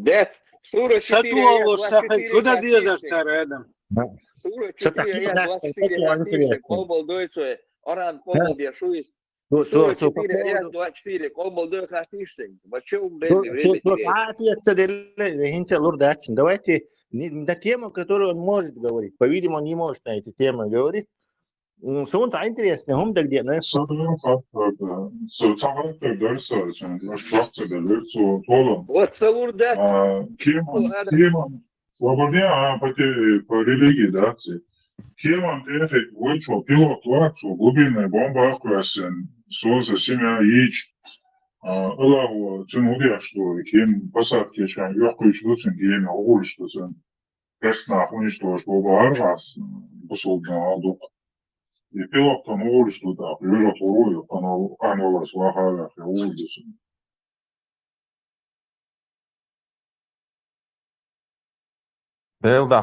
ده صورة سدوا كتير وساقط سودا دي زرسار آدم صورة كتير واحد كتير قوبل دويتسو أران قوبل بيشويس صورة كتير واحد كتير قوبل دويتسو كاتيشتين بتشوف ريدي عاتي تدل هنت لور داكشن دواتي da tema que todo može govoriti, pa vidimo ni može na te teme govoriti. Sunt interesne, hom da gdje ne? So tavakta dersa sen raştrakta da so tolan. Вот салур да. Kiman Slobodnija pati religija daci. Kiman efekt vojčo pilot lakso gubine bomba akvasen soza simja ić. Ылаву чын удяшто кем посадки шан ёккуч луцин кем огулшто сын перснах уничтож бобаргас посолдна алдук и пилоттан огулшто да прижат урою каналар свахалах и улдусын بيوضع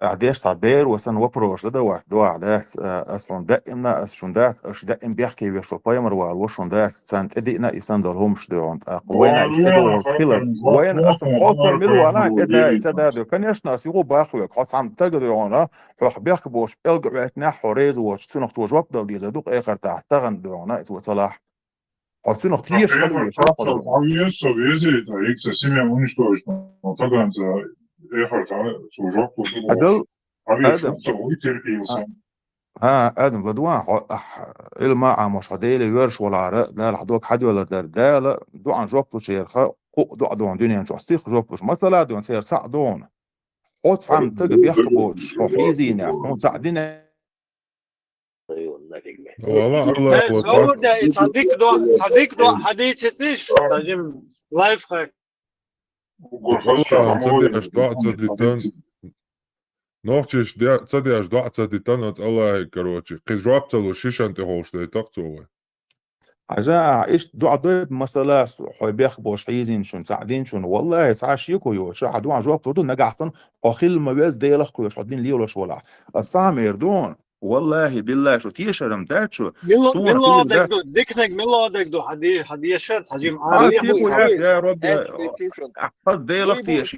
عديش تعبير وسن وبروش دوا عدات أصلا دائما أسشندات أش دائم بيحكي بيشو بايمر والوشندات سنت إدينا يسندلهمش دون وين يشتدوا كيلر وين أصلا قصر ملو أنا إذا كان يشناس يقول باخوك خاص عم تجري أنا روح بيحكي بوش إلقى نحو ريز وش سنق توج وبدل دي زدوق آخر تحتغن دونا إذا صلاح حسين اختيش خلوي شرقه عويس وبيزي تايك سيميا ونشتوش طبعا اخر سوجوكو هدول ادم سوي تركي وصل ادم بدوان الماء مش هديلي ورش ولا عرق لا لحدوك حد ولا درداله دو عن جوبتو شيرخا دو عن دنيا جو سيخ جوبتو مثلا دون سير ساعدون حوت عم تجي بيحكبوش وحيزينا حوت ساعدين والله الله سعودة صديق دو حديثتش تجيب لايف هاك والله تصدق اشتاع تصدقتان نوحش تصدق اشتاع تصدقتان الله كروتشي قجربت له شيشة انت هوش ده تقصوه عجاء ايش دو عضيب مثلا حي بيخبوش حيزين شون ساعدين شون والله يسعاش يكو يو شو عدو عن جواب تردو نجا احسن اخيل ما بيز دي لخكو يش عدين ليه ولا شو ولا السامر دون والله بالله شو تيشرم دات شو ملا دكنك ملا دكدو حدي شرط حجيم عالي يا ربي احفظ دي لختيش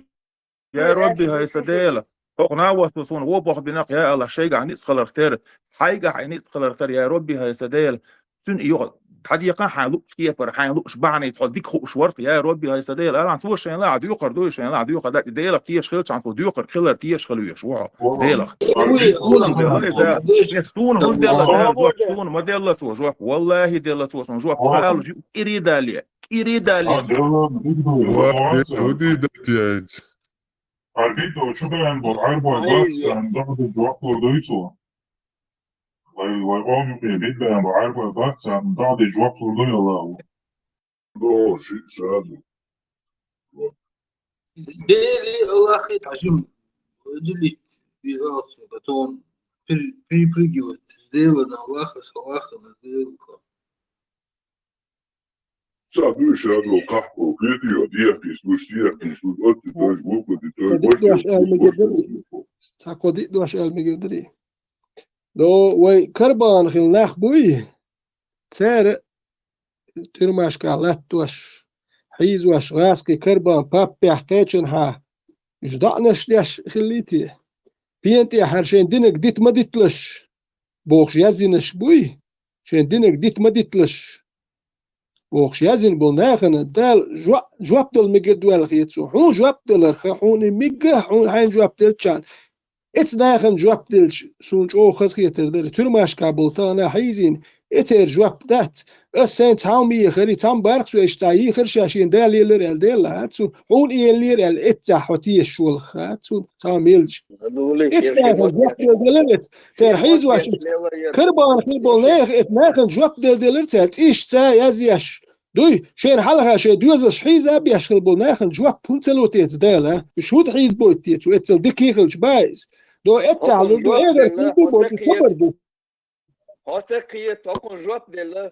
يا ربي هاي سديله فوقنا وصون وبخ بناق يا الله شيء عن يسخل اختار حاجه عن يسخل اختار يا ربي هاي سديله سن يقعد حديقة حالو كيف حالو شبعني تحديك خوش ورق يا ربي هاي سديل أنا عن شيء لا عدو يقر دوش لا عدو يقر ديلك تيش خلش عن فودو يقر خلر تيش خلو يشوع ديلك يستون هون ديلك ما ديلك سو جوع والله ديلك سو جوع فعل إريدالية ودي دتياج عربيتو شو كان بالعربة بس عن ضغط الجوع دويتو والقوم بيبدأ بعربة بس عن بعض الجواب تقول الله ده شيء سهل ديلي الله أخي تعجم ديلي بيغاص بتون بريجوت زديونا واخر ديلكم سابوش هذا قحبه فيديو ديكيس مش قلت تاج وقت تاج دوش المقدري دو وي كربان خل ناخ بوي تسار ترماش كالات وش حيز وش غاسكي كربان بابي حقيتشن ها جدعناش داش خليتي بينتي حرشين دينك ديت ما ديتلش بوخش يزينش بوي شين دينك ديت ما ديتلش بوخش يزين بولناخن دال جوابتل مقدوال خيتسو حون جوابتل خون ميقا حون حين جوابتل تشان اتس داخن جواب دلش سونج او خسخيتر در ترماش كابلتانا حيزين اتر جواب دات السنت هاومي خري تام بارك سو اشتاي خرشاشين دالي لير ديل هاتسو حون ايلير الاتا حوتي الشول خاتسو تاميلج اتس داخن جواب دلرت تر حيز واش كربان في بولناخ اتناخن جواب دلرت ايش تا يزيش دوي شين حلقة شي دوزش حيزة بيشغل بولناخن جواب بونتلوتيت دالا شهود حيز بوتيت واتل دكيخلش بايز دو اتعلو دو ايغر كنتو بوتي خبر دو Otakije tokon job dela,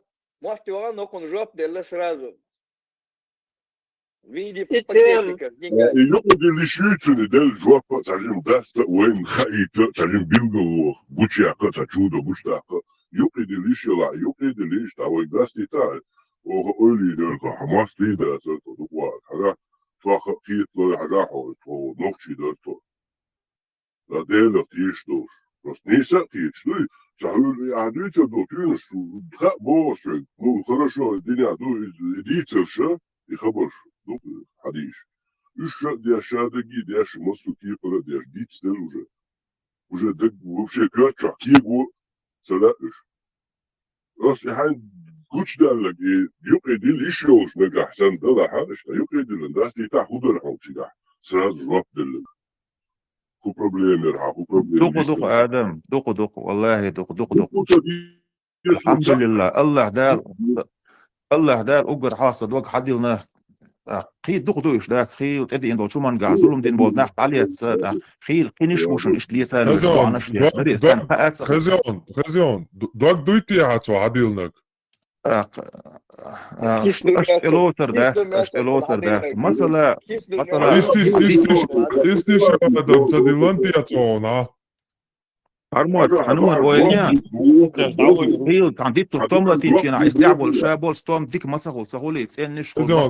morte no con job dela srazo. Vidi patética. يقعد اللي شيء ده الجواب تعلم داست وين خايت تعلم بيلو بوتشاقة تشودو بوشتاقة يقعد اللي شلا يقعد اللي يشتاوي داستي تاع وقولي ده حماس لي ده سلطة دوار حاجة فاخ كيت لو يحراحو تو نوكشي درتو لا ديلا تيشتوش بس نيسا تيشتوي شهول يعني تشدو تينش خا بوش مو خرشو الدنيا دو يديتشا يخبرش دو حديش يش دي شادقي ديش مصو كيقرا ديش ديتشتل уже дык вообще кача кигу سلاش راس يحين كوتش دالك يقعد الاشيوش نجح حسن ده حاجه يقعد الناس دي تاع خضر او شيء سراز رب دل خو بروبليم يرها خو بروبليم دوق ادم دوق والله دوق الحمد لله الله دار اجر حاصد وقت حد لنا خيل دوق إيش ده خيل تدي إن شو من قاعزولم دين بود نحت عليه خيل قينش وشن إيش ليه ثاني مش ضاع نشلي مري سان فقط خزيون دوق دويتي هاتو عديلنك اشتلوتر ده مثلا استيش هذا تديلنتي هاتونا حنون ويليان هيل كان دي تطمل تيجينا استعبول شابول ستوم ديك ما سهول تسين نشول هو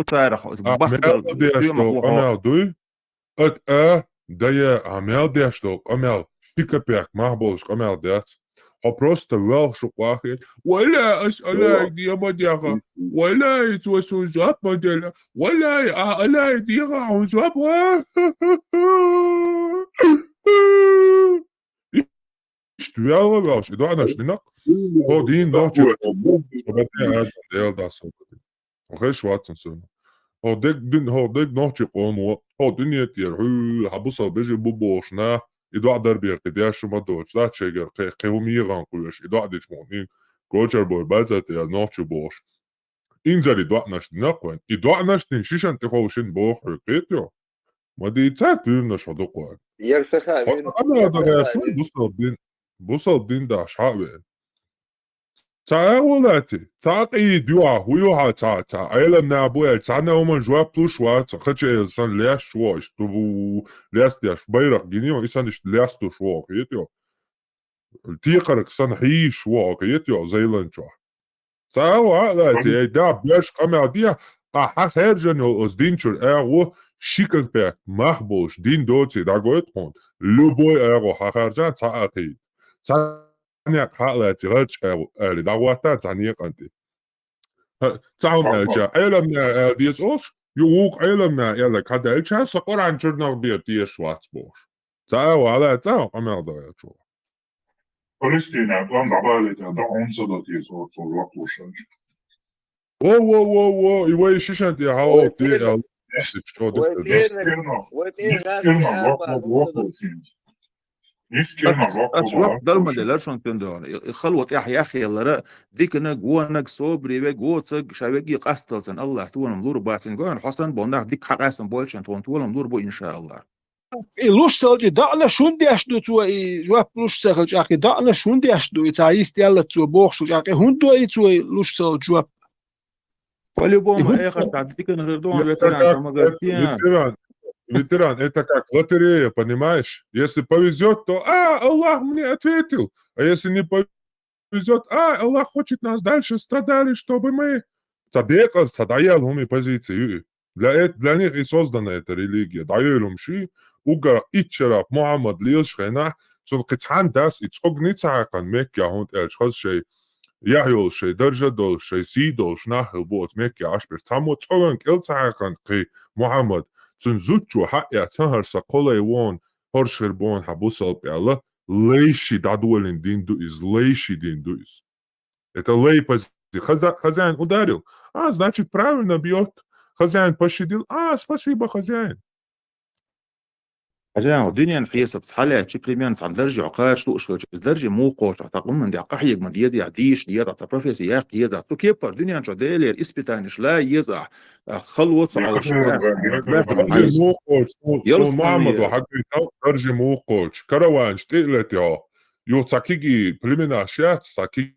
صارح ات دايا عمل ديشتو عمل فيكابيك محبولش عمل ديت هو просто wel شقواخي ولا اسأل دي بديغا ولا يتوسو زاب بدل ولا الا ديغا زاب اشتويا باش دو انا شنق هو دين دوتش سبتي ديل داسو وخش واتسون هو ديك نوتش قومو هو دنيا تير حبوصا بيجي بوبوشنا إدوا دربي قديش ما دوتش لا تشيجر قومي غانقولش إدوا ديش مونين كوتشر بول بازت يا نوتش بوش إنزل إدوا نش نقوين إدوا نش تنشيشن تخوشين بوخ رقيتيو ما دي تاتين نش هدوقوين يرسخها أنا هذا بوصل دين داش حابين تعالاتي تعقي دوا هو تا ايلا نابويا تعنا ومن جوا بلوش وات خدش سن لاش شواش تو لاستياش بيرق جنيو إسانش لاستو شوا قيتيو التيقرق سن حي شوا قيتيو زيلنشا تعالاتي دا بلاش قمع ديا خارجن أزدينشر أغو شيكرباك محبوش دين دوتي دا قويتقون لبوي أغو خارجان تعقي تانيك حالاتي غاتش أري دعواتها تانيك أنت تعاون ألجا أيلمنا ديس أوش يوق أيلمنا يلك هذا ألجا سقر عن جرنا بير ديس شواتسبوش تعاو على تعاو أمر ده شو فلسطين أطلع عبالة دعون صدتي صوت الوقت وشنج واو يوي شيشان دي هاو دي شو ده أسوأ دلما للرشون تندون خلوت يا أخي الله رأ ديك نج صوبري بيج صق شابيجي قستلتن الله تون مدور باتن قان حسن بونك ديك حق اسم بولشن تون مدور بو إن شاء الله لوش سالجي دعنا شون دي أشدو تو جواب لوش سالج أخي دعنا شون دي أشدو يتعيست يلا تو بوخشو أخي هندو أي تو لوش سالج جواب فاليبوم آخر تعديك نغردون ветеран самогартия Ветеран, это как лотерея, понимаешь? Если повезет, то Аллах мне ответил. А если не повезет, Аллах хочет нас дальше страдали, чтобы мы... Садекас, садаял и позиции. Для них и создана эта религия. Даялум ши, угара итчера, Мухаммад лилшхена, сон кицхан дас, ицогницаакан мекя хунд эльшхаз шей, яхил шей, держадол шей, сидол, шнахил боц мекя ашпер. Тамо цоган келцаакан ки Мухаммад. Цунзучу хая цанхарса колай вон хоршер бон хабусал пяла лейши дадуэлин диндуиз лейши диндуиз. Это лей позиция. Хозяин ударил. Значит, правильно бьет. Хозяин пощадил. Спасибо, хозяин. أجا دنيا نحيسب صحالة شكل مين صار درجة عقاش لو إشكال درجة مو قوة تقوم من دي قحيق من دي عديش دي تعرف سياق يزع تو كيبر دنيا شو ديلي الإسبتانش لا يزع خلوت صعوش درجة مو قوش سو محمد وحقي درجة مو قوش كروانش تقلتي يو تاكيجي بلمنا شات تاكيجي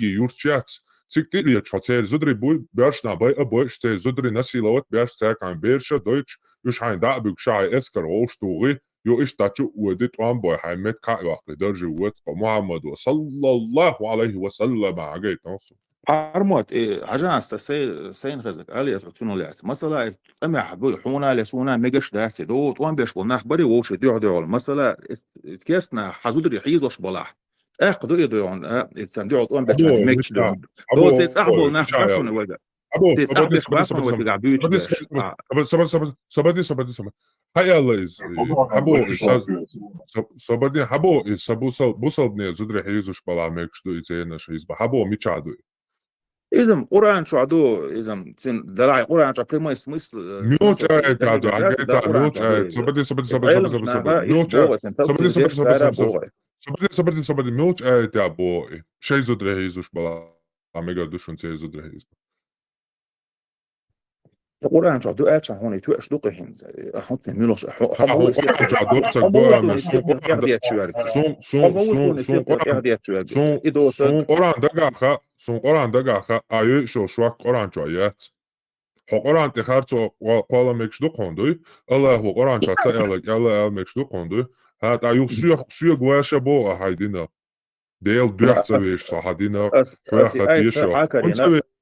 يورتشات تقلي تشاتير زدري بوي بيرشنا باي شتي زدري نسيلوت بيرش تاكان بيرشا دويتش يوش هاين دعبك شاعي اسكر وشتوغي يو إش تاتشو وديت وان بوي حيمت كاي وقت درجة وات محمد صلى الله عليه وسلم عجيت نصر حرموت عجانس سين خزك علي أترتونو لعت مثلا أمع بيحونا لسونا مجش دات دوت وان بيش بناخ بري ووش ديو مثلا كيسنا حزود ريحيز وش بلاح قدو يدون تنديو وان بيش ابو ميكش مش دون ابو دو تيت أحبو ناخ مش عيال باسون وجا ابو تيت صبدي أحبش صبدي باسون صبدي وجا بيوت صبدي بيش صبدي هاي الله إز حبو صبدي حبو إز سبوصل بوصل بني زدري حيزوش بلا ميكش دو إزينا شيز بحبو مش عدو إذا قرآن شو عدو إذا دلعي قرآن شو بريما اسمس ميوت آيت عدو عقيتا ميوت آيت صبدي ميوت آيت صبدي ميوت آيت يا بوي شي زدري حيزوش بلا ميكا دوشون سي زدري حيز قرآن شو عدو آتش هوني توقش دوقي هنز أحط ميلوش هو قرآن عدو تقوى مسون قرآن دقاخا آيو شو شواك قرآن جايات هو قرآن تخارتو قوالا ميكشدو قوندوي الله هو قرآن شاتا يلا ميكشدو قوندوي هات آيو سيوك واشا بو هايدينا ديل دوحت سويش صحادينا حواخا تيشو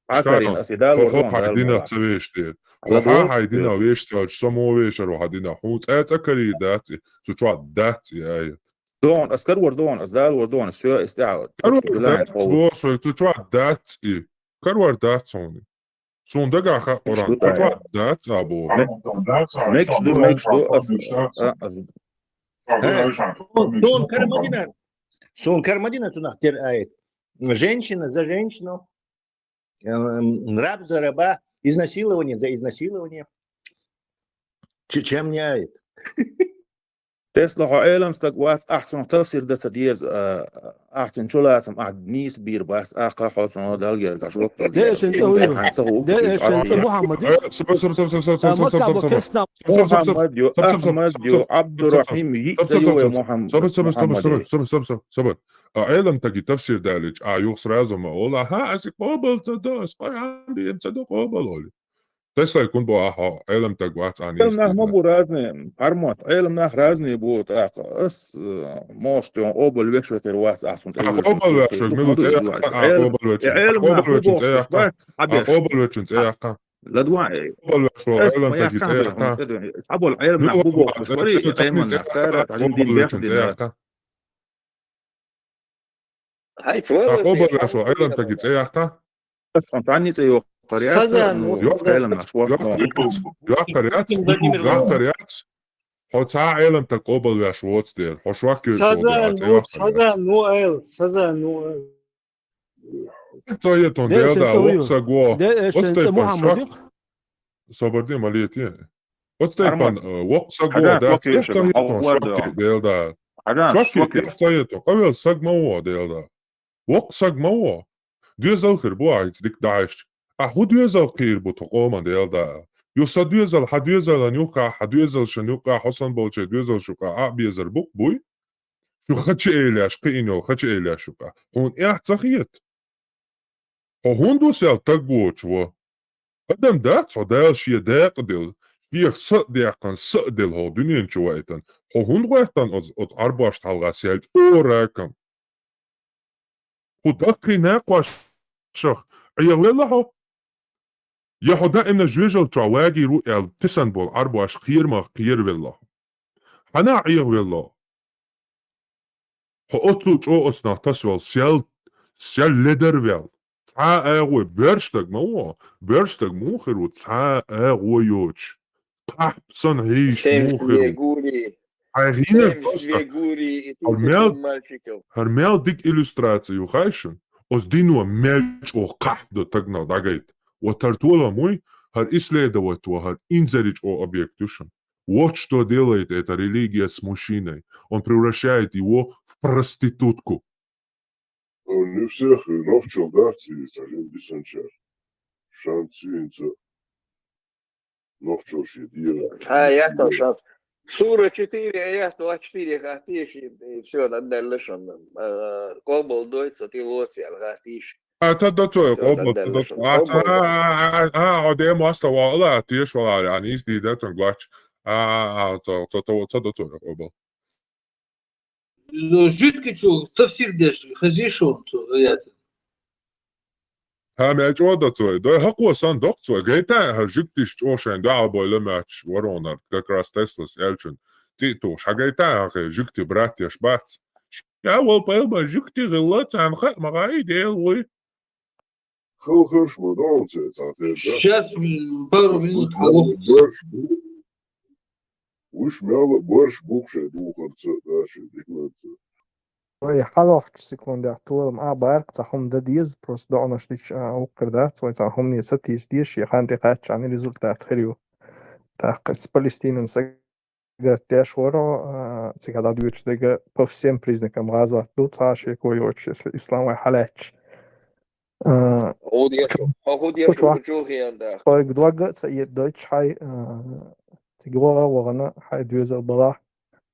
عاكرين أسيدال هو وردون هايدينا تسويش ديل هو هايدينا ويش تاج سمو ويش رو هايدينا هو تأكري داتي سوچوا داتي آيه دون أسكر وردون أسدال وردون السيو استعاد سوچوا داتي كرور دات سوني سون دقاخا قرآن سوچوا دات أبو ميكش دو Сон Кармадина тунахтер ает. Женщина за женщину, раб за раба, изнасилование за изнасилование. Чем не ает? تسلح عالم ستقوات أحسن تفسير ده سديز أحسن شو لازم أحد نيس بير بس أقا حسن دالجر كشوط ليش انت محمد محمد يو أحمد يو عبد الرحيم يأتيو يا محمد صبر عالم تجي تفسير دالج يوخس رازم أقول ها أسي قابل تدوس قاي عندي أنت دو قابل تسلا يكون بو علم تقوات عنيس علم نبو رازني حرمت علم نخ رازني بو تاق اس موشتون اوبل ويشوكر واس احسن اوبل ويشوك ميلوت اوبل ويشوك اوبل ويشوك لا دواعي اوبل ويشوك علم تجيت ابو العلم نخ بو بشوري علم نخ سارت علم دين بيخدم هاي فوق اوبل ويشوك علم تجيت بس انت عني سيو قريات قريات هو تاع علم تقوبل يا شوتس دير هو شواكي سازان نو ايل تايتون دير دا وقسا قوا وستيبان شواك صبردي ماليتي وستيبان وقسا قوا دا تايتون شواكي دير دا شواكي تايتون قويل ساق موا دير دا وقسا موا ديزل خير بو عايز ديك داعش أهو ديزل خير بو تقوما ديال دا يوسا ديزل حديزل نيوكا حديزل شنيوكا حسن بولشي ديزل شوكا بيزر بوك بوي شو خدش إيلاش قينيو خدش إيلاش شوكا هون تخيت هون دوسيال تقوش و قدم دات صدال شي داق ديل فيخ سق ديقن سق ديل هو دنيا شوائتن هون غويتن أز أرباش تالغا سيالج أوراكم هو دقي ناقواش شخ يغلله يهودا إن جوجل تواجي رؤيا تسنبول أربعة خير ما خير بالله أنا عيه بالله هو أطلع جو أصنع تسوال سيال لدر بيل تا أغوي برشتك مو خير وتا أغوي يوش قحبسن هيش مو خير هايهين القصة هرميال ديك إلوستراتيو خايشن أز دينو ميلج أو قحب تقنا داقيت وترتولا موي هر إسليدوات وهر إنزريج أو объектушен. Вот что делает эта религия с мужчиной. Он превращает его в проститутку. Не всех новчил, да, царин бисанчар. Шанцинца. Новчил шедира. Я то шанс. Сура 4, аят 24, хатиш, и все, надалышан. Кобал дойца, ты лоси, алгатиш. تدتو قبل عادي مستوى ولا تيش ولا يعني إيش دي ده تنقلش تدتو قبل جد كتشو تفسير داش خزيشون تو آيات Hamech odacoi, doi hakosan dokcoi, geitai ha jiktish oshen daaboi lemach waronar, как раз Теслас элчен. Ты то шагайтай ha jikti братья шбац. Я вол пэлба jikti гылат анха магай делой. Хорошо, получается. Сейчас пару минут халох. Уж мяла борщ бухшая двухорца, дальше декларация. Ой, hallo, секунда. Туалм абарк цахом дадиз просто донашдич укрда, цой цахом не сатис диш я ханте качан результат хрю. Так, с Палестиной теж воро цигада двичдега по всем признакам разват тут саши койоч исламой халач. هو دي شو بتشوفي عندك Пойк двага цаед дойч хай цигора ворона хай двезер бала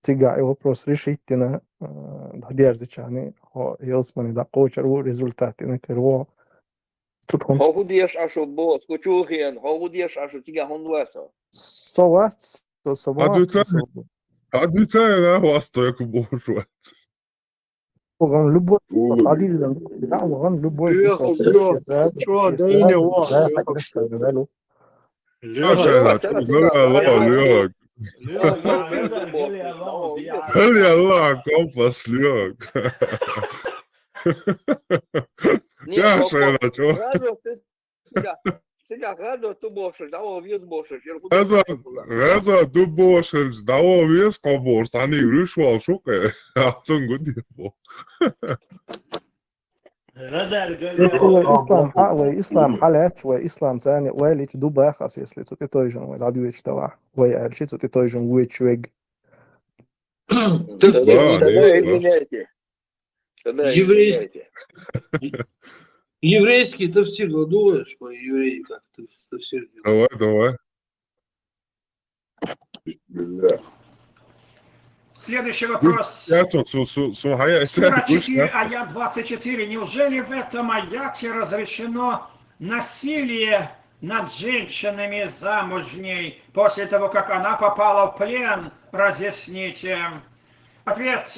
цига и вопрос решительно надежды يعني هو يلزمني دا قوچرو результаты на керво тут он هو ديش عشو بوس كوچوخيان هو ديش عشو تيجا هندواسا соват Отвечай на вас, только буржуа. он любой تعديل لا он любой Чё, да и не во. Хали Аллах, компас лег. Я шайна, чё? Сега радо tu bošeš, da ovo vies bošeš. Reza, du bošeš, da ovo vies ko boš, tani ritual šuke. Ja, zum gut bo. إسلام وإسلام حالات وإسلام ثاني والي تدوبا خاص يسلي تي تويجن والعدو يشتوا ويأرشي تي تويجن ويتش ويج Еврейский тавсир ладуешь, по евреи как тавсир. Давай. Следующий вопрос. Сура 4, аят 24. Неужели в этом аяте разрешено насилие над женщинами замужней после того, как она попала в плен? Разъясните. Ответ.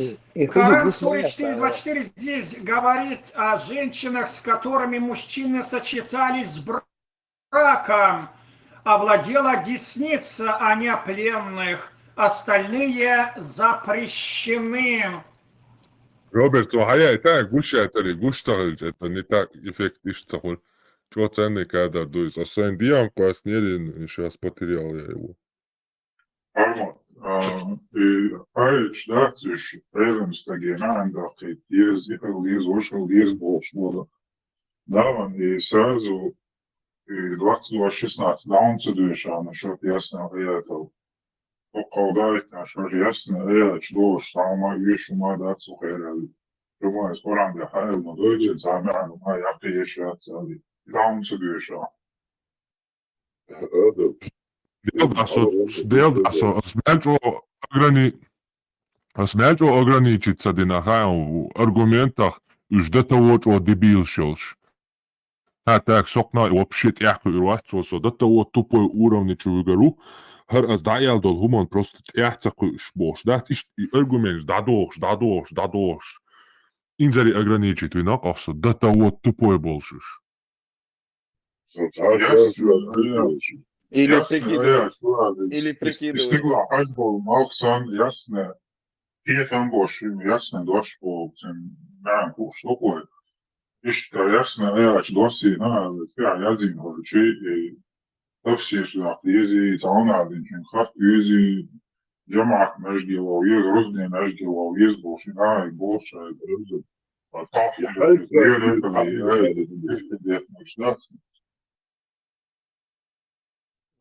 Коран Сура 4.24 здесь говорит о женщинах, с которыми мужчины сочетались с браком. Овладела десница, а не пленных. Остальные запрещены. Роберт, so haja eta gušetari, guštarilče, to ni tak efekt ištahul. Čo cene kada duis. A sen dijam koja snjedin še spotirjal je evo. Aici, da, și prezent stagnant, dacă ies ușul, ies bolșvoda. Da, man, i srazu 2016, da, on se duša, na što jasno je to. Kao dajte, na što je jasno je, če doš, samo više ima da su herali. Prvo je skoran da hajevno dođe, zamjano, ja priješ jaca, ali da on se duša. Смячо ограничиться в аргументах и ждать того, что дебил шелш. А так, сокна и вообще тяху и руацо, до того тупой уровня чувигару, хар аз даял дол хуман просто тяхцаку шбош. Да, и аргумент, дадош. Инзари ограничить винок, осо, до того тупой большиш. Или прикидывать. Стигла, айсбол, Малксан, ясно. Пиетан Бош, ясно, дош по нянку, что такое. Ишта, ясно, доси, я язин, короче, и все сюда, ези, таунадин, хат, ези, джамак, межгилов, ез, розни, межгилов, ез, Бош, и Бош, и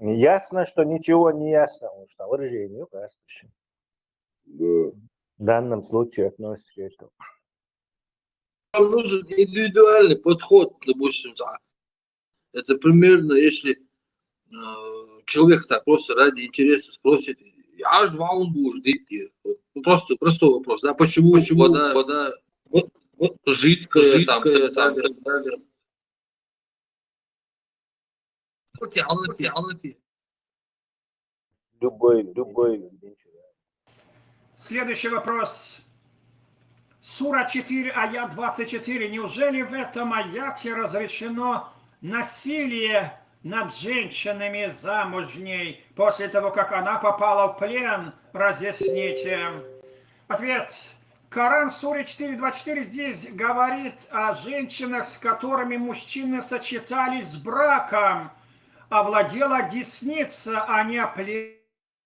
Ясно, что ничего не ясно, потому что выражение ясно. В данном случае относится к этому. Нам нужен индивидуальный подход, допустим, это примерно, если человек так просто ради интереса спросит, аж ваун будешь дить, просто простой вопрос, да, почему вода жидкая, там, и так далее. Любой. Следующий вопрос. Сура 4, аят 24. Неужели в этом аяте разрешено насилие над женщинами замужней после того, как она попала в плен? Разъясните. Ответ. Коран в суре 4.24 здесь говорит о женщинах, с которыми мужчины сочетались с браком. Овладела десница, а не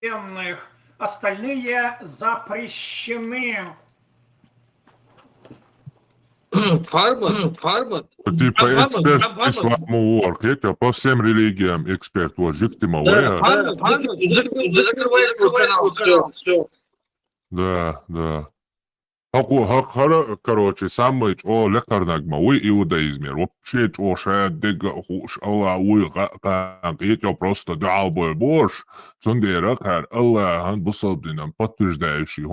пленных. Остальные запрещены. Фармат. Типа эксперт исламу work, это по всем религиям эксперт вот жиктима. Закрывай все. Да. Короче, самый о лекарнагма, уй иудаизме, вообще о шадега хуш, Аллах уй это просто далбой борщ, сундеракар, Аллах бусабдинам подтверждающий,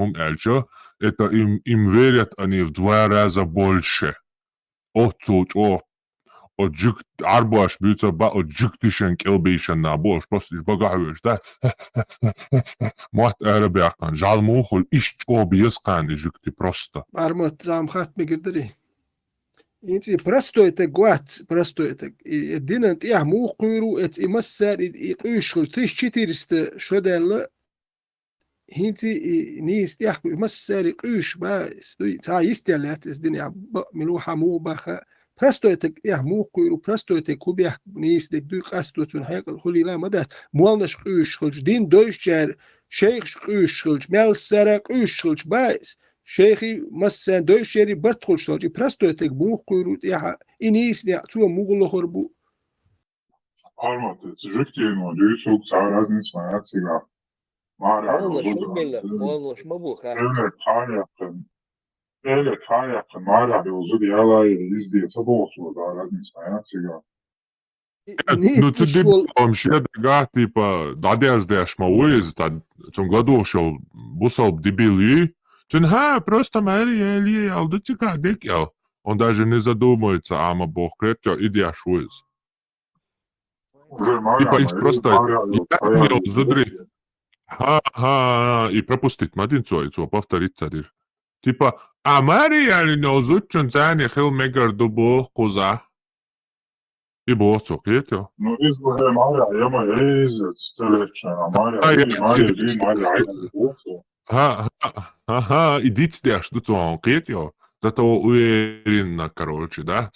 это им верят они в 2 раза больше. От жик арбаш бьются от жиктишен келбишен на борщ, просто багаешь, да? Мат арабиакан, жалмухул иш объескан жикти просто. Армат замхат мигдри. Инти просто это гуат, просто это. И динант я мухиру эт имассар и ишхул 1400 шоделла. Инти нис яхку имассар иш бас. Та истелят из диня милуха мубаха. Просто это я мухиру, просто это кубях нис дик дуй қастутун хайқал хулила мадат. Муалнаш ишхул дин дойшер شيخ قوشلج مال سرق قوشلج بايس شيخي مثلا دوشري برتخلج برستوتك بو قيروت يا انيس يا تو مغلو خربو Armat, жиктино, дюйсук, саразни смаяцига. والله مبوخ Ele kajaqın, mara bozdu yalay, izdiye saboslu, саразни смаяцига. Ну, ты вообще, да, типа, дадяз дэш мауиз, zum gladошел, бусал дебили, просто Мария или алдутика декял. Он даже не задумается, ама бог кретя, идешь уиз. Типа, их просто, задри. И пропустить мадинцу, повторить царир. Типа, а Мария или не узучен цани хил мегар дубох куза. I bocu, kvietio? Nu, izgleda Marija, jama jeizec, telečana, Marija, Идите сюда, что он кvietio? Зато уверенно, короче, да?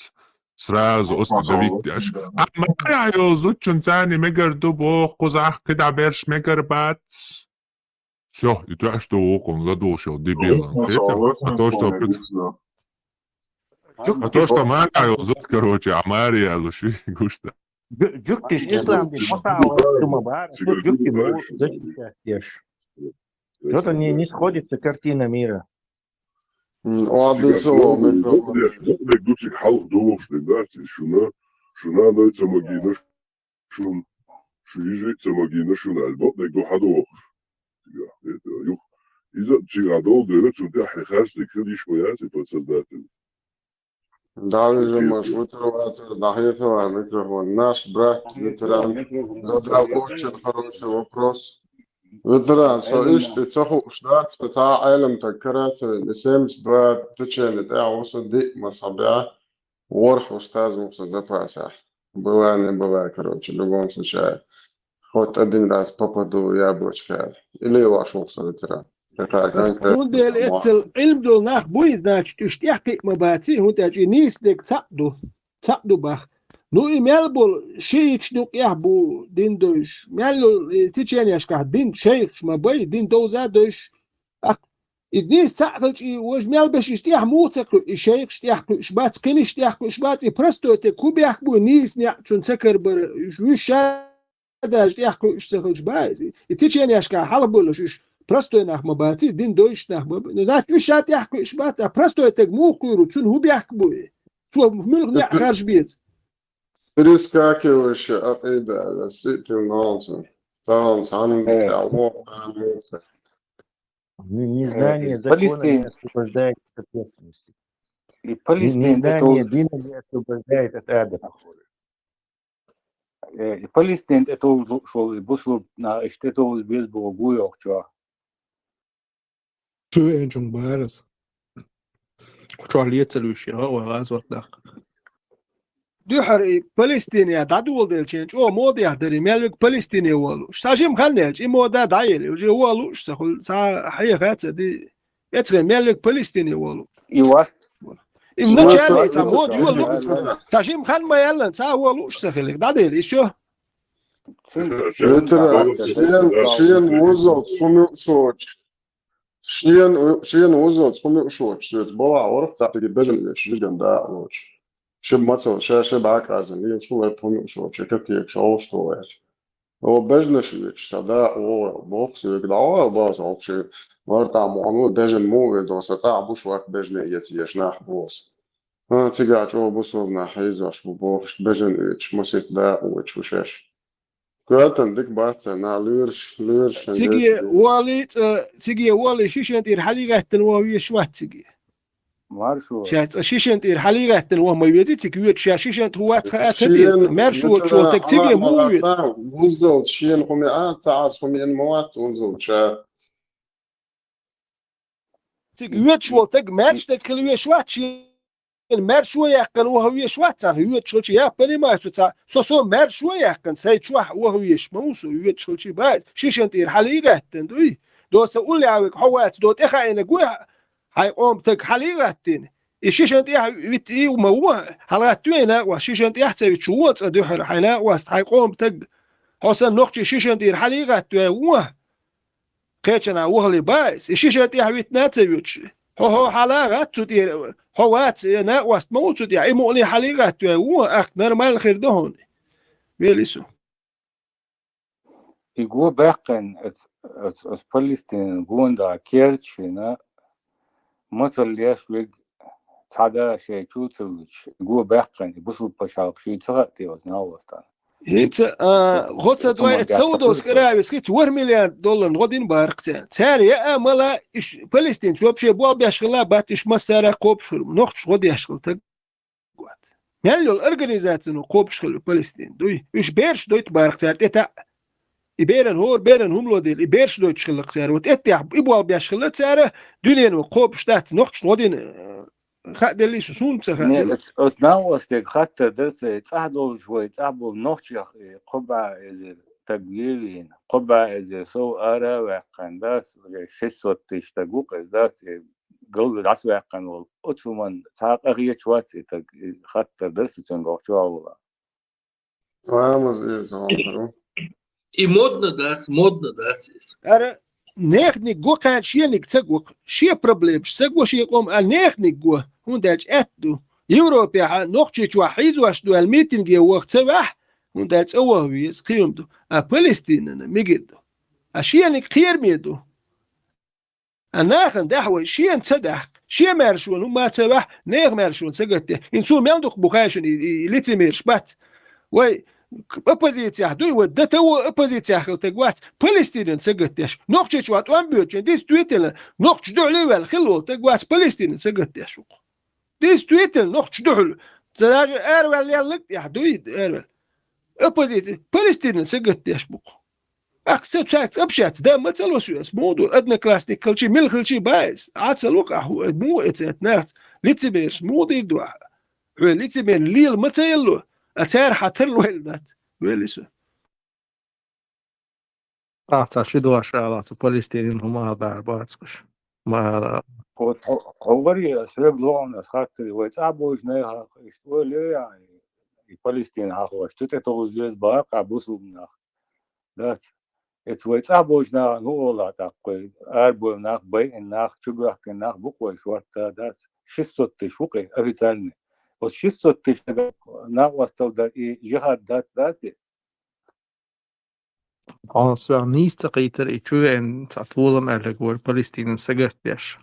Сразу остановитесь. А Мария, зучен цани мегар дубох кузах, когда берш мегар бац. Все, и то, что окон задушил, дебилом, кvietio? А то, что Мария зовут, короче, а Мария лучше густо. Джуктиш ислам ди мотао стумабар, джукти му защитяешь. Что-то не сходится картина мира. Дучик халк доошли, да, шуна дойца магина, шижица магина, шуна альбот, дек хадош. Иза чигадол дойрет, шун ты хехаш, дек хилиш мояси подсознательно. Да, видимо, шутирователь, нагретого микрофон. Наш брат, ветеран, задал очень хороший вопрос. Ветеран, что ишь, цоху ждать, спеца айлем так караться, не 72 течение, да, осу дик масабя, ворх устаз муса запаса. Была, не была, короче, в любом случае. Хоть один раз попаду яблочко, или лошелся ветеран. بس هون ديل اتسل علم دول ناخ بوي значит اشتيحكي مباتي هون تاجي نيس ديك تصعدو باخ نو ايميل بول شيخ نوك يحبو دين دوش ميالو تيجيني يشكح دين شيخ ما باي دين دوزا دوش النيس تعقلش وش ميال باش يشتيح موتك الشيخ اشتيح شبات كين اشتيح شبات برستو تكوب يحبو نيس نيعشون سكر بر وش هذا اشتيح شسخش بايز تيجيني يشكح حلبولش Простой нах мабати, дин дойш нах мабати. Не знаешь, шат яхку ишбата, простой так мухкуру, чун хубяхк буи. Чун милх не харжбец. Перескакиваешь от еда, действительно, там сам Незнание закона не освобождает от ответственности. Незнание дина не освобождает от ада. Палестин это шо буслу на что без богу ёкча. شو انجم بارس شو عليه تلوشي هو غاز وطلق دحر فلسطينيا دعدول دلشينج او موديا دري ملك فلسطيني والو ساجيم خلنج ايمو دا دايل وجي والو سخل سا حيخات دي اتغ ملك فلسطيني والو ايوه ام نتشالي تا مود يولو ساجيم خل ما يلن سا والو سخلك داديل ايشو شين وزل سمو شوش شين وزل سمو شوش بوا عرف تعطي بجن ليش جدا دا وش شب مثلا شاشة بعك عزم ليه شو تهم شوش كيف شوش توش هو بجن شوش تدا هو بوكس يقدعوا باز عشان مرتا معمول بجن مو دوسة تعبوش وقت بجن يسيش نحبوس تيجي شو بوصلنا حيز وش بوكس بجن إيش مسيت دا وش وشاش كواتن ديك باتنا ليرش تيجي والي شيشان تير حليقة تنواوية شوات تيجي مارشو شات شيشان تير حليقة تنوا ما يبيتي تيجي شيشان هو تخاتي مارشو شو تيجي مو وزل شين خميات تعرف خمين موات وزل شا تيجي شو تيجي مارش تكلوي شوات شين مارشو يقن وهو شوات تان هو شو يا بني ما شو سو مارشو يقن سي شو وهو يشموس هو شو شي باز شيشان تير حليقة تندوي دوس اقول لي عاوك حوات دوت اخا انا جوا هاي قوم تك حليقة تن الشيشان تيها بتي وموه حلقات توينا والشيشان تيها تسوي شوات ادوحر حنا واست هاي قوم تك حسن نقطة شيشان تير حليقة توه كيتشنا وهلي بايس الشيشان تيها بتنا تسويش هو حلقات تدير حوات انا واست موت تدير اي مؤلي حليقة توه اخ نرمال خير دهون بيليسو يقول باقن اس فلسطين جوندا كيرتشنا مثل ليش ويج تعدا شيء شو تسويش يقول باقن يبصوا بشاق شيء تغطي وزنا وسطان هيت غوتsa دوای تسودوس كراويس كيت $1 مليون غودين بارقتان تاري يا ملا فلسطين شو بشي بوا بيشغلا باتش مسارا قوبشل نوخش غودي يشغل تقوات مليو الاورغانيزاسيون قوبشل فلسطين دوي ايش بيرش دويت بارقتان تتا يبيرن هور بيرن هم لو ديل يبيرش دويت شغل قسار وتتع يبوا بيشغلا تارا دنيا وقوبش تحت نوخش غودين خد لي شو ني اتناوس تك حتى درس تعدل شوي تعبوا نوخش قبع تقليلين قبع إذا سو أرى وقنداس شسوت تشتقوق ذات قول العس وقن والأطفال تعق أغير شوات حتى درس تنقع شو والله И модно дать. أرى نيخني جو كان شيء تسقوق شيء بروبليم تسقوق شيء قوم نيخني جو هون داج أتدو يوروبيا نوخش وحيز واشدو الميتين جي وقت سبح هون داج أوهويز قيمدو فلسطين ميجدو أشياء نكير ميدو الناخن دحوي شيء تصدق شيء مارشون وما تسبح نيخ مارشون سقطه إنسو ميندوق بخاشن يلتميرش بات وي oppositia دوي ودته هو oppositia خلتقوات فلسطين سقطش نوقش وات وان بيوت ديس تويتل نوقش دو عليوال خلو تقوات فلسطين سقطش ديس تويتل نوقش دو تلاج اروال يلك يا دوي اروال oppositia فلسطين سقطش بق اقصد شات ابشات ده مثل وسوس موضوع ادنى كلاستيك كل شيء مل كل شيء بايس عاد الوقع هو مو اتنات لتبيش مو دي دوا لتبين ليل متى يلو أتار حتر الوالدات ويلسو تعشدوا شغلات فلسطين هما بارباتش ما هوري أسرب لون أسخاتري ويتعبوا جناها يشتولي يعني فلسطين هاخو اشتت توزيز باق عبوسو مناخ ذات يتعبوا جناها هو لا تقوي أربو مناخ بي الناخ شبه كناخ بقوي شوارتا ذات شستو تشوقي أفتالني وشستو تشتغل ناقوستو دا جهاد ذاتي Alltså niistä i työn att vuolema eller går Palestinan sägertäs.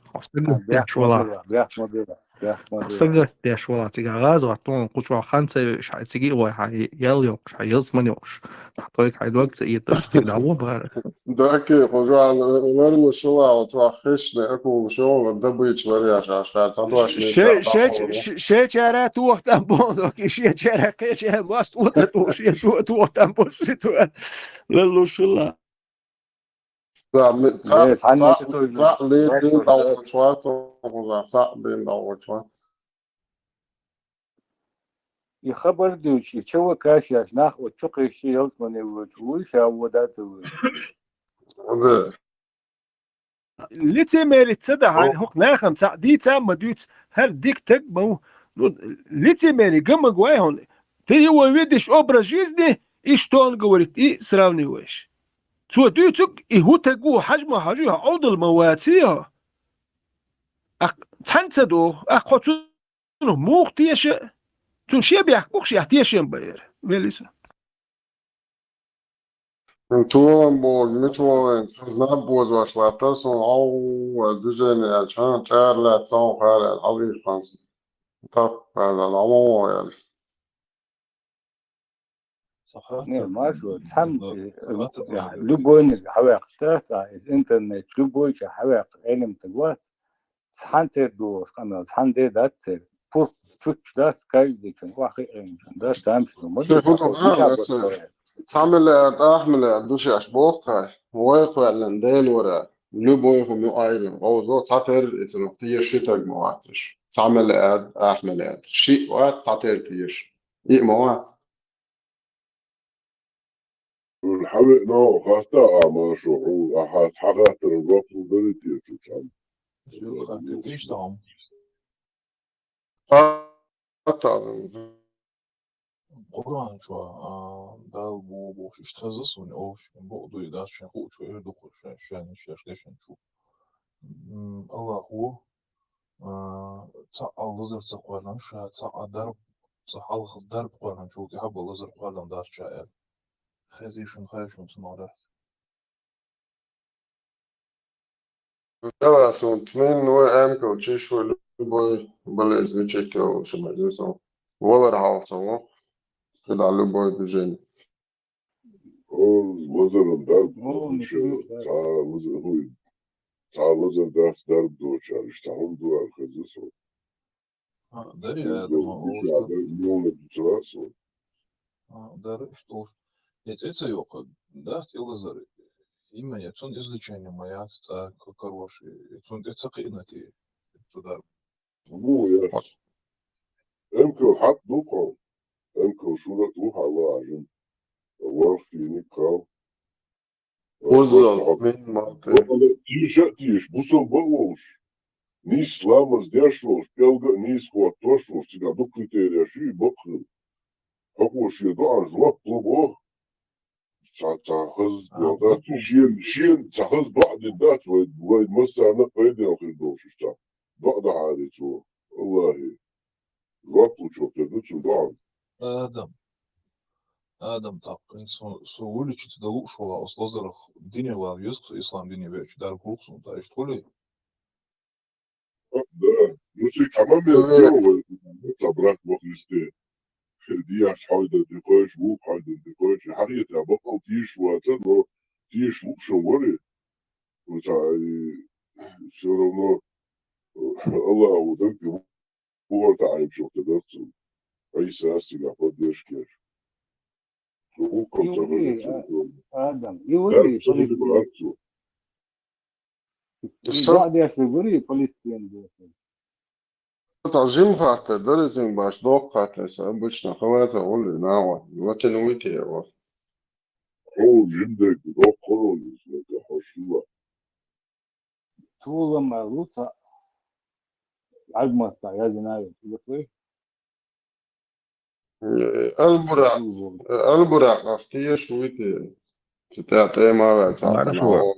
sägertäs ولا تيجي غاز وطون قطوع خمسة شاي تيجي وحي يليو شاي يزمنيوش تحطيك حي الوقت يترستيك دعوة بغارس داكي قجوع نرمو شلا وتروحش نأكو شو دبيتش لرياش عشان تطلعش شيء شارات وقت أمبونك شيء شارات شيء ماست وقت شيء وقت أمبون شيء للو شلا يخبر دوش يشوى كاشياش ناخ وتشقي شي يلزمني وتشويش أو داتو ليتيميري تصدق عن هوك ناخم تاع دي تاع ما دوت هل ديك تك مو ليتيميري قم جواي هون تي هو ويدش اوبرا جيزدي ايشتون جوريت اي سراوني ويش تو دوتك اي هو تجو حجمه حاجه عود المواتيها تحنتدو اخوتو موق تيش تنشي بيحكوكش يحتيشين باير ويليسو Tuolla mitjuolen snabbos var slätar som duzen ja chan charla som har aldrig fanns tapp هذا العموم نه ماشو تحم يعني لبوين حواق تاتا الانترنت لبويش حواق علم تقوات سحنتي دوش قنا سحنتي دات بور تشوش دات كاي دي كان واخي دات تامش تعمل أحمل دوش أشبوق ويقع لندين ورا لبويهم يقايلن أو زو تعتر إذا تيجي شتاق مواتش تعمل أحمل شيء وقت تعتر تيجي إيه موات الحبق نو خاطئ ما شو أحد حقات الرقم بريتي تتعب تيش طعم قرآن شو دال بو شش تزس ونقوش بقضي ده شنقو شو يردخل شان شاشليشن شو الله هو تاع الوزر تقولن شا تاع درب صح الدرب قولن شو كحب الوزر قولن دار شاعر خزيشن خايشن سمارات لا سونت من وأمك وتشيش لبوي بلز بيشكل شو ما يسمى ولا رح أوصله كده على لبوي بيجين وزر الدرب تاع وزر هو تاع وزر داس درب دوش اشتغل دو الخزيسو داري يوم بتراسو داري что это yok да телезар има яцун излучение моя ца хороший яцун это قينتي تدار مو يا امكو حط دوقو امكو شو روح الله عجم وفيني كاو وزر من مالتي تيش بوصل بقوش نيس لامز ديشوش بيلغا نيس كواتوشوش تيجا دو كريتيريا شي بقل هقوش يدو عن جواب طلبوه تاخذ وضعت شين تاخذ بعض الذات ويد مسا نقيد ياخذ دوش اشتا بعض عادي تو والله جواب وشوف تدوش بعض آدم تاقين سوولي تدلو شو أصلا الدنيا واليسك إسلام دنيا بيش دار كوكسون تايش تقولي ده نسي كمان بيرجعوا تبرات مخلصتين دي حاجة دقايش مو حاجة دقايش حقيقة بطل تيش واتنو تيش شو وري وتاعي سيرنا الله ودك هو تعيب شو تدرس أي ساس تقعد ديش كير هو كم تغير آدم يوري بعد يا شبوري فلسطين تعظيم خاطر درجة باش دوق خاطر سأبوشنا خواتي أقول لي ناوى وتنويتي يا هو جدك دوق قرون لك حشوة طول ما روتا عجمة يا جناية البراق أختي شويتي تتعطي ما شو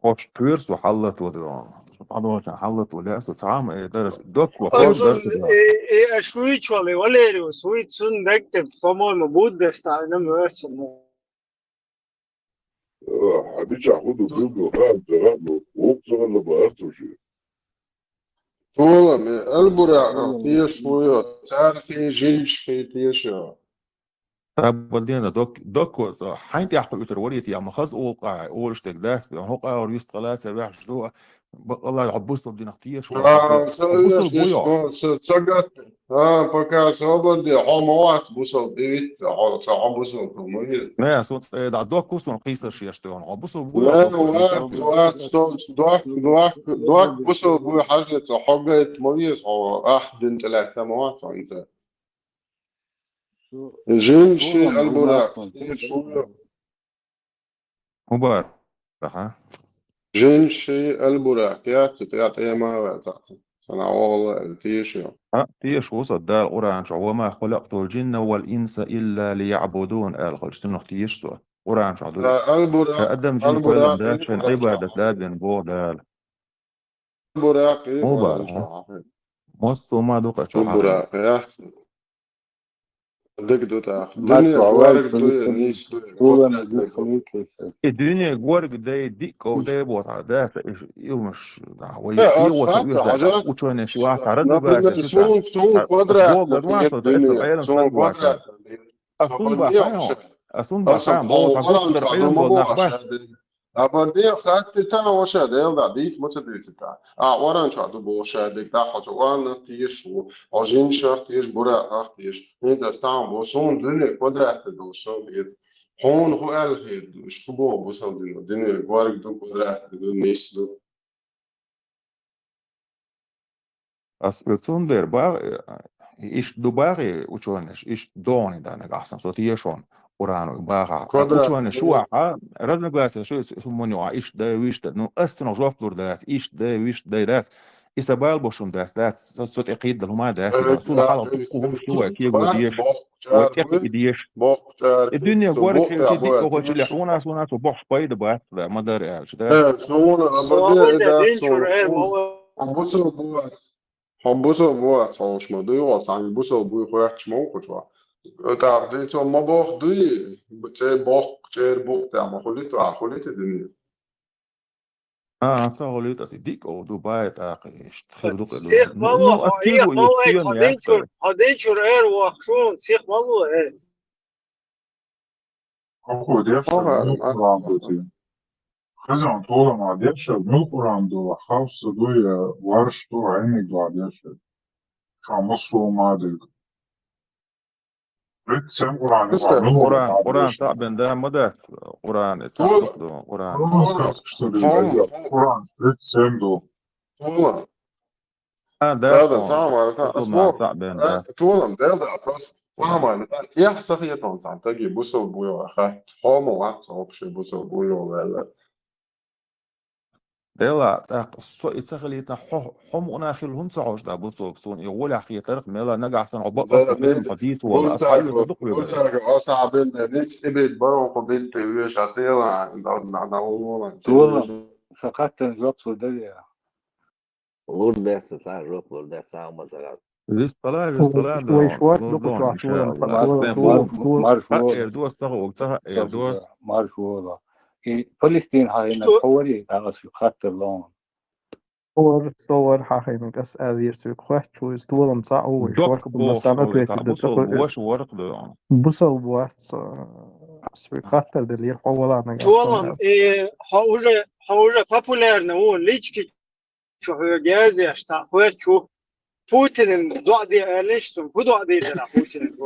وش بيرس وحلت ودرام سبحان الله حلت ولا استطعام درس دوك وقول درس شويت شوالي ولا شويت سن دكتب فمون بود دستانه مرسم حبيش أخذه بيلدو هاد زغانو وقصر اللي بقرته شيء والله البراق أختي شوية تعرفي جيش في تيشا ودينا دوك حين تحت الترورية يا مخز أوقع أول شتقدات هو قاعد يست ثلاثة بيعش دو والله عبوس بدينا كتير شو سقط пока свободы حموات بوصل بيت عبوصل كمير لا صوت ده دوك كوسون قيصر شيء اشتغل عبوس لا دوك بوصل بوي حاجة حاجة ميز أو أحد 3 سنوات أنت جنشي البراق شو مبارك ها جنشي البراق يا ما واتعت أنا والله التيشيو تيش وسط دا القرآن شو وما خلقت الجن والإنس إلا ليعبدون قال خرجت إنه تيش سوا قرآن شو دوس فقدم جي كل ده عشان عبادة لا بينبو ده البراق مو ولا بارك شو مصو ما دوقة شو البراق يا دك دوتا ما دنيا تعوال جوارك دويا نيس دويا هو ما دي خليط الدنيا جوارك ده ديك أو ده بوضع ده يومش هو لا يو وصل أصحاب يوش ده حاجات وشو أنا شو واحد عرض بقى نقول شو سون قدرات فوق ما في صوت إسر الدنيا عيلم سون سنجوا قدرات أصون بحيان أصون أصلا بحيان بوضع حوالان بقدر صعدوا عيلم ما بود بو نخبش عشان أبردي خدت تا وشاد يلا بيك متدريت تا وران صعدوا بو شاد دا حجوان تيش وعجين شاف تيش برا تيش نيزا استعمل بو سون دنيا قدرات دو سون بيد هون هو قال خير شو بو بوصل دنيا قوارك دو قدرات دو نيس دو أصون der باغ إيش دباغي وشونش إيش دوني ده أنا أحسن صوتي شون قرانو باغا قدرات وشونش شو رزق بس شو سموني إيش ده ويش ده نو أصلا جوابلور ده إيش ده ويش ده ده إذا بالبوشون ده صوت أكيد ده هما ده سيدا صولا حالا تقوهم شو كي وديش وتأكل إديش الدنيا جوارك هي شيء ديك وهو شيء لحونا سونا سبوح بايد بات ما دار قالش ده شلون صابون أبردي ده إذا دينشور إيه صون هو حبسوا بوات حبسوا بوات صوش ما دوي وات عم يبسوا بوي خويا شمو كشوا تعرضي تو ما باخ دوي بتشي باخ تشير بوك تاع ما خليت الدنيا سهوليت أصدق أو دبي تاقي إيش تخيل دوك سيخ مالو نو هي أكيد مالو هيك ويستيون ياسر هدينشور إيه وخشون سيخ مالو إيه Ako djevča طبعا milkuranduti. Kazan tola ma djevča milkurandu havsa duja varštu ainig va djevča. Kā muslu mādig. Bet sen kurāni va milkurandu. قرآن صعب ده مدرس قرآن صعب طول ده قرآن Kurāns kasturi Kurāns bet sen do. طول ده هذا صعب على أصول مع أسبوع صعب ده طول ده أفرس صعب على يا صحيح طبعا تجي بوسو بويو أخذ حوم وقت صعب شيء بوسو بويو ولا ده لا الصوت يتسخليتنا حم وناخل هم صعوش ده بصوا بصون يقول أخي طرق ملا نجح أحسن عباق أصلا فيلم حديث ولا أصحابي يصدق لي بوسا بقى صعب نيس إبد برو قبلت ويش عطيلا والله فقدت الوقت ده بس طلع ده ويشوات دوك نورزون إن شاء تعطولهم الله طول مارش إردوس تغو إردوس مارش ولا فلسطين هاي حوري أغسل خاطر لون صور حاخينك أسأل يرسل خوات شو يستولم صعو ويشوات دوك بوش مسامة أو بيت يتعبوسوا بوش ورق ده بصل بوات أسوي خاطر دل يرحو أنا تولم إيه حوجة populärne on lički čo gazi šta hoću Putinin dođe eleştum bu dođe da Putinin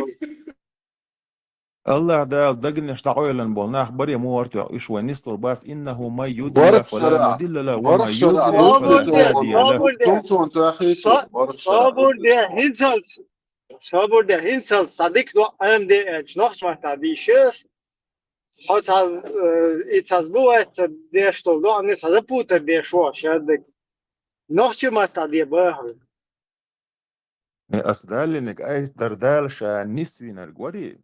الله ده دقن يشتعوا لن بولنا أخبار يمورت إيش ونستر بات إنه ما يدل فلا مدل له وما يضلل فلا هادي له sabur de hinsal sadik do am de noch macht da die schös hat it's bu et de što do ne sa puta de šo šadek noch macht da die bah أصدقال إنك أي دردال شا نسوين الجوري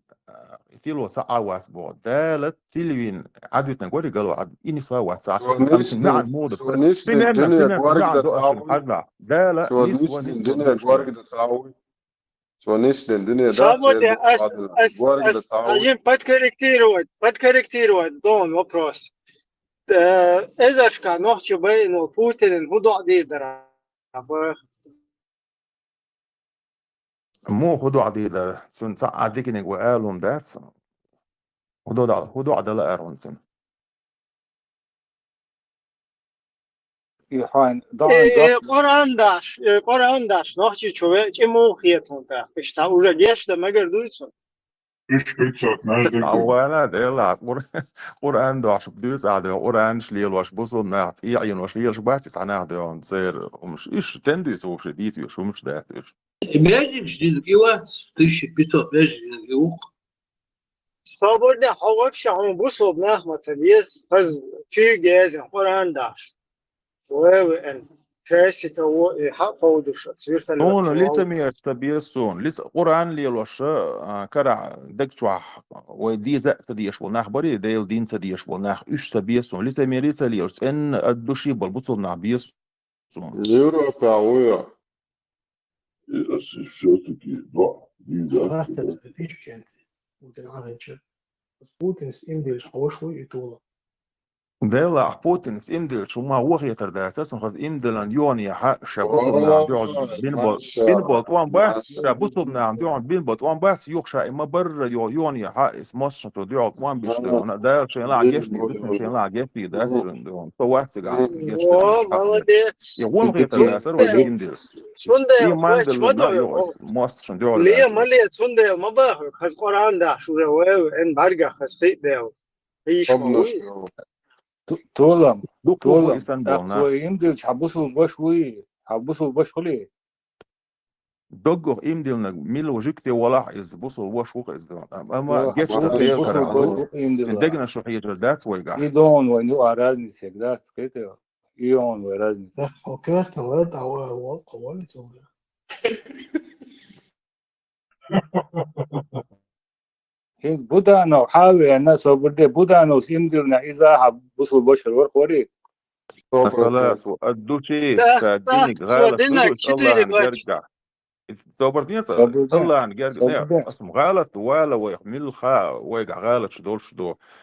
يثيلو ساعة واسبوع دالت تلوين عدوة نجوري قالوا عد إني سوا واسع أمس مع الموضة في ناس مع دقة الحرب دالت نسوة الدنيا جوارك ده تعوي سوانيس الدنيا ده sabur de as tajim pat karakterovat don вопрос ezashka noch bayno Putinin bu dođe da مو هدو عديدة سن ساعة ديكنيك وقالهم دات هدو عدالة أرونسن يحان Qorandash noch чи мухиетун да işte уже geçti magar duysun İş bitşat najdik. أولا ديلا قرآن دو عشب دوس عدو قرآن شليل واش بوصل نعت إيعين واش ليل شباتس عناه دون تصير ومش إيش تندوس ومش ديس وش ومش داتش Imagine جديد كيوات 1500 imagine كيوق. صابرنا حواب شعون بوصل ناخمة تبيس هز في جاز قرآن داش وين فاسي تو حق ودش تصير تلوت هون لسه شو ميستبيسون لسه قرآن لي الوش كرع دكتوح ودي زأت ديش بولناخ بري ديل دين سديش بولناخ إيش تبيسون لسه ميريسا ليرس إن الدوشي بالبطل نعبيسون يورو كاوية Все-таки, да, Характер ethički utenagenče. Putin imdiliš hošvu I tula. ديلا بوتنس إمدل شو ما هو غير ده أساسا خذ إمدل يون يا حق شابوتو بنعم بيقعد بين بطوان بس شابوتو بنعم بيقعد بين بطوان بس يوخشا إما بر يون يا حق اسموس شو توديع طوان بيشتغل أنا ده شيء لا جسمي بس شيء لا جسمي ده سندون فوات قاعد يشتغل молодец يوم غير ده أساسا ولا إمدل إيه سنده ما وش إمدل لا يو مدو موس شو ديع ليه ده مليت سنده ما باه خز قرآن داش شو رواه إن برجع خز خيط ده هيش قوي تولم دوكو بو إسندون ناخ يمدل حبسوا بشوي حبسوا بشولي دوغو إمدلنا ميلو جيكتي ولا إز بوصل وش وق إز أما جيتش تغير كرا دقنا شو حيجر دات ويقع يدون وينو أرازني سيكدات كده يون ويرازني فكرت ولد أو الواقع ولد ولا. هين بودانا وحاوي الناس وبدي بودانا وسيمدلنا إذا حبسوا بشر ورقوري مسألة الدوشي تاخ سادينك غالة سودينك فلوس الله شتيري عن قوي جرجع صبرتني الله عن جرجع اسم غالة ولا ويحمل خا ويقع غالة شدول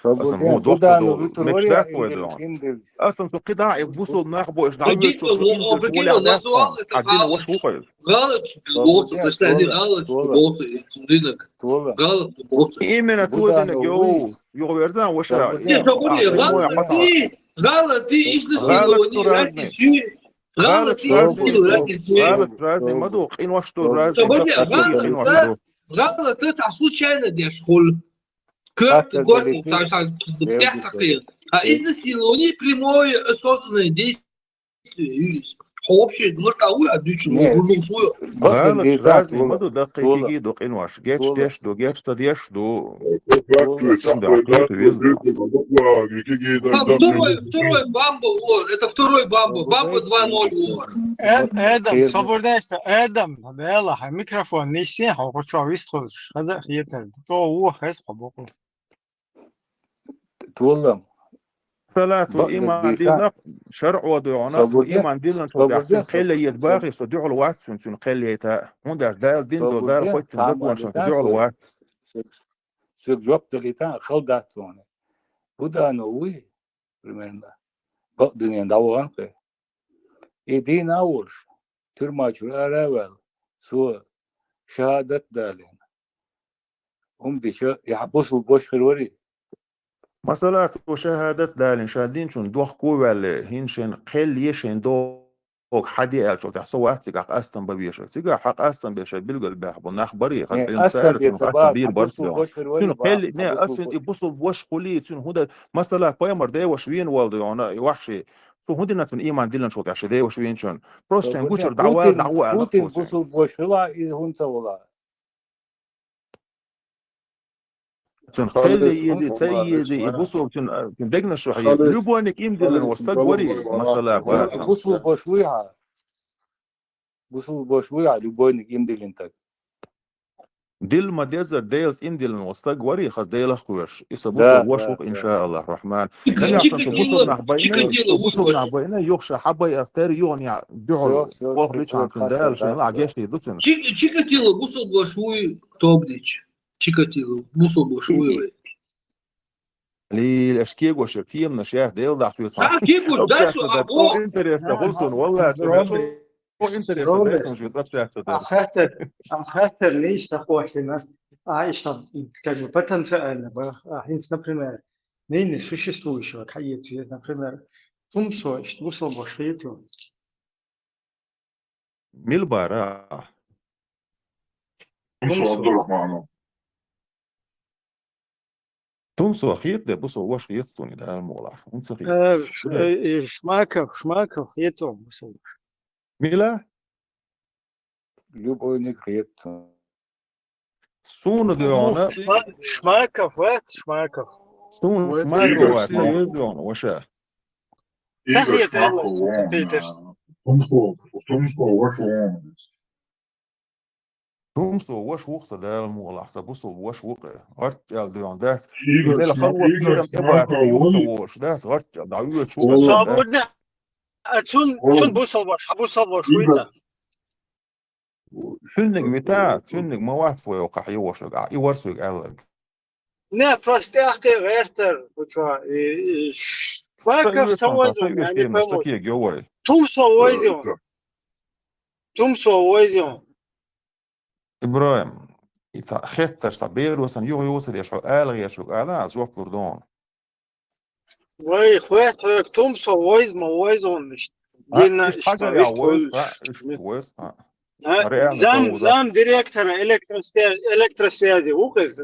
اسم هو دوح دول مش ذاك ويدون اسم تو قطاع يبوسوا ناخبو ايش دعوه شو انت ولا عداكم عدينا وش هو قيل غلط بالبوطة بس لأني غلط بالبوطة دينك غلط بالبوطة إيمنا تودنا جو يرزان وش يا صبري غلط دي إيش نسيلو ركز فيه غلط دي نسيلو ركز فيه غلط رازني مدوق إن وش تو رازني صبري غلط تطلع صوت شاينة دي أشخول كرت год так пятый а из силони прямое осознанное действие общее норковую обычную гуминцую غلط رازني مدو دقيقي دوق إن وش جيتش ديش دو جيتش تديش دو Второй бамбо вор, это второй бамбо 2:0 вор. آدم صبر داشت آدم يلا الميكروفون نيسي هو شو يستخدم هذا خيتر تو هو خاص بقول تولم ثلاث وإيمان دينا شرع ودعونات وإيمان دينا شو تحسن خلي يتباغي صديع الوقت سنتون خلي يتا هون ده دين دو دار خويت تنقوان صديع الوقت سير جوب تليتا خلدات زونه بودا نووي примерно دنيا داوان كي إدين أولش ترماج الأول سو شهادة دالين هم دي شو يحبسوا بوش خلوري مسألة وشهادة دالين شهادين شون دوخ كوال هينشن خل يشن دوخ حدي قال شو تحسوا واحد تيجا أستن ببيش تيجا حق أستن بيش بيلقى بحب وناخ بري خلاص إنسان تنقطع دير برضه شنو خل نه أصلا يبصوا بوش خلي شنو هذا مسألة بايمر ده وشوين والده يعني وحشي سو هدي نتن إيمان ديلن شو تعشى ده وشوين شون بروست هنقول دعوة بوتين بوصل بوش لا هون سولا خلي يدي سيدي يبصوا دقنا شو حي لبوانك يمدلن وستق وري مسألة بوصل بوشويها بوصل بوشويها لبوانك يمدلن تك ديل ما ديزر ديلز إمدلن وستق وري خذ ديل أخوش يسبوسوا وشوق إن شاء الله الرحمن نبي عشان تبصوا نحبينا يخشى حبا يختار يعني بيعوا واخدش عن كندال عشان لا عجيش يدوسن Чикатило бусол башуй топдич Чикатило бусол башуй لي الاشكيك وشرتيه من الشيخ ديل ضعف في صح كيكو داشو ابو انترست بولسون والله انترست مش بتاعت أخذت ليش تقوش الناس عايش كانوا بتن سأل هينس نبرمر نين سوشيستوي شو كايت نبرمر ثم سو اشتوصل بشيتو ميل بارا تونسو خيط ده بصوا واش خيطوني ده المولع انت شماكه خيتو ميلا любойник хет. Soon ديونا شماكف وات شماكف soon وات ما إيجا جوات شماكف ديونا وشا إيجا تحية شماكو الله وون بيترس تمسكو وش وون تومسو وش وقصة ده المغلق سبوسو وش وقع غرت ديون ده إيجا إذا خلوة إيجا تيرم إبا شماكو تبيوم وون سووش ده غرت دعوية شو والله أصلا ده صابرنا تون بوصل إيجا شويتا شنك بتاع شنك ما واحد فوق وقع يوشك يورسوك قالك نه просто اخي غيرتر شماكف سويزون سويش يعني كلمة فهموا اشتكي جوي توم سويزون إبراهيم خطر صبير وسن يوصل يشعو آل يشعو آلا زوح بردون وي خوات توم سويز مويزون مش دينا إيش حاجة يا ويس إيش ويس زام ديريكتر الكتروسفيازي وقز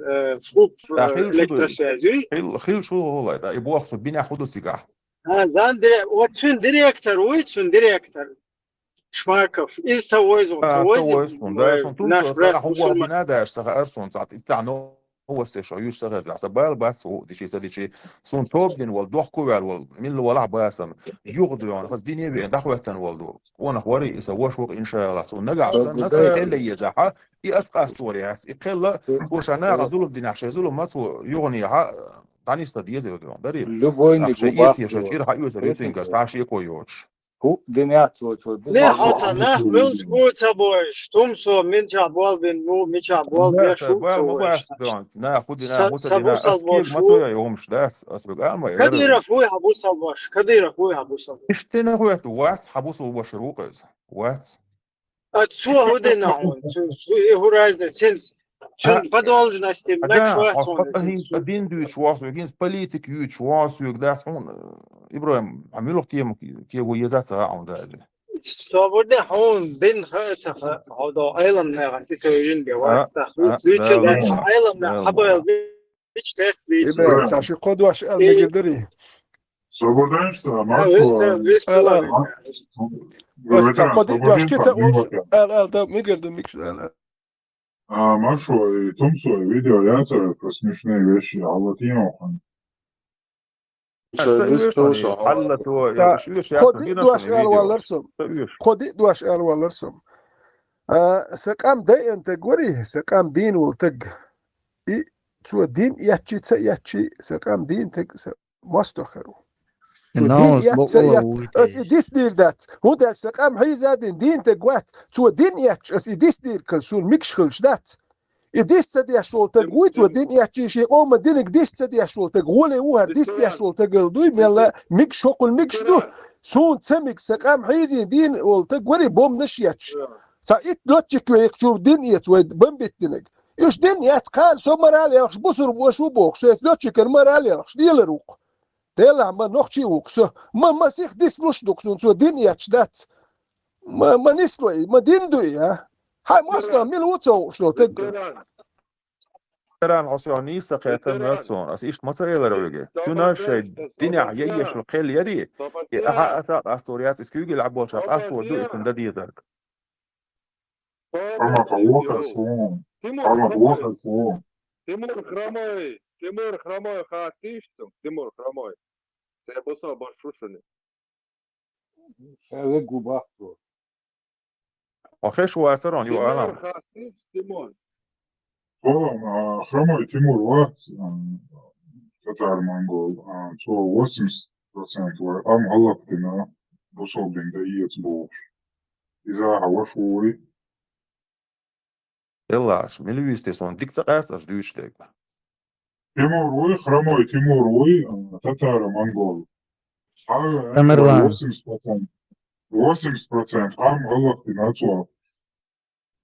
فوق خيل شو الكتروسفيازي خيل شو هو ده يبغى في بينا حدو سيجار زام واتشن ديريكتر ويتشن ديريكتر شماكف إيش سويزون سويزون ده سون توم سو برات هو بينا ده اشتغل أرسون ساعت إتعنو هو استشعار يشتغل زع سبال بس هو دي شيء سون توبين والدوح كوال والمين اللي ولا باسم يغدو يعني خلاص ديني بين دخوة والدو وانا خواري يسووش وق إن شاء الله سون نجع سن نسا اللي يزحها يأسقى ستوري هس يقل وش أنا غزول الدين عشان زول ما سو يغني تاني استديزي ودون داري любойник عشان يتي شجير حيو سريسين كرتاش يكويوش هو دنيا نه حتی نه ملش گوته باش تومسو من جابوال بین مو می جابوال لا بیشو سبال ما سويش بس دون نا خدنا هوتا سبو دينا اسكيل ما سالباشو تو يومش ده اسبق ما كدير يغير فوي هبو سالباش كدير فوي هبو سالباش اشتنا هو وات حبوس وبشروقز وات اتسو هودي نعون تسو هورايزن تنس تون بدولج نستي مك هذا شوية تون هين بدين دو شواس وجينس بوليتيك يو شواس ويقدر هون ابراهيم عملوا كتير كي ويزات ساعه ده صابرنا هون بين خاصة هذا ايلم نغن تتوين بوات تخلص ده ويتشل لا ايلم حبا بيش تاس إبراهيم ويتشل ساشي قدوش المقدري Slobodänstwo, بس قدي دوش كيتا ده مقدر ميكس Машу и Томсу видео яцер про смешные вещи, а вот Йохан. خدي دوش والرسم خدي دوش والرسم سقام ده انت قوري سقام دين ولتق اي تو دين ياتشي سقام دين تق مستخرو تو دين يات ديس دير دات هو ده سقام هي زادين دين تقوات تو دين ياتش اس ديس دير كسول ميكشخلش دات ديس تدي اشول تقويت ودين ياتشي شي قوم دينك ديس تدي اشول تقولي وهر ديس تدي اشول تقلدوي ملا ميكش شوقل ميكش دو سون تسمك سقام حيزي دين ولتقوري بوم نشياتش سايت لوتشك ويقشوف دين يت بمبت دينك يش دين يت قال سو مرالي رخش بصر بوشو بوخ سيس لوتشك مرالي رخش ديل روق تيلا ما نوخشي وكسو ما سيخ ديس لوش دوكسون سو دين ياتش دات ما نسلوي ما دين دوي ها هاي ماستر ميل وتسو شلو تق ترى العصياني سقيت ماتون اس ايش ما تغير روجي شنو شيء الدنيا عيش القيل يدي اها اساق استوريات اسكيجي يلعبوا شاف استور دو يكون ده ديتك Ама полоха сон. Ама плохо сон. Тимур хромой хатишту. Тимур хромой. Це босо боршушини. شاذ قباحته وخيش واسرون يو Тимур انا хатиш Тимур. Ова, хромой Тимур ват, татар монгол, то 80% var. Am halaptina, bosobding da iets boos. Iza hawa shuri. يلا ملي يستيسون ديك تقاس اش دوش ديك Тимур вой, хромой Тимур вой, татар монгол. Тамерлан. 80% am halaptina, то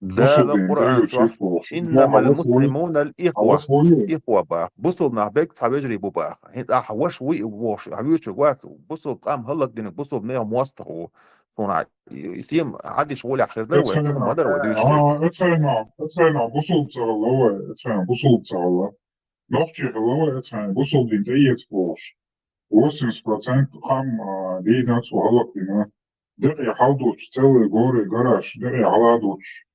ده القرآن صح إنما المسلمون الإخوة إخوة بقى بصوا نعبك تحبيجري بقى هيت أحوش ويقوش حبيوش واس بصوا قام هلك دين بصوا بنية مواسطة صنع يتيم عادي شغول آخر ده ويتيم ما در وديش اتسانا بصل بصغلا اتسانا بصل بصغلا نوخشي غلا اتسانا بصل دين تيت بوش 80% قام دينا تو هلك دينا دقي حالدوش تسوي غوري غراش دقي على دوش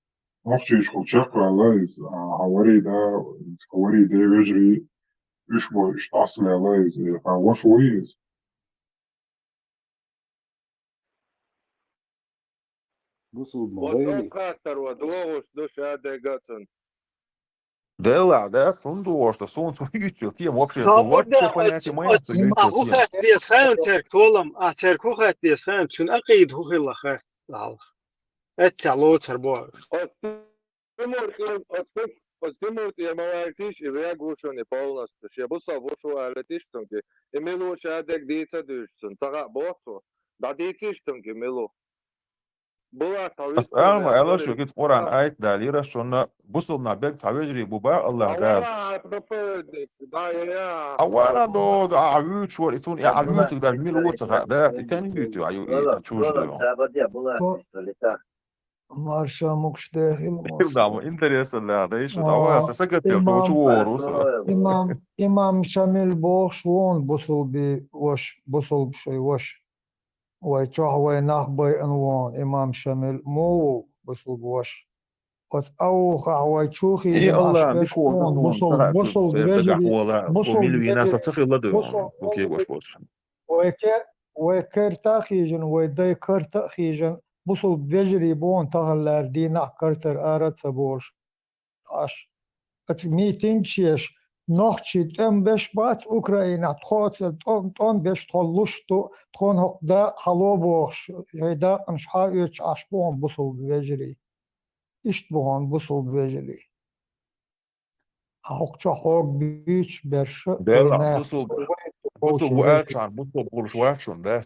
نقشيش خوشك لايز هوري ده بيجري إيش بو إيش أصل لايز فوش ويز بصوا ودوغ بموبايلي خاطر ودوغ دوش هذا قطن Dela, da sunt duos, da sunt uiutiu, tie mokšie su Robert, voce понятие моя, то ما uiutiu هو tie. خات ديس خان تركولم تركو خات ديس خان شن أقيد هو خلا خات لعل التعلو تربوا Отстимут я малайтиш и реагушони полностью. Ще буса вушу алетиштунки. И милу шадек дица душsun. Тага босу. Да дициштунки милу. Була أسأل ما тавитсове الله говорит. شو كنت قرآن آية داليرة شو بوصلنا بيك تعويجري بوبا الله دال. Авара пропадик. Да я. أولا دو عيوت شو يسون عيوت ده ميل وتغ ده كان يوتيو عيو إيه تشوش ده. Марша мукште хилмос. ده مو إنتريس اللي هذا إيش ده هو سكت يا تو شو وروسه. إمام شامل بوش وون بوصل بشي وش ويتروح ويناخ بي انوان إمام شامل مو بوصل بوش قد أوخع ويتشوخي إيه جن الله أشبش بيكون وون نون ترى بوصل سير دقح بجري ولا بوصل وميل ناس بجري تخفي الله بوصل ده أوكي وش ويكر تاخيجن ويدي كر تاخيجن بوصل بجري بون تغلر دينا كرتر آرت سبورش أش ميتينشيش نوخشي تم بش بات أوكرانيا تخوت تم بش تخلوشتو تخون هقدا خلوبوش هيدا مش حايش عشبون بوصل بجري إشتبون بوصل بجري هقشا حوق بيش برش ده لا ويناخ بوصل وقعت عن بوصل بورشوات شو ده.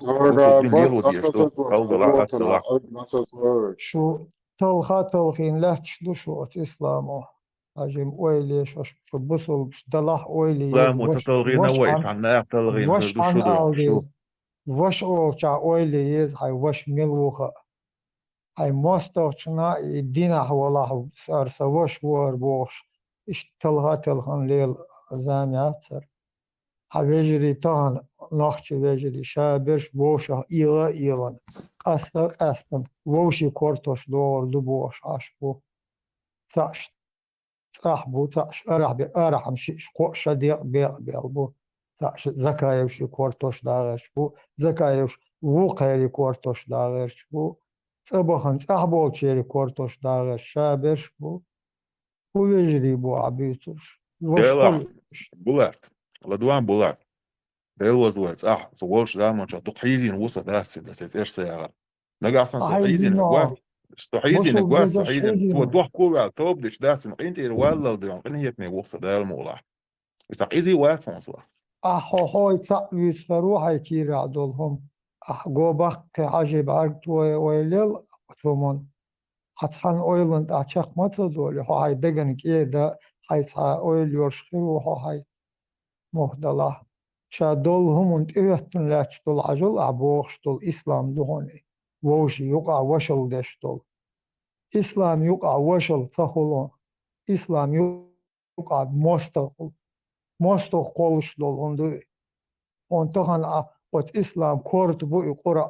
Ora, بوصل but بالليل ودي that's شو what أو لا water, أطلع. that's what شو تلخا تلخين لا تشلو شو إسلامو أجم ويليش شو بوصل دلح لا ويليز متطلغين ويش عن لا تلغين وش هردو عن شو ده شو. ألغيز وش أولشا أويليز هاي وش ملوخا هاي موستوشنا يدينا حوالاه سارسا وش وار بوش إش تلها تلخن ليل زانيات سر هاويجري تهن نخشي ويجري شابرش بوشا إيلا قستن ووشي كورتوش دور دبوش عشبو تاش صاحبو تاش أرح مشيش قوشا ديق بيلبو تاش زكايوشي كورتوش داغش بو زكايوش وقيري كورتوش داغش بو صبخن صاحبو تشيري كورتوش داغش شابرش بو ويجري بو عبيتوش وش ده لا قلش بولات لدوان بولات ده وزوات صولش ده ما تحيزين وصل ده سيس إيش سيارة نجا أصلا صحيزين نجوا حيزينو صحيزين وصل نجوا بجش صحيزين تو حيزينو دوح كوبا توب دش ده سمع أنت الوالد ده يعني هيك ما وصل ده الموضوع صحيزي وافون صح هوي تسعويت فروحي كيري عدولهم جوبخ عجيب عرض ويليل وثمون حتحن اويلند اچخ متدولي هاي دگن كيدا هاي تا اويل يورشخيرو هاي مهدلا شادول همونت ايهتن لاتشتول عجل عبوخشتول اسلام دهوني ووشي يقع وشل دشتول اسلام يقع وشل تخولون اسلام يقع مستقل قولشتول هندوي ontahan ot islam kort bu qura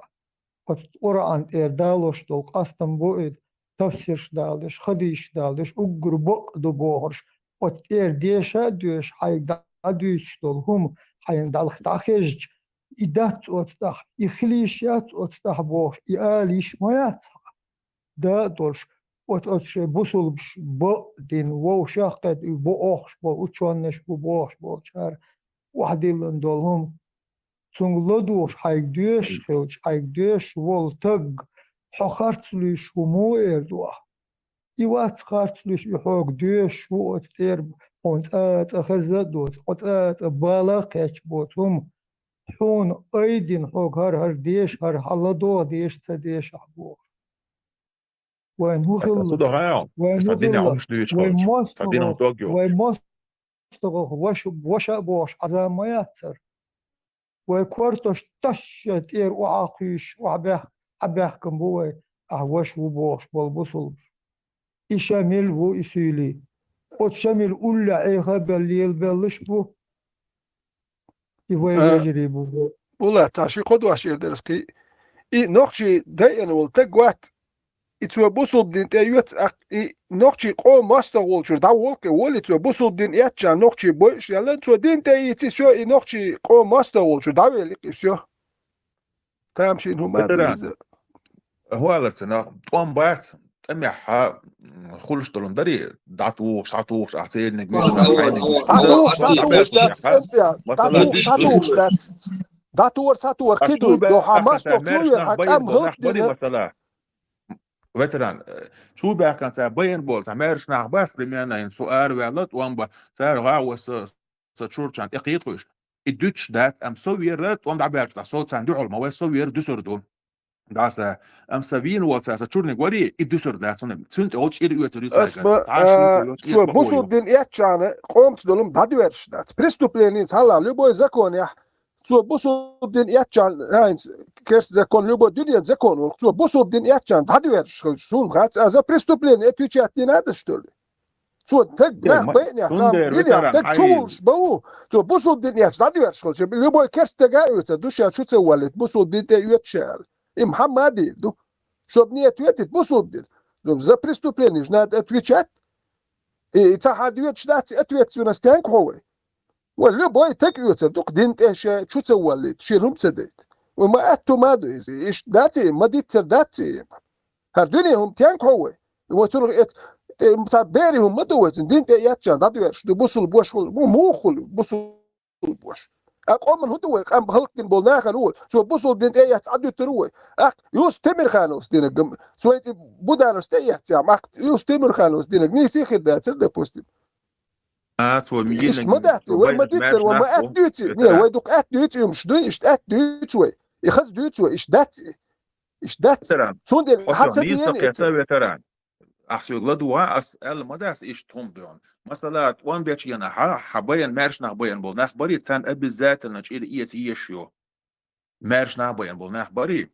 ot qur'an erdalosh dol qastam bu tafsir daldish khadish daldish ugur bu do bohorsh ot desha düş hayda düş dol hum hayn dal khtakhij idat ot tah ikhlishat ot tah boh ialish mayat da dolsh ot şey busul bu din wo shaqat bu okhsh bu uchonnesh bu bohsh bu char wahdil dolhum تونغلودوش حيقديش خلج حيقديش والتق حخرتليش ومو إردوه إيوات خرتليش يحوق ديش وقت إرب قنطات أخزدوت قنطات بالاقيش بوتهم حون أيدين حوق هر ديش هر حلدو ديش تديش عبوه وين هو خلج صدق هاي وين هو صدقني خلج عمش ديش وين خالص صدقني مستغل توجه وين مستغل وش أبوش عزام ياتر وكورتوش تشت إير وعاقيش عبيحكم بوي أهوش وبوش والبصل إشامل بو إسيلي وتشامل أولا عيخا بالليل بلش بو يبوي بيجري بو والله تاشي قدوة شير درسكي إي نوخشي داين والتقوات إتوا بوصل دين تيوت نقطي قوم ماستر وولشر دا وولك وولي توا بوصل دين ياتشا نقطي بوش يلا توا دين تيتي شو نقطي قوم ماستر وولشر دا ويلك شو تامشين هم هذا هو لسنا طوام بات أميح خلش دلون دري دعتوش أحسين نجمش داتور كدو دو حماستو تلوير حكام هوك دين وتران شو بقى كان سابين بول تعمرش ناخ بس بمعنى إن سؤال وعلت وان سار غاوس سشورش عن تقيقش الدوتش دات أم سويرت وان دعبرش دا صوت سندوع المواد سوير دسردو داسا أم سبين واتسا سشورني قولي الدسر دات سنت أولش إير يوتريس شو بوسو دين ياتشانا قومت دولم دادويرش دات بريستوبلينيز هلا لبوي زكون يا شو بوسو دين ياتشان هاينز كيرس زكون لبوي دنيا زكون شو بوسو دين ياتشان دادويرش شو غات از بريستوبلين اتوچات دين هادشتول شو تك ما بين يا تام دنيا تك شوش بو شو بوسو دين ياتش دادويرش شو لبوي كيرس تجاوت دوشا شو تسولت بوسو دين ياتشال محمدي دو شو بنيه تويتت بوسو دين ذا بريستوبلين جناد اتوچات اتحاديات دات اتويت يونستانك هو ولا باي تكيوتر دوك دينت ايش شو تسولت شيلهم تسديت وما اتو ما ايش داتي ما ديت داتي هردوني هم تانك هو وتر متابعي هم مدوت دينت ياتشان دادويرش دو بوصل بوش مو خل بوصل بوش اقوم من هو قام بهلكن بولنا خلول شو بوصل دينت ايات عدو تروي يوس تمر خانوس دينك سويت بودانوس تيات يا يوس تمر خانوس دينك نيسي خدات ده بوستي إيش مدات وما ديتر وما أديتي نيا ويدوك أديتي مش دوي إيش أديتي يخز ديتي إيش داتي شون دي حتى دي يعني أحسن غلطوا أسأل مداس إيش توم بيون مثلا وان بيتشي أنا حبايا مارش نحبايا بول نخبري ثان أبي ذات النجيل إيس إيشيو مارش نحبايا بول نخبري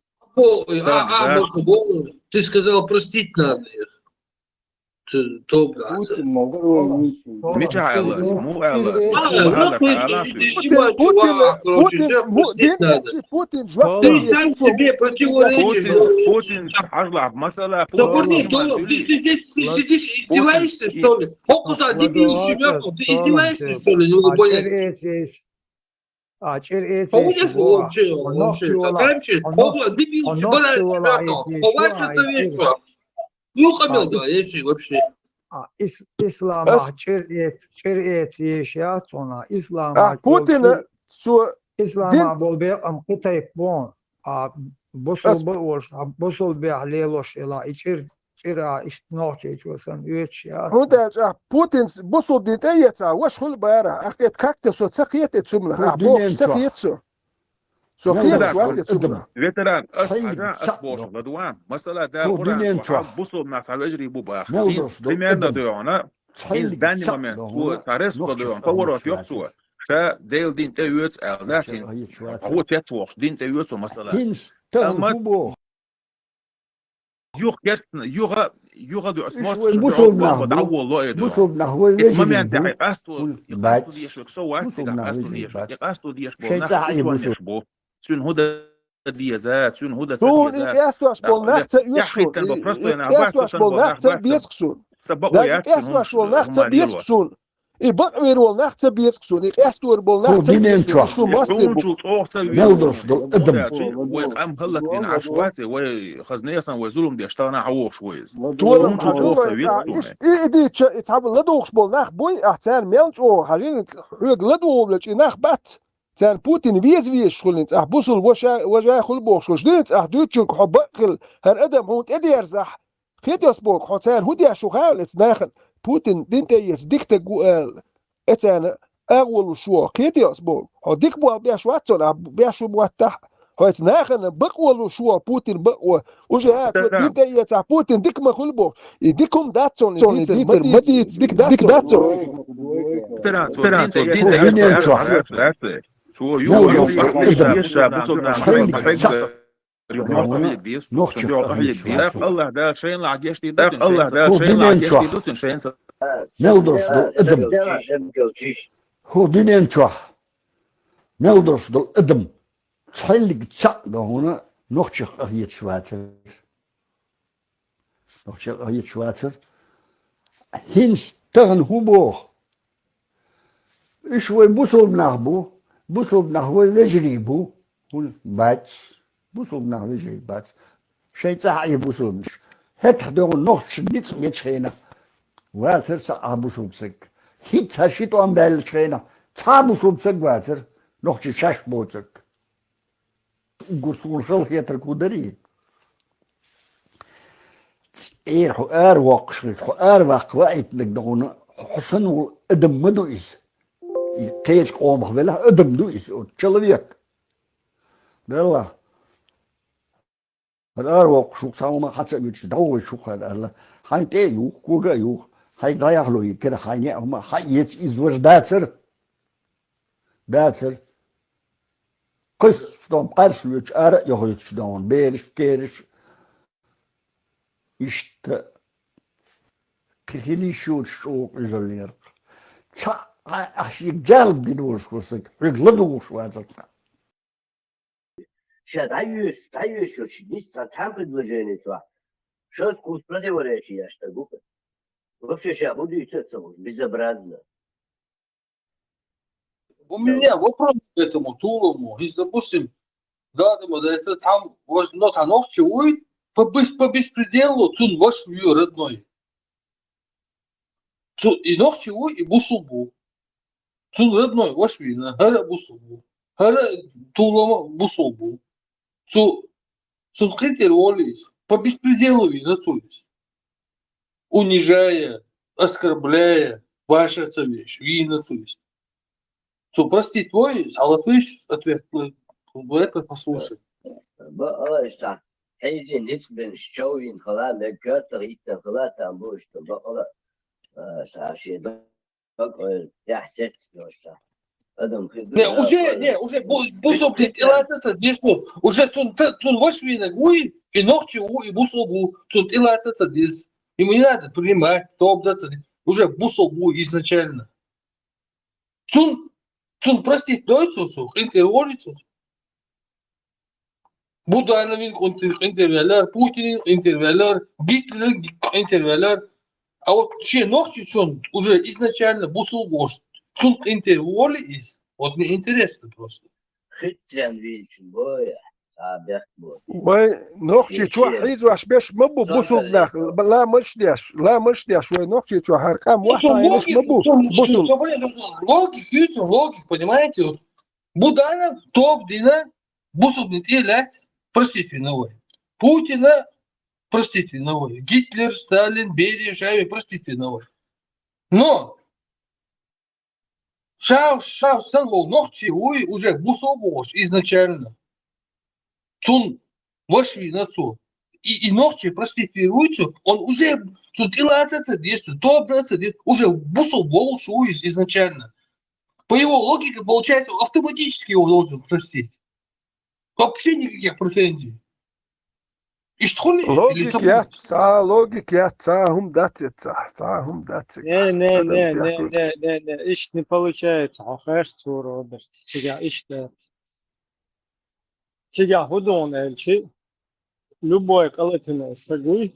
ты сказал простить надо их مش عالس مو عالس Путин حجلع مسألة ты здесь сидишь издеваешься что ли? Окуда дебилище мёртв, ты издеваешься что ли? Не могу понять. Помнишь вообще? Окуда дебилище мёртв, повальчится вечер. يوقع ده يشي вообще İslam'a şeriat yaşayat sonra İslam'a Putin şu İslam'a bol bir amkutayıp bon bosul bir haleloş ila içir çira iştnoğçe çoğusan üyetşiyat هذا Putin bosul din teyetsa وش هو البارة أخذت كاكتسو تسقيت تسمنا بوش تسقيتسو سوقيت شوات تسمنا فيتران أسبوش غدوان مثلا دا قرآن بوصل مع على أجري بوباخ بمعنى دعونا إنز داني ممن هو تاريس بدعون فورات يقصوا فديل دين تيوت ألاتين هو تيتوخ دين تيوت مثلا أما يوغ دو اسموس بدعو الله يدعو ما ينتعي قاستو ديش بكسوات سيقا قاستو ديش بو سون هدى ديازات سون هدى سديازات ياسو اشبول نحت يشون ياسو اشبول نحت بيسكسون ياسو اشبول نحت بيسكسون يبقى وال نحت بيسكسون ياسو وربول نحت بيسكسون شو ماستر نلدرش دو ادم وفهم هلك بين عشواتي وخزنيسا وزولم دي اشتغلنا عووش ويز دولم حجولا ايدي اتعب لدوخ شبول نح بوي احتان ميلج او حقين لدو لج نح بات تان بوتين فيز شغلنت بوصل وجا خل بوش شغلنت دوتشك حبقل هر ادم هو ادي يرزح خيت يسبوك حتان هدي شو خالت داخل بوتين دينت يسديكت جوال اتانا اول شو خيت يسبوك هديك بو بيش واتسون بيش موتح هو داخل بقول شو بوتين بقوا وجهات دينت يتع بوتين ديك ما خل بوك يديكم داتسون ديك داتسون ترى دينت شو يو الله ده شيء لا عجيش دي الله ده شيء لا عجيش دي دوتن شيء نلدرش دو ادم هو دينين تشوح نلدرش دو ادم تحلق تشق ده هنا نخشخ اهيت شواتر Nog je Schweizer. Hins tegen Hubo. شوي بوصل بنهبو بوصل بنهبو لجريبو باتس بوصل بنهبو لجري باتس شيء تاعي بوصل مش هات خدو نوخ شديت ميتشينا واتر سا بوصل بسك هيت هاشيتو ام بال شينا تا بوصل بسك واتر نوخ شاش بوتك قرصول خل خيتر كودري اير خو ار واقش خو ار واق وايت نقدون حسن ادم مدو is Kees omig willen, adam doe is, человек. Да, ook zoek samen gaat ze iets douwen zoeken. Hij te joeg, koega joeg. Hij gaya gloei, kere hij niet, maar hij iets is door datser. Datser. Kus stom karsluch ara je hoort staan, berisch, kerisch. Is te kilischut shook isoleer. Tja. Als je zelf die doorschoost, ik let op wat ik zeg. Считаешь, что чудеса там предложение това. Что вкус противоречия, я что глупо. Вообще сейчас буду учиться безобразно. У меня вопрос к этому Тулому. Если, допустим, да, это там но танов чуй по беспределу цун ваш родной. И ног чуй и бусубу. Цун родной ваш вина, хара бусубу. Хара Тулома бусубу. Цун критер волис по беспределу вина цуис. Унижая, оскорбляя ваша вещь, вина цуис. Прости твой, салатвиш ответ, это послушай. Баалашта, хейзин лицбен щовин хала мекётер итен хала там будет, баала, саши такой ясет ношта. Уже бусоб тилатса десу, уже цун вашвина гуи и ногти и бусобу цун тилатса дес. Ему не надо принимать, то обдаться, уже бусобу изначально. Цун простить дойцу, интерволицу. Будановин интервалер, Путин интервалер, Гитлер интервалер. А вот че ногти цун уже изначально бусобу. Цун интерволиц, вот мне интересно просто. Хитрен вильчин боя. ونوخشي شو حيز واش باش مبو بوصل داخل لا مش داش ونوخشي شو هرقام واحد عينش مبو بوصل Логик, понимаете? Вот Буданов, Топ-Дина, Бусул не телять, простите виновой. Путина, простите виновой. Гитлер, Сталин, Берия, Шави, простите виновой. Но Шав, Санвол, Нохчи, уже Бусул бош изначально. Цун ваши нацу и ногти проституируются, он уже цутилается действует, то обраться уже бусул волшу изначально. По его логике получается, автоматически его должен простить. Вообще никаких претензий. И что ли? لوجيك يا هم داتت. Не, ищ не получается. Ахаш цуро, тебя ищет. Тебя худон эльчи, любой колотиной сагуй,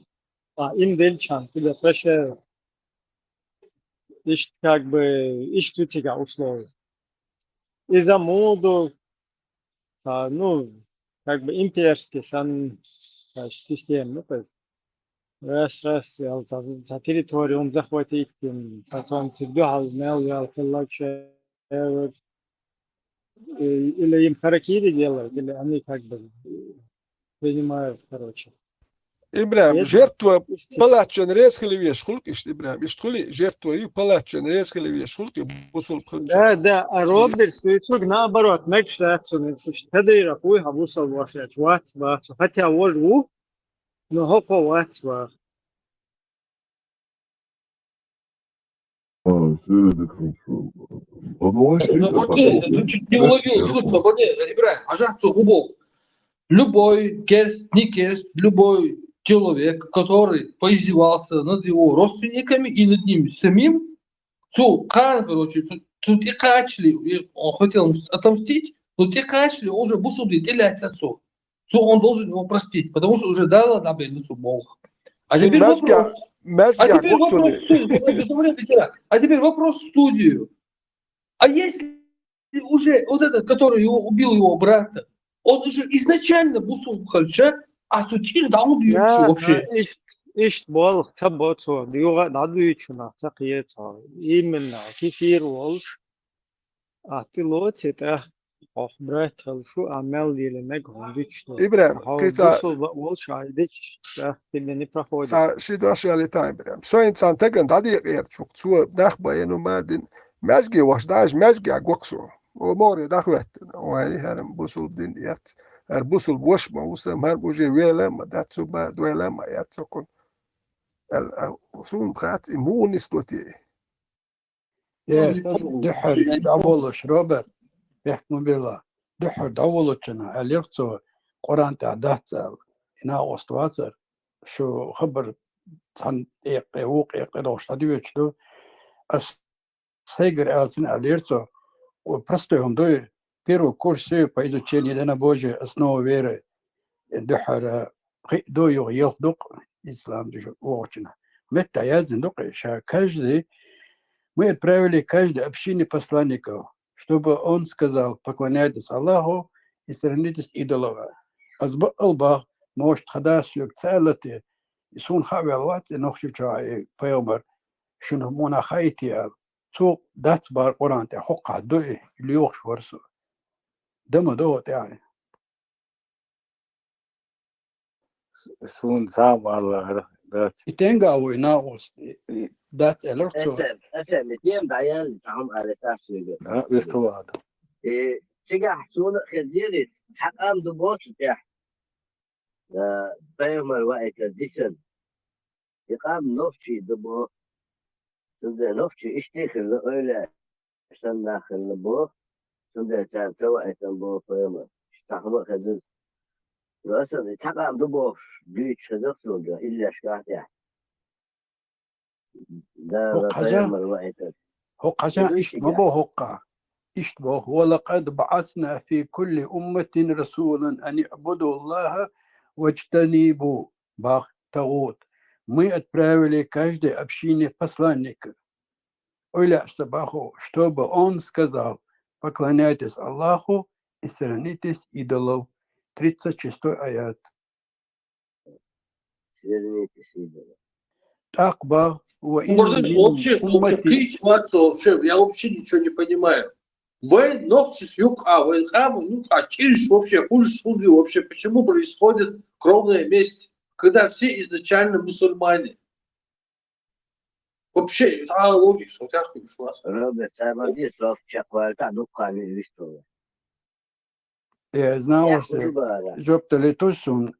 а им дельчан, тебя прощают. Ищет как бы, ищет тебя условия. Из-за моду, ну, как бы имперский систем, ну, то есть, раз, за территорию он захватит, потом всегда знал, или им харакири делают, или они как бы принимают, короче. إبراهيم جرتوا بلاتشن ريس خلي يشخلك إيش إبراهيم يشخلي جرتوا يو بلاتشن ريس خلي يشخلك بوصل خنجر. Да, а Роберт Суицук наоборот, мечтается, тадыра хуй хабусал ваша чватсва, хотя вожу, но хоповатсва. Не уловил суть, Ибраим, ажакцу губов. Любой керст, не керст, любой человек, который поиздевался над его родственниками и над ним самим, короче, те качли, он хотел отомстить, но те качли уже бусуды телять отцу. Он должен его простить, потому что уже дала на бедницу Бог. А теперь вопрос. Мезгя, А теперь вопрос в студию. А если уже вот этот, который убил его брата, он уже изначально бусул хальча, а сутир да он вообще. إيش بول تبوتو ديوغا نادويتشنا تقيتها إيمنا كيفير والش أعطيلوتي تا أخبرت شو أعمل دي لمج هنديتشنا إبراهيم هاو كيسا بوصل والش عايدش تبني برافودي شي دوش على تايم إبراهيم شو إنسان تجن دادي غير شو تسوى داخبا إنه ما دين ماشجي واش داش ماشجي عقوقسو وموري داخلت وهي هرم بوصل دين يات البوصل بوش ما وسم هر بوجي ويلا ما داتسو با دويلا ما ياتسو الأصول خات إيمونيس توتي دحر داولش روبرت بيحكموا بالله دحر داولشنا اليرتو قران تاع دهتسال إنا أستواتر شو خبر تان ووق دوش تديوش أس سيجر ألسن اليرتو وبرستو هم دو بيرو كورسي بايزو تشيني دنا بوجي أسنو ويري دحر دو يغيل دوق إسلام دجو ووچنا متى يازن دوق شا каждый мы отправили каждый общине посланников, чтобы он сказал, поклоняйтесь Аллаху и сторонитесь идолов. Албах может хадас люк целоты, и сун хавелват, и нохчу чай, пайомар, шун монахайтия, цу датбар Коранте, хока дуи, льох шварсу. Дама доот яй. Sun sam Allah that. Itenga we na was that electro. أسأل متين دعيان تعم على تاسوية. بيستوى هذا. تجاه سونا خزيري تحقام دبوت تاع. بيوم الوقت الدسن. يقام نفشي دبو. سند نفشي اشتيخل لأولا. عشان داخل لبو. سند تاع سواء تنبو بيوم. اشتاخلو خزير. وأصلا تحقام دبوش. بيتش خزير سونا إلا شكاتها. هو قجا اشتبه هقا اشتبه ولقد بعثنا في كل أمة رسولا أن يعبدوا الله واجتنبوا طاغوت. Мы отправили каждой общине посланника. Оля штабаху, чтобы он сказал, поклоняйтесь Аллаху и сторонитесь идолов. 36 аят. Сторонитесь идолов. Так ба Вообще, я вообще ничего не понимаю. Вы носишь юг, вы через вообще хуже судьи вообще. Почему происходит кровная месть, когда все изначально мусульмане? Вообще, логика, вот я хочу вас. Я знал, что жопта летусун,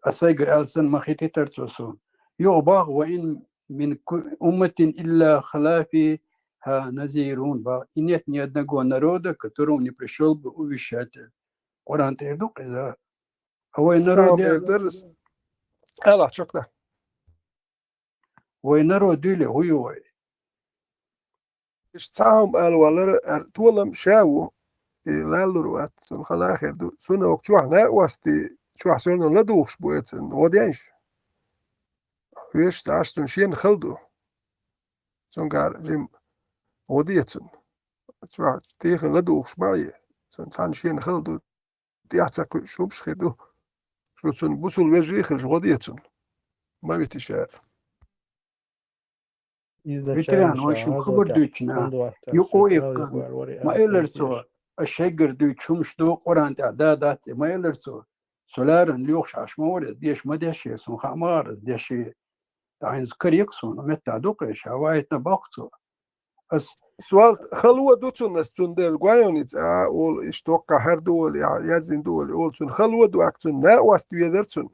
а сайгр алсан махити тартусун. يغبغ وإن من أمة إلا خلا فيها نذيرون با إنيت ни одного народа, которому не пришел бы увещатель. Коран тирдук إذا أوي народ ألا شكرا وي народ ديلي هوي اشتاهم الوالر طولم شاو لالروات سن خلاخر دو سن وقتوح نا واستي شو حسون لدوخش بويتن ودينش ويش تعشتن شين خلدو سن قال جيم وديتن شو تيخن لدوخش معي سن تان شين خلدو تيحتك شو بشخدو شو سن بوصل وجيخل وديتن ما بيتشار ветеран очень خبردوچنا يقويق ما إلرتو الشجر دوچوم شدو قران تعدادات ما إلرتو سولارن ليوخش عشمور ديش ما ديش سن خمار ديش تعين ذكر يقصون متى دوقش هوايت نبقتو اس سؤال خلوه دوتون استوندل غايونيت اول اشتوقع هر دول يازين دول اولسون خلوه دو اكتون نا واست يزرتون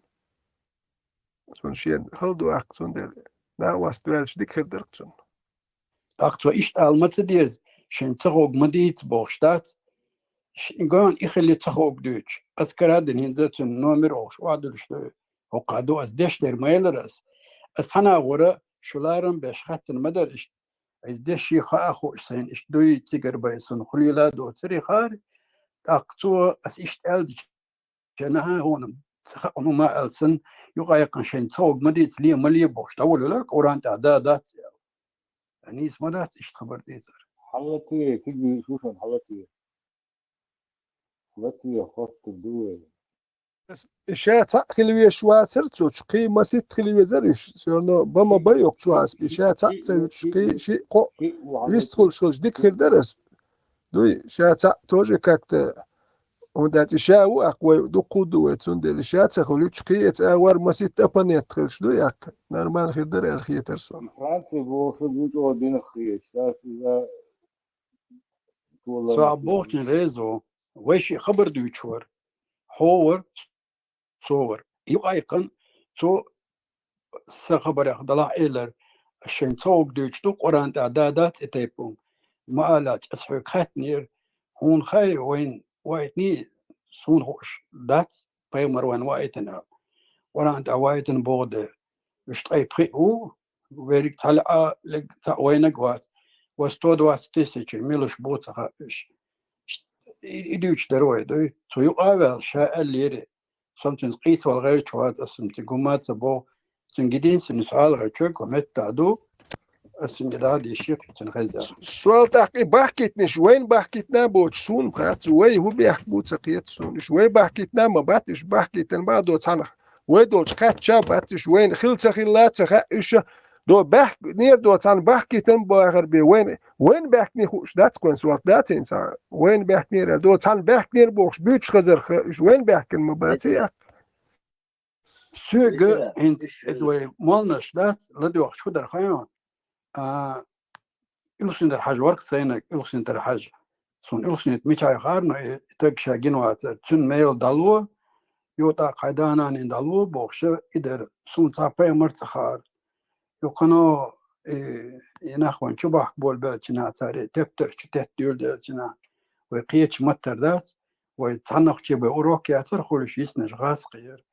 سون شين خلدو اكتون دل نا واست ويلش ديك هردرتون اكتو ايش المت ديز شن تخوق مديت بوشتات غان اخلي تخوق دوچ اسكرادن هنزتون نومر اوش وادلشتو وقادو از دش در ميلرس أنا ورا شلارم بشختن مدر إش إز دشي خاخو إشين إش دوي تيجر بيسون خليلا دو تري خار أقطو أس إش ألد جناها هون أنو ما ألسن يقايقن شين توق مديت لي ملي بوش أول ولا قران تعدادات يعني اسمه دات إيش خبر ديزر حلتي تيجي شوفن حلتي خط الدول إشاعة تخلي شواتر تشقي ما ست تخلي زرش سيرنا بما بيوق شو عسب إشاعة تشقي شيء قو يستخل شلش ديك خير درس دوي إشاعة توجه كاكت ودات إشاعة أقوى دو قدوة تندل إشاعة تخلي تشقي أور ما ست أبني تخلش دوي أق نرمان خير در الخير ترسون فرنسا بوصل وجو دين خيش إذا صعبوك ريزو ويشي خبر دويتشور هور صور يقايقن تو سخبر يخدلا إيلر الشين توق دويتشتو قران تعدادات إتيبون ما آلات أسحو خاتنير هون خاي وين وايتني سون هوش دات بيمر وين وايتنا قران تعوايتن بودر اشتاي بخيئو ويريك تلقى لك تاوينك وات وستود واتستيسيش ميلوش بوتها إش يدوش دروي دوي تو يقابل شاء الليري sometimes قيس والغير شوات اسم تقومات سبو سنجدين سنسعال غيرك ومتعدو اسم جداد يشيق تنخزا سؤال تحقيق بحكيتنش وين بحكيتنا بوش سون خات وين هو بيحكي بوتسقيت سون وين بحكيتنا ما باتش بحكيتن بعدو تصنخ ويدو خات شاباتش وين خلص خلات خائش دو بحك نير دو تان بحكيتن باخر بي وين بحكني خوش دات كون سؤال دات انسان وين بحكني دو تان بحكني بوش بيتش خزر وين بحكي المباتي سوق انت ادوي مالناش دات لدو شو در خيان إلوسين در حاجة ورق سينك إلوسين در حاجة سون إلوسين ميشاي خارنا تكشا جنوات تون ميل دالو يوتا قيدانا ندالو بوخشة إدر سون تابي مرتخار يقنو يناخوان شباح بول بلتنا تاري تبتر شتات ديول دلتنا ويقيتش متر دات ويتصنخ شبه أوروكي أتر خولش يسنش غاس قير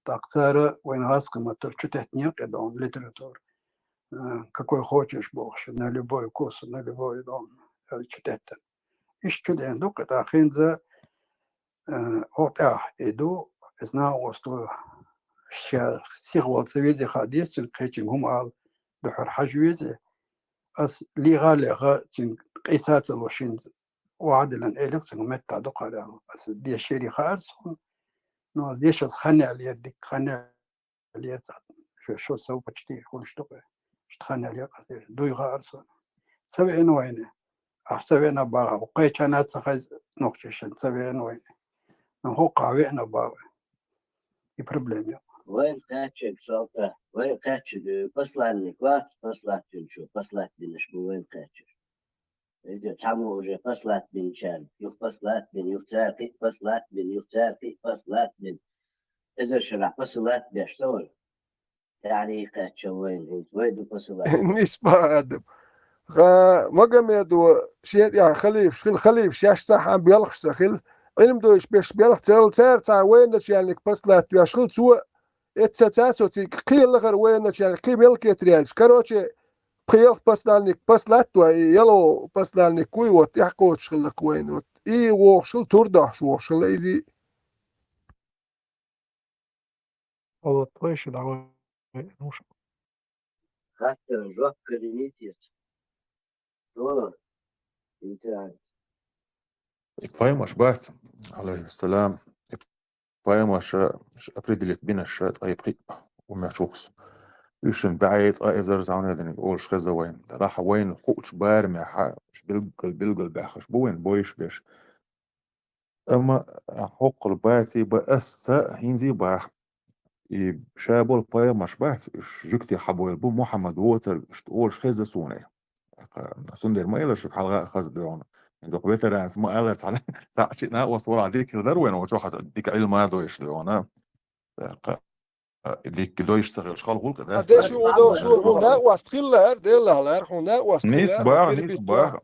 تاقتار وين غاس قمتر شتات نيق إدون لتراتور какой хочешь бог, на любой вкус, на любой дом, читать. И что я иду, когда хинза от иду, знал, что сигвал цивизи хадис, кичим гумал, бихар хажвизи, ас лигалега тин قيسات الوشين وعدلا إليكس ومتى دقلا ас دي شيري خارس نو ديش خني على يدك خني على شو سو بتشتي كل شتوه اشتخاني عليها قصدي دوي غارسون سبعين وينه أحسبنا باغا وقيتشانات سخز نقششن سبعين وينه هو قاوينا باغا يبربلم وين قاتشك صوته وين قاتشك بصلاني كوات بصلات تنشو بصلات بنش وين قاتشك إذا تعمو وجه بصلات بن شان يخ بصلات بن يختارقي بصلات بن يختارقي بصلات بن إذا شرع بصلات بيشتغل يعني قاتش وين وين بصلات نسبة أدب ما قام يدو شيء يعني خليف شاش صح عم بيلخش سخيل علم دوش بيش بيلخ تير تاع وين يعني بصلات بيشغل سو اتساتسو تي قيل لغر وين يعني قيل بيلك تريالش كروتشي قيل بصلات تو يلو بصلانك كوي وتحقو تشغلك وين اي وشل تردح شو شل ايزي والله طيش دعوة نوش خاطر جوك كرينيتيس انت Поймаш, бать, алейхиссалам. Поймаш, определить бинаш, طيب وما شوكس. يشن بعيد إذا زعنا ذني أول شخزة وين راح وين خوش بار ما حاش بلقل بخش بوين بويش بيش أما حق الباتي بأس هينزي باح شابول باي مش باح جكتي حبويل بو محمد ووتر أول شخزة سوني سندر ما إلا شوك حلقة خاص بيعونه عندو قبيتر يعني اسمه ألرت على ساعتنا وصور عليك الدر وين وتروح ديك علم ما ذو يشلونه ديك دو يشتغل شغل غول كده قديش هو شو هنا واستخيل ديلا هنا واستخيل نيس باغ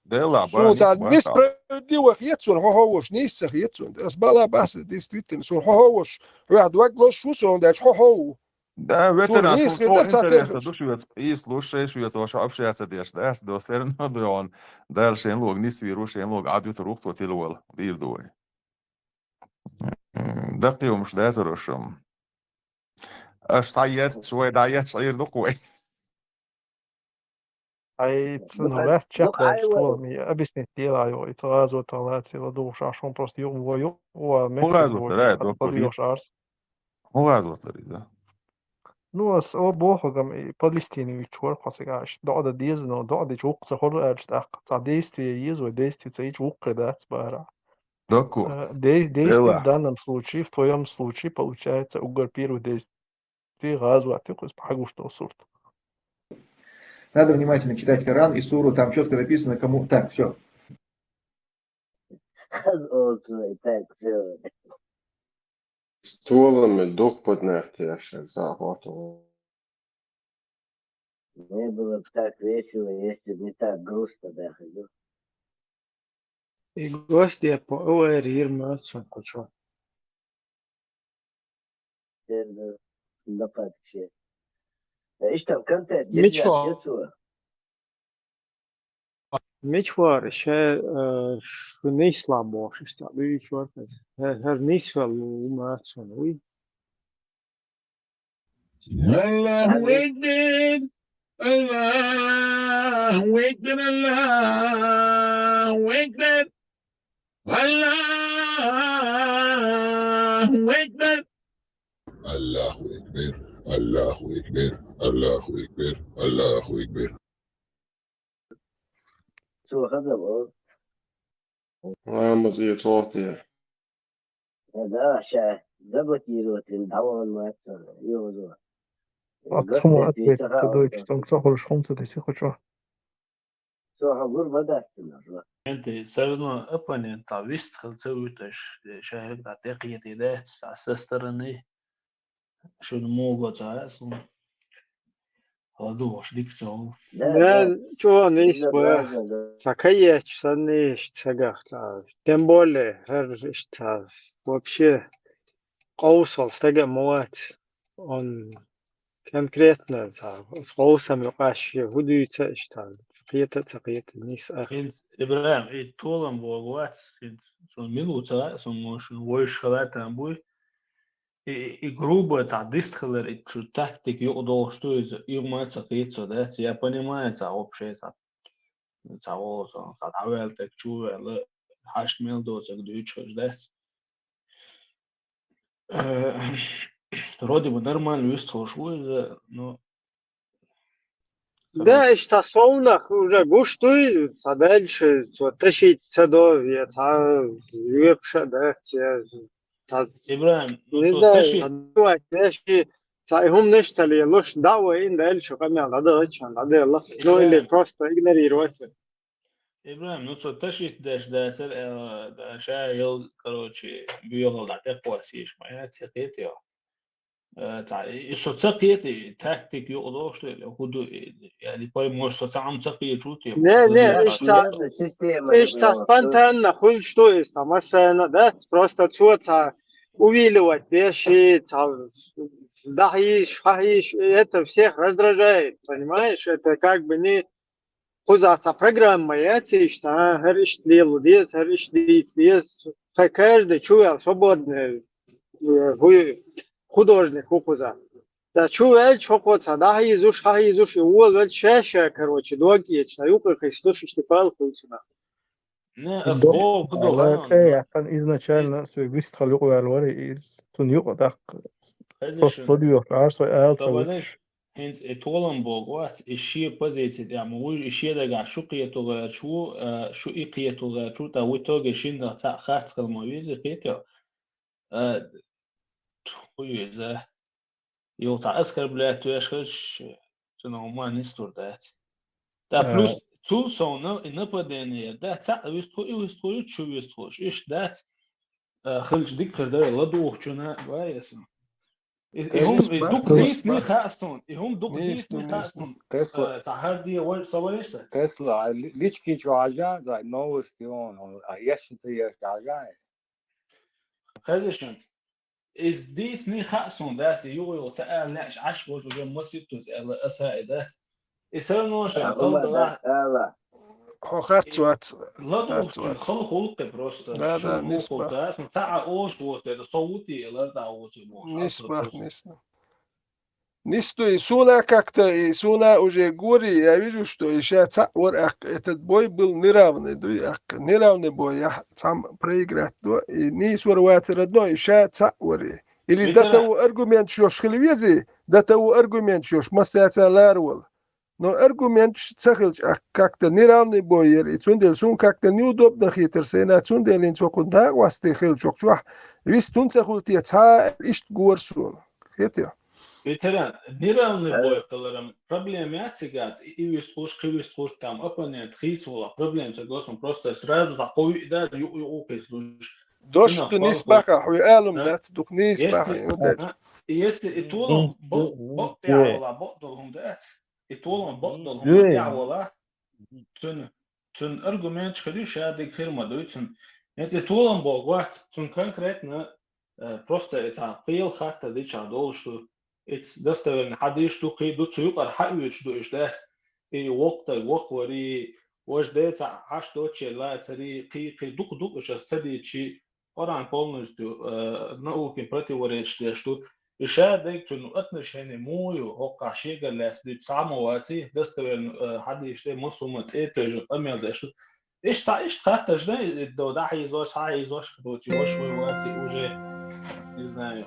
ديلا سون تاع نسبة دي وخيتسون هوش نيس سخيتسون اس بالا بس دي ستويتن سون هوش واحد وقت شو سون داش هو ده سون veterans نيس som غير så تاع inte vet du vet i slušaj ju to što opšte se deš da do serno do on da šen log nis viru šen log adju to ruxo til wal dir do دقي ومش داتر وشم اش تعيرت شوي دعيت شعير دقوي no lähtjäkla tuomi abisnit tilajo i to azoto lätsiva duušas on prosti voi ua هو غاز وترات mekkelu وكوري padiošars. هو غاز وتريزا Nuas o bohogam i Palestini vi čuar pasigaš. Doda dizno, doda čuk sa horu erčtak. Ta действие есть, действие цаич укрдать бара. доку Действие в дела данном случае, в твоем случае, получается угор первый действие газу, а ты хоть погу что сурт. Надо внимательно читать Коран и суру, там четко написано, кому... Так, все. стволами дух поднятия, захватывал. Мне было бы так весело, если бы не так грустно доходил. I gosti po ovo je rirma sam kočo. Da patše. İşte kanter. Mičvar še ne slabo šesta. Mičvar her nisvel umacan. Uj. Allahu Ekber, Allahu Ekber, Allahu Ekber, Allahu Ekber. Allahu Ekber, Allahu Ekber, Allahu Ekber, Allahu Ekber. Så hade var. مزية صوتي. هذا شيء زبط يروت الدوام ما يوزو. Atama atvet tadoj stonk sa hol shonto desi khochwa. Så har vur badastlar. انت سرنا ابن تعويست خلصوتش شاهد دقيقة ده ساسترني شو الموضوع تاعس هذوش ديك تو Ne čo nisbo. Такая чсаны штага. Тем более her что вообще قوصل стага موات он конкретно قوسم يقاش هدويته اشتغل تقيت نيس أخ. انت ابراهيم اي طولم بوغوات سون ميلوتا سون موشن ويش خلاتا بوي اي грубо та дистхлер и чу тактик юдо что из юма цакицо да я понимаю это вообще это вот та давел так чу хаш мил до так дучш да вроде бы нормально выстроил но Да, стосовно уже гуштуй, а дальше тащить до веца, вепша, да, Ибраим, не знаю, если هم نشتري لوش دعوة إن دальше كمان надо очень надо الله ну или просто игнорировать. Ибраим, ну что тащить дальше да шайл, короче, бьёгал да так посишь, моя цепетё. Isso تقيت تكتيك يقدر شو هدو يعني باي مش تعم تقيت شو تي Не, что спонтанно хуй что есть, там مثلا да, просто что-то увиливать вещи, дахиш, это всех раздражает, понимаешь? Это как бы не хузаться программа, я тебе что, говоришь, лилу, здесь, говоришь, здесь, каждый чуял свободный художник хукуза. Да чувел чокоца, да изуш, увол чаще, короче, долгие, юка христос штепал хуйцина. Это изначально свой выстрел угол и суньюк так. Просто дюр, а свой элца. Hens etolan wat is sheer позиция, ja, maar is sheer da شو قيتو شو قيتو شو تا وتوغ شين تا خاص كلمه ويز قيتو خويزه يو تا اسكر بلات ويش شنو ما نستور دات دا بلس تو سو нападение да تا ويستو شو ويستو ايش دات خلج ديك ده لا دوخنا وايسن هم دوق ديسني خاصون هم دوق ديسني خاصون تحدي اول صوريش تسلا ليش كيش واجا زي نوستيون ايش تيش واجا خزشنت is ديسني خاصون ذات يو سأل ناش عشوز وجم مسيتوز على اسائدات يسالون شو خارتوات لا خارتوات خلو خلق بروستا لا شو لا مو نسبة خلق تاع اوش وسط صوتي لا دعوتي موش نسبة Nisto suna как-то и суна уже гори, я вижу, что еще этот бой был неравный, неравный бой, я сам проиграть, и не сворваться родно, еще цаори. Или до того аргумент, что шхлевези, до того аргумент, что массация ларвал. Но аргумент цахилч, как-то неравный бой, и цундель сун как-то неудобно хитр, сена цундель инцо кунда, васты хилчок, что вис тун цахулти, ца ишт гуарсун. Хитер. Veteran, neravni boyqalarım проблем яцигат и вис там оппонент хитсула проблем согласно просто сразу такой да юкислуш. Дош tu nisbaha huялum dat duk nisbaha если и толом бот تعولا بطلهم دات и толом بطلهم تعولا تن аргумент خلي شادك фирма дуйтен эти толом богват тун конкретно просто это قيل خاطر دي чадол что it's достоверно حديش تو قيدو تسوق الحقيش دو إجداس إيه وقت وري وجدت عش دوتشي لا تري قي دوق إيش استدي شيء قران полностью науки противоречит что إشادك تنو أتنش هني مويو وقع شيء قال لاس دي سامواتي достоверно حديش ده مصومت إيه تجرب أميل ده شو إيش خاطر ده دو ده حيزوش دوتشي وش واتي وجه не знаю.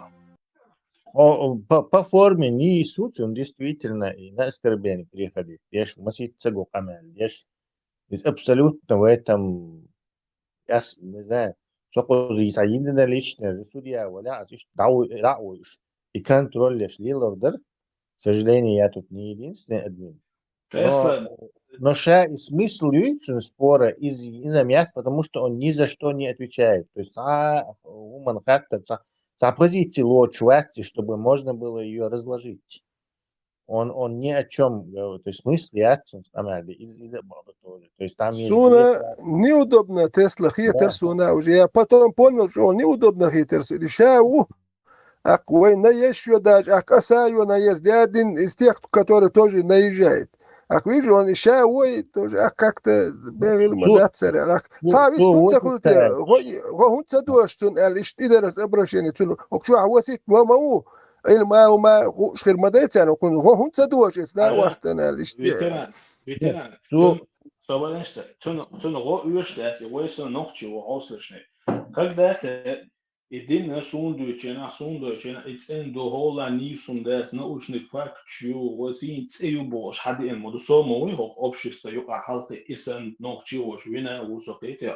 По форме не и суть, он действительно и на оскорбление приходит. Ешь масит цагу камел, ешь абсолютно в этом, я не знаю, что заединено личное, судья, валя, асиш дауиш и контролируешь лилордер. К сожалению, я тут не единственный админ. Но и смысл спора из-за мяса, потому что он ни за что не отвечает. То есть, он как-то позицию лучше, чтобы можно было ее разложить. Он ни о чем говорит. То есть смысл из-за тоже. То есть там есть... Суна неудобно Тесла хитер, Суна уже. Я потом понял, что он неудобно хитер. Решаю, аквой наезжу даже, акасаю наезд. Я один из тех, который тоже наезжает. Ах, вижу, он еще ой, тоже как-то бегал модацер. Ах, савис тут захуте, гонца душтун, лишь идерас обращение тун. Окшу авасик мамау, ما وما غير مدرسة أنا كون هون تدوش إسنا واسطنا ليش veteran собранишься тун го уйштать войсо ночи во ослышне когда это единое сундучена it's до хола не сундас научный факт чу восин цею бош хади эн моду сомой хо общество юка халты исен ночи вош вина усокете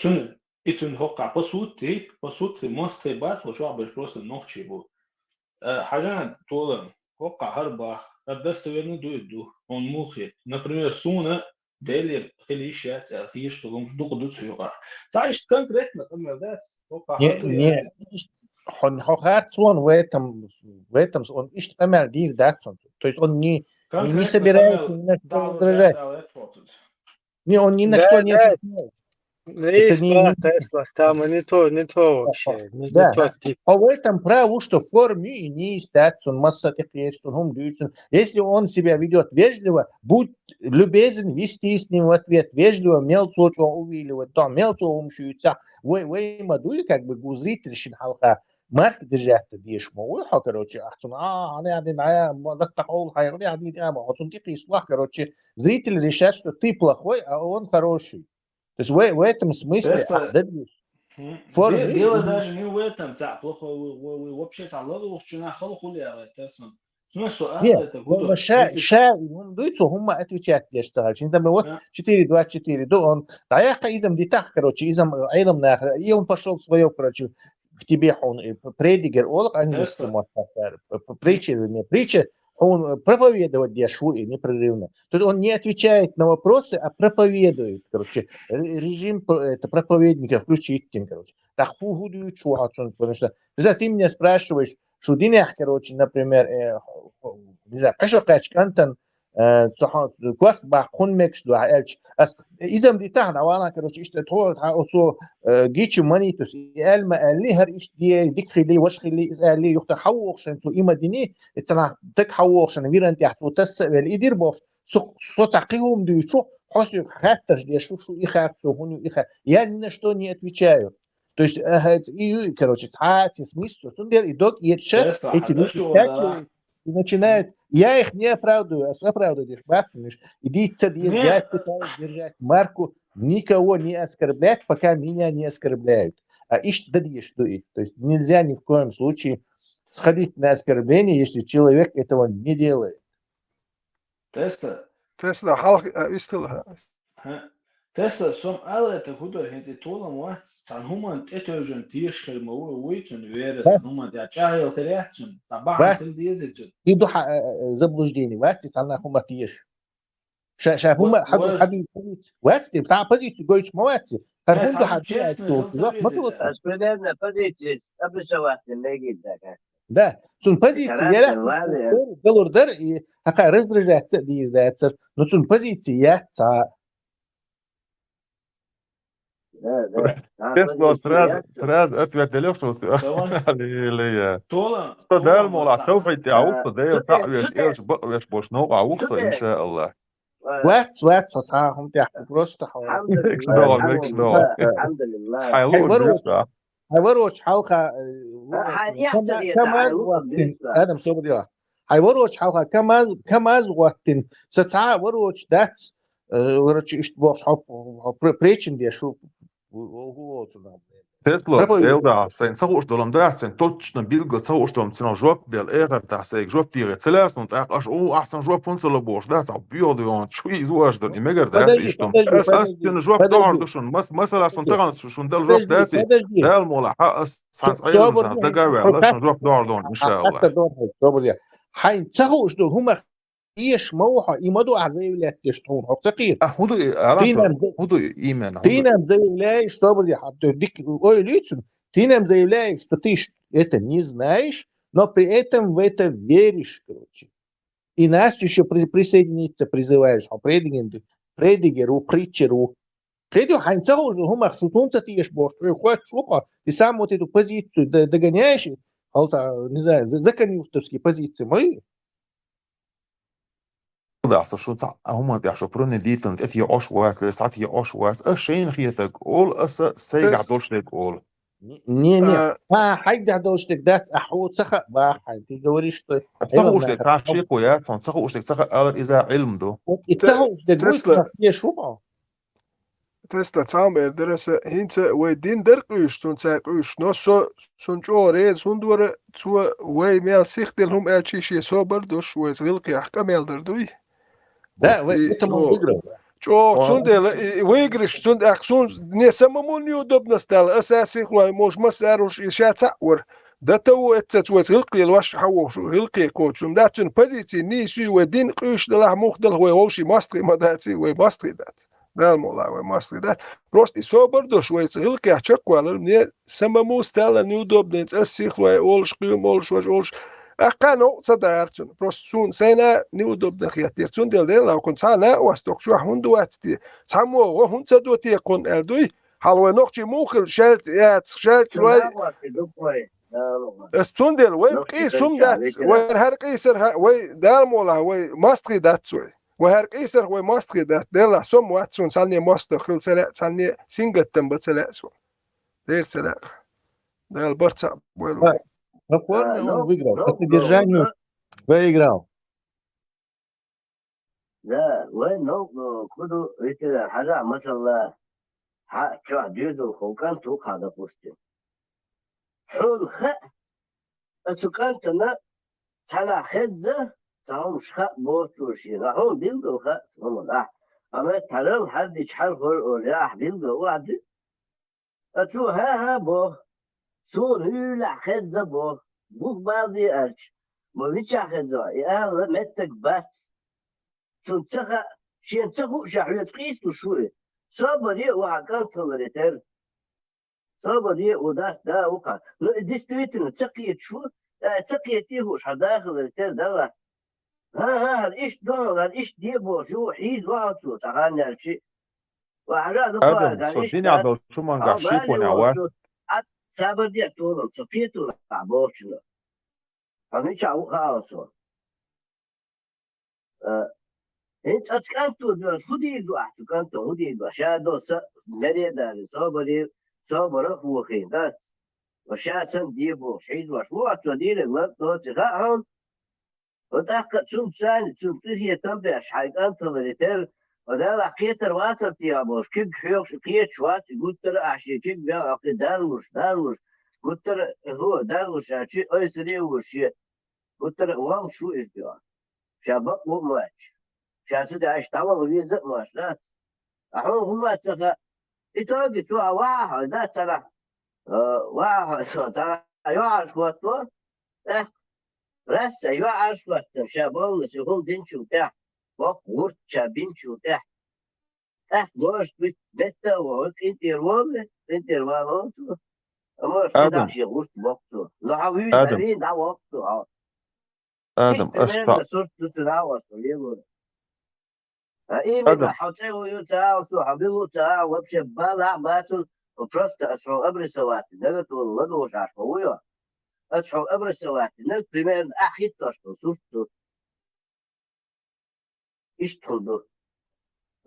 тун итун хока посути мостребат хошо абеш просто ночи бу حاجة طول وقع هربا الدستويرن دويدو он мухи например суна делер خليشات خيش تقوم دقدو سيوقع تعيش конкретно например да وقع не хохарт он в этом он ищет камер дир да то есть он не собирается ни на что возражать не он ни на что не отвечает. Это не Тесла, там не то вообще. Да. А в этом праву, что в форме и не стать, он масса таких, если он себя ведет вежливо, будь любезен вести с ним в ответ вежливо, мелцо увиливать, там мелцо умшуется. Вы мадуи как бы гузрит решен халка. Марк держать бьешь, мой короче, они да такой хайрли, они он типа ислах, короче, зритель решает, что ты плохой, а он хороший. То есть в этом смысле дело даже не в этом, плохо вы вообще ловил вчера халхуля, нет, он дуется, он отвечает, я считаю, вот 4-2-4, он, да я изам детах, короче, изам айдам нахер, и он пошел свое, короче, к тебе, он предигер, он английский притча, он проповедовать дешу непрерывно. То есть он не отвечает на вопросы, а проповедует, короче, режим это проповедника включить, короче. Так худуют чуваков, потому что ты меня спрашиваешь, что динях, короче, например, не знаю, конечно, качкантан, كوخ باخون مكش دو عالش اس اذا بدي تاخد وانا كروش اشت تو اوسو جيتش ماني توس ال ما لي هر اش دي ديك خلي واش خلي از لي يخت حوقشن سو اما ديني اتنا تك حوقشن ويرن تحت وتس الادير بوف سو تعقيهم دي شو Хосюк хатташ где шушу и хатцу гуню и ха. Я ни на что не отвечаю. То есть, короче, смысл, и док, и эти люди скакивают и начинают, я их не оправдываю, а оправдываешь, бахнешь, иди дядь пытаюсь держать марку, никого не оскорблять, пока меня не оскорбляют. А ищ дадишь, то есть нельзя ни в коем случае сходить на оскорбление, если человек этого не делает. Tesla halk istila. Tesla som alle te goede het het tolen wat san human etogen tierschel mo weten weer san human ja chael terechtsen tabahan til diezen يدو заблуждение, вати сана хуматиеш. هم حد واتي بتاع بزيت جويش مواتي هرهندو حد أسبرنا позиции обрисовать не гидзака. Да, сон позиции я доллар дар и хака разрежать дир дацер, но сон позиции я ца. Да. تراز أتبع دلوقتي اللي صدق الموضوع توفي تعوق صدق صعب إيش بقى بوش نوع عوقصة إن شاء الله. وات صحهم تحت بروست حوالي. الحمد لله. هيوروش حلقة آدم صوبدي هيوروش حلقة كماز وقتين ستسعى وروش دات وروش إشتباش حب بريتشن دي شو هو Tesla delda sen savuustelom sen točno bilgo savuustelom sino job del ta se job tire celas non tak as ahsan job punsolo bosh da sa biodion chui zuash del imegar da ishtom astin job dordo shon masala son tagan shon del job dati del mola as sans ayl da gawa shon job dordon inshallah حين تسوشتو هما إيش موحى إيمادو أعزائي ولا تشتون هو تقير هدو إيمان تينام زي ولا إشتابل يا حبتو ديك أوي ليتون تينام زي ولا إشتاتيش это не знаешь, но при этом в это веришь, короче. И нас еще присоединиться призываешь, а предигеру, притчеру. Предю ханцаху, что хумах шутунца ты ешь борщ, хочешь шука, ты сам вот эту позицию догоняешь, не знаю, законюшевские позиции мои. ده شو صح هم بيعشوا بروني ديتن اتي اوشواس ساعتي اوشواس اشين خيتك اول اس سيغ عدوشتك اول не حيد عدوشتك دات احوت سخ باخ انت говоришь что صخوشتك تاع شيكو صن صخوشتك صخ اول اذا علم دو تسلا شو Tesla تعمل دراسة هنتا ويدين درقيش تنساقيش نصو سنجوري سندور تو وي ميال سيختلهم الشيشي صوبردوش ويزغلقي احكام يالدردوي Да, это мы выиграл. Цундел, выигрыш, цун не самому неудобно стало, أساسي خلاص مش مساروش إشاعة تعور. ده تو اتسويت غلقي الوش حوش غلقي كوتش مداتن بزيتي نيشي ودين قيش دلع مخدل هو وشي ماستري مداتي وماستري دات. ده الموضوع وماستري دات. بروستي صوبردو شويت غلقي أحشكوا على ني سممو stella неудобно أساسي خلاص أولش قيم أولش أقانو صدارتون بروستون سينا неудобно خياتيرتون ديال لو كنت سانا واستوك شو هندواتي سامو وهن سدوتي يكون أردوي حلوة نقطي موخل شالت شوي استون ديال وين قيس شوم دات وين هر قيسر وين دال مولا وين ماستري دات شوي وهر قيسر وين ماستري دات ديال سوم واتسون سالني ماستر خل سلا سالني سينغتم بسلا شو ديال سلا ديال برتا وين На форме он выиграл, по содержанию выиграл. Да, وين كودو إتلا حاجة مثلا شو ديزو خوكان توك هذا بوستي حول أتوكان تنا تلا خزة تهم شخ بوتوشي راحون بيلدو هم لا أما ترى حد يشحن خور ولا بيلدو واحد أتو ها بو سون هلا خزة بوخ بعضي أرش مويتش خزة يا متك بات سون تخا شين تخو شحيت قيس وشوي صبري وعكان تغريتر صبري وده ده وقع ديستويتن تقيت شو تقيتي هوش داخل التر ده ها ايش دون ايش ديبو شو حيز واحد شو تغني الشيء وعلى ادم صدقني عدو شو ما قاشيك ونعوات صبر دي طول صفيتو عبوشنا أنا شو خالصو انت اتكنتو خدي دو اتكنتو خدي دو شادو نري داري صبر اخوخي دات وشاسن ديبو شعيد وشمو اتودير الوقت تغاهم وتاك تشوف سان تشوف هي تنبع شحال انت لتر ودا لقيتر واتر تيابوش كيك خيوش كيت شوات قلت عشي كيك بيا داروش قلت هو داروش عشي اي سري وشي قلت واو شو اسبيع شابك مو ماتش شاسد عايش طاوة ويزق ماش لا أحنا هم تسخ إتوقع توا واحد ده ترى واحد ترى يوعش قطوة رأس يوعش قطوة شابون سيقول دينشو تح وقورت شابينشو تح موش بيتا وقت انتروال موش كده آدم عشي قورت وقته لعوين آدم أبين ده وقته آدم كيف من أشطع صرت تتناوش يقول إيميلا آدم حوتيو يوتا وصحابيلو تا وبشي بالا باتل وبروستا أسحو أبري سواتي نغتو ولدوش عشقويو أسحو أبري سواتي نغ بريمير أخي توشتو سوفتو إشتخلدو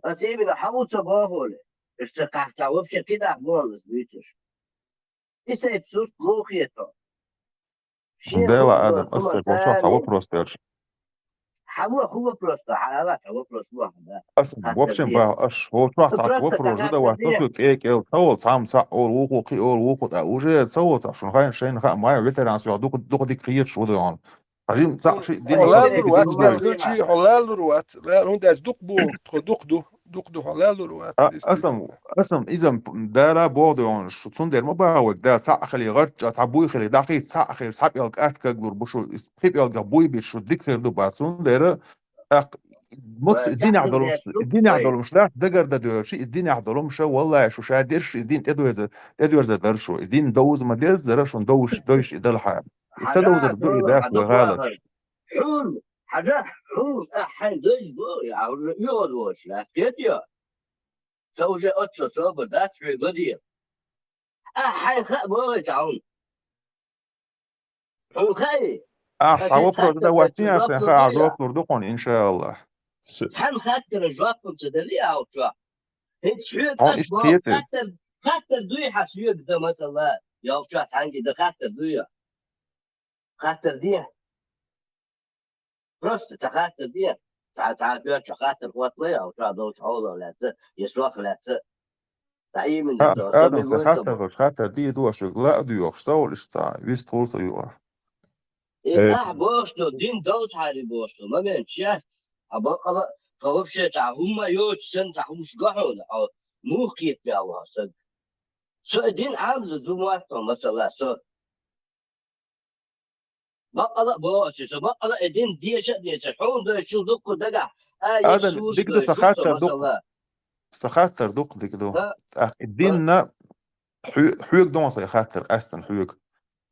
أس إيميلا حوتا باهولي اشتقاحتا وبشي كده أحبولس بيتش إسا بسوست موخيتو شي ديلا خوب آدم ثم أسر وشوات ثاني وبروستر حمو خوب بروستا حالات وبروس واحدة أسم خاطر وبشن دي بقى أش هو شوات بروستا وبروز ده خاطر دي واتوك إيه تصور سام سا أول وقو قي أول وقو أوجه تصور عشان خاين شيء خا ما يعترف عن سيادوك دوك دي كرير شو ده يعني عجيب صح شيء دين حلال يقدر ديك روات دين دوي بيركلشي حلال روات لا هون داز دقبو دقدو حلال روات ديستيتو أسم إذا دارا بوضع يعني شو تصندر ما بعوج ده صح خلي غرج تعبوي خلي دقيق صح خلي صح يلقى أتكجر بشو خيب يلقى بوي بشو ديك خير دو بعصندر مصر الدين وتحكم يعدلوا داز الدين يعدلوا كويس مش لا دقر ده دورشي الدين يعدلوا مش والله شو شادرش الدين ادوز درشو الدين دوز ما ديز زرشون دوش يدل حال ابتدوا زر حاجات دو دول يداك حدوك غالب واخر حول حاجات حول أحد دول يعني يود وش لا كده سوجي أتشو صوب ذات في بديه أحد خبر تعون حول خي صعب أكيد فرق ده خاطر وقتها تجواب سنخا لضيع عجوك لردقون ان شاء الله تحن خاطر جوابكم تدري أو شو هيك شوية هون ايش أسباب تيتز خاطر دوي حسيوك ده مثلا يا شو عندي ده خاطر دوي خاطر دي بروست تخاطر دي تعال بيوت خاطر قوات لي أو شو دوش حوله ولا يسوق لا تعيي من ده ادم صبي وين تبغى خاطر دي دو لا دو يخشتول اشتا ويست خلص يوه بوشتو دين دوس حالي بوشتو ما بين شات أبقى طلب شيء هم يوج سن تعوش قحول أو مو كيف بيعوها صد سو دين عامز زوماتو مثلا سو بقى بوش سو بقى دين ديش حون ده شو دكو دقع ادم يسوس ديك دو ده شو خاطر دق مثلا خاطر دق ديك دو ها الدين حيوك دون صي خاطر أستن حيوك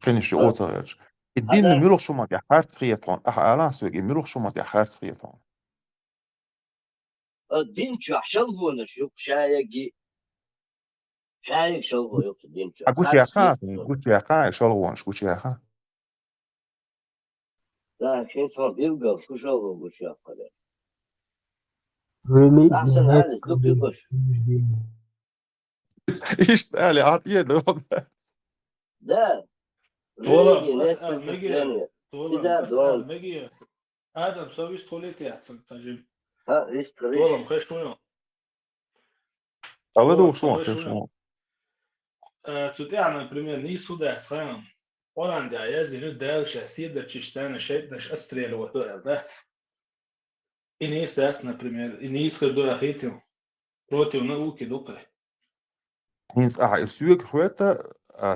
خنش أوترج الدين هذا ميلوخ شو ما تحت خيطون ألان سوق ميلوخ شو ما تحت خيطون الدين شو شلغو نشوف شايقي شايق شلغو يوك الدين شو قلت يا خالص خان خيط قلت يا خان شو لونش قلت يا خان لا شيء صار بيبقى شو شلغو وش ياخذ Really, أحسن هذا دوك يبش ايش تالي عطيه ده طولم ريجي أسأل نتفلكس مجي يعني طولم إذا أسأل دون مجي آدم سويش طولتي أحسن تجيب ها يستخرج طولم خيش شنو الله دو طولم شو خيش شنو تدعنا بريمير ني سودا صيام Holland عايز دالش أسيد تشتان شيء نش أستري لو ذات إنيس أسنا بريمير إنيس خدوا أخيتهم روتي ونوكي دوقي هينس السوق خويتا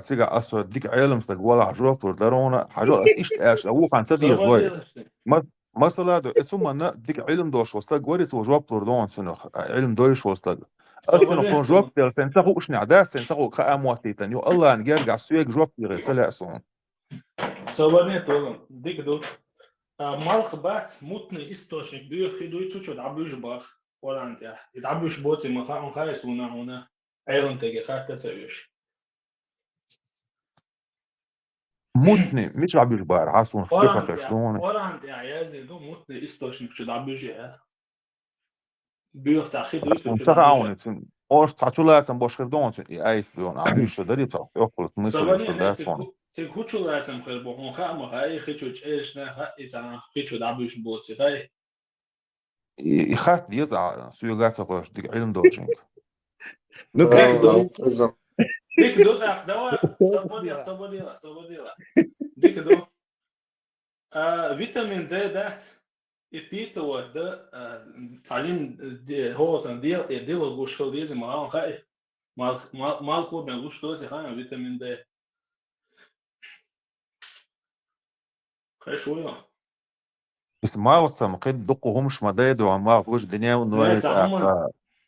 تيجا أسود ديك عالم استقبال عجوك وردارونا حاجات أس إيش تاش أبوه كان سبي زلاي مثلا دو اسمه نا ديك علم دوش وستق وريس وجواب بلوردون سنخ علم دوش وستق أصلا خون جواب بير سنسخو إيش نعدات سنسخو خامواتي تانيو الله نجرجع السوق جواب بير تلا أسون سوبرنيت والله ديك دو مالخ بات متني استوشك بيخي دو يتوشو دعبوش باخ ولا أنت يدعبوش بوتي مخا خايس هنا أيضا تجي خاطر تسويش متني مش عم يجبر عاصون خفيفة شلون ولا أنت عايز دو متني استوشك شو دعبوش buur ta khidu Aslında şu çok da ağın duşa. için. Orası taçularsan boşver doğun için. Ayet diyorsun. Abi işte dedi çok. Yok bu Mısır Sabani işte ne der sonra. te kuchu latsam khir bu hon kha ma hay khichu cheshna ha ita khichu da bush bot hay. يخاف يزعل سوي قاعد تقول ديك علم دوجينج. Dik do ta dawa sabani. Dik do. Vitamin D dat ipita wa da تعليم هو كان دي وش هو دي ما خاي ما خو بنقوش دوسي خانا فيتامين د خاي شويه بس ما وصل قد دقوا همش مدايد وما وش دنيا لا ونويت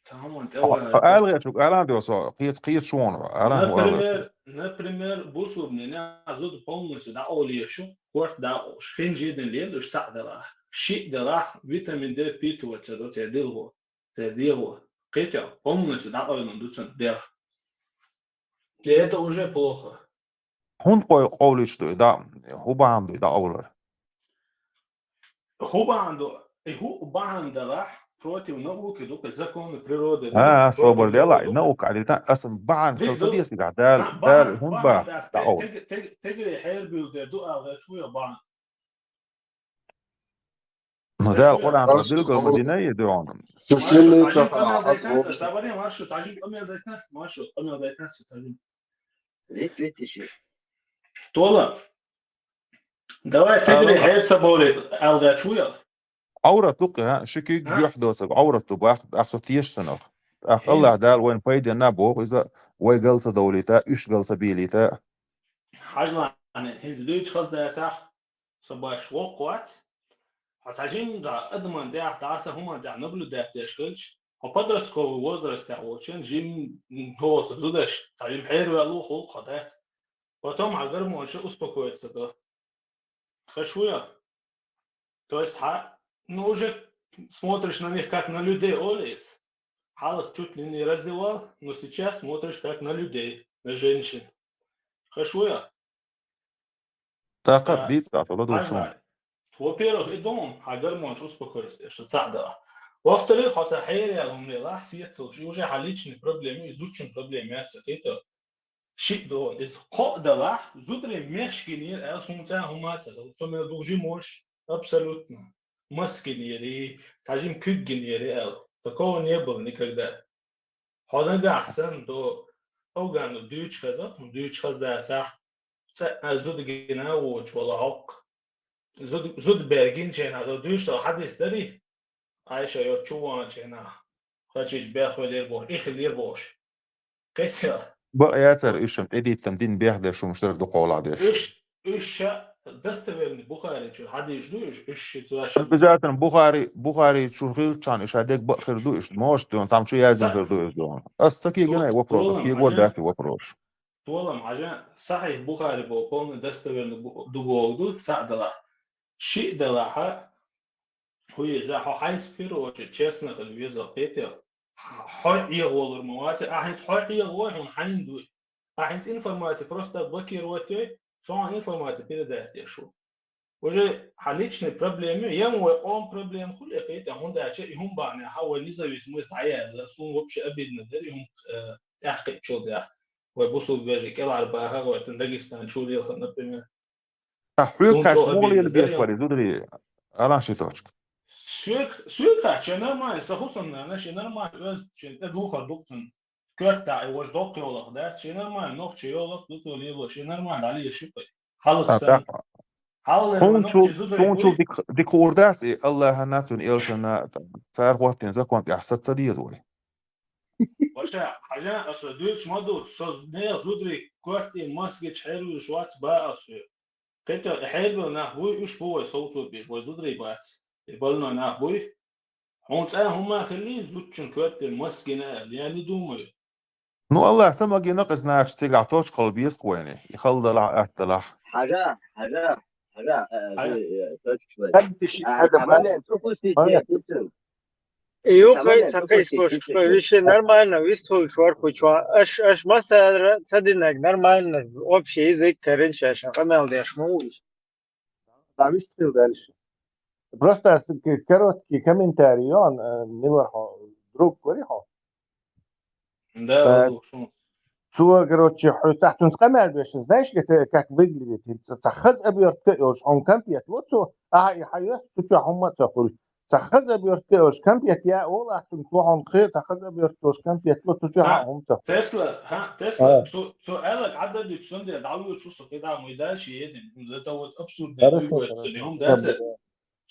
تعمل دوا قال شو قال دو سو قيت شون قال هو قال например بوسو من ازود بونس دا اولي شو كورت دا شين جدا ليل وش ساعد دا شيء دا فيتامين د بي2 وتدو تديرو قيت بونس دا اولي ندوتن ده это уже плохо. هون قولي شو دا هو عنده دا أول. هو عنده راح против науки, дока законы природы. صوبر يلا نوك على أصلا بعن خلص دي سيجع دال هون با تعول. تجري حيل بيلد دقة شوية بعن. ده القرآن بدل قال مدينة يدعون. سابني ماشو تعجين أمير دايتنا ماشو أمير دايتنا ستعجين. ليت شيء. طولا. دواء تجري حيل سبولي ألغى شوية. عورة لقى شكي يحدث عورة تباخ أخذ تيش سنة الله دال وين فايدة نابو إذا ويجلس دولته إيش جلس بيليته حاجة يعني هندوش خذ صح صباح وقت حتى دا أدمن ده تعسى هما دا نبلو ده تشكلش وقدرس كو وزرس تعوشين جيم هو سزودش تعليم حير ويالو خلق خدات وتم عقر موشة أسبقويت ده خشوية то есть ну уже смотришь на них как на людей олес. Халах чуть ли не раздевал, но сейчас смотришь как на людей, на женщин. Хорошо я? طاقة دي تعصبه شلون؟ во-первых, и дом, хагар можешь успокоиться, что цада. Во-вторых, хотя хейрия умрела, светил, уже личные проблемы, изучим проблемы, это шит до, из ходала, зутре мешкини, а сумца хумаца, сумма должи можешь абсолютно. Маскинери, скажем, кюггинери, такого не было никогда. Ходага ахсан до اوغانو دوچ خزا دوچ خزا صح زود گنا وچ ولا حق زود برگین چنا دو دوش حدیث داری عایشه یا چوان چنا خاچش بخولیر بو اخلیر بوش قطع بقى ياسر ايش تدي التمدين بيحضر شو مشترك دقوا ولا عادش ايش دستورن بخاري شو حديش دوش ايش تواش بذات بخاري شو غير كان ايش هداك بخير دوش موش دون سام شو يازن غير دوش دون استكي جنا وبروش كي يقول داتي وبروش طولم عشان صحيح بخاري بو قوم دستورن دوغو صعدلا شيء دلاها هو اذا حيث كيرو честно الفيزا قيته حي يغول موات احد حي يغول هم حين دو احد информация просто блокируете сама информация передает شو уже личные проблемы ему он проблем خلقته هم ده شيء هم بان حول независимость عيال سون вообще обидно дарим احقق شو ده وبوصل بيجي كلا أربعة وقت داغستان شو ليه например حويك كاش مولي اللي بيشبري زودري أنا شو توشك سويك شيء نورمال سخصنا أنا شيء نورمال بس شيء تدوخ دكتور كرتا وش دق يولق ده شيء نورمال نوع شيء يولق دكتور ليه شيء نورمال عليه شيء حلق سن هون شو ديك وردات الله هناتون إلشنا تعرف وقت نزاك وانت أحسد صديق زوي باشه حاجه اصلا دوش ما دو صدني زودري كوارتي ماسكت حلو شوات بقى قلت حلو نحبوي ايش بو صوته بيش وزودري بات يبلنا نحبوي هون هم خليه زوتشن كوارتي ماسكنا يعني دومي نو الله سمعي نقص ناش تيجي توش قلبي يسقويني يخلد لا احتلاح حاجه Юкай такой слушай, еще нормально, выступил шорку, аж масса садинок нормально, общий язык коренча, шахамел деш муж. Там выступил дальше. Просто короткий комментарий, он Милар دروب كوريحو Да, шо. سو короче تحت نسقمر بيش знаешь как выглядит تخز أبيرتيوش он كامبيت وتو حياس تشو هم تقول تخز أبيرتيوش كامبيت يا والله تنتو عن خير تخز أبيرتيوش كامبيت لو تشو هم تقول Tesla, så alle andre det sådan der daglige så det der med der siger det det der var absurd det хорошо så det om der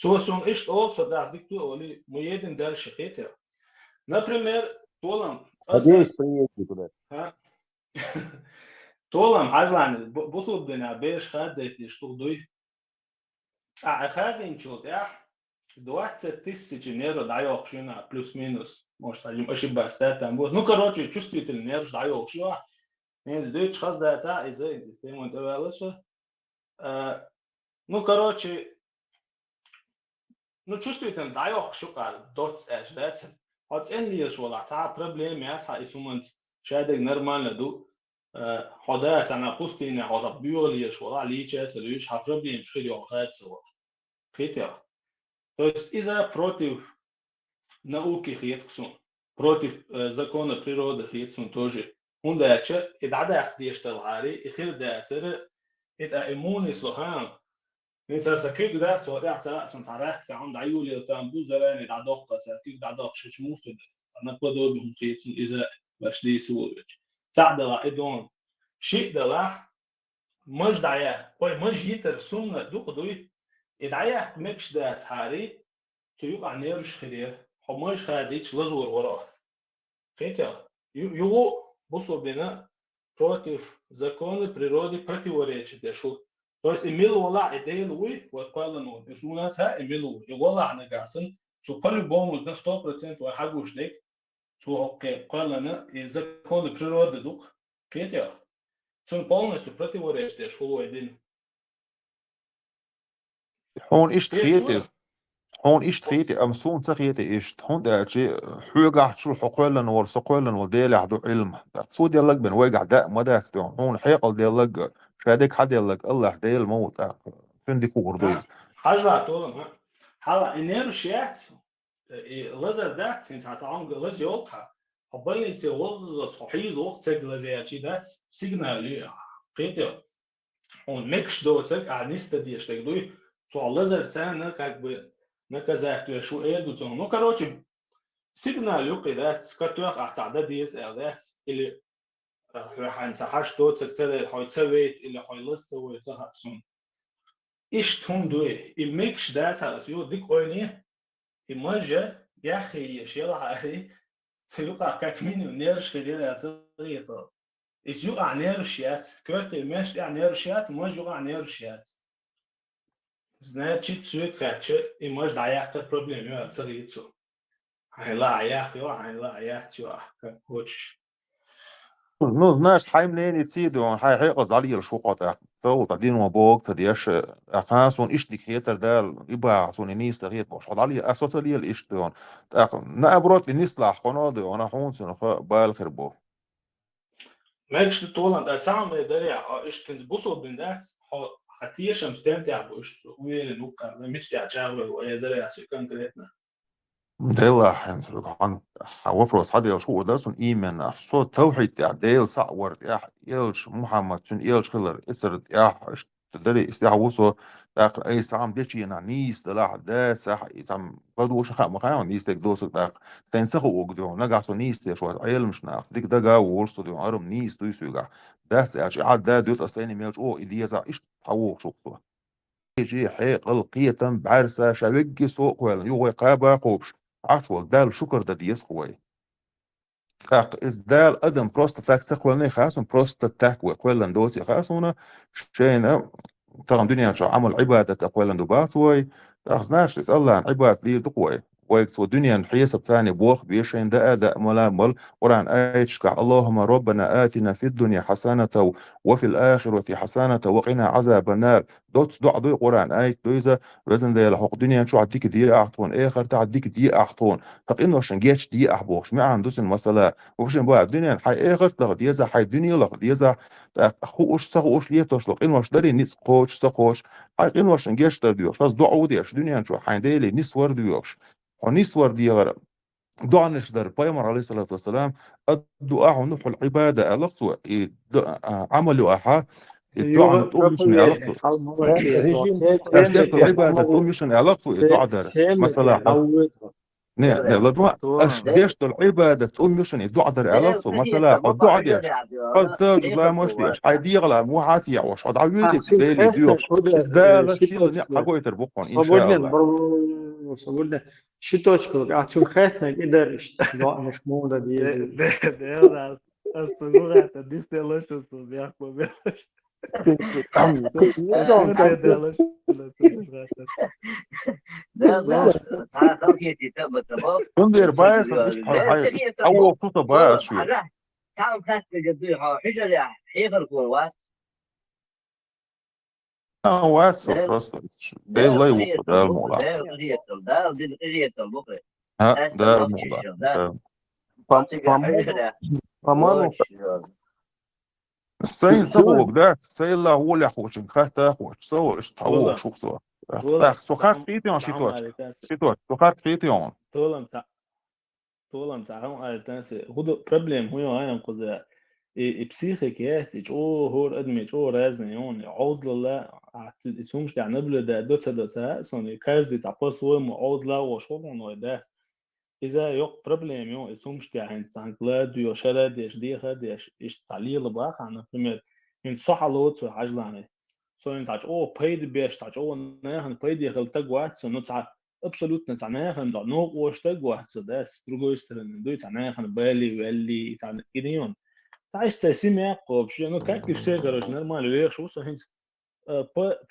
så som ist også der det du oli med der شقيته например толам надеюсь приедете туда толам حاجة بصوا بدنا بيش خدت يشتغلوا خادين شو ده 20 нерв даёт шина плюс-минус может ошибаюсь да там вот ну короче чувствительный нерв даёт что не здесь хаз да это из системы девелопера ну короче ну чувствительный даёт что дот да вот энлие что ла та проблема я та исумент шайдек нормально ду хода она пустыня хода биолия что ла лича целуешь ха проблем что ли охается хотя то есть из-за против науки хитсон, против закона природы хитсон тоже. Он дальше, и да ихтиештал хари, и хир дальше, это иммунный слохан. Инса сакик да, so да, сон тарах, он да юли там бузерани да дохка, сакик да дох шмуфт. Она подобен хитсон из-за башли сулвич. Садала идон. Ши дала مش دعيا ой مش يتر سمنا دوي إدعيا مش ده تاري تيوقع نيرش خير حماش خاديش لزور وراه خيتها يو بصوا بنا против закона природы противоречит дешу то есть имел вала идея луи вот калану изуната имел и вала нагасан so по-любому на 100% وحاجوش ديك so окей калана и закон природы дух خيتها сон полностью противоречит дешу один هون إيش تخيتي هون إيش تخيتي أمسون تخيتي إيش هون ده شيء حوجع شو حقولا ورسقولا وديل عدو علم سو ديالك بن واجع ده ما ده استوى هون حيقل ديالك شادك حد ديالك الله ديال موت فندك وردويز حاجة طولهم هلا إنيرو شيات لازر ده سنت هتعمل لازر يوقع قبل يتوقع صحيح وقت لازر شيء ده سيجنال قيته هون ميكش دوتك عنيست دي اشتغلوي سو لازر تاعنا как бы наказать شو ايدو تو ну короче سيجنال يقيدات كتوقع تعداد ديز اعداد اللي راح نتحاش دوتك تاع حيتسويت اللي حيلسوي تاعهم إيش تهم دوي الميكش داتا أسيو ديك أوني إماجة يا أخي يشيل عليه سيوقع كمين نيرش كدير أتغيطه إيش يوقع نيرشيات كرت المشت يعني نيرشيات ما يوقع نيرشيات значит سويت خاتش إماج ضيعت البروبلم يا أتغيطه هاي لا يا أخي هاي لا يا تشوا كوتش نو ناش حايم لين يتسيدو هاي حيقض علي الشوقات فو تعدين وبوك تديش أفاسون إيش ديكتاتر دال يبقى سون نيس تغير باش حد علي أساس لي الإيش دون نأبروت النسلاح قناضي وأنا حون سنخ بالخربو ماكش طولن ده تعمل دريع إيش كنت بوصل بندات حتيش مستمتع بإيش وين نوقع مش تعجبه ويا دريع سو كونكريتنا ديلا حنسلك عن وبروس هذا شو ده سون إيمان صوت توحيد تاع ديل صعور يا يلش محمد سون يلش كلر إسرت يا تدري استعوصه داخل أي سام ديشي أنا نيس دلا ده صح سام بدو وش خا مكان نيس تك دوس داخل تنسخ وقدو نجا سون نيس تيش واحد عيل مش ناقص ديك دجا وولستو ديو عرم نيس دوي سويجا ده ساعش عاد ده دوت أصلي ميلش أو إديه زا إيش حوق شو يجي حيق القية بعرسة شبكي سوق ولا يوغي قابا قوبش عشوال دال شكر دا ديس خوي دال ادم بروستا تاك تقوى خاصم بروستا تاك وكولا دوسي خاصونا شينا طبعا دنيا شو عمل عبادة تقوى دوباتوي تاخذناش تسأل عن عبادة دي تقوى ويكسو دنيا حيسب ثاني بوخ بيشين دا ملامل قرآن آيتشكع اللهم ربنا آتنا في الدنيا حسنة وفي الآخرة حسنة وقنا عذاب النار دوت دع دو قرآن آيت دويزا وزن دي لحق دنيا شو عديك دي أحطون آخر تعديك دي أحطون تقينو عشان جيتش دي أحبوش ما عندوس المسألة وبشن بقى الدنيا حي آخر لغد يزا حي الدنيا لغد يزا خوش سخوش ليتوش لغ إنوش داري نيس قوش سخوش حي إنوش عشان جيتش ديوش بس دعو ديش دنيا شو حي ديلي نيس ورديوش ونيس وردي غرب دعنش در پیامبر علیه الصلاة والسلام الدعاء نوح العبادة ألقصوا عملوا أحا الدعاء نتومشن ألقصوا تشتغل عبادة تومشن ألقصوا الدعاء در مثلا نه لدوا أشديش العبادة تومشن الدعاء در ألقصوا مثلا الدعاء ديش قد تاج لا مشتيش عادي غلا مو عاتي وش عاد عويدك ديلي ديو ده غسيل حقوي تربقون إن شاء الله صبرنا شو توشكو عشان خاتنا قدر اشتغل مش موضة دي ده الصغيرة تديس ليش الصبيح وبيش كندير بايس أو صوت بايس شو تعال خاتنا قديها حجر حيغر كوات واتس خلاص ده الله يوفق ده الموضوع ها ده الموضوع По-моему, سين سوق ده سين لا هو اللي خوش خاطر خوش سو اشتاو شو سو سو خاط فيتيون شيتوت سو خاط فيتيون طولم تعاون على الناس هو بروبلم هو انا قصة بسيخيكيات هور ادمي رازن يون عود لا اسمش يعني نبل ده دوتsa سوني каждый по-своему عود لا وشغل ده إذا يق بروبلم يون اسمش يعني سانكلاد يو شرد دي خدش إيش تعليل بقى أنا فهمت إن صح لوت عجلانة سو إن تعج بيد بيش تعج نهن بيد يخلتك واحد سو نتع absolut nicht anhören, da noch Ostag was das Drugostern du anhören Bali tan Gideon. تعيش سيمي قوب شو إنه كيف سيجرج نورمال ويش شو صحيح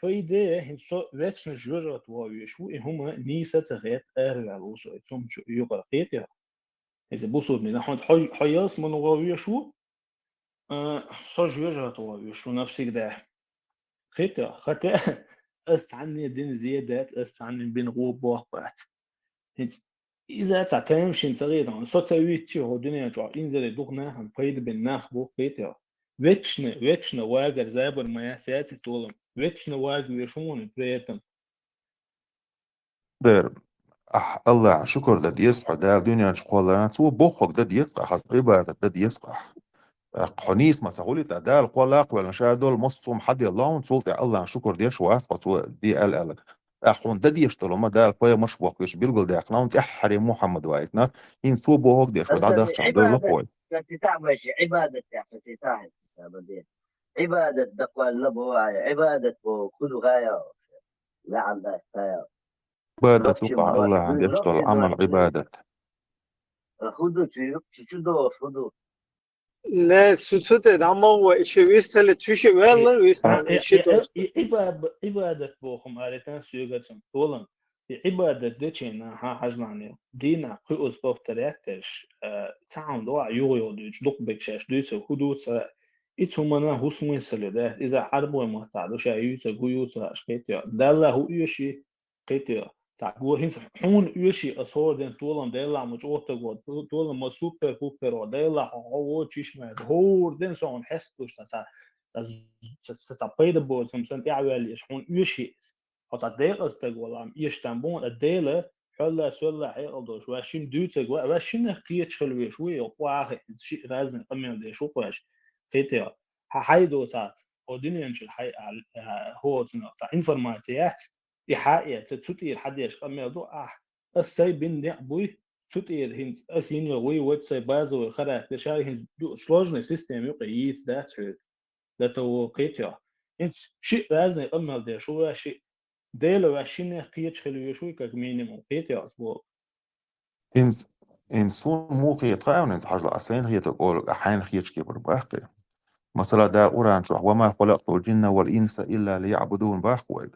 по идее هم سو ويتشن جوجات ويشو هم نيسة تغير أرجع وصو يتم شو يقرأت يا إذا بوصل من نحن حياس من ويشو سو جوجات ويشو نفسك ده خيتها خطأ عني دين زيادات عني بين غوب وقت إذا تعتمد شيء صغير صوتي هو الدنيا جوا إنزل دغنا هم قيد بالناخ بو قيتها ويتشنا واجر زابر ما يسات طولم ويتشنا واجر يشون بريتم بير الله شكر ده يصح ده الدنيا شقولنا تو بوخك ده يصح حسبي ده يصح قنيس مسؤولية أداء القلق والمشاهدة المصوم حد الله سلطة الله شكر ديش واسقة دي ال أخون ده ديش طالما ده القوي مش واقعش بيلقل ده أخلاون تحري محمد وايتنا إن صوبه هوك ديش وده ده شعب ده القوي عبادة ستاعد عبادة دقوة النبوة عبادة كل غاية لا عندها استايا عبادة تقع الله عند يشتغل عمل عبادة خذوا خذوا لا سوت دعما وإيش ويستل تشوش والله ويستل عبادة بوخم على سيوجاتهم طولن عبادة دتشينا حجلاني دينا قيوس بوفترياتش تعاون دوا يوغيو دوش دوق بكشاش دوتو خدوت إتومنا هسمين سلده إذا حربوا المحتاج شيء يتقويوت أشكيتيا دالله هو يشي قيتيا تعقوا هين حون يشي أصور دين طولن دالله مجوته قد طولن ما سوبر ودالله هو تشيش ما هو دين سون حسوش تسابيد بول سمسن تعوالي حون يشي حتى دال استقول عم يشتنبون الدالة حلا سلا حيقضوش واشين دوتك واشين قيت شلوي شوي وقاعد شيء لازم قمنا ده شو قاش قيتيا حيدو تا ودنيا مش الحي هو تاع انفورماتيات إحاءة تطير حد يشقم يدو السي بين نعبوي تطير هند أسين يغوي واتساي بازو الخرا تشاي هند دو سلوجنا سيستم يقيس ده توقيتيا انت شيء لازم يقمل ده شو شيء ديلو عشان قيتش خلوي شوي كمينيموم قيتيا أسبوع إن سون مو قيت قاون إنت حاجة أسين هي تقول أحيان خيتش كبر باقي مثلا دا أوران شو وما خلقت الجن والإنس إلا ليعبدون باقوي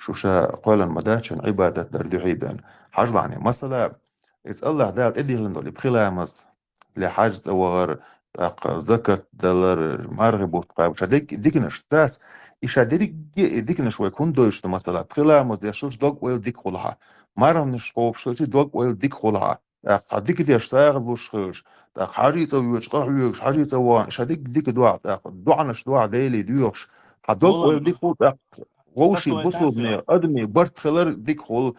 شو شا قال المداشن عبادة دردعيدا حاجة يعني مثلا إذا الله دال إدي لندولي بخلامس لحاجة زوار زكاة دلار مرغب وطقاب شديك ديكنش تاس إيش ديكنش ويكون دوشت مثلا بخلامس ديشلش دوغ ويل ديك خلها مرغنش قوب شلتي دوغ ويل ديك خلها تصدق ديش ساغل وشخلش حاجة يتويش قاعيوش حاجة يتوان شديك ديك دواع دوعنش دواع ديلي ديوش حدوغ ويل ديك خلها ووشي بصوب نير أدمي برت خلر ديك خل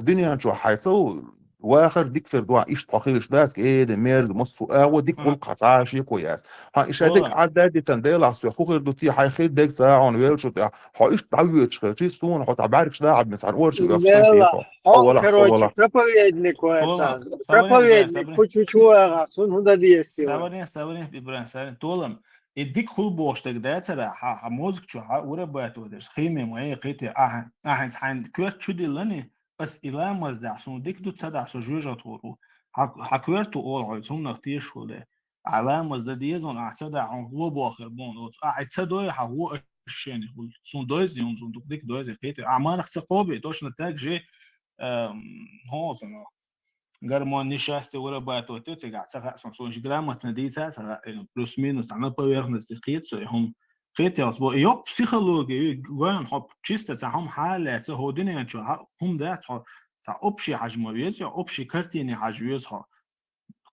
دنيا شو حيصو واخر ديك في دوا ايش تقيش داس ايه ده ميرز مصو اهو ديك والقطع عاشي كويس ها ايش هديك طولم عدادي تنديل عصو خوخر دوتي حي خير ديك ساعه ويلشو تاع ها ايش تعويض شي سون ها تعبارك لاعب مثلا ورش يفسن لا فيكو حق ولا حصل كروتش ولا проповедник طولم واتسان ثواني проповедник кучу-чуа сун худа диести ثواني إبراهيم ثواني طولم يديك خل بوشتك ده ترى موزك شو ورا باتودش خيمة معي قيتي حين كويت شو دي لني بس إلا مزدع سون ديك دو تصدع سو جوجا تورو حكويرتو أول عيد هم نختير شو ده على مزدع ديزون أعتدع عن هو بآخر بون أعد سدوي هو الشيني هو سون دويز يوم سون ديك دويز قيتي أعمال اختقابي توش نتاج جي هو سنو Гармон несчастье вырабатывает эти гацага сумсунж грамотно дейца плюс-минус на поверхности қиетсо هم قيتياس بو يوب психология гуан хоп чисто هم حالات هودين شو هم ده تا общий حجمويز يا общий картине حجويز ها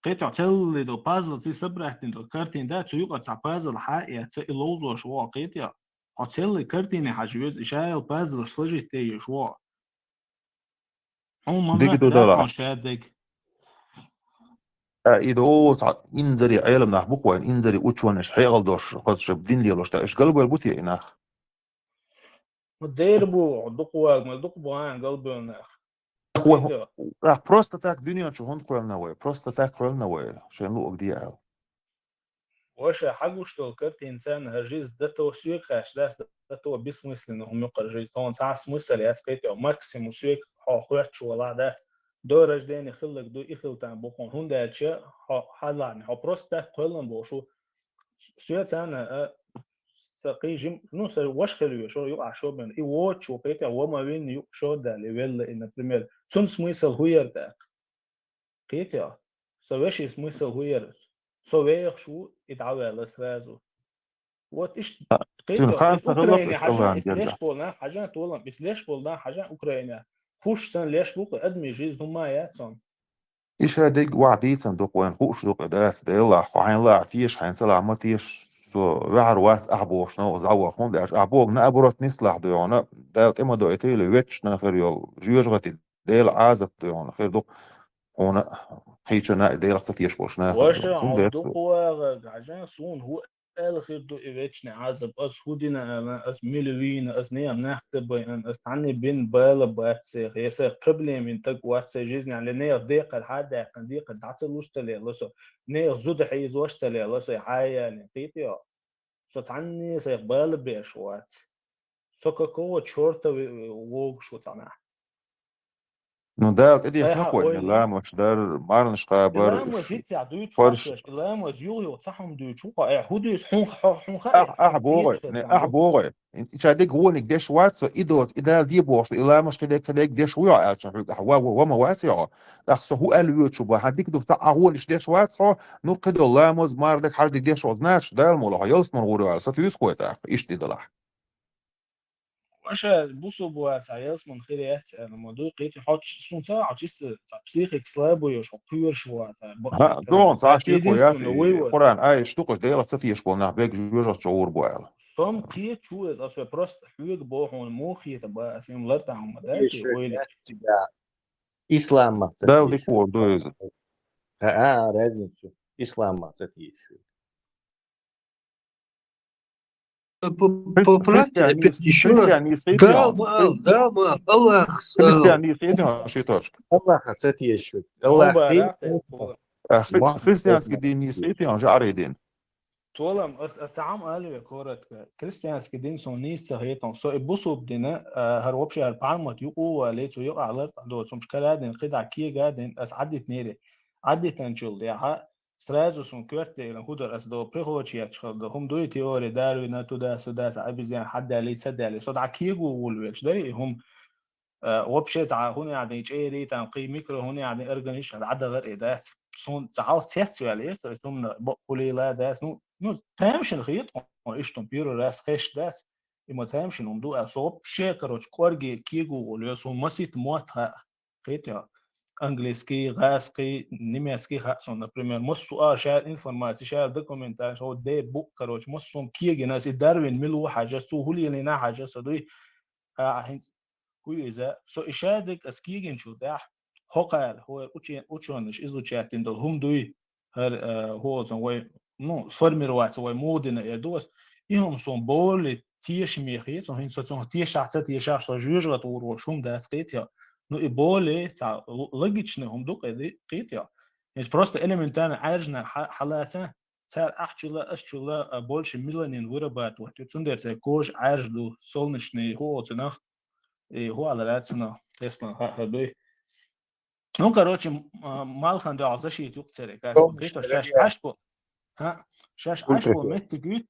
قيتيا تل دو بازل تي سبرحتين دو كارتين ده تيوقع تا بازل حقيقة تلوزو شو قيتيا هتل كارتينه حجويز إشاعة بازل سلجت تي شو هم ديك ما دو ده دولار تنشادك إذا إنزري عيلم نحبوك وين إنزري أوتشوانش حيغل دوش قد شبدين لي لوش إيش قلبه البوتي إناخ مديربو عندقوا مدقوا عن قلبنا هو قيتيا راح بروست تاك دنيا شو هون قولنا وين بروست تاك قولنا وين عشان لو أقدي أو واش حقوش تو كرت انسان هرجيز ده تو سيك خاش ده تو بيسمس انه هم يقرجي تون ساعه سمسل يا سكيتو ماكسيمو سيك ها خوات شو لا ده دو رجدين خلق دو اخلو تاع بوخون هون ده تشا ها حلان ها بروست تاك قولن بوشو سيت انا سقي جيم نو سر واش خليو شو يقع شو بين اي واتش وقيتها وما بين يق شو ده ليفل ان بريمير سون سميسل هوير ده قيتها سواش سميسل هوير سوير شو يتعوى سرازو وات ايش تين قيتها خان اس اوكرانيا تغلق حاجه طبعا اس ليش جدا بولنا حاجه تولم اس ليش بولنا حاجه اوكرانيا خوش سن ليش بوق ادمي جيز هما ياتسون إيش هاديك وعدي صندوق وين خوش دوق إداس ده يلا حين لا عتيش حين سلا ما تيش سو وعر واس أحبوش نو زعوا خون ده أحبوك نأبرت نسلح ديونا ده إما دو إتيل ويتش نخير يول جيوجغتي ديل عازب ديونا خير دوق هنا خيشنا ديل ستيش بوش ناخر واش ديونا سون ده عندقوا عجان سون هو الخير دو ايفيتشنا عازب اس هودينا انا اس ميلوين اس نيام نحسب ان اس عني بين بالا باتسيخ يسا بروبليم ان تك واتسا جيزني على نير ديق الحادة ديق دعسل وشتلي لسو نير زود حيز وشتلي لسو حايا لنقيتيا سو تعني سيخ بالا بيشوات سو كوكو شورتا ووغ شو تعنى نو ده إدي صحيحة خنق وين لا اويلي مش دار مارنش قابر إلام وزيت يا دويت فرش شواتش إلام وزيوغي وتصحهم دويت شوقا هودي حون خائف أحبوغي قيتش ne تعنبو أحبوغي إنت هاديك هو نك ديش واتسو إدوت إذا دي بوش إلا مش كده كده ديش ويا أشوف هو وما واسع أخسو هو قال يوتشو هاديك دو تاع هو نش ديش واتسو نو كده لا مز ماردك حد ديش وزناش ده المولا هيلس من غوري على سفي يسكويتا إيش دي دلح واش بوسو بوات عياس من خيريات انا موضوع قيتي حاط سون ساعة جيست بسيخك سلابو يوش بيور شوات ها دون بات صاشي يدينستو كويات انه ويور قرآن آي شتوكش ديلا سفي يشبونا بيك جوجا شعور بوال صم قيت شو اصلا بروست حويق بوحون موخي تبا اسيم لرتا هم داتي يشوك اويلي إسلام ما ده ديك ستيش وردويز разницу إسلام ما ستيش Поправьте опять еще раз. Да, мал, Аллах. Христианизм شيطاش الله ستيش مو الله خير بارات ما خريستيانسكي دين يسيتي جعري دين طولم استعام قالوا يا كورة كريستيانسكي دين سون نيس هيتون سو ابوسو بدنا هروبشي هالبعمت يقو ليتو يقع على دو سو مشكلة دين قيد كي قادين اس عدت نيري عدت انجل يا سرازو سون كورتي لهودر اس دو بريخوتشي يتشخل هم دوي تيوري دارو ناتو دا سوداس عبزيان حد علي تصدق علي صدع كيغو والويتش داري هم وبشيت هون يعني ايري تنقي ميكرو هون يعني ارجنيش عدا غير ادات سون تعال سيتسو على يس سون بقولي لا داس نو تامش الخيط ايش تمبيرو راس خش داس اما تامش نمدو اصوب شيكروش كورجي كيغو وليسون مسيت موتها خيط انجليزكي غاسكي نيمسكي خاصون نبريمير مصو شال انفورماتي شال دوكيومنتاج هو دي بوك كروش مصون كيغي ناس داروين ملو حاجه سو هولي لنا حاجه سدوي هينس هو إذا سو إشادك أسكيجن شو ده Хокар, هو ученый изучает индол хумдуй هو زن ну сформировать свой модина эдос и он сон боли тиеш мехит он сон тиеш шахта тиеш шахта жужгат уро шум да скит я ну и боли та логично هم дук قيت я это просто элементарно ажна халаса цар ахчула ашчула больше меланин вырабатывает и цундер цай кож ажду солнечный хоцнах и хуаларацна тесла хабей. Ну, короче, Малхан да защит юкцеры, кажется, шаш ашпо, шаш ашпо меттгют,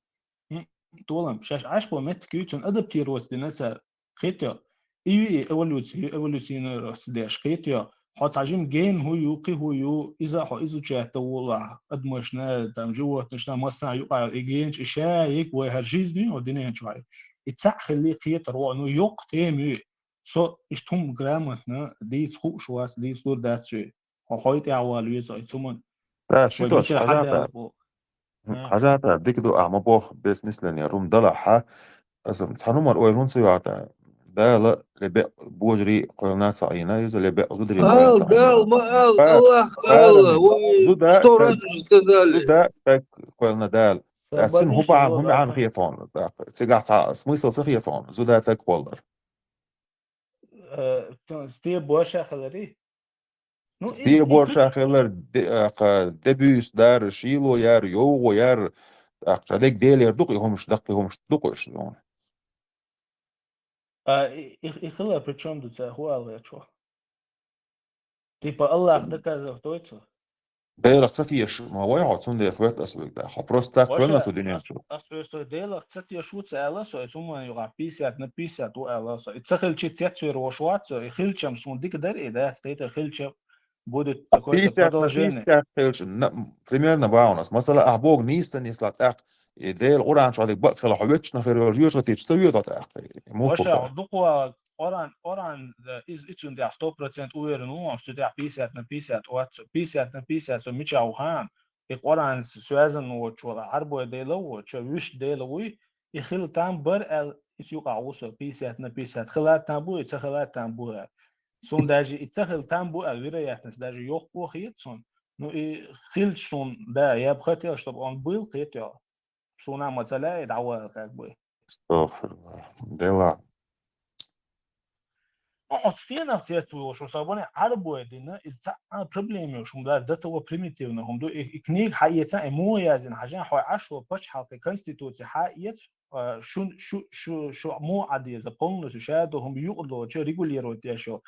толам, шаш ашпо меттгют, он адаптируется динаса хитя, и эволюционный рост хитя, хотажим ген хуюки хую, изучает того, адмошна там животное, масса юка, и ген шаик, وهر жизни, одинен чай, и цахли хитя, ну юк теми. So ich tum grammatna dies hochschwas dies nur dazu heute awal wie so zum لا شتوش حاجات ديك دو أعمبوخ بس مثلني روم دلعها أسم تحنومر أويلون سيواتا ده لا لبق بوجري قلنا سعينا إذا لبق زودري قلنا سعينا الله الله 100 раз уже сказали. زودا قلنا دال أتسن هو بعض هم عن خيفون سيقع смысл خيفون زودا تك والله Stie boşa kadar Stie boşa kadar debüs der şilo yer yoğu yer akşadek değiller duk ihomş duk işte. İhla причем тут хуала чё? Типа Allah доказал точно. Бейла цафиеш ما ويعود سند إخوات أسويك ده просто كلنا سودين شو. أسوي ديلا цат يشوت على سو ثم يقع بيسات نبيسات وعلى سو تسخل شيء تسير وشوات يخلشم سون ديك در إذا سكيت يخلشم будет какое-то продолжение. Примерно баунас. Масала أحبوك نيستن يسلات أخ ديل قران شو عليك بق خلا حويتش نخير يجوش تيجتوي ده أخ. Вообще, духова Оран из ичунде 100% уверен, ну, что ты 50 на 50, 50 на 50, so мича ухам. И Оран связан вот что арбо дело, что виш дело, и хил там бар эл يقعوسه 50 на 50 خلات تامبو يتخلات تامبو سون داجي يتخل تامبو الвероятность даже يوخبو خيتسون ну и хилчсон да я бы хотел чтобы он был хотел суна мацаля и давал как бы استغفر الله دلا Отстенах цвету, что собой арбуэдина из-за проблемы, что мы до того примитивно, что и книг хайется, и мой язык, хажан хай ашу почхалка конституция хайет, что мой адие заполнено, что هم يقولوا что регулируют еще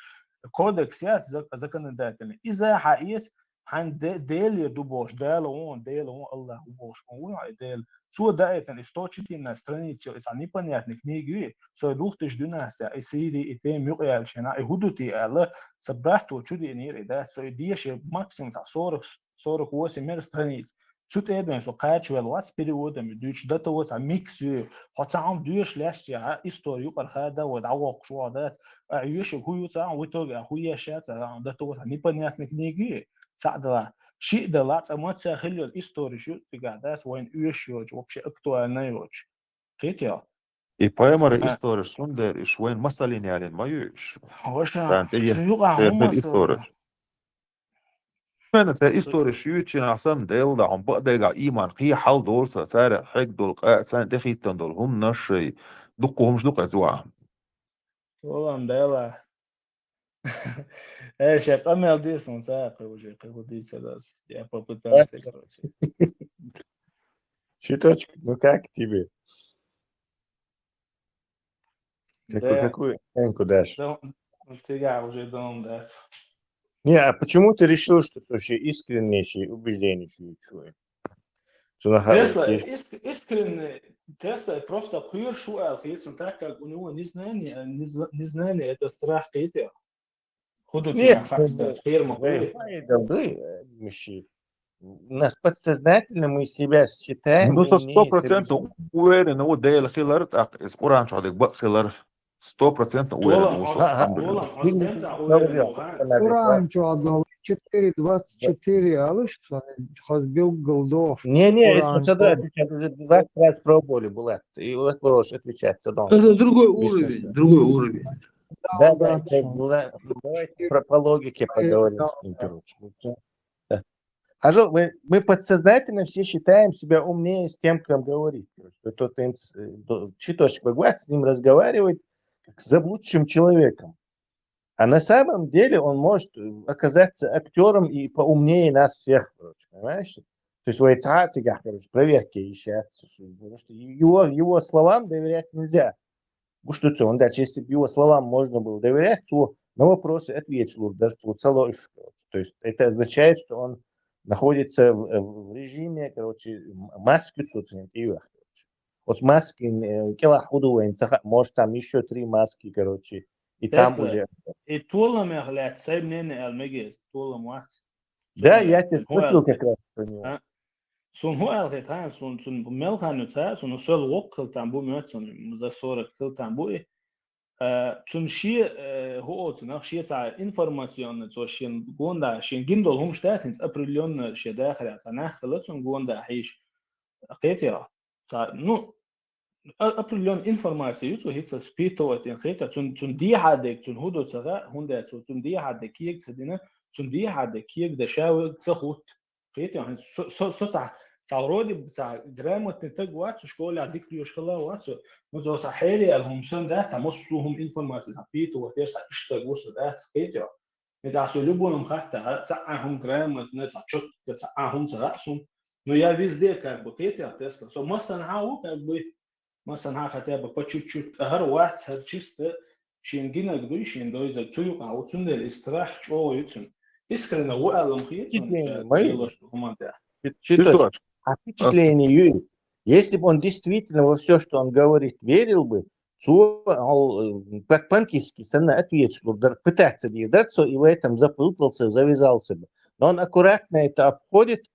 кодекс законодательный. Из-за хайет han deli дубош, дело он Allah убош, он дел. Су да это источники на странице, это непонятные книги, со духтыш дунаса, и сиди и тем югялшина, и худути алла, собрахту чуди нир, да, со идише максимум 40-48 страниц. Сут эбен со качвел вас переводами, дюч да то вот миксю, хотя он дюш ляшти, историю кархада, вот авок шо да, юш хуюца, в итоге хуяшата, да то вот непонятные книги. سعدها شيء دلات أما تأخلي الإستوري شو تقعدات وين يشوج وبشي أكتوال نيوج كيتيا И поэмары истории сундер и швен масалин ялин маюш. وشا يقع هم история. من تا история شيوتشي عصام ديل دا عم بقدر إيمان هي حال دول سارع حق دول قاعد دخيتن دول هم نشي دقهم مش دق زوعهم. والله ديلا ايش قمل ديسون ساقي وجي قوديت das я попытался короче. Щиточек, ну как тебе? Какую оценку дашь? Тебя уже дом дать. Не, а почему ты решил, что это вообще искреннейший, убежденнейший человек? Тесла искренне, Тесла просто кур шуал, если так как у него незнание это страх кейтер. Нет, у нас подсознательно мы себя считаем. Ну, 100% уверен, у Дейла Хиллер, так, из Куран, что так, Хиллер 100% уверен. Куран, что отдал 4:24, алыш, хазбил голдов. Не, это 20 раз пробовали, Булат, и у вас проще отвечать. Это другой уровень, другой уровень. Да, давайте по логике поговорим. Короче. Да. Мы подсознательно все считаем себя умнее с тем, кем говорить. Тот читочек бывает, с ним разговаривать как с заблудшим человеком. А на самом деле он может оказаться актером и поумнее нас всех, короче, понимаешь? То есть в этих, короче, проверки ищут, потому что его словам доверять нельзя. Что он дальше, если бы его словам можно было доверять, то на вопросы ответил, даже целуешь. То есть это означает, что он находится в режиме, короче, маски, вот маски, может там еще 3 маски, короче, и там уже. И Тула мехлят, сеймнене алмегез, Тула муац. Да, я тебя спросил как раз про него. Сун хуэл хитан, сун мелхану та, сун усел вокл там бу мёцун за 40 кил там бу. Сун ши хоот, нах ши та информацион, то шин гонда, шин гиндол хум штатинс априллион ши дахря, та нах хлотун гонда хиш. Қетя. Та ну aprillion informatie to hit spito in khita tun die hadek tun hudo tsaga hunda tun die hadek kiek sedina tun die hadek kiek da shaw tsakhut khita so تعرودي بتاع دراما تنتج واتس شكول عندك ليش خلا واتس مو صحيلي الهمسون ده تمسوهم انفورماسيون بيتو وتيس اشتغل وصل ده خيتيا إذا سلوبهم خطة تعهم دراما نتاع شط تعهم تراسهم но я везде как бы خيتيا تسلا so مثلا هاو как бы مثلا ها хотя бы по чуть-чуть هر واحد هر чисто شينجينا قدوي شين دويزا تيو قاوتون الاستراح شو يتون искренне وعلم خيتون впечатление, Юрий. Если бы он действительно во все, что он говорит, верил бы, то как по-английски сам ответил, пытаться держаться и в этом запутался, завязался бы. Но он аккуратно это обходит,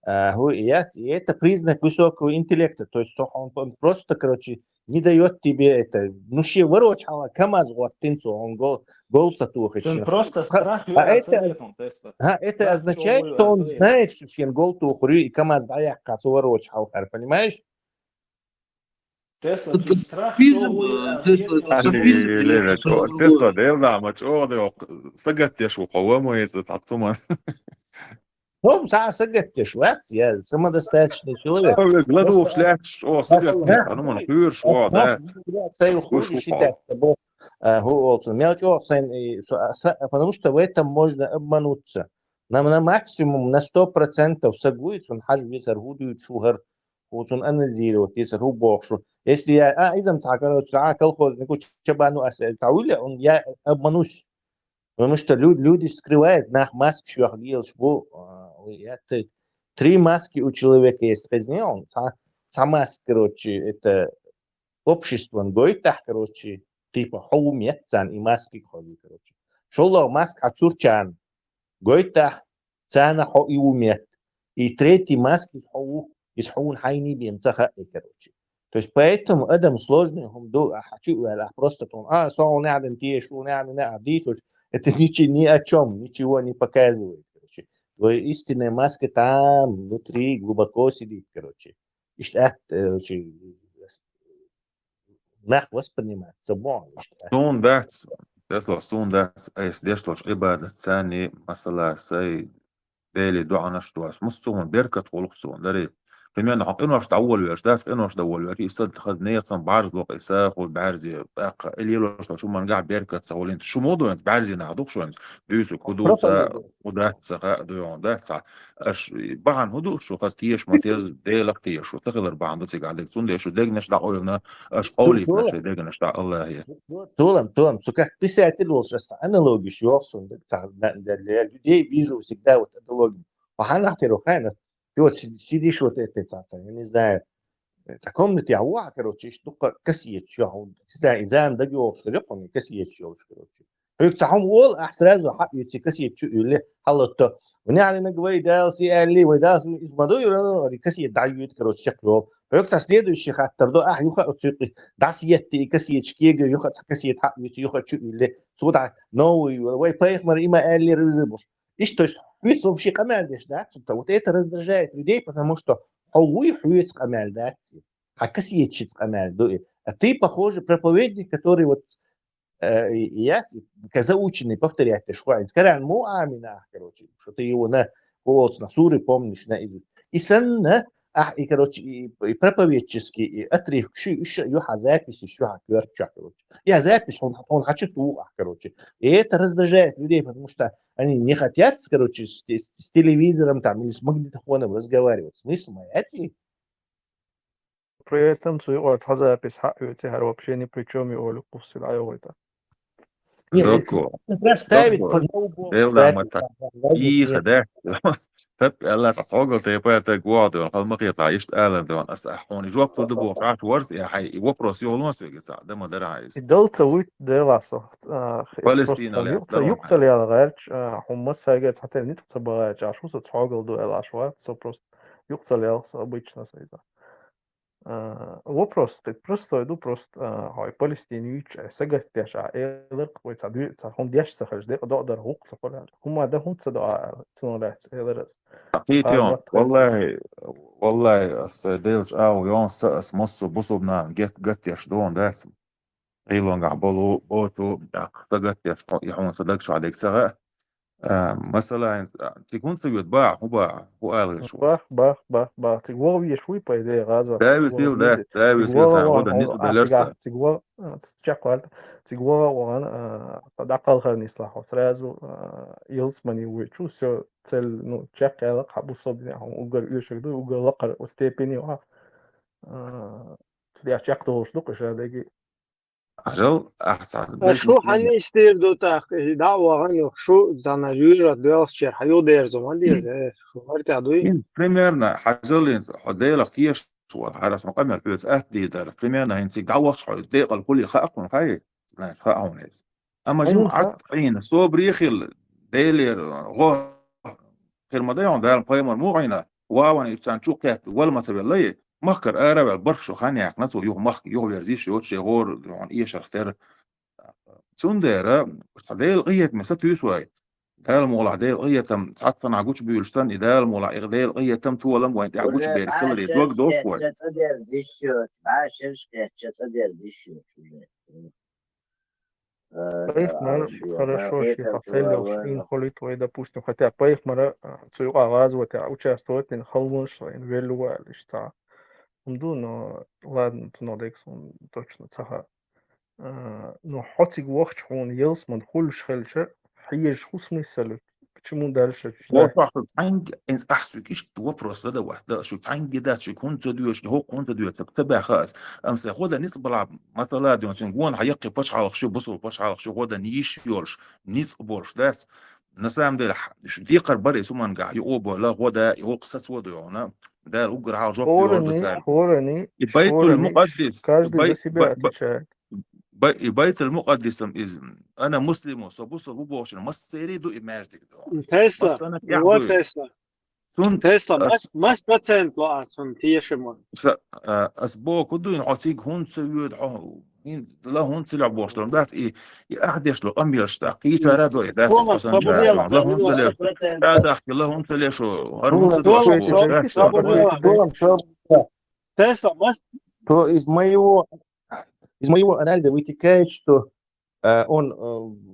и это признак высокого интеллекта. То есть он просто, короче, не дает тебе это. Ну, ще ворочала, КамАЗ, вот тынцу, он гол сатухает. Он просто страх. Это означает, что он знает, что шен гол тухрю и КамАЗ даяка ворочал, понимаешь? Тесла страх. Тесла дерда, мачо, фагат я шо قوامه يتعطمن. Ну, сагатте швац, я самодостаточный человек. Гладу шляп, о, сагатте, ну man hör så där. Säg худи считать, потому что в этом можно обмануться. Нам на максимум на 100% согласен, он хажви саргудует шугар, вот он анализирует, если рубокшу. Если я, إذا متعكر колхоз, нику чабану асэлтауля, он я обманусь. Потому что люди скрывают на маске, что я что 3 маски у человека есть. Он маска, короче, это общество, он говорит, короче, типа хаумет, и маски, короче. Шоло маска чурчан, говорит, цана хаумет. И 3 маски хау, из хаун хайни бимцаха, короче. То есть поэтому Адам сложный, просто он надо тешь, надо дичь. Это ни о чем, ничего не показывает, короче. Твоя истинная маска там, внутри, глубоко сидит, короче. И что, короче, нах воспринимается, bon. Sunda, es dešloč ibadat sani masala sai deli duana shtuas mussuhun berkat qulqsuhun dari примерно إنوش تعول ويش داس إنوش دول ويش يصد خزنية صن بعرض لوق إساق والبعرزي باقة اللي يلوش شو من قاعد بيركت سوالين شو موضوع أنت بعرزي نعدوك شو أنت بيوسو كدوسا ودات سقاء دويون دات سا أش بعن هدو شو خاص تيش ما تيز ديلك تيش شو تقدر بعن دوسي قاعد يكسون ليش شو ديجنش دعونا أش قولي فنش ديجنش دع الله هي Толом, so как писатель лучше аналогию шел, сон для людей вижу всегда вот аналогию. Паханахтеру хайна. И вот сидишь вот этой цацей, я не знаю, в комнате, короче, штука кассиет, что, не знаю, изам дагио, что ли, помню, кассиет, что, короче. Говорит, сахом уол, сразу хапьете кассиет, что, или халатто. Мне они говорят, да, сиали, вы да, из мадуи, кассиет дают, короче, шакрол. Говорит, следующий хаттер, да, юха, отсюда, да, сиетти, кассиет, шкега, юха, кассиет, хапьете, юха, что, или, сюда, новый, вы поехали, има, или, рызыбуш. И что, حويت вообще камяль да? Вот это раздражает людей, потому что хауи хует камяль, да? А кассиетчик камяль, а ты, похоже, проповедник, который вот я заученный повторять швайц. Каран му амина, короче, что ты его на голос на суры помнишь на идут. И сенна, и короче, и проповедческий, и отрыв, еще запись, еще кверча, короче. Я запись, он хочет уха, короче. И это раздражает людей, потому что они не хотят, короче, с телевизором там или с магнитофоном разговаривать. Смысл моя При этом запись вообще ни при чем его любовь это. Доку. Ставить Тихо, да. الله تصعقل تيبقى تجواد والقلمقية عايشت آلم ده أسحوني جواب كده بوقعت ورد يا حي وبروس يولونس في جزء ده ما درع عايز الدولة ويت دلاسة فلسطين اللي يقتل على غيرش هم ساجت حتى نيت تبغاش عشان تتحاجل دو العشوات سبروست يقتل على обычно سيدا вопрос просто иду просто هاي فلسطينيش سجت يا شعائر ويتعدي هم ديش سخرج ده أقدر هوق سفر هم ده هم صدق تنولات هذا أكيد والله السيدلش يوم سأس مصر بصو بنا جت يشدون ده قيلون قعبلو بوتو فقط يحون صدقش عليك سغاء مثلا تكون في يتباع هو قال شو باخ تقوى يشوي بايدي غازة ده بيصير سان هو ده نيسو دلرسا تقوى وانا تدقل خير نسلاح وسرازو يلسمني ويشو سو تل نو تشاك على حبو صدني هم وقر يشكدو وقر لقر وستيبيني وها تلي أشياء توش دوكش هذا عجل أحسن شو حنيشتير دو تاخ دعوة غني شو زناجير دوس شر حيو دير زمان دي شو هرت عدوي примерно حجل حديلا كتير شو حرس مقام البيوت أهدي در примерно هنسي دعوة شو دقيقة الكل خاقون خاي لا خاقون هيز أما جمعة عين صوبريخل ديلير غو خير مضيعون دال قيمة موعينة واوان يتسان شو كات ولا ما سبي الله مخكر أربع برشو خانيك نسو يوه مخ يوه بيرزيش يوه شيء غور عن إيه شرختير سونديرا صديل قية مسات يسوي دال مولا ديل قية تم تعطن عجوش بيلشتن دال مولا إغديل قية تم تولم وين عجوش بيركل اللي توق دوكوي تصدر زيشوت عاشرش تصدر زيشوت Поехали, хорошо, если цель холит, то допустим, хотя поехали, цю оказывать, участвовать в холмоше, инвелювали, что но ладно, то надо он точно цага. Но хоть и вахт он елс, man хульш хельше, хиеш хусмисаль. Почему дальше? عند إن أحسن كيش توبرس ده واحد شو عند جدات شو كنت دوش هو كنت دوش تبع خاص أمس خذ نسبة مثلا دون سنقول حيقي باش على شو بصل باش على شو هذا نيش يورش نيس بورش ده نسام ده شو دي قربر يسمون قاع يقوب ولا هذا هو قصة وضعنا ده الأجر على جوب خورني بيت المقدس каждый за себя отвечает. بيت المقدس انا مسلم وصبوص بوش مس سيريدو ايماجدك تسلا هو تسلا مس بروسنت لا سن تيشمون اسبو كدو ينعطيك هون سيود لا هون سلع بوش لهم ذات ايه احدش له امي اشتاقي ترى دو ذات اصلا لا هون سلع هذا احكي الله هون سلع شو هون سلع تسلا مس то из моего анализа вытекает, что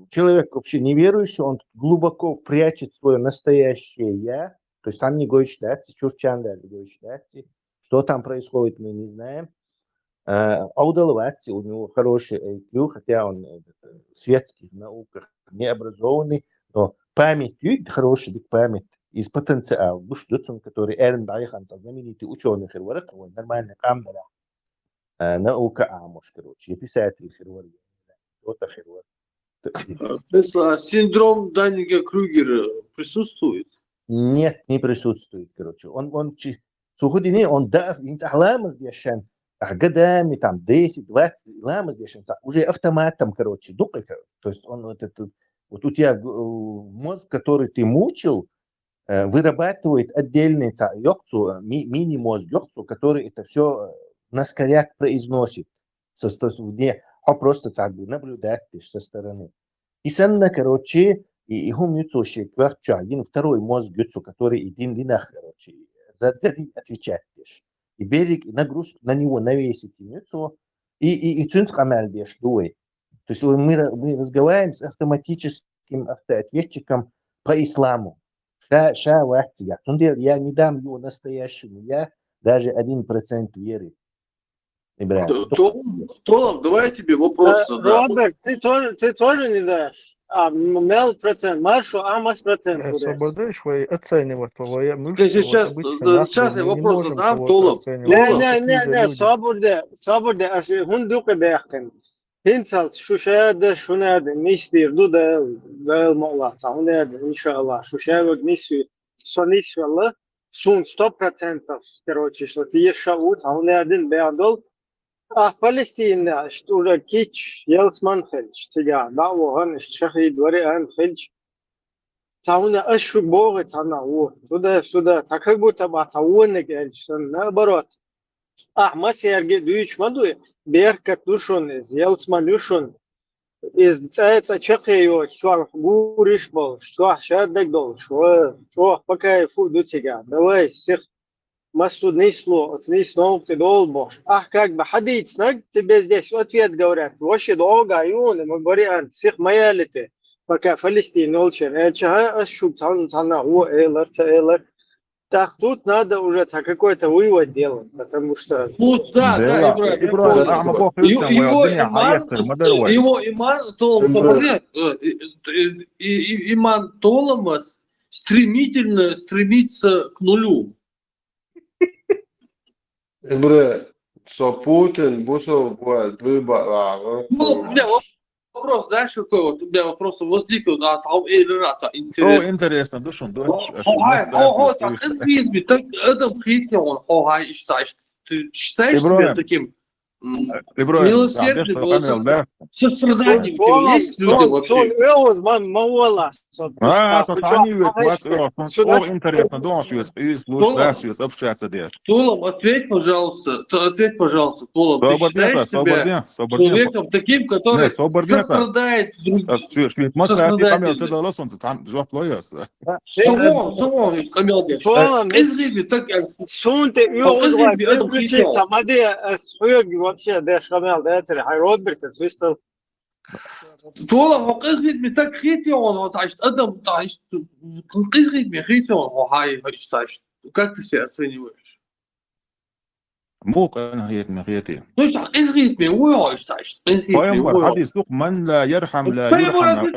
человек вообще неверующий, он глубоко прячет свое настоящее «я», то есть он не гойштадти, чурчан даже гойштадти, что там происходит, мы не знаем. Аудалватти, у него хороший IQ, хотя он в светских науках не образованный, но память, хороший память из потенциала, который Эрн Байхан, знаменитый ученый хирург, он нормально камера. наука Амуш, короче, и писатель хирург, кто-то хирург. Синдром Даннига-Крюгера присутствует? Нет, не присутствует, короче. Он суходине, он да, интахламы дешен, годами там 10-20 ламы дешен, уже автоматом, короче, дукой, то есть он вот этот, вот у тебя мозг, который ты мучил, вырабатывает отдельный мини-мозг, который это все наскоряк произносит, где просто наблюдать со стороны. И сам, короче, и هم يتوشي квартча, один второй мозг гюцу, который один динах, короче, за это отвечать. И берег нагрузку на него навесить и цунс камаль деш дует. То есть мы разговариваем с автоматическим автоответчиком по исламу. Ша вахтига. Я не дам его настоящему. Я даже 1% веры. Толом, давай я тебе вопрос задам. Роберт, ты тоже не дашь? Мел процент, Маршу, Амас процент. Освободишь вы оценивать его. Сейчас я вопрос задам, Толом. Не, свободе, хундука дехкен. Хинцал, шушада, шунада, нистир, дуда, мола, саунада, иншаллах, шушава, нисви, сонисвалла, сун 100%, короче, что ты ешаут, саунадин беадол. Палестина, что уже кич, елсман хельч, тига, давохан, шахид, вариан хельч. Тауна ашу бога тана, сюда, так как будто батауник хельч, наоборот. Масерги дүйч мадуй, беркат душон, из елсман душон, из цайца чакеё, что гуриш был, что шаддак дол, что пока фу дутига, давай, всех. Масуд несло, отнесло ты долбош. Как бы ходить снаг, тебе здесь ответ говорят. Вообще долго, айон, мы говорим, всех маялите. Пока Палестина улчер. Чага ашуб цана, эйлер. Так тут надо уже какой-то вывод делать, потому что... Вот, да, его иман Толома стремительно стремится к нулю. Путин Бусов будет выбор. У меня вопрос, знаешь, какой вот? У меня вопрос возник, интересно. Интересно, душон, ты считаешь себя таким милосердным, состраданием? У тебя есть люди вообще? Интересно, общаться здесь. Толом, ответь, пожалуйста, Толом, ты считаешь себя человеком таким, который сострадает другим? вообще деш хамел децер хайродберт свистал. Толом, قصدي بتاك خيتيون وتعيش قدم تعيش قصدي بخيتيون وهاي تعيش как ты себя оцениваешь? مو قنهية مخيتي. مش قصدي ويعيش تعيش قيمر هذه سوق من لا يرحم لا يرحم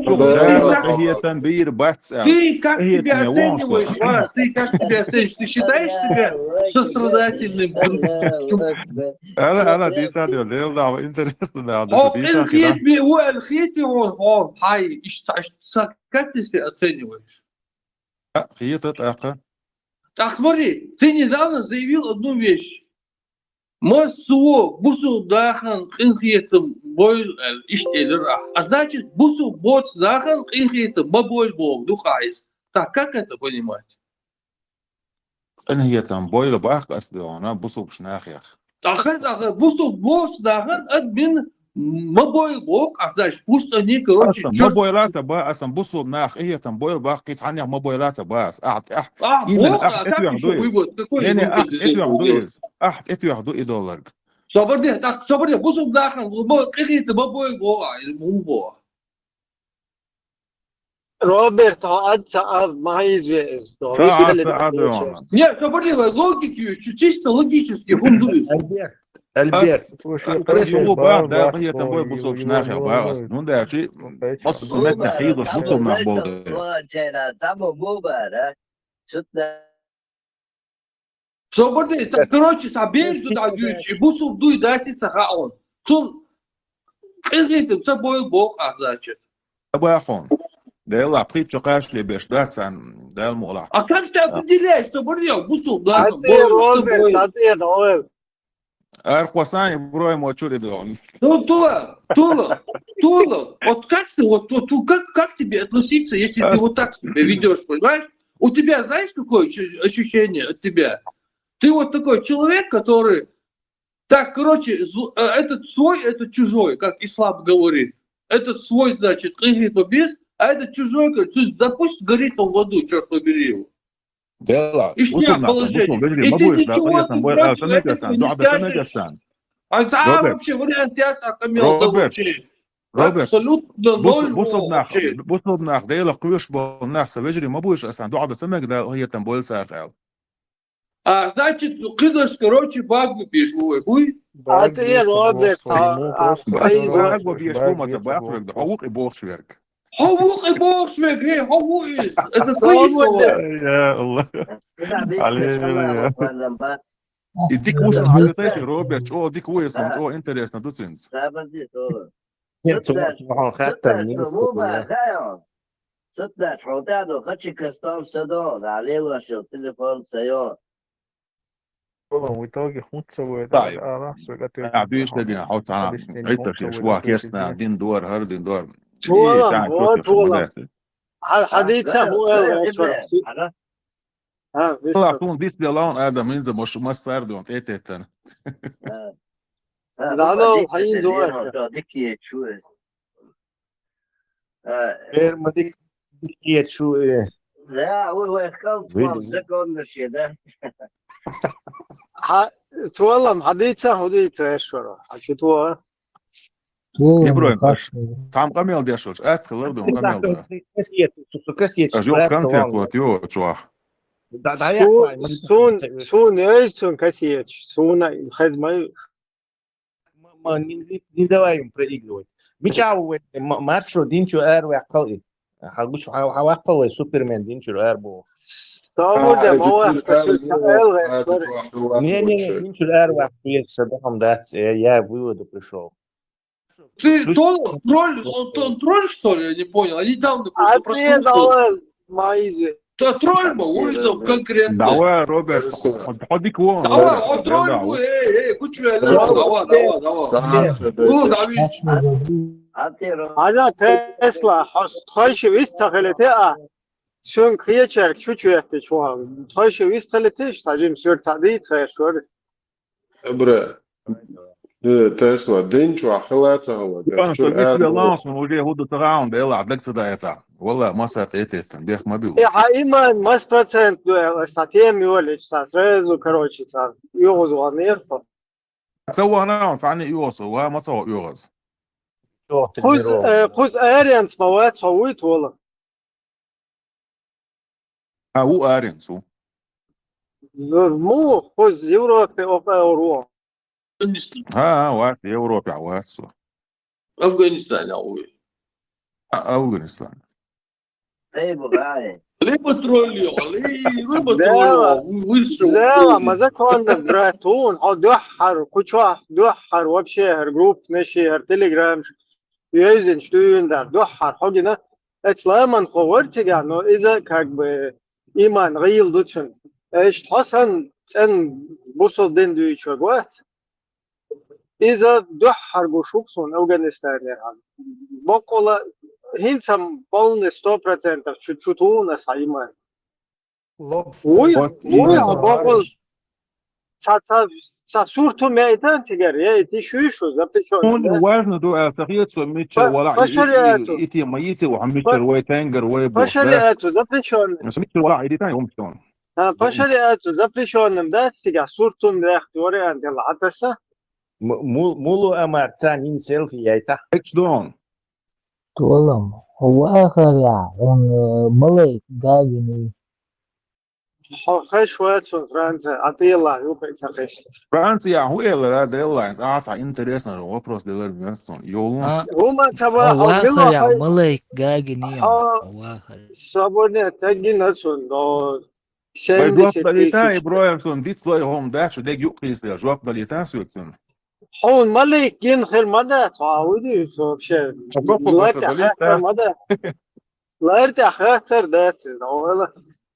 قنهية بير بحث. Ты как себя оцениваешь, Вас? Ты как себя оцениваешь? Ты считаешь себя сострадательным? أنا دي ساديو ليه интересно да. Как ты себя оцениваешь? خيتة أقا. Так смотри, ты недавно заявил одну вещь. Бусу дахан инхиетом бойл иштелера. А значит, бусу боц дахан инхиетом бабойл бог духайс. Так как это понимать? إنهيتم бойл бах أصدقنا بوسو بشناخيخ. Так бусу боц дахан админ مبويل بوك أصلاش بوست أني كروتش مبويلات باس بوصو ناخ إيه تنبويل باق قيس عني مبويلات باس $1 صبر بوصو داخل إيه تبويل بوك مو بوك Роберт, ما известно. Нет, смотри, логики, чисто логически хундуют. Альберт. Соборный, короче, собери туда ключи, бусу дуй дайте сахаон. Сон, это собой бог, а значит. Да لا بخيت شقاش لي باش داتسان دا المولع. А как ты определяешь, что борья, бусу, да? Архвасани броем очули дом. Тула. Вот как ты, как тебе относиться, если ты вот так себя ведешь, понимаешь? У тебя, знаешь, какое ощущение от тебя? Ты вот такой человек, который, так, короче, этот свой, этот чужой, как ислам говорит. Этот свой, значит, без, а этот чужой, допустим, горит он в аду, черт побери его. Да, положение. И ты ничего не Вообще вариант ясно, камел, да вообще. روبرت Абсолютно بص ноль вообще. بص بناخ ده يلا قويش بناخ سويجري ما بوش أصلا دو عاد سمك ده هي تنبول ساقل Значит, ну кидаш, короче, багу пишу, хуй. عطيه روبرت باغ حيزو وبيشبو ما تباخر ده حقوق يبوخ شويرك Хавук и боксвек, хавуис. Это твои صابون слова. يا الله لا بيسكش خلاص عليه ولا بس يديك وصل على تاشي روبرت او ديك ويسون او انتريس ندوسنس سابدي تو صباح خاطر من مو بخير ستة حوتادو خدش كستان صدون عليه وشو تليفون سيون والله ويتاجي خمسة سويت طيب أنا عبيش تدين حوت انا Palestinian عيت خمسة تشي ولا شوا كيسنا تلتين دين دور هر دين دور ايه طولم تعال هو توتي شو طولم مدرسة حديثه هو غير اشهر ابن ها طلع بس صون ديس بيلون ادم ينزل مش ما صار دون ايه لا هو لا ديك حيزو تدينه اشهر تو ديك شو غير ما ديك شو إيه لا هو يخلط فيديو زكون الشيء ده طولم حديثه هديت اشهر حكيتوها يبروين اش تعم قميل ديشوش ادخل دون قميل ده كسيت اجو شباب كانت سوان واتيو شواح ده هيحكي سون ايسون كسيت سون خدمه ما ندوايم بريغلوي ميچاو مارشو دينچو ار وقل حقوش حواقل سوبرمان دينچو ار بو صابون ده ما هو اختصر не دينچو ار وقل صدقهم دات я выводу пришел Ты тролль, он тролль, что ли? Я не понял. Они недавно просто عطيه прослушал. دول ما يجي Тролль был, вызов конкретно. دعوة روبرت حديك وون Давай, روبرت он тролль был, دعوة كنت شوية لازم. давай. قول دعويش. انا تسلا خواهش ویست خلطه شون کیه چرک شو احتی شوهم خواهش ویست خلطهش تاجیم سور تعدید خیر شورس برا تسلا دينشو خلاص هو انا شو صديق اربو بيلانس من وجه هود تغاون ده يلا عدك صدايتا والله ما سات ايتيتن بيخ ما بيو اه ایمان ماس پرسنت استاتيه میولش ساس رزو کروچی ساس یوغز وانیر سوى انا فعني يوصل وها ما سوى يوغز خuz اريانس مواد صويت والله هو ارينسو مو خuz يوروبي اورو ها وقت اوروبا وقت افغانستان اوي افغانستان اي بغاية ليه بتروليو ليه بتروليو ويسو لا ما ذكرنا براتون او دوحر كوشوح دوحر وبشهر جروب نشهر تليجرام يوزن شتوين در دوحر حقنا اتلامان خورت يعني اذا كاك ايمان غيل دوتشن ايش حسن ان بوصل دين دوي شوات اذا دوحر جوشوكسون افغانستان يعني بقول هنسم بولن 100% شتون اسايمان وي بقول سورتو ميدان تجار يا تي شو هون وزن دو اساقيت سو ميتشر ولا ايتي ميتي وحميتشر وي تانجر وي بوش فشلياتو زبريشون بس ميتشر ولا ايدي تاني هم شلون فشلياتو زبريشون ده تيجا سورتو مدختوري عند العطسه مولو امارتان سيلفي يايتا اتش دون والله هو آخر يعني ملك قاعدني خش واتسون فرنسا عطي الله يوبي تخش فرنسا هو يلا ده يلا عاطع انتريسنا وبروس ديلر بيرسون يولون هما تبع هو آخر يعني ملو ملك قاعدني هو آخر صابوني تجي نسون دو Mas شندي Joab Dalitan, شتي Broerson, dit slår om där så det gjorde det. Joab Dalitan så liksom. حون ملك ينخل مدى تعودي في شيء لا تحتر مدى لا تحتر ذات ولا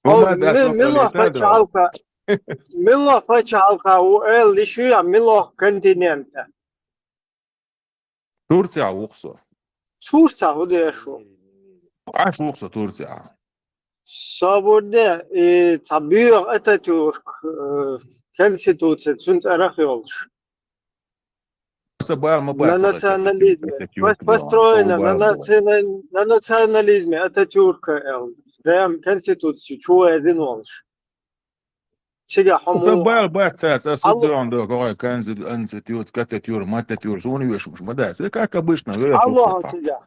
ملو فتشالكا ملو فتشالكا وقال شو ملو كونتيننت تورسيا وقصة. تورسيا هو شو عاش وقصة تورسيا. صابوني تبيع أتاتورك كنسيتوتسي تسنت أرخيولش национализме Ататюрка рям конституцию чего я зиновалш تيجا حمو فبال باكسات أصدق عندك هاي كنز أنستيوت كتتيور ما تتيور سوني وش مداس كبشنا غير شو الله تيجا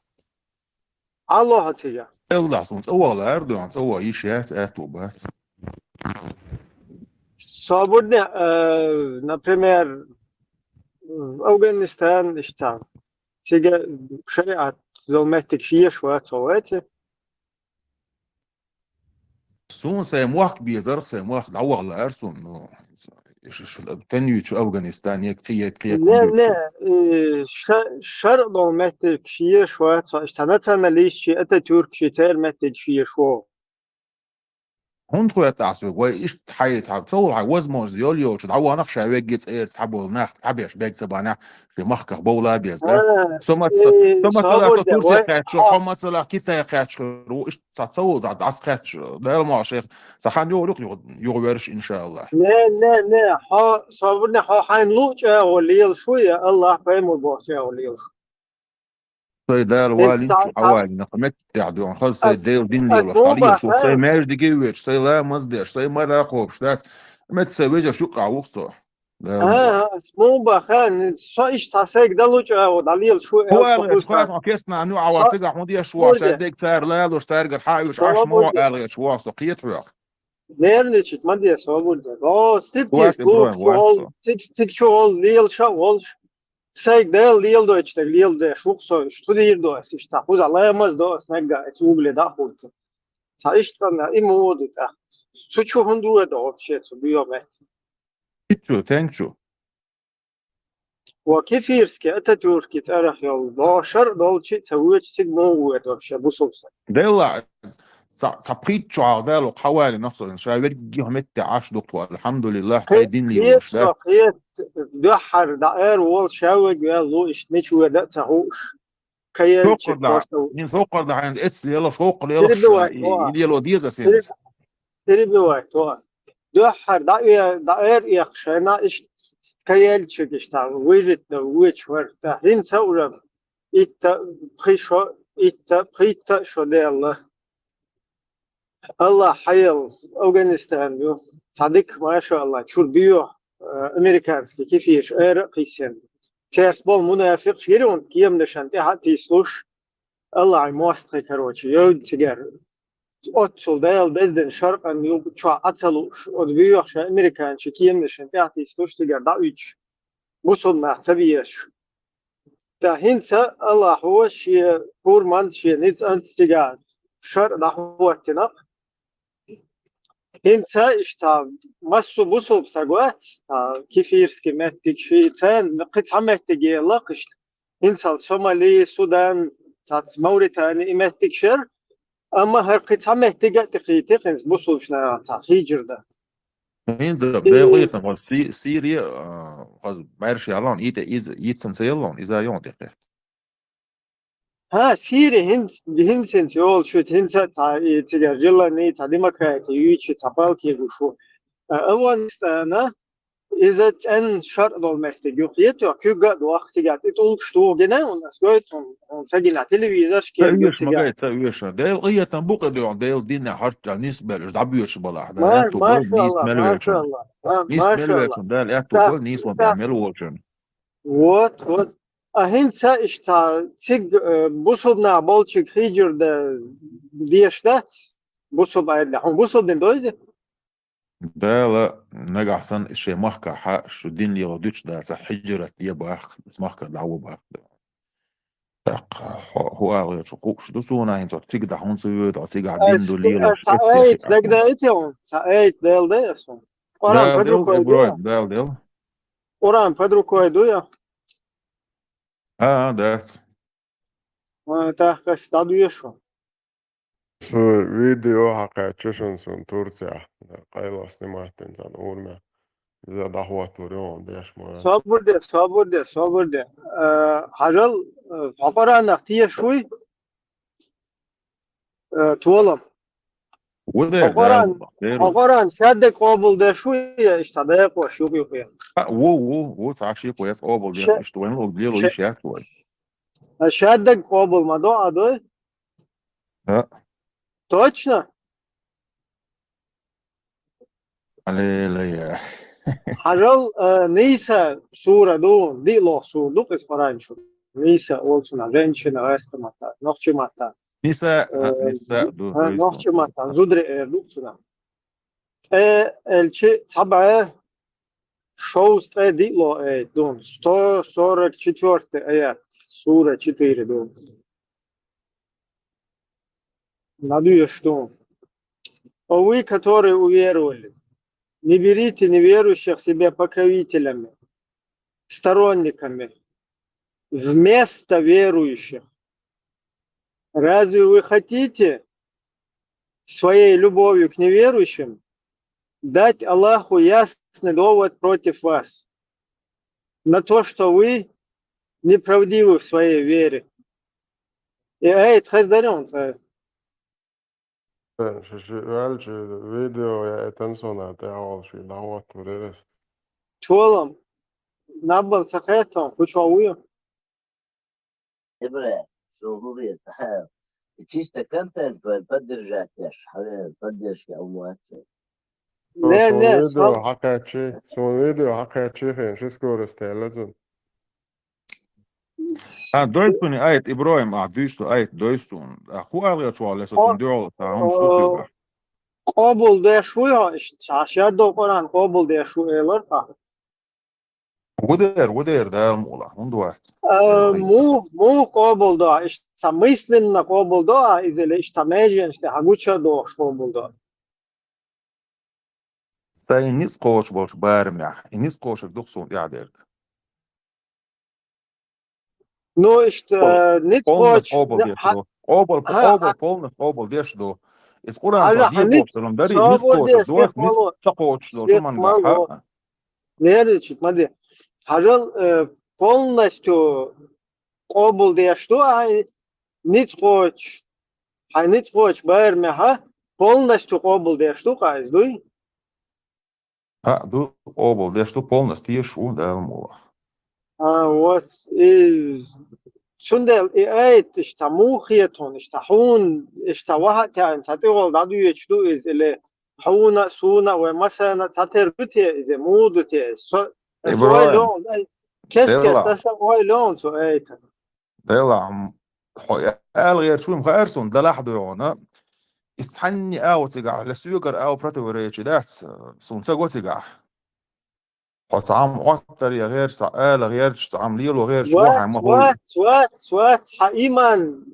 الله تيجا الله صنص أول أردوان سوى يشيات أتوبات صابرنا например أفغانستان إشتان تيجا شريعة زومتك شيء شوية صواتي سون سيموخ بيزرق سيموخ دعوة على أرسون نو إيش التنيو شو أفغانستان يكفي لا شرق زومتك شيء شوية إشتان مثلا ماليش شيء أتاتورك شيء تير متك شيء شو هون خويا تعسوق وإيش تحيت حب تصور هاي وزموز ديوليو شو دعوة نخشى ويجيت إير تحبوا الناخ تحبيش بيك سبانع في مخك بولا بيزرق ثم صلا سطور تقعد شو حما صلا كيتا يقعد شو إيش تصور زاد عسقات شو ده المعشق صحان يورش إن شاء الله لا ها صابرنا ها حين لوج أولي شوية الله فهم البوش أولي صي دار والي شو حوالي نقمت يعدون خلص صي ديل دين ليل وشتالي شو صي ماش دقيوش صي لا مصدر صي مرة خوبش داس ما تسويجا شو قاوخصو اسمو بخان صايش تاسك دلوج ودليل شو هو خلاص ما كيسنا نوع واسق حمودية شو شادك صار لا لو اشتارق الحايوش عاش مو قال شو سقيت حياخ نيرنيش تمدي صابود او ستيبتيس كوب شو تيك شو ليل شاولش سايك دل ليل دو اتش ليل ده شو سو شو دير دو اسيش تاخذ الله يمز دو اسنقا اتوغلي دا خولت صايش تنا ايمود تا شو هندو دو شيت بيومت تانكشو وكيف يرسكي أتاتوركي تعرف يا باشر دولشي تسويش سيجمو وش بوصوص ديلا صبحيت شو عقدال وحوالي نفسه إن شاء الله يجيهم التعاش دكتور الحمد لله قايدين لي وش ده قيت دحر دائر وول شاوج يا لو إشتمش ودا تهوش كيال من سوق ده عند إتس يلا سوق يلا ديزا سينس تريبي وايت دحر دائر يخشنا إش كيال شكشتان ويجت ويش ورتا هين سورم إتا بخيشو شو دي الله حيل أفغانستان يو صديق ما شاء الله شو بيو أمريكانسكي كيفيش قيسين تيرس بول منافق شيرون كيم نشانتي حتى يسلوش الله عموستي كروتشي يود تجار أتصل دايل بزدن شرق أن يو شو أتصلوش أدبيو شا أمريكان شي كيم نشانتي حتى يسلوش تجار داويش وصل ما تبيش دا هنتا الله هو شي كورمان شي نيت أنت تجار شر نحو تنق هنتا إشتا مسو بوصل بساقوات كيفيرسكي ماتك شي تان قطعة ماتكي لقشت هنتا الصومالي السودان تات موريتاني ماتك شر أما هر قطعة ماتكي تقيتي قنز بوصل شنا تا هيجر ده هينزل بلاغية نقول سيريا قصد بارش يعلون يتسن سيلون إذا يون دقيقة ها سيري هنسن يول شو هنسا تجار جلا ني تا ديمقراطي يوش تبال كيغوشو أفغانستان إذا أن شرط المحتاج يقيتو كيوغا دوخ تجار تقول شتو جنا والناس قلت سجل تلفزيون تأويش ما قاعد تأويش ديل قية تنبوق ديل دينا حرت نسبة لدعبيوش بلا ما شاء الله ما شاء الله ما شاء الله ديل أتوبل نيس وبيعملوا وجن وات هنسا إشتا تيج بوصلنا بالشيك هيجر ده ديشتات بوصل بعد هم بوصل من دوزة ديل نجح سن إشي محكا حق شو دين لي ودوش ده حجرة يباخ اسمحكا دعوة باخ هو أغير شو دوسونا هنسا تيجي هون سويد أو تيجي عدين دوليل سايت لقدا إتيون سايت ديل ده أصلا أوران بدرو كويدويا ديل أوران بدرو كويدويا ده تحكي استادو يشو فيديو حقا تشوشن سون تورتيا قايلة سنماتن سان أورما إذا دعوة توريون ديش ما صبر ده حجل عبارة عن اختيار شوي تولم عبارة عن سادة قابل ده شوي اشتداق وشوبي وفيا وو تعرف شيء كويس قابل ده مش توين لو دليل ويش ياكل سادة قابل ما ده عدوي ها точно Аллилуйя. حجل نيسا سورة دون دي لو سورة دوك اس قرآن شو نيسا olsun женщина эста мата нохчи мата Nisa, Nisa, نохчي мата زودري دوكسنا элчи табая шоуст دي لو دون 144 аят сура 4 дон надуешь что вы которые уверовали не берите неверующих себе покровителями сторонниками вместо верующих. Разве вы хотите своей любовью к неверующим дать Аллаху ясный довод против вас на то, что вы неправдивы в своей вере? И это хаздарен. فيديو يا تنسونا تعال شي دعوات وريس Толом набал цахетом, кучовую. إبرة صغورية чисто контент поддержать поддержки أو مؤثر. لا لا فيديو حكى شي فيديو حكى شي فين شو سكور استهلتون Doistuni ait Ibrahim, düstü ait doistun. Hualga çoğalı satın diyor, tamam şu diyor. قابل ده شوية عشان دو قرآن قابل ده شوية لرقة. ودير ده المولا مندوات. مو قابل ده إشتا مثلنا قابل ده إذا إشتا ماجي إشتا حقوشة ده قابل ده. Say nis koç bolç barmya. Nis koç doksun yader. Ну إشتا نت قوش. Obol polnas obol dieš do. Из Куранца где болталом дари nis koç dos nis çakoç do şuman ga. Nerede çıkmadı? Hajal полностью قابل ده что ай нит قوش. Ай нит قوش бармя ха полностью قابل ده что кайз дуй. Du obol dieš do polnas tiešu da mola. Вот и شندل إيت إشتموخيتون إشتحون إشتوها تان تطيقول دادو يشدو إز إلى حونا سونا ومثلا تطيربتي إز مودتي سوالون كيس تسوالون سو إيت دلا غير شو مخارسون ده لحظة يونا استحني أو تجع لسيوجر أو براتوريتش ده سونسا تجع طعام أكتر يا غير سائل غير طعام ليل وغير شو عم هو سوات حإيمان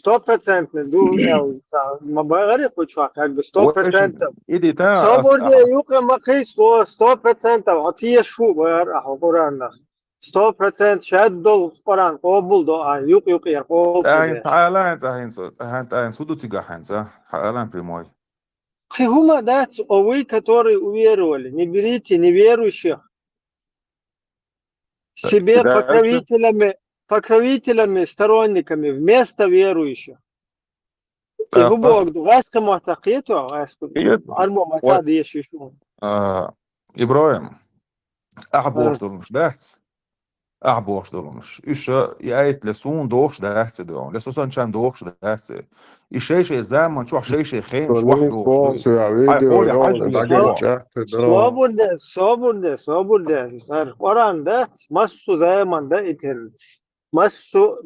100% ندو أو ما بغير كوتشوا كأك 100% إيدي تا صبر دي يوكا ما قيس 100% عطيه شو بغير أحو قرآن 100% شادو قرآن قبول دو يوك يقول تعالى سودو تيجا حنسا حالان بريموي هما دات أوي كتوري уверовали не берите неверующих себе покровителями, сторонниками вместо верующих. И Бог дуаска матакету, армо матад ешишу. Ибраим, ахбоштолмш дats. Ахбоштолмш. Ишо яйт лесун дош дats до. Лесосан чан дош дats. Ишейше zaman чух шейше хем чух до. Свобода. Коран дат массу zaman да итен. Массу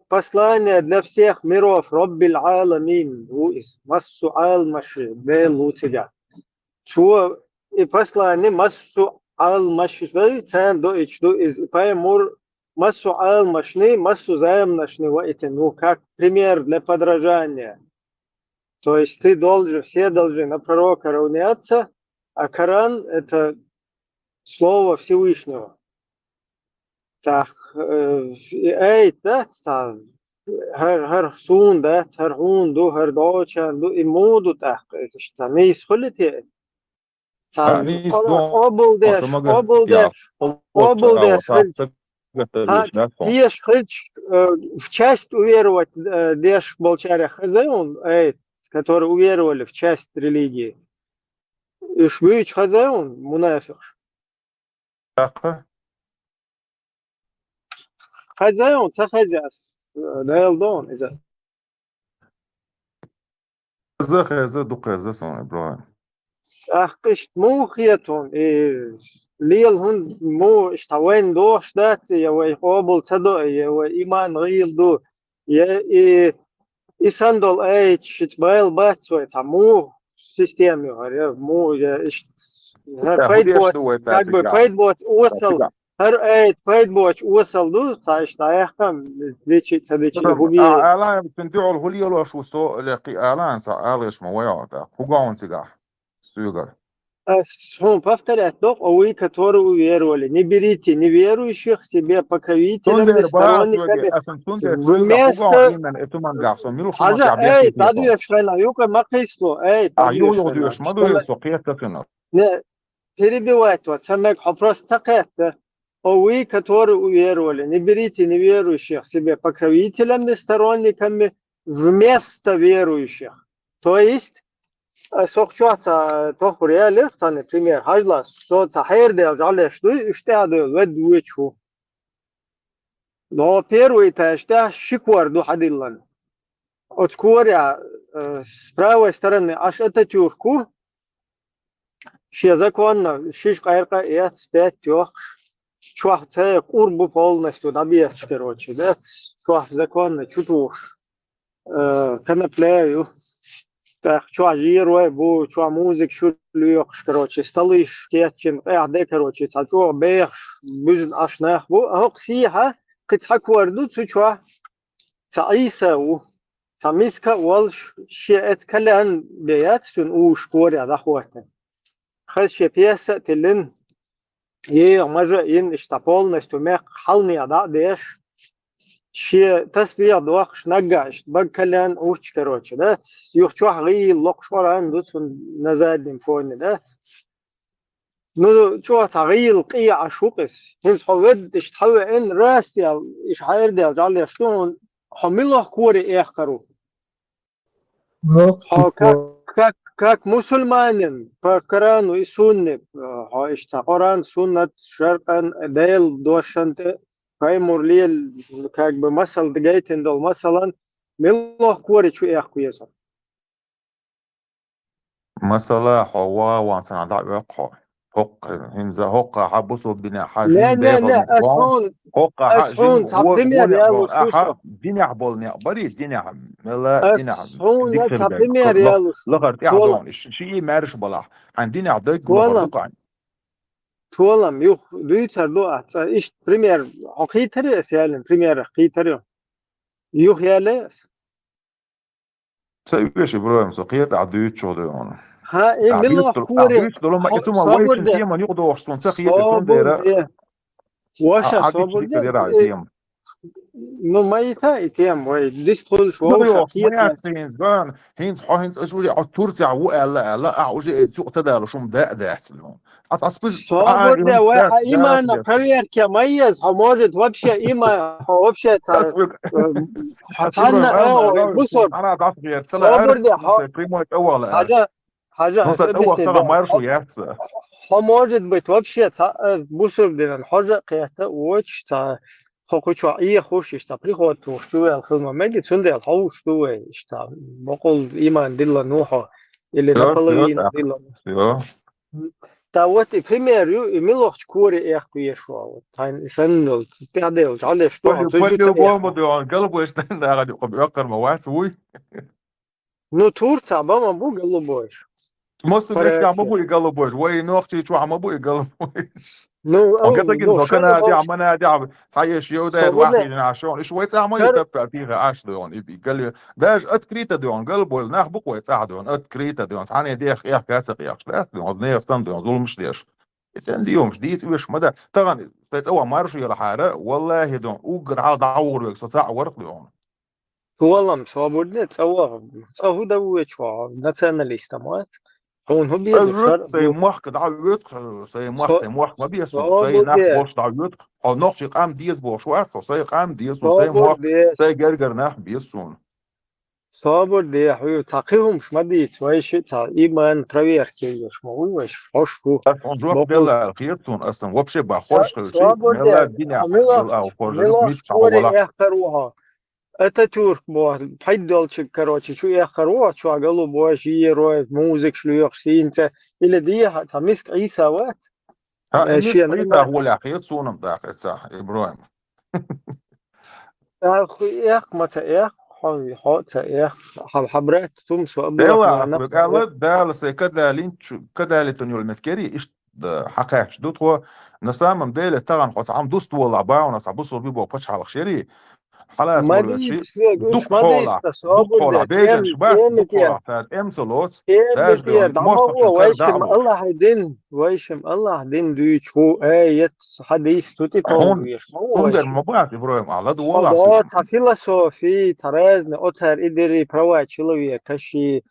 послание для всех миров, Раббил Аламин, массу Ал-Маши, Бел тебя. Чего и послание массу Ал-Маши, тен до ичду из паймур массу Ал-Машни, массу заемнашни, ну как пример для подражания. То есть ты должен, все должны на пророка равняться, а Коран это слово Всевышнего. Так, her sun det, her hon do, her dagen do, imodu tak, işte ne iskolite. Hier в часть уверовать, деш болчаря хазаун, которые уверовали в часть религии. Ишвич хазаун, мунафих. خزاون تخزاس نيلدون إذا خزا دو خزا سون إبراهيم أخقشت موخيتهم ليل هن مو اشتوين دوش دات يا ويقابل تدو يا وإيمان غيل دو يا إساندول أي شتبايل بات ويتعمو سيستم يا مو يا إش هر هو فايد ليش بوت دو كاك تاسقع بفايد بوت وصل تاسقع هر أي فايد بوت وصل دو تعيش تايحكم ديشي تديشي هو بي اعلان بتندعوا الهولي ولا شو سو لقي اعلان سألش مويعة هو قاون سيقع سيقر هم повторять док, овы, которые уверовали. Не берите неверующих себе покровителями, تندر باس сторонниками. وجه اصلا تندر سيقع هو قاون Вместо... ايمن اتمن قاعسون ميلو شو ما Хажа, تعبير таду كيفهم ешхайна, юка макайсло, таду ايو ешхайна. يوديوش ما دو يسوقيت تفنر Не, перебивать вот, самек вопрос такая-то. Овы, которые уверовали. Не берите неверующих себе покровителями, сторонниками, вместо верующих. То есть, سوقشوات تخوريا لرتان بريمير هاجلا صوت حير ديل جالش دو اشتاد ود وچو دو первый ташта шиквар до хадиллан от кورя с правой стороны аж Ататюрку законно шиш кайрка эт 5 тёх чуах це курбу полностью добьешь короче да чуах законно чутуш канапляю так, что жирует, бу, что музык, что лёгш, короче, столы, штетчин, короче, что бэш, бюзн ашнах, бу, сиха, кицхакварду, что عيسى ميسكا والش شيء كلان بيات سن اوش كوريا دخوته خش بياسة تلين مجا ين اشتاقول نستمع حلني أدا ديش شيء تسبيع دوخش نجاش بكلان اوش كروتش ده يخشوا غي لقشور عنده سن نزاد فون ده نو شو تغيير قيا عشوقس هنس حود اشتحو ان راسيا ايش حير ده جال يشتون حمله كوري اخرو как مسلمان فقران وسنة قرآن سنة شرقا ديل دوشنت كايمور ليل как бы مثل دقيتن دول مثلا ملوه كوري شو اخويسا مثلا حوا وانسان دا يقع حق هنزا حق حبسو بنا لا حاجين لا بيغل لا نقران حق حاجين أسهون تبريمير يا ونقران لوسوسو احا دينع بولنع بري دينع ملا دينع أسهون ديكتر بين تبريمير يا لوس لغر تولا تعدون شيء مارش بلاح عن دينع ديك لغر تولا دقان تولا يخ دويتر لو إيش بريمير حقيتري أسيالن بريمير حقيتري يخ يالس سيبيش ابراهيم سقيت عدويت شو ديون ها إيه ملوه كوري عدويت دولو ما اتوما صابر ويشن ده تيما يقدو وحصون سقيت اتون صابر ديرا ده واشا عديك صابر ديكتر ده ديرا عديم no ميتا إتيم وي ديستول شو دغري ما شخصية يعرفين زبان هينز حو هينز اشوري على تورتي لا اوجي سوق تدار شو مدا داعت لهم اسبس صابر تعال ده يوم وي داعت إيمان داعت بريمير كميز حموزة وبشة إيمان وبشة اسبق حتانا اسبق أو لا بصر انا بعرف غير سلا صابر ارك ده نص بريمو اول حاجة نص اول هسبسني ترى ده ما يرشو ياتس حموزة بتوبشة بصر ده الحاجة قيادة وش تا خو إيه خوش إشتا بريخو توشتوه الخدمة ماجي تسندي الحوشتوه إشتا بقول إيمان ديلا نوحو اللي نبلغين ديلا يا تاوت بريميريو إميلوخ كوري إخ بيشوا تاين سنول تعديل على شتوه فدي تجو بوم دو قلبو استنى غادي يقر موات وي نو تور تابا ما بو قلبوش مصر بيتي عم ابوي قلبوش وي نوختي شو عم ابوي قلبوش نو وقت أو نو انه شن كان دي بوش عم دي صحيح يو ده واحد صابرنا عشان شوي ساعه ما كر يتبع فيها عاش دون يبي قال لي داش اتكريتا دون قلبه ناخ بقوي ساعه دون اتكريتا دون ثاني دي اخ يا كاسق يا لا دون نير ستاند دون ظلم مش ليش إذن اليوم جديد ويش مدى طبعا تتسوى مارشو يلا حارة والله دون اوقر على دعور ويك ساعه ورق دون والله صابرنا تصوه دوش وا نتسنى الاستمات هون هو بيد الرد الشرق سي بو موخ دعوت سي موخ ما بيسو سي ناخ صابر بوش دعوت او نوخ قام ديز بوش واتسو سي قام ديز وسي صابر موخ ديش سي جرجر ناخ بيسون صابر دي حيو تاقيهم مش مديت ويش تا إيمان تروير كيش ما هو ويش حشكو بس on job بقول ديلا خيطون اصلا وبشي بخورش شيء صابر ملا دي الدنيا حميلة يلا وخورجلك ميلة 100 شكوري ولا اختروها Atatürk bu haydolçı karoçi şu ekharo şu agalu bu şiir o müzik şluyok sinte إلى دي مسك عيسى وات ها شيء المسك عيسى هو الأخير صونم داخل صح إبراهيم إخ متى إخ حوت إخ حبرات تمس وأبرح ديلا ونفس أصبح قال ده لسه كده لينش كده لتنيول متكري إيش حقاش دوت هو نسامم ديلا تغن قص عم دوست ولا باو ناس عبوسو بيبو بتش على خشري حالات ما ولا ديت شيء إيش دوق ما ديت حولا دوق تصابر حولا ده بيجن شباك دوق كيم حولا فات إمسلوت كيم داش بتير دون ده ما مرتش هو الكر ويشم دعوش الله هيدين ويشم الله هيدين دويش هو آية حديث توتي طول هون ويش ما هو هون ويشم مبات إبراهيم على دو ولا حضارات سوي فيلسوفي ترازن أتر إدري بروا تشلوي كشي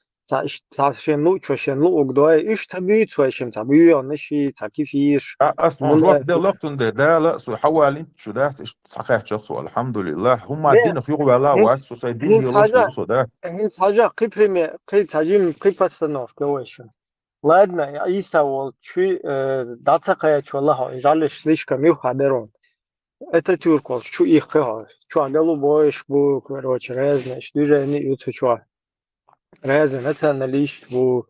تا شنو شنو أقدوي إيش تبيت ويشم تبيو نشي تكيفيش اسمع من جوات ده لقطن ده لا سو حوالين شو ده صحيح شخص الحمد لله هم ده الدين في ولا هنت وات سو سايدين هنت هي لوش حاجة لوش ده هنت حاجة قبرمي قيد تجيم قبستنوف كويشم ладно عيسى والشي داتقيا والله يجعلش слишком يخدرون это тюркол что их кого что агалу боиш бу короче разные что они юту что разные националист бу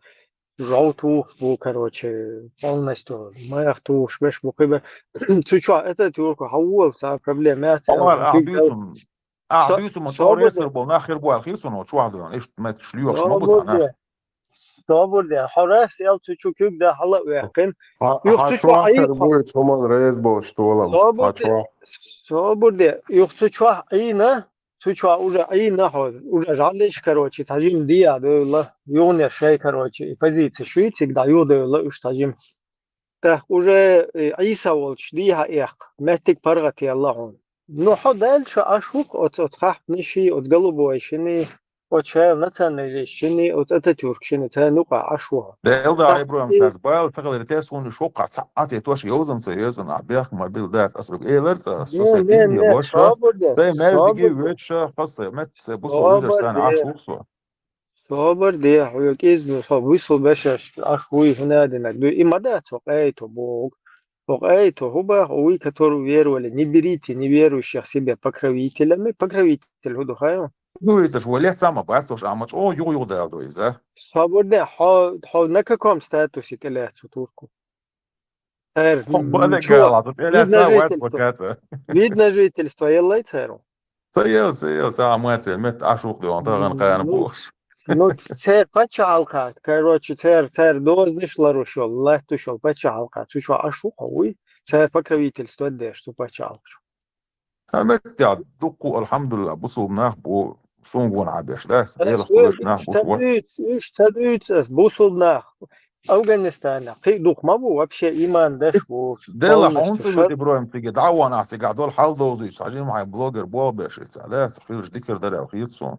желтух бу короче полностью моих туш беш бу кыбы ты что это тюрко хауал са проблема والله это أعديتهم أعديتهم مشاور صابر ياسر بو ناخر بو الخيصون وشو عدون إيش ما تشليوش ما صابر بصعناه صابر حراس يل تشو كيك ده هلا ويحكن يخ تشو حتواخر عيق بوي تومان ريز بوشتولم صابر حتواخر صابر يخ تشو عينا تشو уже عينا هو уже жалиш короче тажим дия да юня шей короче позиция швейцик да юда уж тажим ده уже عيسى والش ديها إيق مهتك برغت يالله نو حدال شو أشوك أتخاف نشي أتقلبوا ويشني وتشاف نتن شني أتاتورك شني تانوقع أشوها ده يلدا ده عبرهم تاز بايل تغل رتاسون شوقع ساعات توش يوزن سيزن عبيخ ما بيل دات أسرق إيه لرتا سوسيتين دي نه لوشا صابر سي ما بيجي صابر ويتشا خاصة مت بوسو ويجا صابر شتان عاشوق سوا صابر حيوك إزمي صاب ويصل بشاش أشوي هنا دينك دو إما ده توقعيتو بوغ توقعيتو هو هو كتورو وير ولا نبريتي نبيرو الشيخ سيبيا покровителями покровитель هدو خايو نويتش وليه سامع باستوش عمش أو يو ده دو إذا صابر حو نكاكم ستاتوسي تلاتو توركو بالك شو لازم إيه لا видно ساوات жительство بكاتا видно жительство يلا يتسيرو سيل ساعة مواتي مت عاشوق دي وانتا غن قانا ну بوش ну цер пачалка короче цер доздышлар ушел лайт ушел пачалка чучу ашу قوي цер покровительство деш что пачалка مت يا دقوا الحمد لله بوسو مناخ بو صونغون عبيش لا إيه اش لخلوش ناخ بوش ايش تبيت اس بوصلنا افغانستان قي دوخ ما بو вообще ايمان دش بو ديلا حون полностью سويت شر إبراهيم تيجي دعوة أنا أحسي قاعدول حال دوزي ساجين معي بلوجر بوا بيش إتسالات خيرش ديكر داري أو خيطسون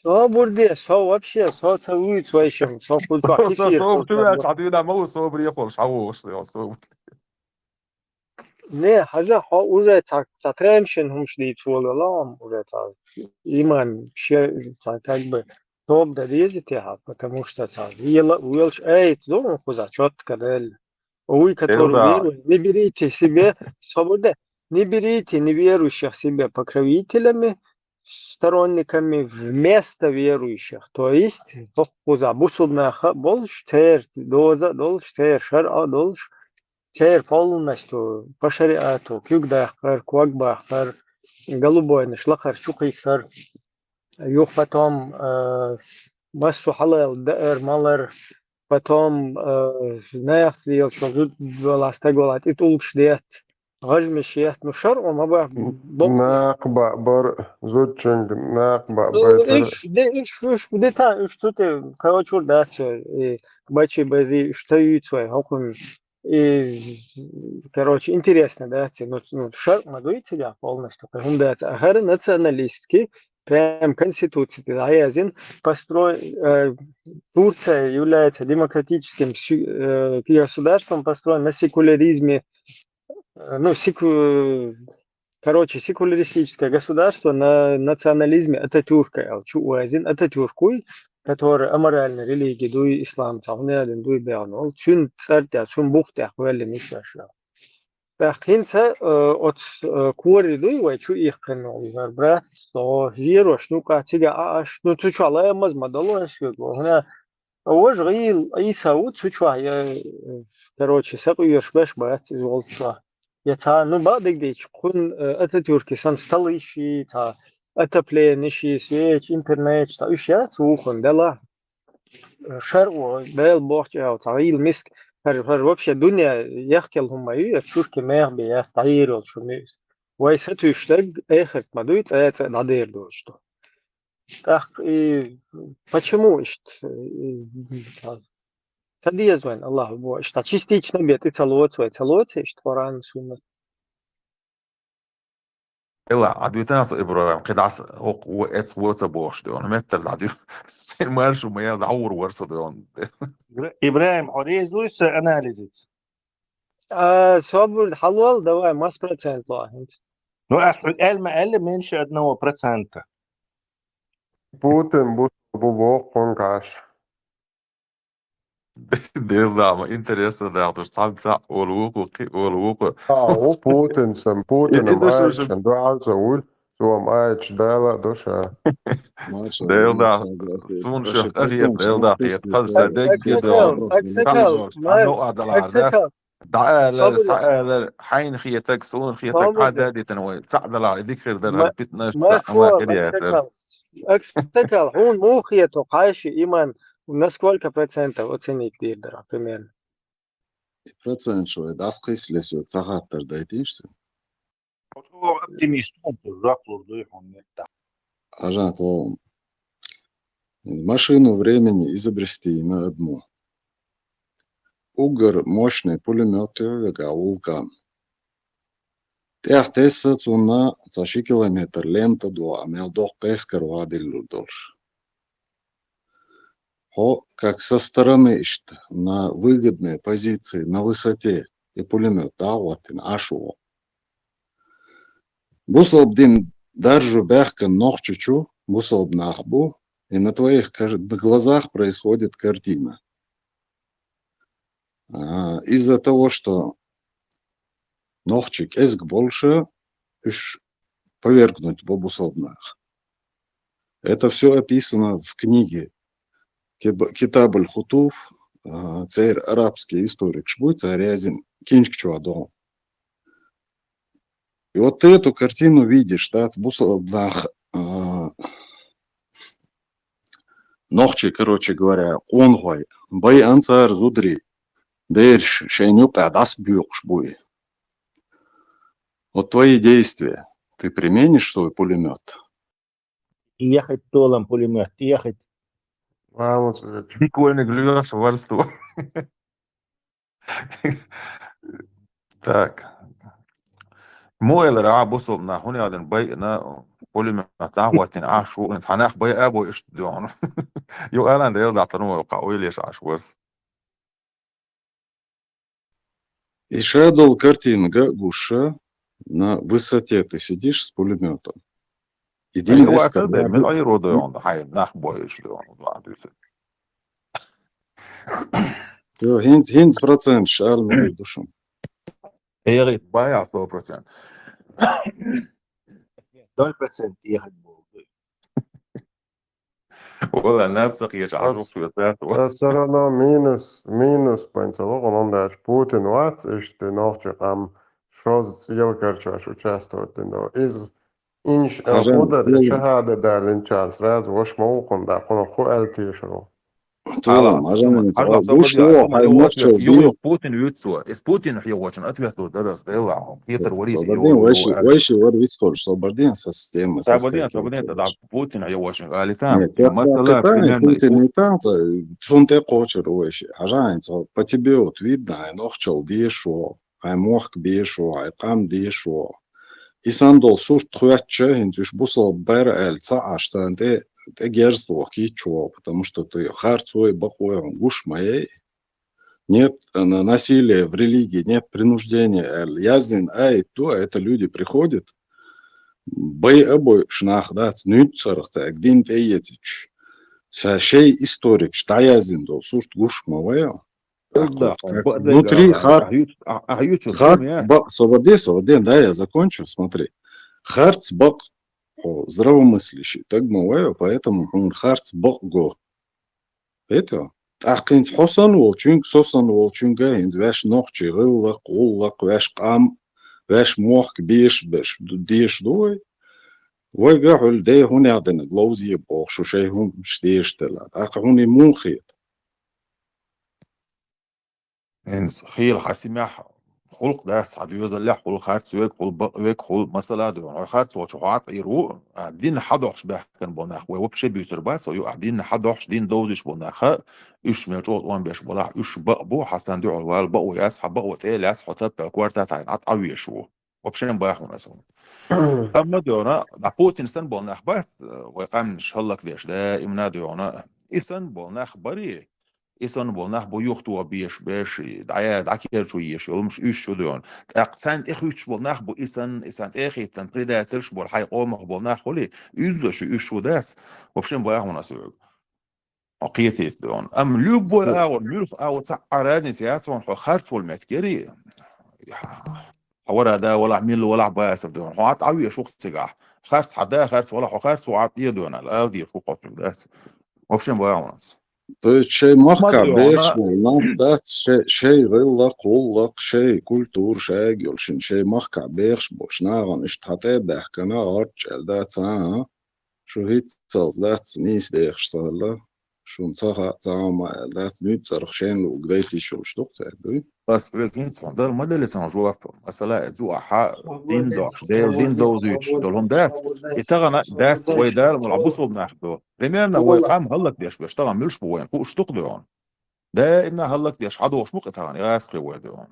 سو بردي سو вообще سو تسوي سويشم سو كل شو كيفير صوب كل تبع تعطينا مو صوب ريقول شعوش يا صوب не حاجة уже تترمشن هم شديد والله уже так إيمان شيء как бы топ довезете, потому что так Уилш эй дома куда четко дали. Вы, которые إلدا веруют, не берите себе свободы, не берите неверующих себе покровителями, сторонниками вместо верующих. То есть, куда бусудна больше тер доза, больше тер шар, больше тер полностью по шариату, кюгдахар, квакбахар, голубой нашлахар, чукайсар. Юх потом массу халал дэр малэр потом знаешь вил что тут была стаголат и толк шдет غجمش يحت مشار وما بقى ضبط ناقبة بر زوجنج ناقبة بيتر ايش ده تا ايش тут короче да бачи бази что юцой хокун и короче интересно да ну шар мадуйте да полностью هم да ахар националистки прям конституции عايزين построить Турция является демократическим государством построен на секуляризме ну короче, секуляристическое государство на национализме Ататюрка, Ататюркуй, который аморальной религии, дуй ислам, цавнелин, дуй беану, чун цартя, чун бухтя, хуэлли мишашла. Так, хинца от кури дуй, вай чу их канал, брат, то веруешь, ну-ка, тига, ну ты чу, алая мазма дало, هو صغير أي ساوت سوتشوا يا короче سقيش باش بات زولتشوا يتا نو بعدك ديش كون أتاتورك سان ستاليشي تا أتابلي نشي سويتش إنترنت تا إشياء سوخن دلا شرق بيل بوحش أو تعيل مسك هر вообще الدنيا يحكي لهم أيه تشوف كمية بيا تعير ولا شو ميس ويسات يشتغل آخر ما دويت نادير دوشتو так и почему تدي زين الله هو اشتا частично бет и целуется ишт Коран сунна يلا عدويتنا ابراهيم قد عس هو اتس واتس بوش دون متل عدو سين مالش وما يدعور ورصه دون إبراهيم حريز لويس أناليزيت صبر حلوة دواء ماس процент لا نو أسأل ما قال منش أدنى وبرسنت Putin būs bubok konkaš. ده ما interesa ده عطش تعال والوقو O Putinsam, Putinam إنت شو aici, când alți ul, som aici dēlā dušā. ده ده سون شو أخي ده ده أخي خلص ده جدا أكسكال عنو أدلع ده دعالة صبر سعالة حين خيتك سون خيتك صبر هذا دي تنوي سعدلع ذكر ده ما البيتنا أما مفهوم كده أكسكال هون مو خيته قايش إيمان насколько процентов оценить дирдера примерно процент شوية داسقيس لسيو تغطر دايتينش هو оптимист он жаклур дуйхон нетта ажа то машину времени изобрести на одну угор мощный пулемет вулкан تحتسة цуна за 6 километр лента до амелдох пескар вадиллу дольше. Как со стороны на выгодной позиции на высоте и пулемет, да, вот ашуо. Бусолбдин даже бехка ногчучу, бусолб нахбу, и на твоих глазах происходит картина. Из-за того, что ногчик эск больше, уж повергнуть в бусолбнах. Это все описано в книге Китаб аль-Хутуф, царь арабский историк Шбуйца, Рязин, Кинчкчуадон. И вот ты эту картину видишь, да, ногчи, короче говоря, онгой, бай анцар зудри, дерш, шейнюк адас бьёк шбуй. Вот твои действия, ты применишь свой пулемет? Ехать толом пулемет, ехать. Прикольно глюешь ворство. Так. مو اللي راه بوصلنا هنا هذا بينا كل ما تعودين عاشو انت هناخ بي ابو ايش دون يو انا ده يرضى تنو قوي ليش عاشورس Еще дал картинка гуша на высоте ты сидишь с пулеметом. هو ده من اي روضه يعني هاي ناخ بوي ايش دون هند процент شال من دушم. هي غير بايع 100%. 0% ехать был. والله نفسك يشعروا في ذاته. Tas ir no mīnus, он даже Путин вац, ты ногчик шоз елкарчаш участвовать, но из инш удар шахада дарлин час раз вош моукон да коно ху элтишро. Tuolla يو بوتين يوتسو اس بوتين يوچن ответу درس дела Петр وريد ويش وريتول صبردين система صبردين да Путин يوچن قال تام مثلا Путин там шон те хочер ويش ажанцо по тебе вот видно нохчел дешо ай мох бешо ай кам дешо и сандол суш тхуяче хинтуш бусол бер эл цааштанте герство кичо, потому что ты харцой бахой гуш моей. Нет насилия в религии, нет принуждения. Язнин, то это люди приходят. Бай обой шнах, да, цнюцархта, гдин теетич. Шей историк, что язнин дол, сушт гуш моей. Внутри харц, свободен, да, я закончу, смотри. Харц бак здравомыслящий, так бывает, поэтому он харц бог го. Это أقين حسن والشنك سوسن والشنك هند واش نوخشي غلق واش قام واش موخ بيش باش ديش دوي وقعوا دي هوني عدن لوزي بوخ شو شي هم مش ديش تلا أقعوني موخيت إنس خيل حسيمح خلق ده سعد يوزل خل خارت سويك خل بقويك خل مثلا دون خارت وشعات يرو دين حدوش به كان بناخ وبشي بيسربات سو قاعدين حدوش دين دوزش بناخ ايش مجوط وان بيش بلا ايش بقبو حسن دعوا الوال بقو ياس حبقو تيل ياس حطب كوارتا تاع عطوي شو وبشي باخ مثلا اما دونا بوتين سن بناخ بات وقام شلك ليش دائما دونا إسن بناخ بري إسان بولناخ بو يختو بيش دعكير شو يشول مش إيش شو دون أقسان إخوش بولناخ بو إسان إخي تن بريداترش بول حي قومه بولناخ ولي إيش شو داس وبشين بوياهو ناسوغ عقيتي دون أم لوبو أول ملف أول تعرادي سياسون حو خارت والمكتري حورا دا ولا عميل ولا عباس دون حو عطاوية شو تسقع خارت حدا خارت ولا حو خارت وعطيه دون الأودي شو قفل داس وبشين بوياهو ناس شيء ما مخكع أدري بيش أنا والناس ده شيء غلق شيء كولتور شيء يلشن شيء مخكع بيش بوش ناغن اشتحتي بحكنا أرتش ده تا شو هيت تلز ده نيس ديخش صالة شو نصخع تعامل ده نيت ترخشين لو قديتي شو شتوق تعبي بس لكن صندر ما ده اللي سنجوا مثلا ذو حق دين دوش دين دوزيتش دولهم داس يتغنى داس ويدار والعبوسو بناخدو رمينا ويقام هلك ديش بيشتغل ملش بوين فوق دون ده إن هلك ديش عدو وش مقتغن ياسقي ويدون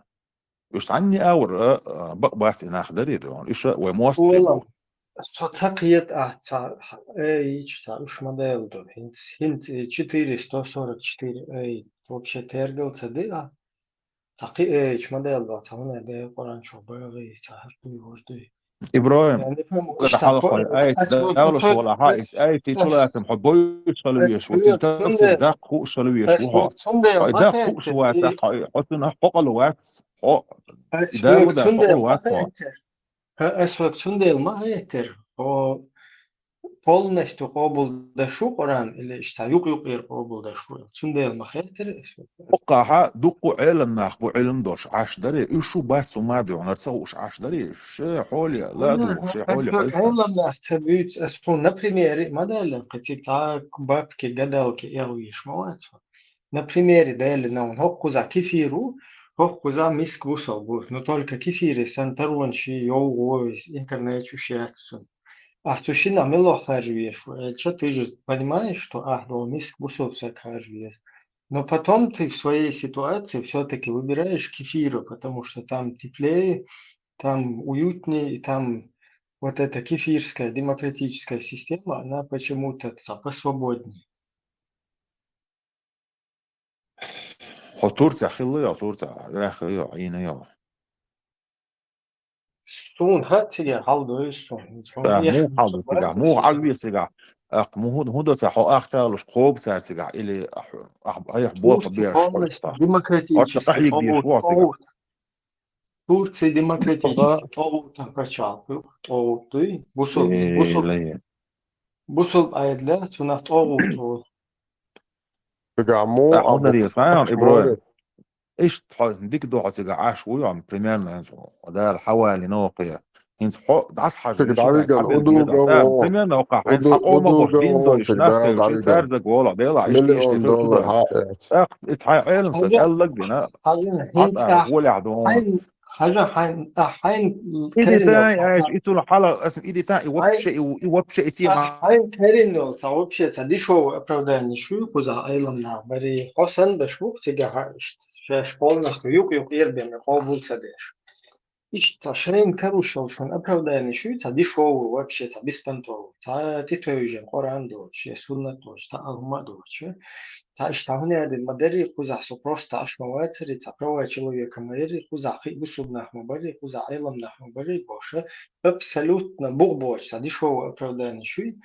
يش عني اور بقبات ناخدري دون إيش وموست والله بو Sotakiyet ahta içta uş model do hint 444 вообще тергался да таки iç model do tamam da Kur'an çok böyle çahır duyuyordu. إبراهيم Yani ben قد işte حلقة آية دولش ولا حائش آية تيشولا كم حبوش شلويش وتين تفسير ده خو شلويش وها ده خو شوات حطنا حق الوقت حق ده وده حق الوقت Esveksun ma yeter. O полностью قابل şu Kur'an ile işte yok yer قابل şu. Sun ma yeter. وقع دقوا علم ناخبو علم دوش عاش دري إيشو بات سمادي ونرسوش عاش دري شي حولي لا دو شي حولي Esvek حولي aylamda tabiut esfun na primeri model qitita babki gadalki erwish mawat. На примере дали нам هوكوزا كيفيرو هوكوزا миск бусал но только кефире сантарон ши йоу интернет шушиатсун. Ахтушина мело хажвиеш. Что ты же понимаешь, что миск бусал всяк хажвиеш. Но потом ты в своей ситуации все-таки выбираешь кефиру, потому что там теплее, там уютнее, и там вот эта кефирская демократическая система, она почему-то посвободнее. خطورتي خلي يا طورتي لا خلي عيني يا Сун хатиге халдой сун. Сун مو еш حاضر سجع مو عالوي سجع مو هو ده تحو اختارش قوب تاع سجع اللي هي حبول Турция قبيع شوي полностью демократический, تقحي بيه شو سجع Турция демократический, والله Тоғут прочал, Тоғуты, ليه Бусул айдлер, Сунат Тоғут. تجعمو هو ده أبو يسمع كاش ابراهيم مورد ايش ديك دوحة سجع عشوي عم بريميرنا وده الحوالي نوقية هنس حق دعس حاجة ليش تجدعوي بقى قال حبل أدو بيضة تام جو بريميرنا وقع هنس حقه ما أدو بوش دين جو دوش ناخي تجدعوي وشين قال سارزك ولا بيلا عيش كي مليون يشتفل دولار كده حقت اتحاي علم سك حاجة قال لك بنا حاجة عطا هنت هو اللي عدوان حين ايدي كرينيو تاني عايش ايتو الحلقة اسم ايدي تاني وبشيء تيغا حين كرينيو вообще дешевое оправдание шуйку за айлом на бари хосан бешвук тига шеш полностью юк ербеме хобул цадеш. İşte şeyin karışılışın оправдание шуйца дешевое вообще та беспонтово. Та титоюжен Коран дочь, суннат дочь, та агма дочь. Та işte hune модели кузасу просто ашмаватери та права человека модели куза бусубнах мобили куза айломнах мобили боше абсолютно бугбоч та дешевое оправдание шуй.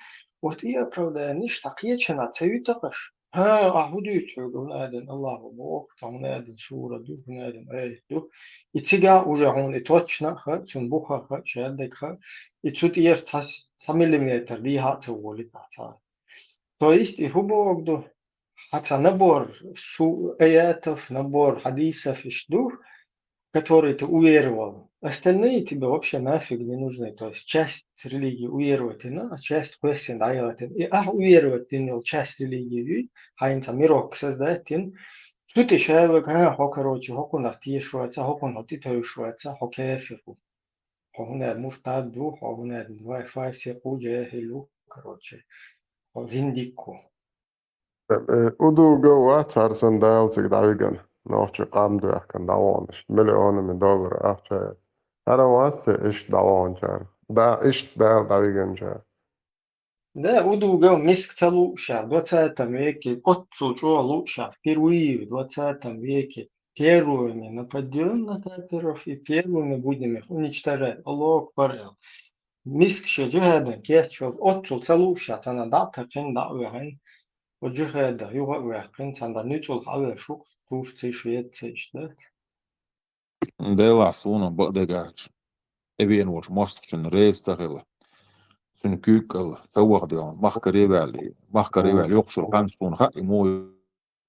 Вот и оправдание штакьечена цаютакаш. Ahuduyut هنادن الله بوك هنادن سورة دو هنادن آية دو إتجا уже هون إتوتشنا خا تون بوخا خا شادك خا إتشوت إير تاس 3 ملم دي هات تقولي تاتا. То есть и хубо хотя набор аятов, набор хадисов и шдух, который ты уверовал, остальные тебе вообще нафиг не нужны. То есть часть религии уверовать, а часть question дает. И уверовать ты часть религии, хайнца мирок создать, что ты человек, короче, хоку нахтишивается, хоку нахтишивается, хокефику. هنا مرتد وهنا فاسق وجاهل короче زنديكو Udu go tarsan dal sig davigan. Noch qam do kan dawon. مليون من دولار أخشى. أنا واسه إيش دعوان شار. دا إيش davigan شار. да удугал миск целуша в 20 веке отцу лучше впервые в 20 веке первыми нападем на каперов и первыми будем их уничтожать. Аллах акбар. Миск шеджадан кечел отцу целуша тана дата кен дауэн وجهاد يوقع كنت عند نيتول على شوق توش تشويت تشتت Dela sunu badegach. Ebien was mastchen reis sagela. Sun kykal sawagdion mahkari vali yoqshul kan sun ha imo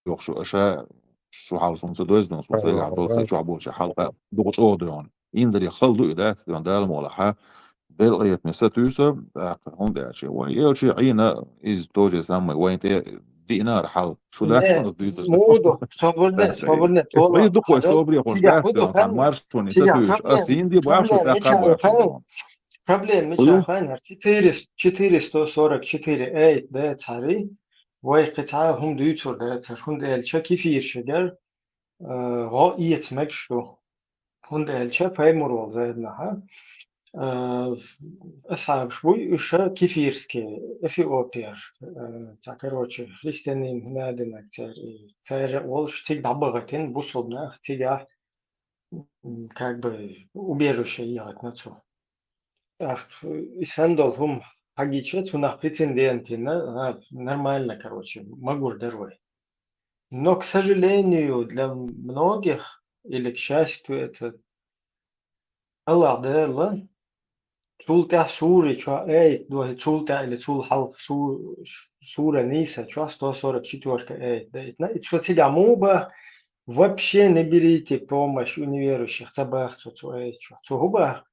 yoqshu asha شو حالسون سدوزدون سو سيغا دوسا شو عبوش حلقة ضغط اوديون ينزل يخلدو إدات دون دال مولحة بلغيت مساتوسا هم داشي ويلشي عينا إز توجي سامي وين دينار حل شو داسون دوسا مودو صبرنا طول وي دوكو صبري خوش داسون سان مارشون مساتوش أسين دي بعشو تاقابا Проблем مش 444 ايت ده تاري وای قطعه هم دویتور ده هند الچه کیفیر شگر غایت مکشو هند الچه پای مرول زد نه أصحاب شوي إيش كيفيرسكي في أوبير تكروتش христианин надо تر волш тиг дабагатен бусолна тига как бы убежище ехать на то. И сандал хум хагичет у нас претенденты нормально, короче, могу здоровый. Но, к сожалению, для многих, или к счастью, это Аллах да Чулта сури, чё до чулта или чул халк сура Ниса, чё 144 да, и что тебя муба вообще не берите помощь у неверующих, цабах, цугуба,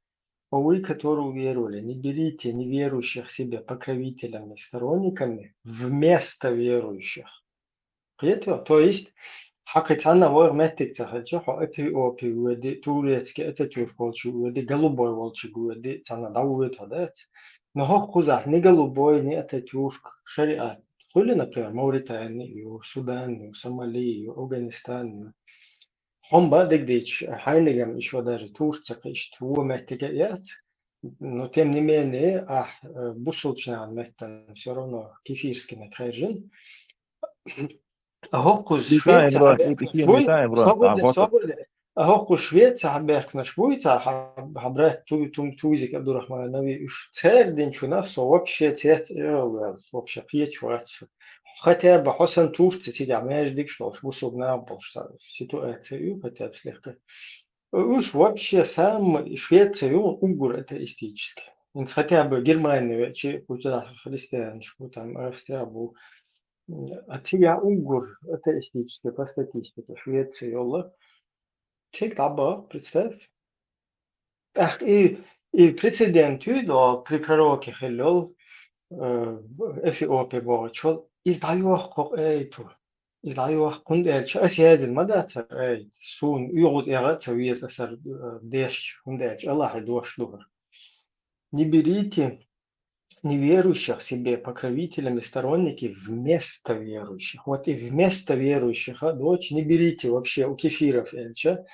вы, которые уверовали, не берите неверующих себе покровителями, сторонниками вместо верующих. То есть, حقيقة ورمتك تهجح أتي أوبي ودي توريتك أتتوف والشي ودي قلبوي والشي ودي تانا داويت هذات نهو خزح ني قلبوي ني أتتوف شريعة كلنا في موريتانيا والسودان وصوماليا وأفغانستان هم بعدك ديش حينجم إيش ودار توش تقيش تو مهتجيات но тем не менее бусулчна меттан все равно кефирский накажен هوكو شويتsa هوكو شويتsa حبيخنا شويتsa حبرات توزيك عبد الرحمن النبي اشتر دين شو نفسه вообще تيت вообще пьет хотя бы حسن توشت تيجي عماش ديك что способ на ситуацию хотя бы слегка уж вообще сам Швеция угор атеистический хотя бы Германия куда христиан что там Австрия был Atiga Угур, атеистический, по статистике, Швеции, Йола. Чек таба, представь. И прецедент, да, при пророке Хеллол, Эфиопии Богачол, издаюах эйту. Издаюах кундельч, асязин мадатер эйт, сун, югуз эрат, виес асар деш, кундельч, Аллах и дош дур. Не берите неверующих себе покровителями, сторонники вместо верующих. Вот и вместо верующих, дочь, не берите вообще у кефиров эльча.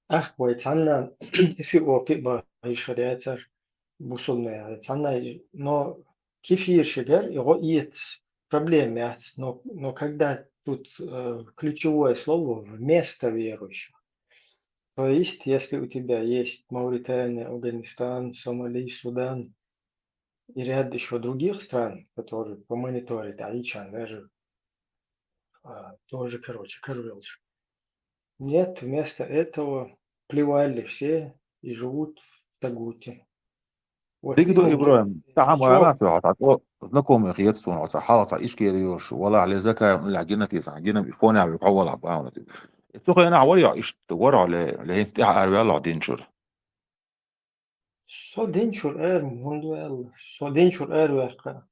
Ах, ой, цанна Эфиопия, шариацар, бусулная, цанна, но кефир шигар, его есть проблемы, но когда тут ключевое слово вместо верующих. То есть, если у тебя есть Мавритания, Афганистан, Сомали, Судан, и ряд еще других стран, которые по мониторить, Аичан даже тоже, короче, Карвелж. Нет, вместо этого плевали все и живут в Тагуте. Вот تقدر إبراهيم تعال معنا في عطاء знакомых يتسون وصا حالصا إيش كيريوش ولا على زكاة اللي عجينا تيسا عجينا بيخوني عم يقول عبانا تسوق أنا وريا إيش تورع لهين ستيع أربعة دينشر Så dinčur hon duell. Så dinčur verka.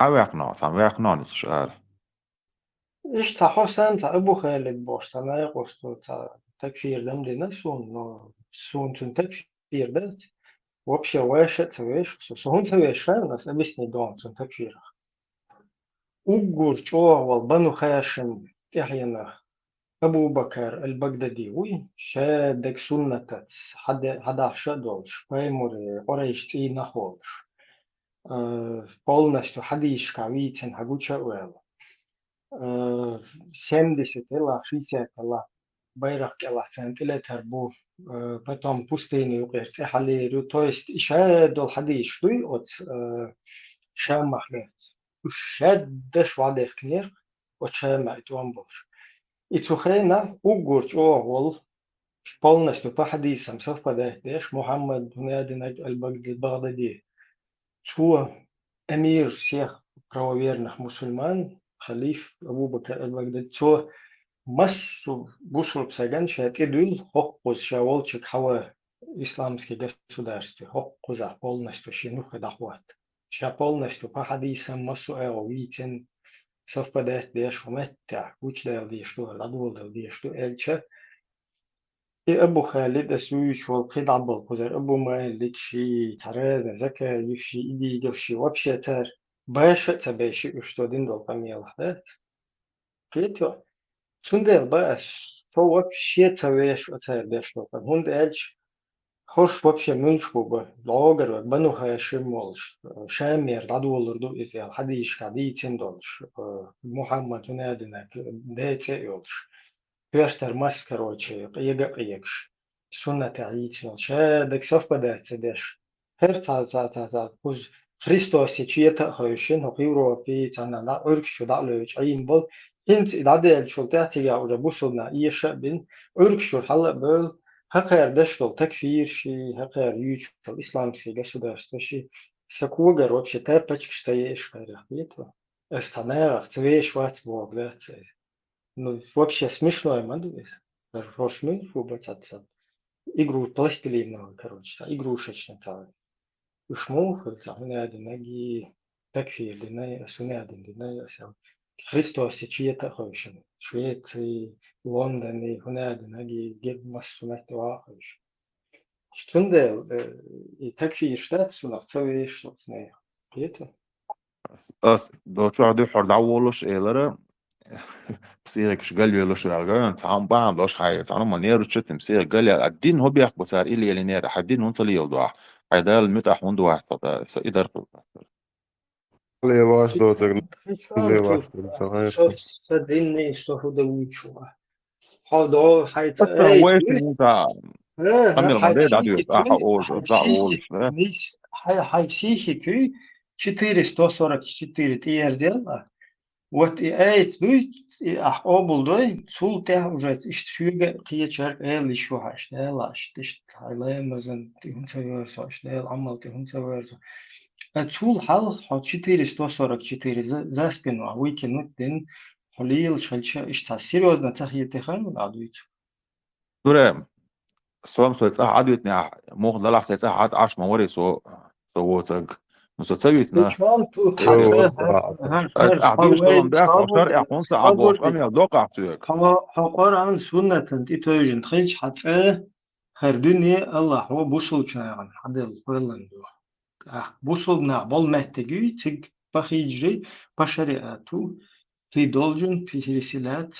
عواقنا عواقنا نسشار إيش تحسن أبو خالد بوش أنا يقصد تكفير دم دي نفسون سون تن تكفير ده وبشي واشت ويش سون تويش خير ناس أبسني دون تن تكفير أوجور جوا والبنو خاشم تحينا أبو بكر البغدادي وي شادك سنة حدا شدولش بايمور قريش تي نخولش полностью حديش كاويتن هقولش ويل 70 ла 60 ла байрақ килоцентилетр бу потом пустыню уqerts حاليرو то есть иша дол حديش دوي от شامخلت وشدش وعدف كنير وشامع توامبوش إتوخينا وقرش أول полностью по حديثам совпадает ديش محمد بن البغدادي شو أمير всех правоверных мусульман халиф Абу Бакр аль-Багдadi شو массу бушур псаган шатидул хоккуз шаволчик хава исламские государства хоккуза полностью шинуха дахват ша полностью по хадисам массу эовитен совпадает деш вместе учдал деш что ладвол деш что эльча и Абу Халид асуич والقيد عبد القدر أبو مالك شي ترى زكا يفشي إيدي يفشي вообще تر باش تباشي اشتودين دول قميل هذا قيتو سندل باش تو вообще تباش أتر دشتو هند إلش خوش вообще منشبو لاغر بنو هاشم والش شامير دادولر دو إزيال حديش كديتين دولش محمد نادنا ديتي يولش بيرتر ماس короче قيقش سنة عيتين شادك совпадает دش هر كوز خريستوس يشيتا خوشين هو يوروبي تانا لا أركشو دالوش عين بول انت دادل شلتاتي يا وربوسلنا إيش بين أركشو حلا بول هقير دشتل تكفير شي هقير يوش الإسلام سي государство شي سكوغر вообще تابچ штаешь харахбито эстанера твеш ват бог да ну вообще смешное мандуис даже прошмы фубацат игру пластилиновую короче игрушечная та ушму ханады наги такфир динай сунадин динай асал Христос чьета хойшин Швеции Лондон и ханады наги геб массунат вахойш Stunde i takfir штат сунах цавиш что знаю это أس دو شو عدو حر دعوولش إيلره بسيرك إيش قال يلوش العجان تعم بعض لوش حاجة تعم ما نيرو شتم سير قال الدين هو بيحكي بسار إلي اللي نير حدين هون صلي يوضع هذا المتاح هون واحد فتا سيدر ليه واش دوتك ليه Причем واش тут دوتك что длинные, что худоучего. Худо хайт بس ويش أنت أمير مدريد عدو يطلع أول ده хайпсихи 444 тиерзела. Вот и эйт дуй и обулдой цулте уже ist füge киечер эл еще хаш да лаш тишт хайлемазен тихунцавер со шнел амал тихунцавер цул хал 444 за спину а выкинуть ден холил шальча ишта серьезно тахиете хан адуич دورة سوام سويت عدو يتنع مو ضلع سيت عد عش موري سو تج مسوتسويتنا Причем тут أعديش ده عشر إحنا عبوش أمي أدوق فيك قرآن سنة تيجين خيش حتى هر دنيا الله هو بوصلنا يعني حد الفلندو بوصلنا بول محتاجي تج بخيجري بشريعته في دولجن في سلسلات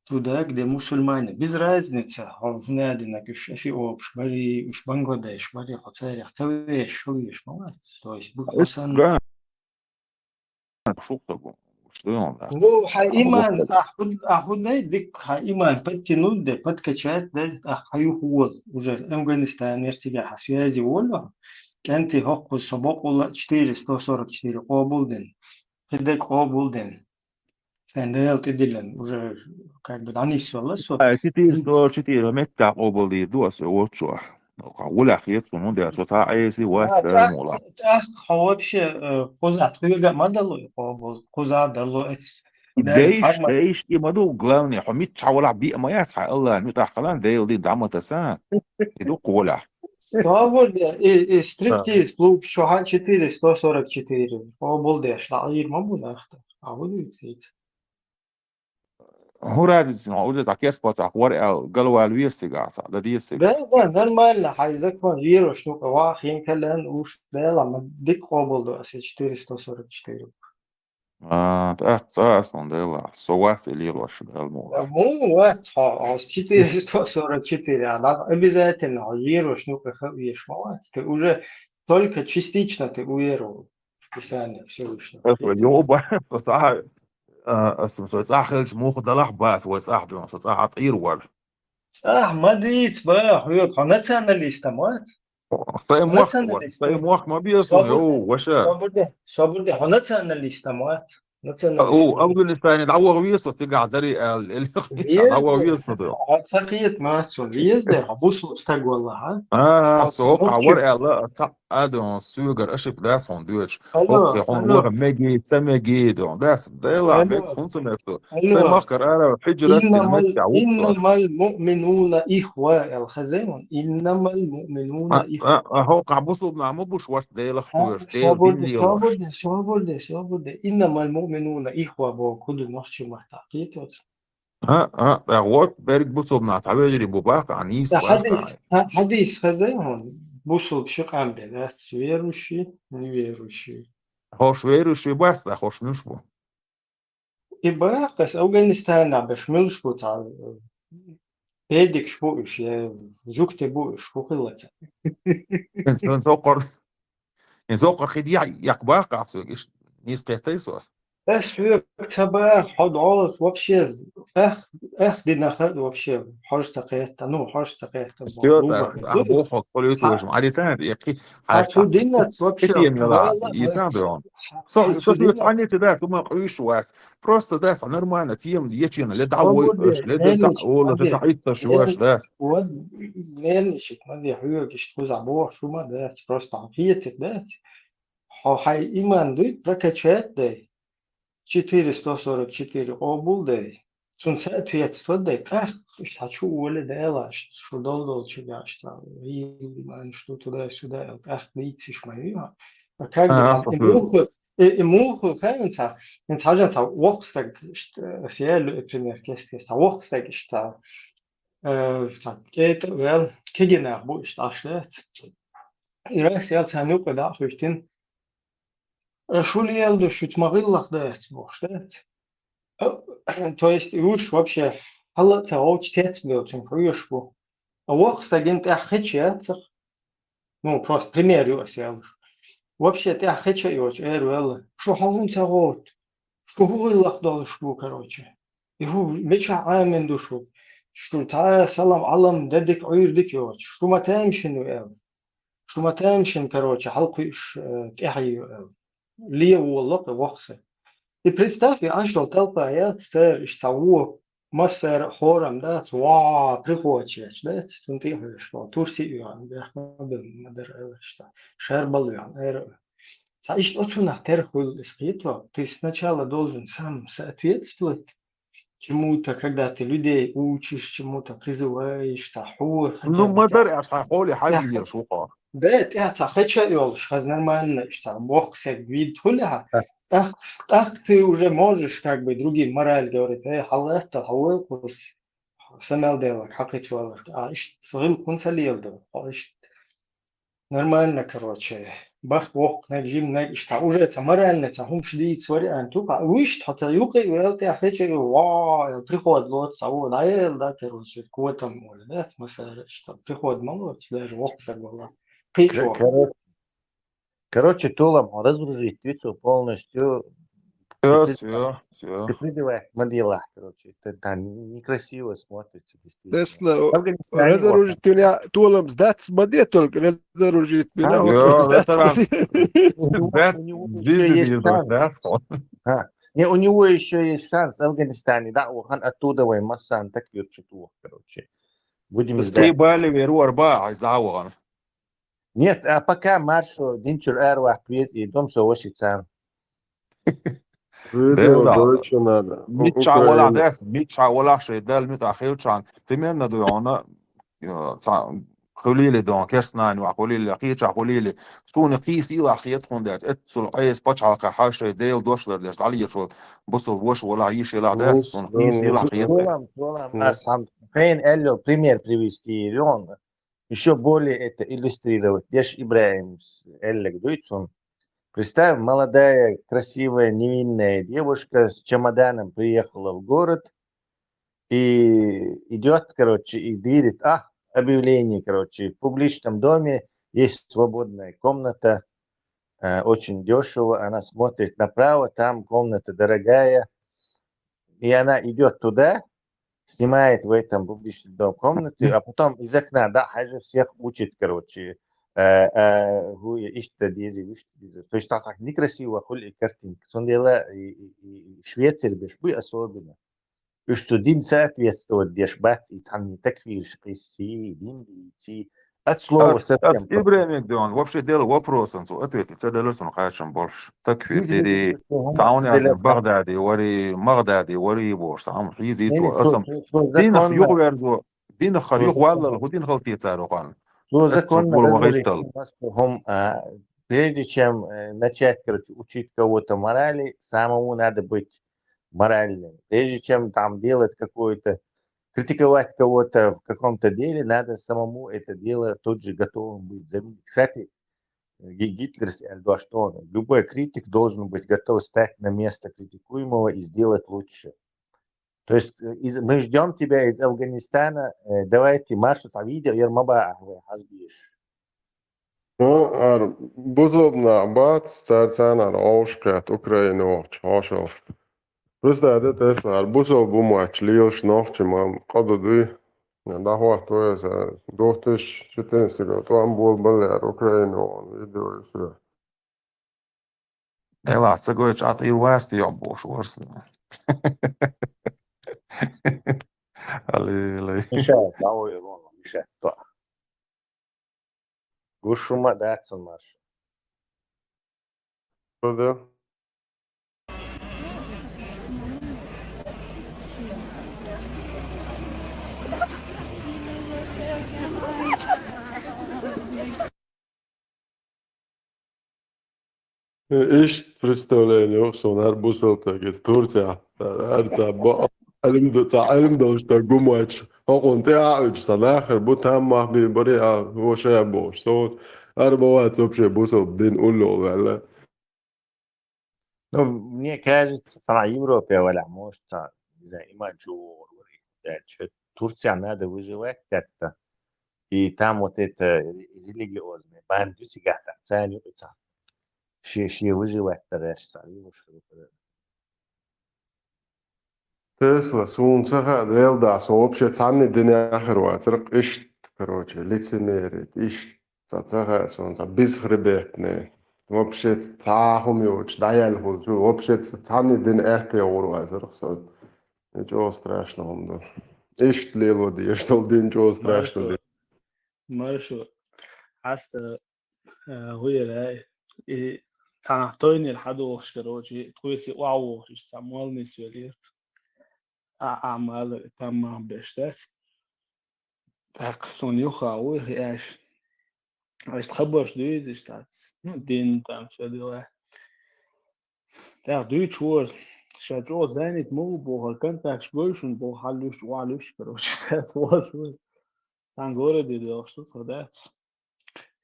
توداك دي مسلمانة без разницы هنا عندنا كش في أوبش بري وش بنغلاديش بري قطر يحتوي شو يش молодец то есть بخصوصا شو تبغى что он да ну хаиман ахуд дик хаиман подтянуть да подкачать да хаюхуол уже Афганистан нефтегар связи вольно كانت حق السباق ولا 444 قابلدن هداك قابلدن سندال تدلن уже как бы они все ласо كتير متى قبل يدوس وتشوح ولا خيط ну да что та айси was المولا هو вообще قزع تخيل ما دلو قزع دلو اتس دايش كي مدو главное حميت تحول بي ما يسحى الله نتا خلان دايل دي دعمة تسان يدو قولا Свобода стриптиз клуб Шохан 4 144. Свобода шаир мамуна ахта. А вы видите. هو رادي نقول لك كيس بتاع ورقة قالوا الويس قاعد ده دي سك ده نورمально حيزكون جيرو شنو واخين كلن وش ده لما ديك قبل أسي 444. أصلا ده بقى سوات اللي يروش ده الموضوع مو وقت ها 444 она обязательно جيرو شنو كخوي شمال ты уже только частично ты уверовал в Писание Всевышнего. يوبا صح صح خلج مخ ده لحباس وصح ده صح عطير ور ما ديت بقى هو قناتنا الاستماعات في موخ ما بيصل هو وشا صبر قناتنا الاستماعات او أول الثاني دعوة ويصل تقعد دري اللي دعوة ويصل ده سقيت ما سون يزدر بوسو استق والله ها سوق ورقة لا صح أدون سوغر أشوف ده صون دوتش أوكي هون ورقة ميجي تسميجي دون ده لا ميج خمس نفسه سمع قرار حجرة إنما المؤمنون إخوة الخزيون إنما المؤمنون إخوة هو قعبوسو بنعمو بوش واش ده لختوش شابود إنما المؤمنون إخوة بوكل نحشي محتاقيت وات بارك بوسو بنع تعبير بوباك عنيس حديث خزيون بوسو بشق عم بلات ويروشي نويروشي هوش ويروشي بس ده هوش نشبو إبراقس أوجل نستهنى بشملش بوتع بيدك شبوش يا جوكت بوش وخلت نزوقر خديع يقباق عصو إيش نيستيتيسو بس هو تبع حد عارف وبشي دي نخد وبشي حاج تقيت حاج تقيت أبوه قليتوش عادي ثاني يا أخي حاجة دينا وبشي يساعدون صح عني تدا ثم قيش واس بروست دا نورمالنا تيم ديتشينا لا دعوة لا ولا تتعيط شواش دا ود مالش ما دي هو جشت أبوه شو ما دا بروست عقيت دا هاي إيمان دوي بركتشات دا 444 обулды. Sun соответствует, хочу ули дела, что долго чугаешь, что туда-сюда, видишь мою. Как бы имуху, фэнца, инсаженца, вокстаг, сиэлю, например, кестеста, вокстаг, что это, well, кегенер будешь, ашлет. И раз я ценю, когда хуштин, شو اللي يلدو شو تمغلق دات بوشتات то есть уж вообще هلا تعوج تتبع تنخيش بو وقت سجنت أخذت ну просто пример يوسف вообще ты أخذت يوش ولا شو حالون تعود شو هو اللقطة شو короче يهو مش عامل دوشو شو تعال سلام علم ددك عير دك يوش شو ما تمشي نو شو ما تمشي короче حلقيش كحي ليه والله وقصة. И представь, я аж толпа, я что того мастер хором, да, ва, приходишь, да, ты говоришь, что Турция, я мадер, что шербал, а что ты на терхул испытывал, ты сначала должен сам соответствовать чему-то, когда ты людей учишь, чему-то призываешь, таху. Ну, мадер, أصحابي حاجة يرشوقها. ده تعطى خدشة يولش خز нормально что боксер вид хуля так ты уже можешь как бы другим мораль говорит халата хавелкус самел делак хакетвалак сгил кунсалиелда нормально короче бах вок нагим наг что уже это морально это хум шдит вариант тука виш хотя юка велте ахече ва приход вот сау наел да короче кого-то моль да смысл что приход молод даже вок загола Короче, Тулам, разгрузить пиццу полностью. Все. Прикрывай модела, короче. Это некрасиво смотрится. Десно, разоружить меня Тулам сдаться моде только, разоружить меня Не, у него еще есть шанс в Афганистане, да, он оттуда воймасан так верчит, короче. будем بس ждать. Боливеру 4 عايز اعوغ. Нет, а пока маршу динчур арвах приедет и дом совощится. Видео Deutsche надо. ميتشا ولا Украина. داس ميتشا ولا شيء دال ميتا خيوتشان تمرنا دونا خليلي دون كسنان وخليلي قيتش خليلي سوني قيس إلى خيط خندات اتسل قيس بتش على حاجة ديل دوشلر داش علي شو بصوا وش ولا عيش إلى داس بص سون قيس إلى خيط. А сам Фейн Элло пример привести. И он еще более это иллюстрировать. Деш Ибраим Эллек Дуйцун. Представь, молодая, красивая, невинная девушка с чемоданом приехала в город и идет, короче, и видит, объявление, короче, в публичном доме есть свободная комната, очень дешево, она смотрит направо, там комната дорогая, и она идет туда, снимает в этом публичном доме комнату, а потом из окна, да, Хажи всех учит, короче, то есть так некрасиво, хули картинки. Сондела и Швеция беш бы особенно. И что дин соответствует деш бац и там не такие шписи, динди, от слова أس совсем. إبراهيم دون вообще делал вопрос он ответил تدل سون خاشم больше تكفير تدي تعاوني على بغدادي وري مغدادي وري بورس عم حيزي تو أصلا دين خيوق ويردو دين خيوق ولا هو دين خلتي تاروقان Ну, закон وغيشتل прежде чем начать, короче, учить кого-то морали, самому надо быть моральным. Прежде чем там делать какое-то, критиковать кого-то в каком-то деле, надо самому это дело тут же готовым быть заменить. Кстати, Гитлер сказал, что любой критик должен быть готов стать на место критикуемого и сделать лучше. То есть мы ждем тебя из Афганистана, давайте маршрут видео, Ермаба, Buzobna bats cercēnā auškēt Ukrainu oč, ošo. Pristēdē tesla ar buzobu mač lielš nohči man qadudui. Da hoa to es dohtiš šitensiro, to am bol balē ar Ukrainu un video isra. Elā, sagojuši attīru vēsti jau būšu vairs. Мешает, мешает. Гушума датсон марш. Paldies. ايش представление sonar buseltaget Turcija arca علم داشت گموچ آقونته آج سلاخر بود هم محبی بری وشه باش سود арбавать вообще бусов дин улло вала. Ну, мне кажется, в Европе, может, не знаю, Турция надо выживать как-то. И там вот это религиозное. Бандюси гата, цаню и цан. Ши выживать тогда, Тесла сунцаха велдас вообще цанни дин ахерва црк иш короче лицемерит иш цаха сунца без хребетне. Вообще цахум юч даял хулчу вообще цанни дин эхте орва црк со. Ничего страшного он. Иш лелоди, что дин чего страшного. Маршо, حتى هوي لا تنحتوين الحد وشكروجي كويس واو استعمال نسوليت أعمال تم بشتات تاكسون يخاوي هياش استخبرش دويد استات دين تام شدوا تاع دويد شور شاجو زانيت مو بو كنتاك شبوشن بو حلوش وعلوش كروجي تات واش تانغوري دي دوشتو تردات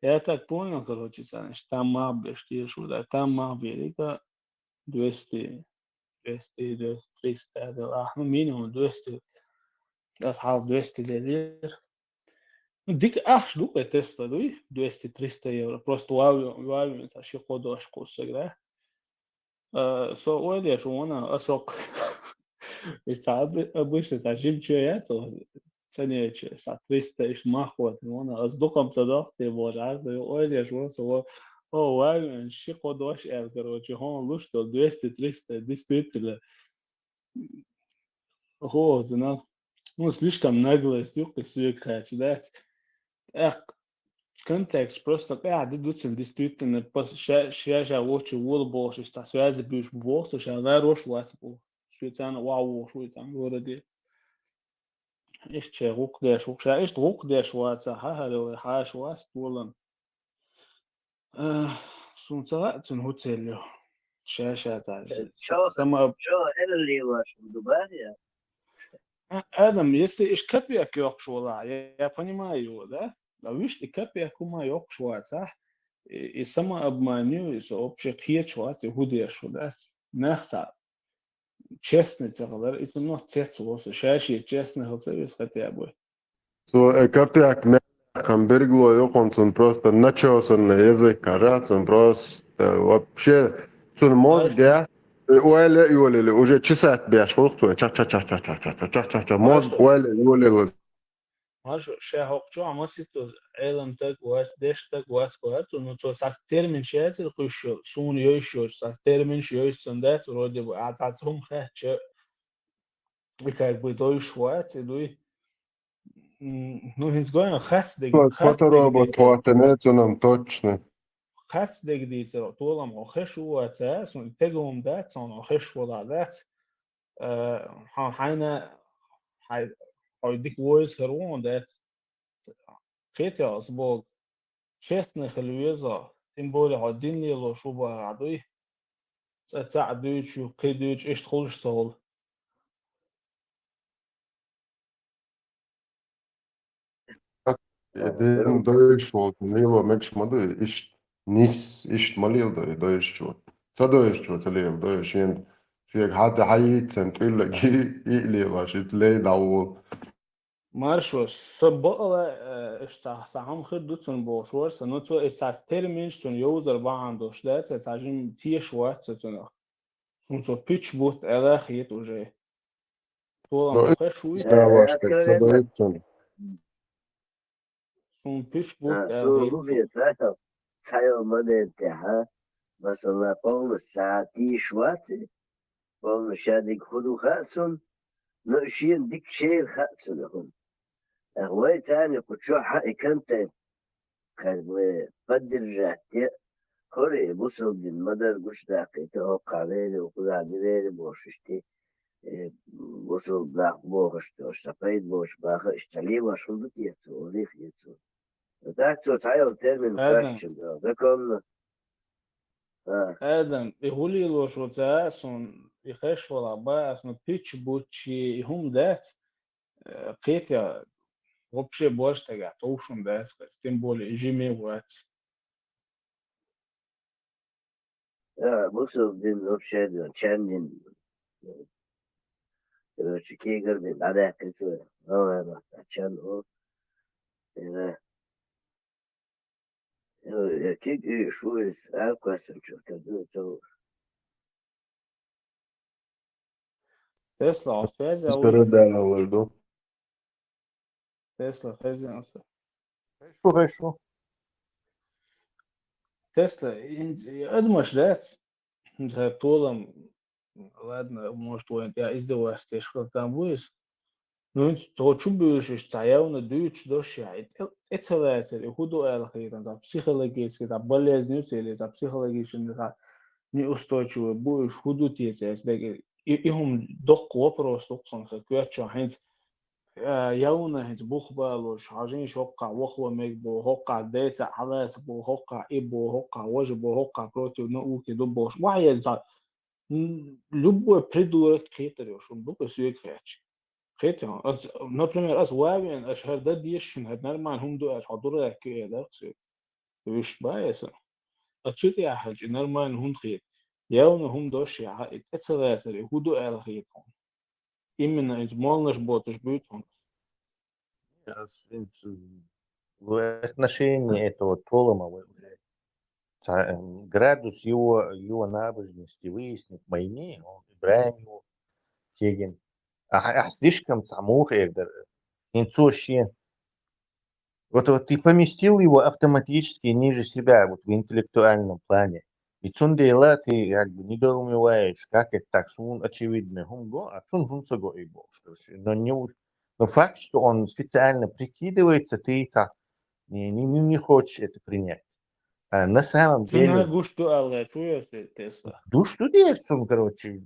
Я так понял, короче, Саныч, там обещали, что да, там велика 200, 300 $, ну, минимум 200, أصحاب 200 $. Ну, дик, штука Тесла, 200-300 евро. Просто вау, это ще ходишь курсы, да? So, olha, Joana, só e sabe, обычно тажим чуется, ценече, соответственно, иш махот, Joana, с духом задохты, боже, olha, Joana, so, вау, ще ходишь, короче, он лучше 200-300, действительно, знал. Ну, слишком наглая стюка свекать, да? Эх, контекст просто قاعد يدوسن действительно ща очень улыбался, что связи бьешь босса, ща на рош вас бо. Швейцария вау, Швейцария городе. Еще рук деш, ща ist рук деш вас, ха хаш вас толан. Сунца цен hotel. Ща та. Сама شو أنا اللي واش دبي Адам, если ich копейки окшула, я понимаю, да? А видишь, ты копейку мою окшуаться, и самообманю, и сообщи хечуаться, худешу, да? Нахта, честный цегалар, и ну цецлос, шаши честный хацевис хотя бы. Копяк Хамбергло yok он просто начался на язык караться, он просто вообще сон мозг я уэля юлили уже часат бяш вот сон ча мозг уэля юлили. Маш шахокчу амаситу элем так вас деш так вас кварту, ну то сас термин шеется хушу, сун йошо, сас термин шеется сандат вроде бы, а тацум хаче, и как бы то и швать, и дуй. Ну, изгоем Фоторобот хватанет нам точно. خاص دقيقة طول ما خش هو أساس تجهم ده صنع خش وضع ده حنا هيديك ويز هرون ده خيط يا أسبوع شسنا خلويزة تنبولي هادين لي لو شو بعدوي تعدوش وقيدوش إيش تخلش صال Jeden Deutschland, Milo Mekšmadu, ist Malil Deutschland. Ça Deutschland, Lil Deutschland. في حد حي تقول لك إيه واش تلاقي لو Maršos sabala saham خدوت سن بوشور سنوتو اتسات ترميش سن يوزر باندوش ده تاجم تيشوات سنو سنوتو pitch بوت الاخيت وجه طول ما خشوي سن pitch بوت شو هو في ثلاثة تايو مدى تاعها مثلا قوم ساعتي شواتي قوم شادك خدو خاتسون نشين ديك شيء خاتسون هم أغوي تاني قدشو حقي كنت كان قدر جاتي كوري بوصل دين مدر قش داقي توقع ليلي وقل عدي ليلي بوششتي بوصل بلاق بوغشتي وشتقيد بوش باخ اشتالي وشل بتيتو وليخ يتو تاكتو تايو تيرمين كاشن ذكرنا Adam, يقولي له شو تاسون يخش ولا باس no pitch بوتشي هم دات قيتيا вообще больше тага тоушун да сказать тем более жими вот بوصل دين вообще чандин короче кегер дин адай кысу ава чан о кег шуис алкасым чёрта то Tesla on связи Передал Tesla хозяйство Хорошо. Tesla я думаю что за толом ладно может вот я издеваюсь ты что там будешь ну то чубишь что я на дуть дошя это целое худу алхиран за психологически за болезнь или за психологически неустойчивый будешь худу тетя и هم دق وبروس دقصن كويتشو هنت يونا هنت بخبالوش عاجينش هقع وخوة ميكبو هقع ديتا حالات بو هقع إبو هقع وجبو هقع بروتو نوكي دبوش وحيا زال لبو بريدو كيتر شو لبو سويك فاتش كيتر например as وابين أشهر ده ديشن هاد نرمان هم دو أش حضور كي ده سويك ويش بايسا أتشوتي يا حاج نرمان هم خير يوم هم دوش يا اتسلاسل هدو الخيطون именно из молнаш боташ бютон В отношении этого толома уже градус его набожности выяснить майне, он Ибраим его Кеген. А слишком самух эрдер. Инцоши. Вот ты поместил его автоматически ниже себя, вот в интеллектуальном плане. И цун дела ты как бы недоумеваешь, как это так, сун очевидно, хумго, а цун саго и бог. Но Но факт, что он специально прикидывается, ты так не хочешь это принять. На самом Цена деле, гушту алгачуя Тесла. что делается, короче,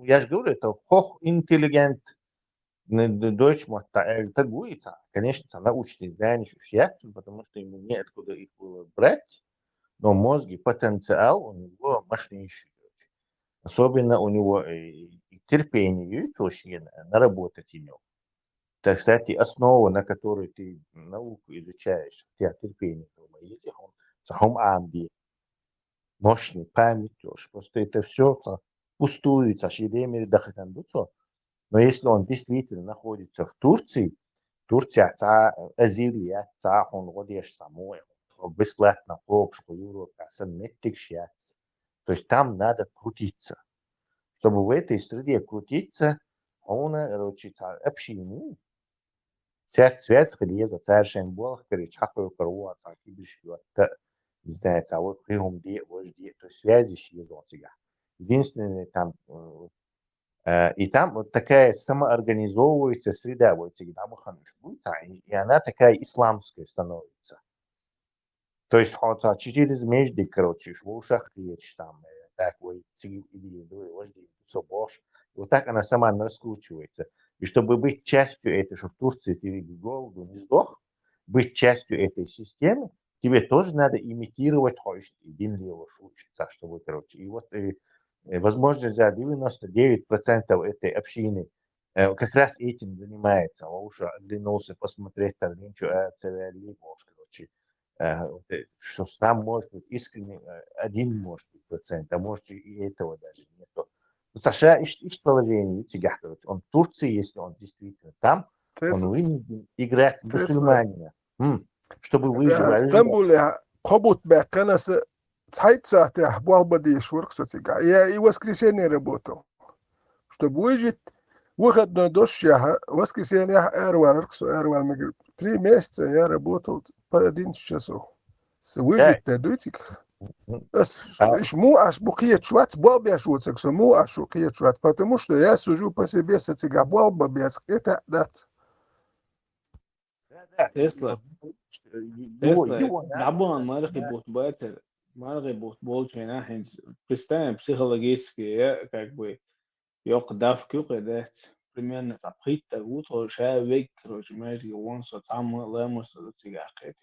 я же говорю, это интеллигент, дочь это будет, конечно, научный занятие, потому что ему неоткуда их было брать, но мозг и потенциал у него мощнейший. Особенно у него терпение есть очень наработать ее. Это, кстати, основа, на которой ты науку изучаешь, у тебя терпение есть, он сам амби, мощный память тоже. Просто это все пустует, но если он действительно находится в Турции, Турция азилия, он годишь самой, бесплатно по Европе, то есть там надо крутиться. Чтобы в этой среде крутиться, он учится общению. Связь хлеба, царшем бог, перечахаю корова, царки бишью, не знаю, вот прихом де, вожди, то есть связи щезон тебя. Единственное там, и там вот такая самоорганизовывается среда, вот всегда и она такая исламская становится. То есть через между, короче, в ушах речь там, так вот, вожди, все бош. Вот так она сама раскручивается. И чтобы быть частью этой, чтобы в Турции ты голоду не сдох, быть частью этой системы, тебе тоже надо имитировать чтобы, короче, и вот возможно, за 99% этой общины как раз этим занимается. Он уже оглянулся посмотреть, там, короче, что там может быть искренне 1 может быть процент, а может и этого даже нету. США ищет положение, короче, он в Турции, если он действительно там, он вынужден играть мусульманина, чтобы выжить. Стамбуле хобот бэканас цайцаты ахбал бадиш ворксотига. Я и воскресенье работал. Чтобы выжить, выход на дождь, воскресенье эрвал мигр. 3 месяца я работал по 11 часов. Выжить-то дуйтик. Му аж букиет шват, бал бяшуцек, му аж букиет шват, потому что я сужу по себе сатига, бал бабец, это дат. Тесла, дабон марги бут болчина, представим психологически, как бы, ёк давку кедет, примерно заприта утро, шавик, короче, между онсо там лемус цигакет,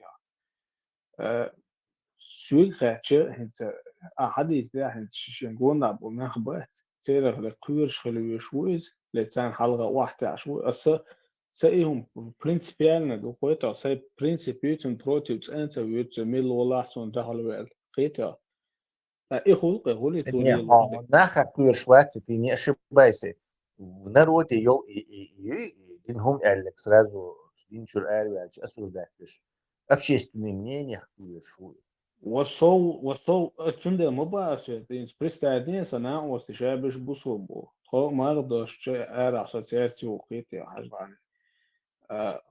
я. Сюгаче, أحد يتلاحظ شنقون أبو نخبات تيرغ لقيرش خلوي شويز لتان حلقة واحدة عشوي أصلا سأيهم برينسيبيالنا دو قويتا سأي برينسيبيوتن بروتيوتس أنت ويوتس ميل ولاحسون دخلوا القيتا إيه خلقه هولي تولي لوحدك Наха куершвати, ты не ошибайся. В народе ел динхум элек сразу динчур эрвяч осуждаешь. Общественное мнение куершвует. وصو تشنده مباشر تينس بريستادين سنة واستشابش بصوبو خو مرضوش ار اسوسياتي وقيتي حجبان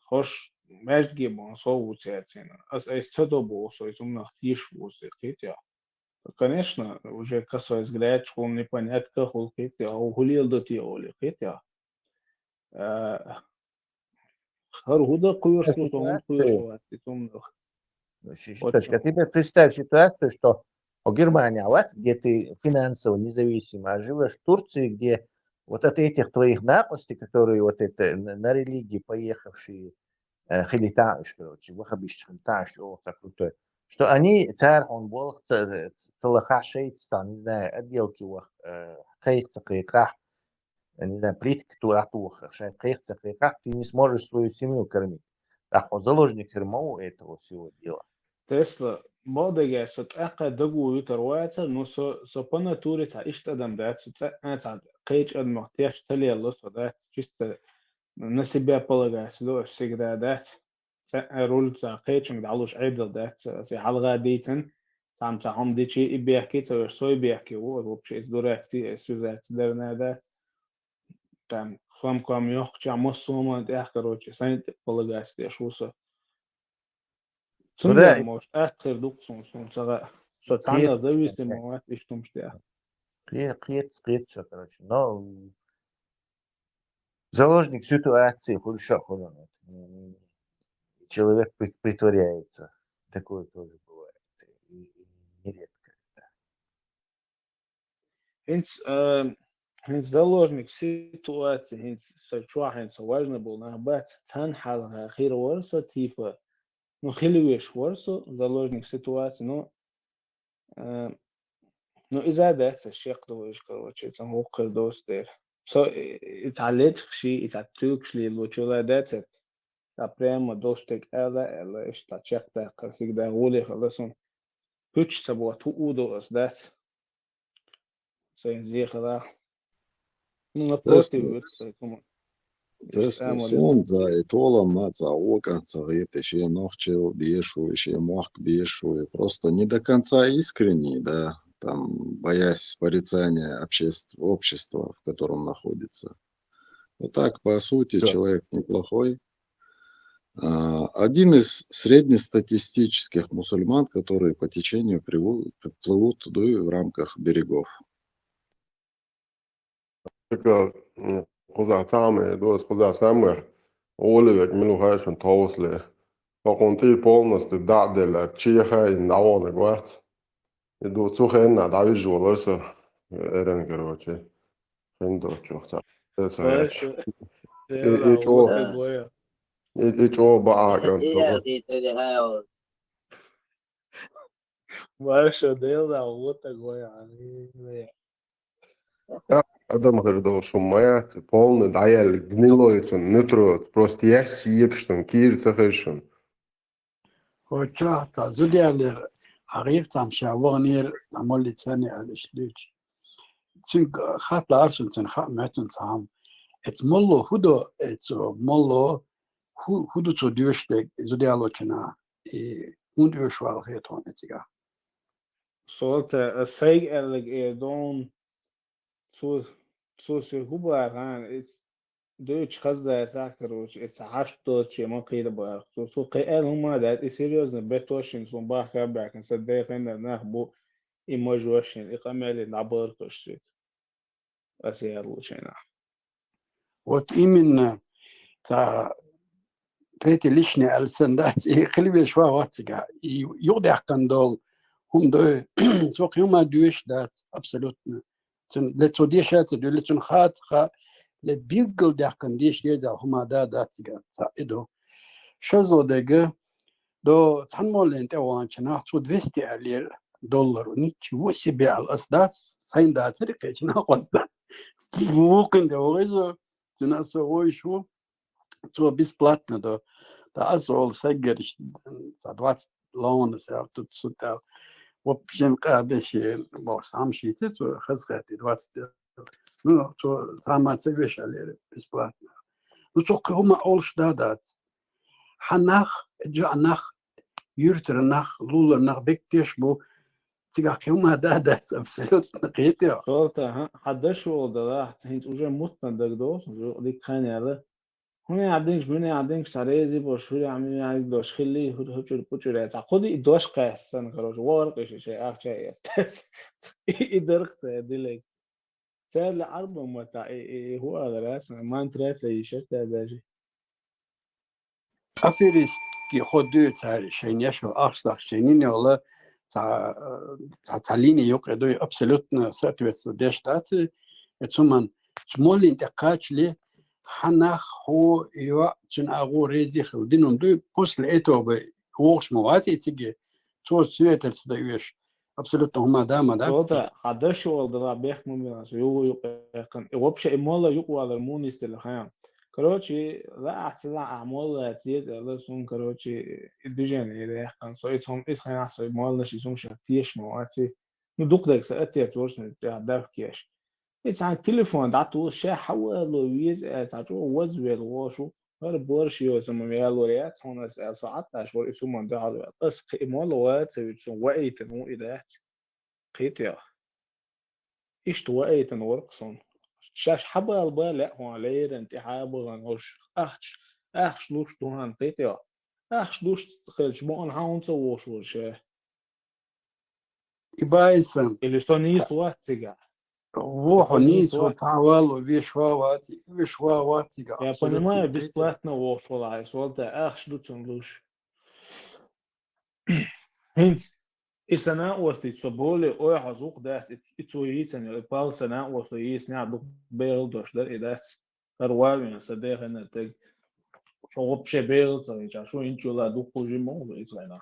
خوش مجدي بونصو وتياتين اس цедобу сой тумна тиш вустыкити. Конечно, уже косой взгляд, что он непонятно, как улкити, а угулил до те уликити. Харуда куешь, что он куешь, Точка. Теперь представь ситуацию, что Германия, где ты финансово независимо, а живешь в Турции, где вот от этих твоих напастей, которые вот это на религии поехавшие хилитаиш, короче, вахабиш хилитаиш, о, так крутой, что они, царь, он был целаха шейцтан, не знаю, отделки вах, хейца, кайках, не знаю, плитки туатуха, шейхца, кайках, ты не сможешь свою семью кормить. Так, он заложник хермову этого всего дела. Tesla modega sat aqa dagu yutarwata no so pana turi ta ishtadam dat so ta qeich ad muhtiyash tali Allah so dat чисто на себя полагать ло всегда дат роль та qeich мдалуш عدل дат في حلقة ديتن там та هم дичи и бяки то сой бяки вообще из дуракти сюзат дерна дат там хам кам ёх чамо сома дах короче сан полагать я шуса Да, может, ахтер дуксон сага социально зависимого от что. Все, короче, но Заложник ситуации, худша ходом. Человек притворяется. Такое тоже бывает. И нередко. هنس заложник ситуации, هنس سرچوا هنس важно был на бат цан حالها خير ورسو типа, ну خلويش ورسو заложник ситуации, ну إذا ده الشيء دوش كروتشي تان هو قردوس دير so اتعلت شيء اتعتوك شلي لو تشولا دات تا بريم دوستك الا ايش تا تشيك ده كسيك ده ولي خلصن بوتش تبوا تو اودو اس دات زي خدا نبوتي ويت كمان Tesla sonza e tola маца оконца это еще нохчел бешу, еще мох бешу, и просто не до конца искренний, да, там, боясь порицания общества, в котором находится. Вот так, по сути, человек неплохой. Один из среднестатистических мусульман, которые по течению плывут в рамках берегов. خذ تعمل دوس خذ سامر أولك منو هاشون توصله فقنتي بولنس تدعدل تشيخا ينعون الوقت يدو تسوخ إن دعوي جولرسا إيران كروتشي خندو تشوختا باش إيش أو بقى يا أخي تدي هاي باش ديل دا وتا goja يعني Adam غير شمايات полный даял гнилоицун нутрот просто я сиепштун кирцахешун وشاهتا زوديالر حقيقة شاوغنير عمولي تاني على الشليج تنك خات لارسون تن خات ماتن تام ات مولو هدو ات مولو هدو تو ديوشتك زوديالو كنا هون ديوشوال خيطون اتيغا صوت السيج اللي دون سو هو كان Deutsch خزده ساكروش it's عشتو شيء ما قيل بقى سو قيل هما ده سيريوس بتوشين سون باه كبر كان صدق فين نخبو إيماجوشين إقامة نعبر كشيء أسير لشينا وتإمن تا تريتي ليشني ألسندات قلبي شوا واتجا يودع كندول هم دو سوق يوم دوش دات أبسولوتنا لتو ديشات لتون خات لبيجل ده كنديش يدا هما داتجا تايدو شزو دغه دو تنمولنت وانچنا تو 200 الير دولار ونيتشي وسبي على الأسدات سين دا طريقة جنا قصدا ممكن ده وغيزو جنا سوي شو تو بيسبلاتنا ده أصل سجرش صدوات لون سال تتصدق وبشم قادش بوس عمشي تتو خزقتي دوات نو تو تاما تسويش عليه بيسبلاتنا وتوقع هما أول شدادات حناخ جعناخ يرترناخ لولرناخ بكتيش بو تيجاكي هما دادات абсолютно قيتيا صوتا حدش ولا هنت уже мутно дагдос ديك خان يلا هنا عبدينش بني عبدينش ساريزي بوشوري عمي يعني دوش خلي هوتشور بوتشور تعقدي دوش قاس كروش ورقش شيء شيء يدرقت ديلك سال عرب متاع هو هذا راس ما انت راس يشت هذا أفيريس كي خدو تاع شينيشو أخص شينين ولا تاع تعليني يقعدوا أبسولوتنا ساتويس ديشتاتي ثم سمولي انتقاش لي حناخ هو يوا تن أغو ريزي خلدينهم دو بوس لقيتو بوش مواتي تيجي تو سويتر سدايوش أبسولوتنا هما داما دات صوتا حدش ولا بيخ من يقن وبش إمالا يقوى على المونيست اللي خيام كروتشي لا أحسن أعمال تيجي على سون كروتشي الدجان إذا كان صويت هم إسخن أحسن مال نشي سون شتيش مواتي ندوق ذاك سأتي تورسن تعرف كيش إذا عن التليفون دعتو شيء حول ويز تعجو وزويل وشو هذا بورشيو زمان يالو ريات هون ساعات عشور يسمون ده على بس إمال وات يسون وقت إنه إذا قيتيا إيش توقيت إنه ورقصون شاش حبة البالع هو عليه أنت حابة غنوش أخش دوش تهان قيتيا أخش دوش خلش بون هاون سووش وش إبايسن اللي استونيس وقت سجع روحوا نيس وتعوالوا вишвавати. Я понимаю, бесплатно ушла, и солта, ах, что там лучше. И сана остит соболи, ой, хазух, да, и цуицен, и пал сана остит, и сня дух бел дошлер, и да, карвавин, садехен, так, что вообще бел, что инчула дух уже мол, и цена.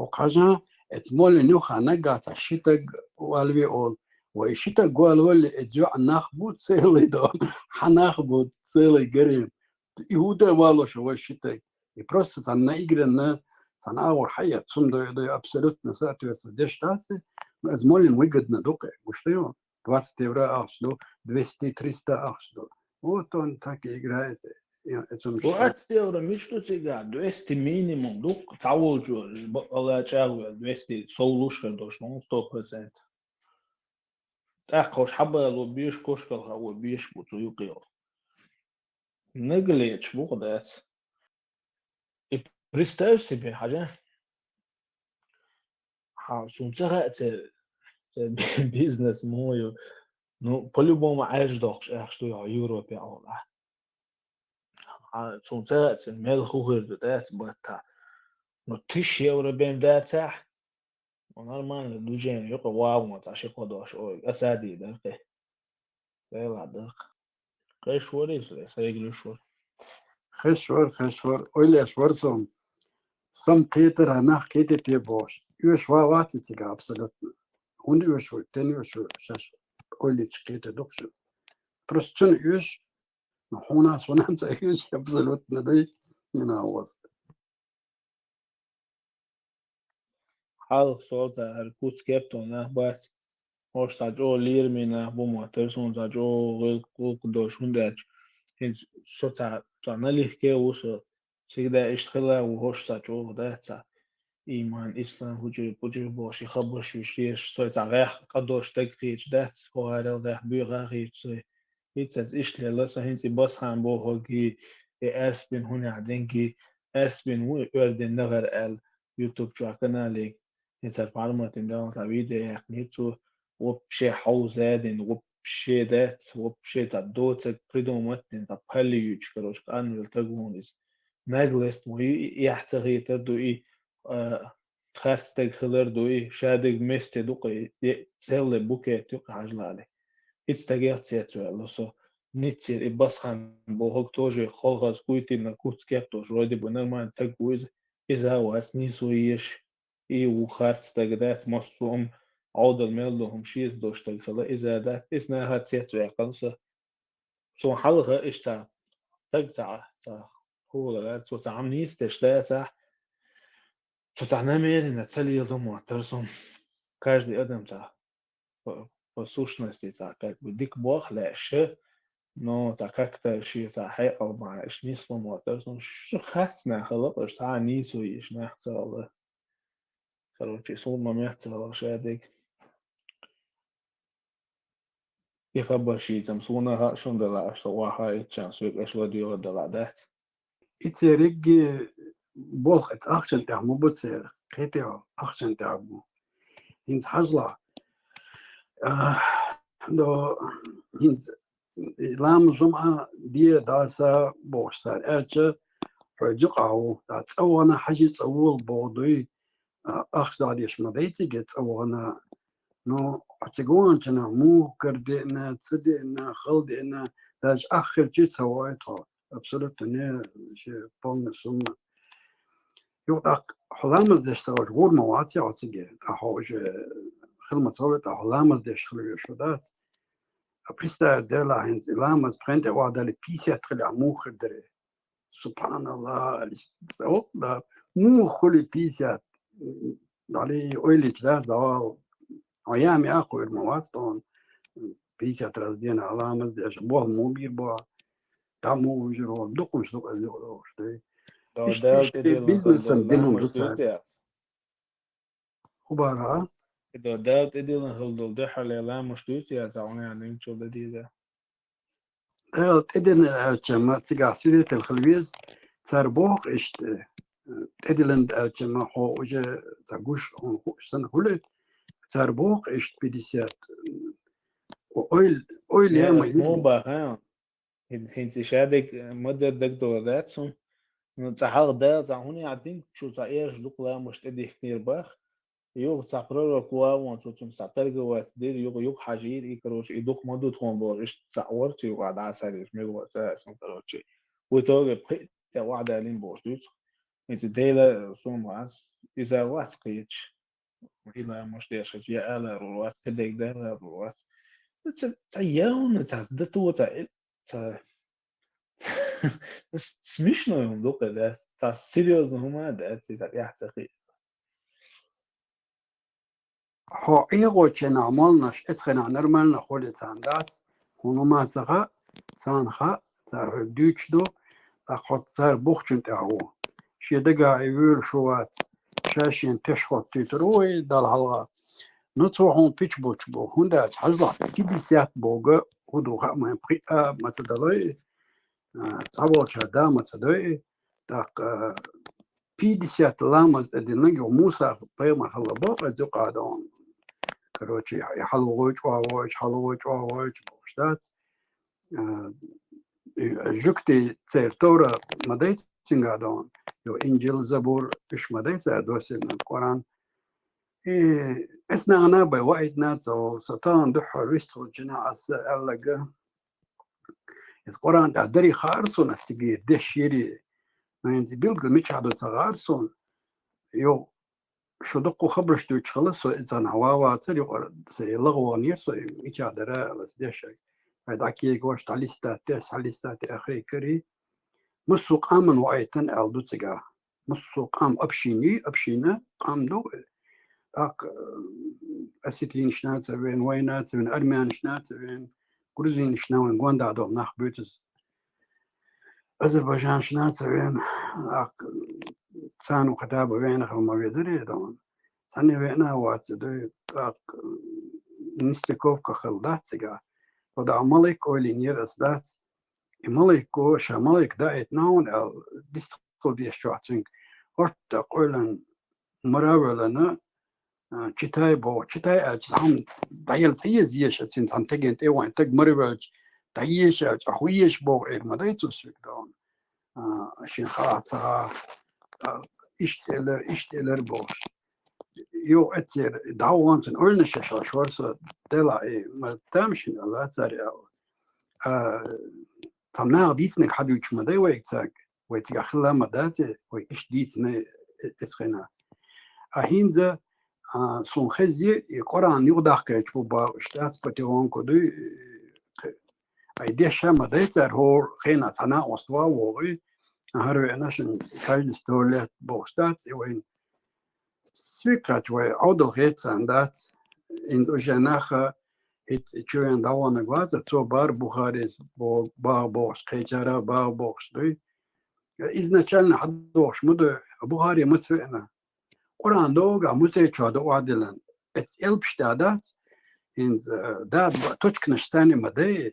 وقجا اتمول نوخا نقاط الشتاق والبي اول وشتاق والولي اجو ناخبوت سيلي دون حناخبوت سيلي قريب يهودا والو شو الشتاق просто цана игрена цана اور حياة сумда абсолютно соответствует дештации اتمول выгодно дука что 20 евро ахшло 200-300 ахшло вот он так и играет. وقت يورا مش تسيجا 200 مينيموم دوك تعول جو الله تعالى 200 سولوش كردوش نون 100%. تاخوش حبة لو بيش كوش كلها وبيش بتويقيو نقليش بوقدات. представь себе حاجة سونتها бизнес мой ну по-любому عايش دوخش اخشتو يوروبي الله سونتها ميل خوغر دات بتا no 1000 euro bem data normal do gênero eu provo uma taxa codosh ou essa dida que é lá da que chora isso essa regra chora خشور olha esforço some theater ana kete te bosh eu schwawati tiga абсолютно und eu schwor ten eu schwor шаш olha kete doksh просто eu no hona sonam sa eu абсолютно да ина was حال صوت هركوت سكيبتون بس hoş taco lirmina bu muhtemelen taco gıl doşun da hiç sota tanalih ke uso sigda iştila ve hoş taco da ta iman İslam hucu boşi khaboş wiş sota gah qadoş tekriç da skoara da büra hiç hiç işle la sahinti bas han bu hogi esbin huna dengi esbin hu örden nagar el YouTube kanali إذا معلومات إنه تعبيد يعني تو وبشي حوزادين وبشي دات وبشي تدوت بريدومات إنت بحالي يشكروش كأنه يلتقونيز ناقلست مو يحتغي تدو خارج خلر دو شادق مست دوقي تسلي بوكي توقع عجلالي إتستجيت سيتو لسو نيتير إباسخان بوهوك توجي خلغاز كويتي نكوت كيبتوش رويدي بنرمان تقويز إذا هو أسنيسو يش وخارج تجدات مصوم عود الميل لهم شيء دوش تجفلا إذا دات إثناء هاتيت ويقنصة سو حلقة إشتا تجتع هو لا سو تعمنيس تشتاع سو تعنامير إن تسلي يضم ترسم каждый أدم تاع по сущности تاع как бы дик бог لاش но так как-то شيء تاع حقل مع إيش نسلم ترسم شو خاصنا خلق إيش تاع نيسو إيش نحصل Короче, сумма мягкого шадик. И хабаши там суна шундала, что вахай чанс век эшвадио даладат. إتسرق بوخ أخشن تعمو بتصير كتير أخشن تعمو هنز حجلا لو هنز لام جمعة دي داسا بوش صار أرجع رجعوا تسونا حاجة تسول بودي أخش داديش مديتي جت أوانا نو أتجوان جنا مو كردنا تصدقنا خلدنا داج آخر جت هوايتها absolutely شيء بون سوما يوقع حلامز دشتغل غور مواتي عتيجة أهوج خدمة هوت حلامز دشتغل شدات أبريستا دلا هند لامز برند وعدالي بيسي أتخلي مو خدري سبحان الله سوق دا مو خلي بيسي دالي أولي جلاس دال أيامي أقوى المواصلون بيسي أترازدين علامز دش بوه موبيل بوه تامو وجرو دقوش دق الجوش ده إشتي بيزنس دينهم رتسا خبارها إذا دالت إدينا هل ده حالي لا مش دوتي أتعوني يعني نشوف ده دالت إدينا الجماعة تجاه سيرة الخلويز تربوخ إشت إديلند الجماعة هو وجه تقوش سنة كله تربوق إيش 50 وأويل يا ما مو يجي بها هنتي شادك مدة دكتور داتسون نتحق دا تعوني عدين شو تعيش لقلا مش تدي كتير باخ يوغ تقرر كوا وانتو تمسطر جوات دير يوغ حاجير يكروش يدوخ مدو تكون بورش تصور تي وقعد عساليش ميغو تاسم كروشي وتوغ بخيت وعد علين بوش دوت انت ديلا سوم راس إذا وات قيتش إلا مش ديش يا آلا روات كديك دالا روات تعيون تعدتو смешно им дока да та сериозно هما да تا يحتقي هو إيغو كنا عملناش إتخنا نرملنا خولي تاندات هونو ما تغا تانخا تار دوش دو أخوت تار بوخشن تاعو شي دقا يقول شوات شاشين تشخوت تيتروي دال حلقة نتروحون بيتش بوتش بو هوندا تحزلا كيدي سيات بوغا هدو غا ما يبقى ما تدلوي تعبوش هدا ما تدوي تاق 50 لامز ادينجو موسى بيما خلبو ادو قادون كروتشي يحلوج حلوج بوشتات جوكتي تيرتورا مديت تنقادون يو انجيل زبور ايش مديت سادوس القران اسنا انا بوايد ناتو ستان دحر ويستو جنا اسالغا القران تدري خارسون استجي دشيري ما انت بيلقى مش عدو تغارسون يو شو دقو خبرش دو تشخلص سو إنسان عواوا تري سيلغوا نير سو مش عدرا بس دشي هذا كي قوش تعليستات آخري كري مسو قامن وعيتن ألدو تجا مسو قام أبشينا قام دو أسيتين شنات بين وينات بين أرميان شنات بين كروزين شناوين غوندا دو ناخ بيوتز أذربيجان شنات بين سانو كتابة بين خلما بيدري دون ساني بينا وات دو نستيكوف كخلدات سجا ودا عملك أولينير أسدات ملك وشمالك دايت نون ديستقل دي الشعتين هرت قولن مراولنا چتای بو چتای هم دایل سیزیش سین تنتگن تی وان تگ مراول دایش خویش بو ارمدایتو سگدون شین خاطر işteler boş. Yo etzer davantın ölne şaşırsa dela tamşin Allah tsari tamna disnek hadu uçmada ويتاك ويتاك خلا مداتي ويش ديتنا اسخنا اهينزا سون خزي قران يوداخ كيتشو با اشتاس بتيون كودو ايديا شما دايتر هو خينا تنا اوستوا وغي هارو اناشن كاين ستولت بوستات وين سويكات وي اودو غيتساندات in Ojanacha it chuan dawana gwaza to bar Bukharis bar bosh khejara bar bosh doy изначально haddosh mudo Bukhari masfena Quran doga musay chada wadilan it's elbstadat in da tochknashtani maday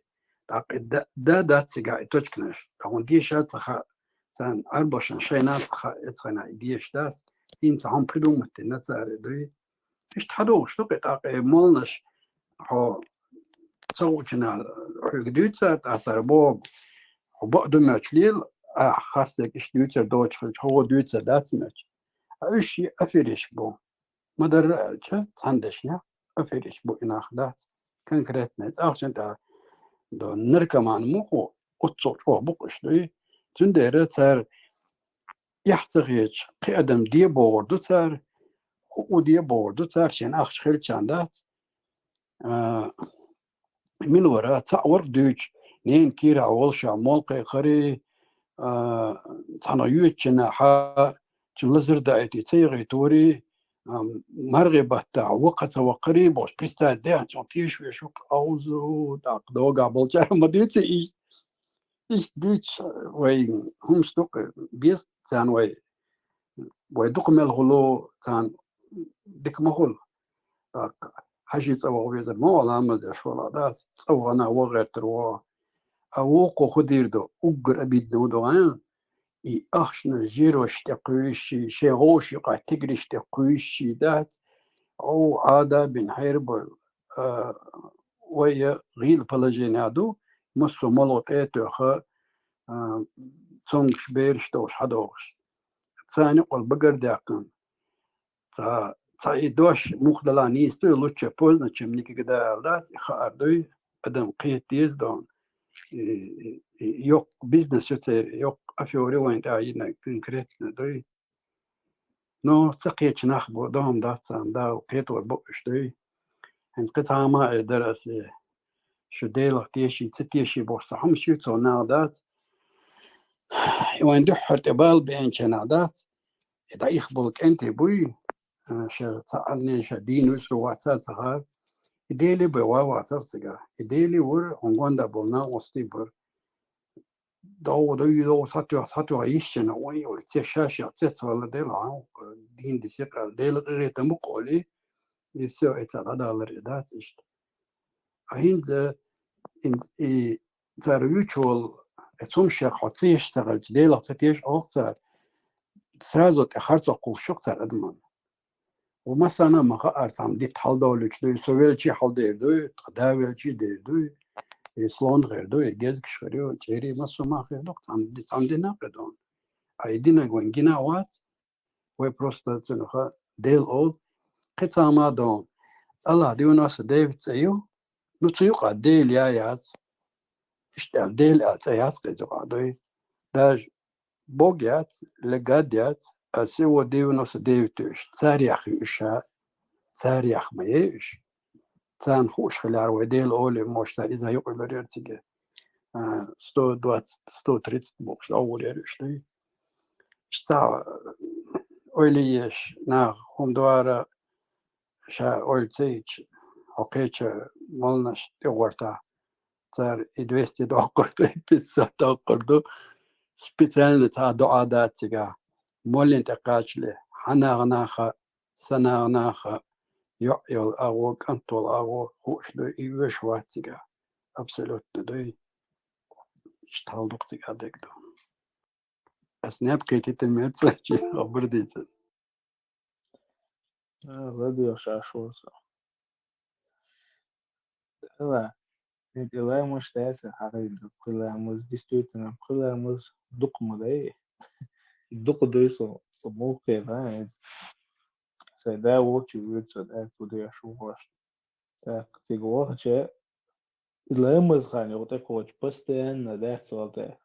da tsiga tochknash tawon di shat kha san arbashan shaynat kha etsana di shtat in tsam pridum natsare doy إيش تحدوش تقطع مالناش هو صوتنا حقديتها تأثر بوب وبعد ما تشليل خاصك إيش ديتها دوتش هو ديتها دات ماتش إيش أفريش بو ما درجة عندشنا أفريش بو إن أخذت كان كرتنا أخشن تا دو نركمان مخو قطع شو بقش دي تندير تر يحتاج قدم دي بوردو تر ودي بوردو تارشين أخش خير شاندات من وراء تعور دوش نين كيرا أول شا مولقي خري تانا يوتشنا حا تنلزر دايتي تيغي توري مرغبة تاع وقت وقريب وش بيستا ديها تنتيش ويشوك أوزو داق دوغا بلجار مدريتي إيش دوش وين هم شتوك بيست تان ويدوق ملغلو تان ديك مغول حاجة تسوى ويزر ما ولا مزاش ولا دا تسوى أنا وغير تروا أوقو خدير دو أقر أبيد نودوان إي أخشنا جيرو اشتقويشي شيغوشي قا تقري اشتقويشي دات أو عادة بنحيرب ويا غيل بلاجينادو مسو ملوت إيتوخا تونغش بيرش توش حدوش ثاني قل بقر داقن تا يدوش مخدلا نيستو لوتش بولنا چمنيكي كدا ألداس إخاردوي أدم قيت ديز دون يوك بيزنس يوك أفيوري وين تعينا كنكريت دوي نو تقيت نخبو دوم داتسان دا وقيت وربوش دوي هن قطعة ما درس شو ديلك تيشي تتيشي بورصة هم شو تو نادات وين دحر تبال بين شنادات إذا يخبلك أنت بوي شو تسألني شدين وسرو واتسال صغار إديلي بوا واتسال صغار إديلي ور هنقون دا بولنا وستيبر دو ساتو عيشنا وين ولتي شاشة تسوال ديلا دين دي سيقال ديلا غير تمقولي يسوع إتسال الردات إشت هند إن ترويتشول تمشي خاطي يشتغل جديلا تتيش أكتر سرازو تأخرت أقول شكتر أدمان ومثلا ما قارت عم دي تحل دولش دو سويل شي حل ديردو تداول شي ديردو يسلون غيردو يجز كشريو تشيري ما خير دوقت عم دي ناقدون أيدينا وين جينا وات وبروستا تنخا ديل أول قطع ما دون الله ديو ناس ديفيد سيو نتيوق ديل يايات اشتغل ديل أتيات قطع دوي داج بوجيات لقاديات أسيو ديو ناس ديفيتوش تاريخ يشا تاريخ ما يش تان خوش خلار وديل أولي مشتري زي يقول بريرتيجي 130 بوكس أول يرشلي شتا أوليش ناخ هم دوارا شا أولتيج حقيقة مالناش تورتا تار إدوستي داقرتو بيتزا داقرتو سبيتال تا دعادات تجا مولين تقاشله حناغناخا سناغناخا يعيل أغو كنتول أغو خوشلو إيوش واتيجا أبسولوت دوي اشتغل دقتي قادك دو أسناب كيتي تميت ساكي خبر ديتا راديو شاشوسا لا انت لا مش تاسع حقيقة قلامز ديستويتنا قلامز دق مداي دق دويسو موقع ده سيدا وقت يوجد سيدا تودي أشوفش تيجوه شيء لامز خاني وتكوش بستين نداك سوالته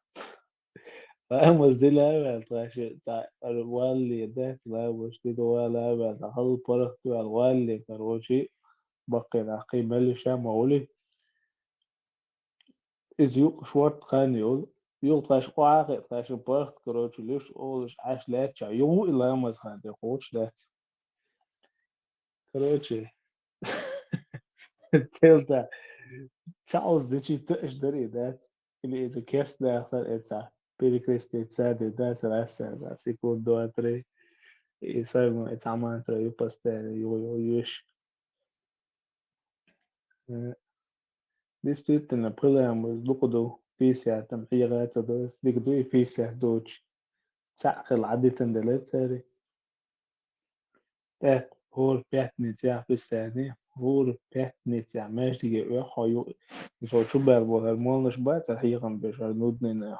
لامز دي لا تاشي تا الوالي ده لا وش دي ولا بعد هل بركتو الوالي كروشي بقي راقي ملشة مولي إذ يوق شوارت خاني يوق تاش قاعد تاش بركت كروشي ليش أولش عاش لاتشا يوم لامز خاني خوش لات كروشي تلتا Charles deci tăși dări, that's ele e chestia de asta essa pericles essa de that's essa da secondo a tre e sai ma essa mantra io pastel io ish ديستيت إن بروجرام بقدو فيسا تمحيرات دوس بقدو فيسا دوتش تعقل عادة دلت ساري هور بيتنيتيا في الثاني هور بيتنيتيا ماشي جي خيو يسوي شو باربو هالمول مش بات الحقيقة بشر نودنا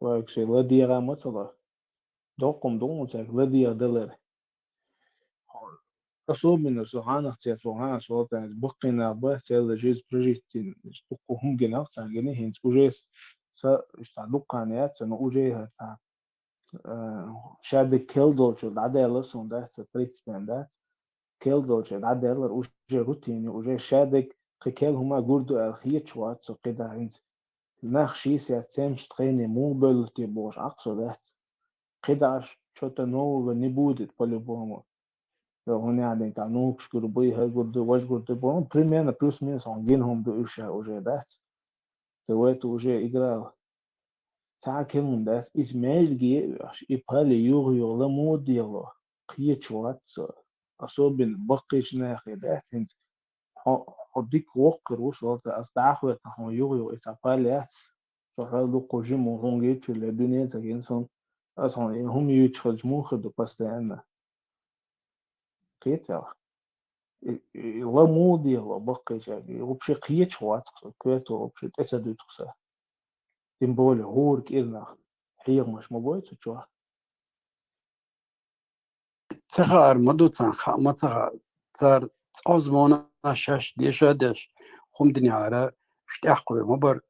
وأكشي لا ديرا مثلا دوقم دون تاك لا دير دلر أصوب من السوحانة تسوحانة صوت بقينا بات يلا جيز بروجيكتين تقو هم جنا تانجني هنت وجيز سا اشتعدوقانيات سنو وجيها تا شاد كيل دولشو دعدالة سوندات تريتسباندات كيل دولشو دعدالة وجي روتيني وجي شادك كيل هما جوردو الخيط شوات سو قدا هنت ناخشي سياتسامش تخيني مو بلتي بوش عقصو دات قداش شوتا نو نبودت باليبومو لو هنا عدين تعنوك شكرو بي هاي جوردو واش جوردو بوم بريميانا بلوس مينس عنجينهم دو إوشا وجي دات تواتو وجي إقرال تا كلمة دات إسماعيل جيش إبهالي يوغيو لمو ديالو قيت شوات أصوبين بقيش ناخي دات هنت حديك وقر وصلت أستعخوة تحو يوغيو إتاباليات فحال دو قوجي مونغيتشو لدنيا تاكينسون أصلا هم يتخرج موخدو باستيانا قيت يلا لا مودي لا بقي جاي وبشي قيتش واتق كويتو وبشي تسدو تقصى تنبولي هورك إذنا حيغ مش مبوي تشوه تخار مدو تان خا ما تار أزمونا شاش ديش خم دنيارة اشتاقوا مبر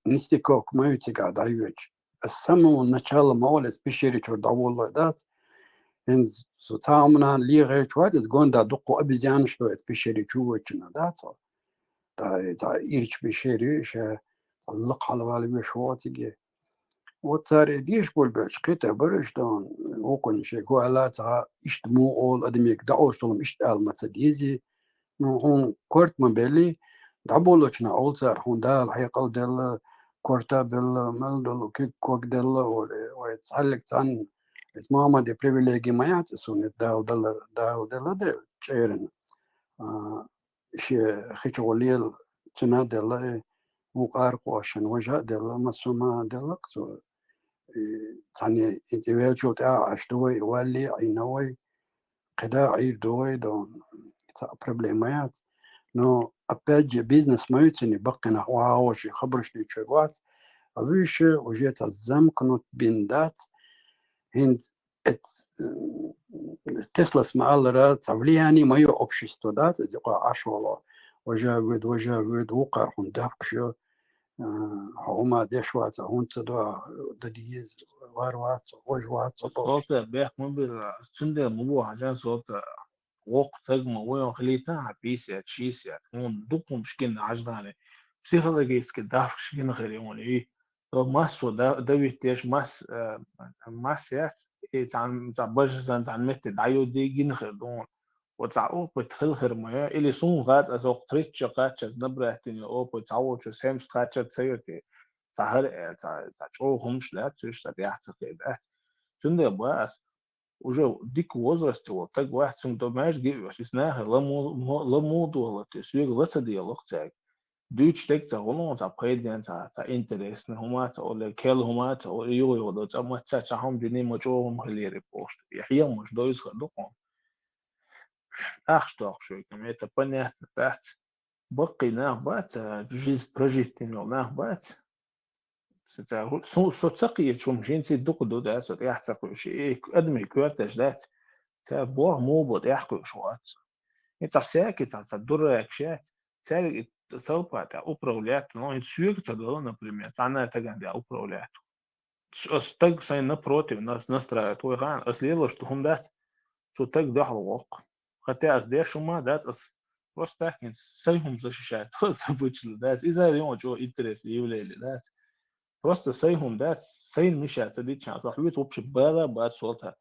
نستيكوك ما يتقع دايوج السمو النشال مولد بشيري شو داول دات إن تعاملنا لي غير شوية تقول دا دقو أبزيان شوية بشيري شو وجنا دات تا إيرش بشيري شا اللق على بالي بشواتي وتاري ديش بول باش قيتا برش دون وكون شيكو على تا اشتمو اول ادميك دعو سلم اشتال متديزي هون كورت من بيلي دعبولوشنا اول سار هون دال حيقل دل كورتا بل ملدل كيك كوك دل ويتسالك تان ماما دي بريفيليجي ما يعتسون دال تشيرن شي خيشوليل تنا دل وقارق واشن وجه دل مسوما دلقتو يعني انتباه شو تاع اشتوي والي عينوي قدا عير دوي دون تاع بروبليمات نو اباج بيزنس ما يتني بقنا واو شي خبرش لي شغوات ابيش وجيت الزم كنت بيندات هند ات تسلا سمال را تعبلياني ما يو اوبشيستو دات دقا عشولا وجاود وقع هندافك شو هما ديشوات هون تدوا دديز واروات وجوات صوت بيح موبيل تشندي مبو عشان صوت وقت تجمع وين خليتها بيسات شيسات هون دقهم مشكلة عجلانة بصيغة جيس كدافع شكلنا غير يوم إيه ماسو دوي تيش ماسيات تعن بجزن تعن مت دعيو دي جنخر دون وتعو بتخلخر ما إلي سون غات أزوق تريتش قاتش نبرهتني أو بتعو شو سامس قاتش تسيرتي تعهر تعو همش لا تش تبيعت كده شنو باس وجو ديك وزرست وطق واحد سم دوماش جي وسناه لا موضوع التسويق لا ديالوج تاعك دوتش تك تا غلون تا بريديان تا انترست هما تا ولا كيل هما تا يو يو تا ما تا هم دني مجوهم هلي ريبوست يحيى مش دويس خدوهم اخ شو كما تبني تحت بقي ناه بات جيز بروجيت ناه بات ستاهل سو تسقي شو مشين سي دوق دو دا سو يحتقوا شيء ادمي كوارتاج دات تابوه مو بود يحكوا شوات انت ساكت تدور اكشات سالك ثوبا تا اوبرولات نو يسوق تدور например انا تاعن دي اوبرولات استق ساين نبروتي ناس نسترا تو غان اصلي что هم دات شو تاك ده وق хотя از ده شما دات اس просто كان سيهم زشات سبوتش دات اذا اليوم جو انترست يولي دات просто سيهم دات سين مش هتدي شان صاحبي توبش بالا بعد صوتها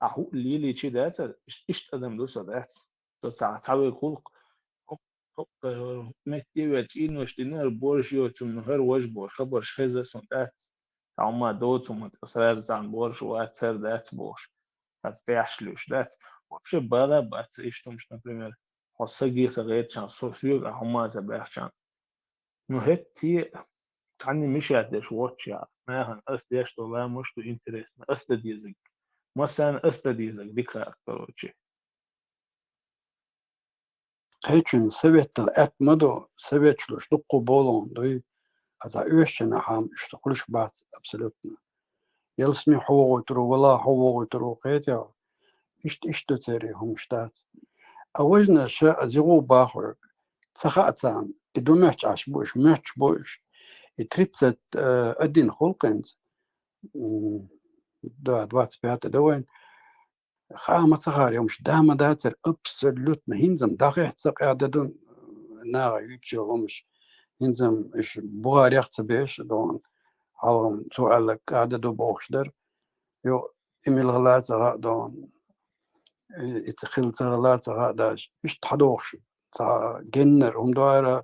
اهو ليلي شي دات ايش ادم دوسا دات تعاوي خلق متي واتين وشتينا البورشيو تم هر وجبو خبر خزة سنتات تعما دوت ومت أسرار زان بورش واتسر دات بوش تتعشلوش دات وبش بالا بات ايشتمش например حصة صغير شان سوسيو هما زباح نهتي تعني مش هدش واتش يعني ما أسديش طلع مش تو إنترست ما أستديزك مثلا أستديزك ديك أكتر شيء هيتشن سبت الات مدو سبت شلوش دقو بولون دوي هذا إيشنا حام اشتغلش بعد أبسلوتنا يلسمي حوغو ترو ولا حوغو ترو قيتيا إشتو تيري هم شتات أوجنا شاء زيغو باخر تخاطان إدو مهش عشبوش مهش بوش يتريتست أدين خلقنت دوات سبيات دوين خامة صغار يومش داما داتر أبسلوت هنزم داخل تقعددون ناغا يتشغمش هنزم إش بغار يختبيش دون حالهم سؤالك عددو بوخشدر يو إميل غلات غا دون يتخل غلات غا داش إش تحدوخش تا جنر هم دوارا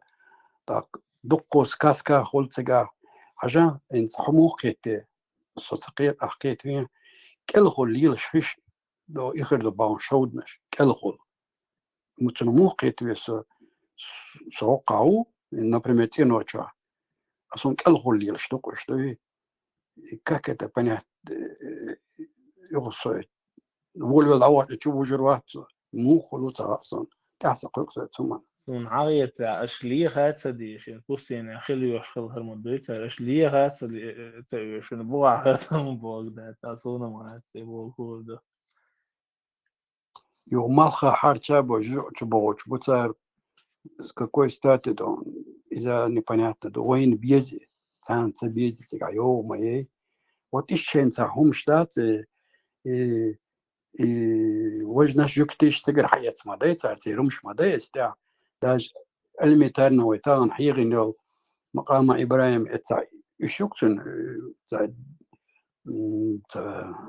تا دقوس كاسكا خلتقا حاجة إنس حموقيتي سوسقيت أحكيت فيه كالخل ليل شخش دو إخر دو باون شودنش كالخل متنموقيت بس سوقعو например تينوچا أصلا كالخل ليل شتوق شتوي كاكتا بنات يغصي نقول بالعوات تشوفوا جروات مو خلوص أصلا تحصل قصة ثم Nun Harriet أشليه هاتsa دي شين بوستين أخلي يشخل هرموديت أشليه هاتsa دي شين بوع هاتsa مبوغ ده تاسونا ما هاتsa بوغ ده يوم ما حار чабо чабо чбуцар с какой стати он из-за непонятно до войн бези цанца бези тига ё моей вот ищенца хум штаты и вожнаш жуктиш тигр хаят смадайц арти румш мадайц да даже элементарно ويتان حيغن مقام إبراهيم اتسع يشوكتن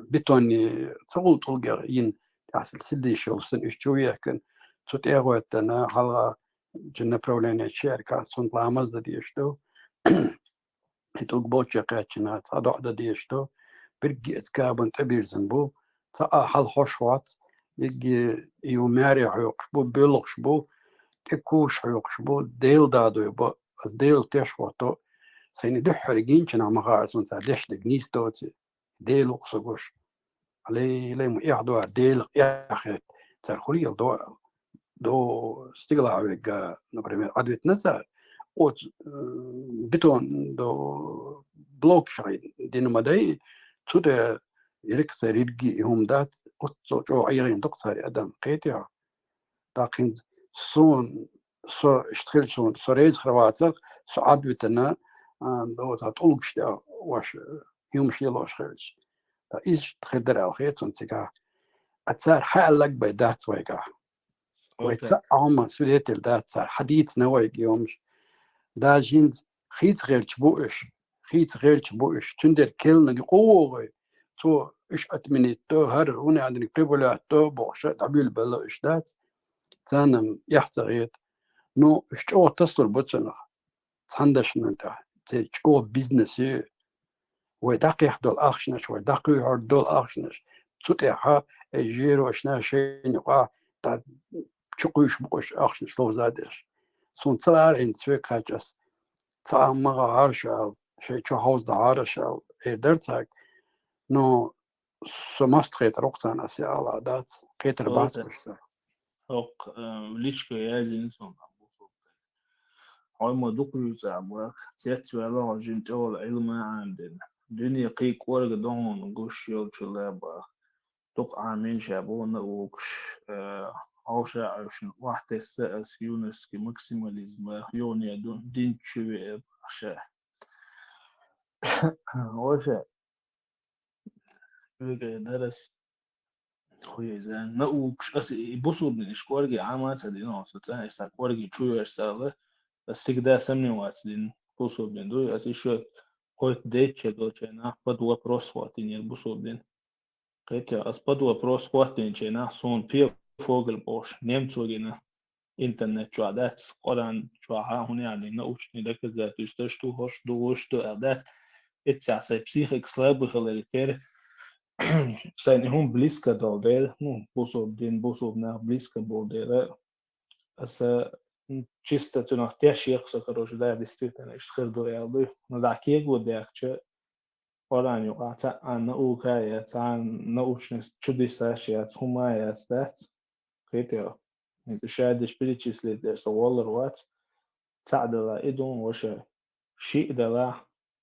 بيتوني تصول طلقة ين تحصل سدي شغلسن اشتوية كن تut اغوتنا حلقة جنة برولين شركة صنط لامز دي اشتو يتوق بوتشا قاتشنا تصادق دي اشتو برقي اتكابن تبير زنبو تا حل خوشوات يجي يوماري حيوقشبو بيلغشبو تكوش حيوقشبو ديل دادو يبو از ديل تشواتو سيني دحر جينشنا مغارسون سادش دقنيستوتي ديل وقصقوش علي ليم يعدو ديل ياخد ترخولي دو استقلع عليك например عدوية نزار от بتون دو بلوك شاي دين مداي تود يركتر يرجي هم دات قطو جو عيرين دكتور ادم قيتيا لكن سون سو اشتغل سون سوريز خرواتك سو عدويتنا دو تطلق شتا واش يوم شي لوش خرج إيش تخدر على خيط ونتيجة أتصار حالك بيدات ويجا ويتصار عما سوريت الدات صار حديث نوايج يومش دا جينز خيط غير تبوش تندر كلنا قوة تو إيش أتمنى تو هر هنا عندك بريبولا تو بوشة دبل بلا إيش دات تانم يحتاجيت نو إيش أو تصل بتسنخ تندش ننتع تجو بيزنس ويدقي دول أخشنش ويدقي دول أخشنش تطيحها يجيرو إشنا شيء نقع تا تشقيش بقش أخشنش لو زادش سون صار إن سوي كاجس تعم ما عارشة شيء شو هوز ده عارشة إدرتك نو سمست خيط رقصان أسي على دات خيط رباط بشتر روق ليش كيازين سون هاي ما دقيق زعبوك سيت ولا جنت أول علم عندنا دنيا قيق ورق دون قش يلشلابا دق عامين شابونا وكش عوشة عشان واحدة سأس يونس كي ماكسيماليزم يوني دون دين شوي باشا عوشة بيجي درس خوي زين نوكش أس يبصوا من إشكورجي عامات سدينا وستان إستكورجي شوي أشتغله بس كده سمني واتدين بصوا بين دول أتيشوا قلت ديتش دوتشنا بدو вопрос واتين يبصوا بين قلت أس بدو вопрос واتين جنا سون بير فوقل بوش نيمتوجنا إنترنت شو عادات قران شو هنا يعني نوش ندك ذات يستشتو هش دوش دو عادات اتسع بسيخك سلاب خلالتير سين هم بليسكا دولدير نو بوصو بنا بليسكا بولدير أس чисто tu nach der Schirche короче да действительно ишхир до ялды но да кего дерче ораню ата наука я научность чудеса хума я стас كيتيا انت شاهد перечислить это والله وات تعدل идун وش شيء ده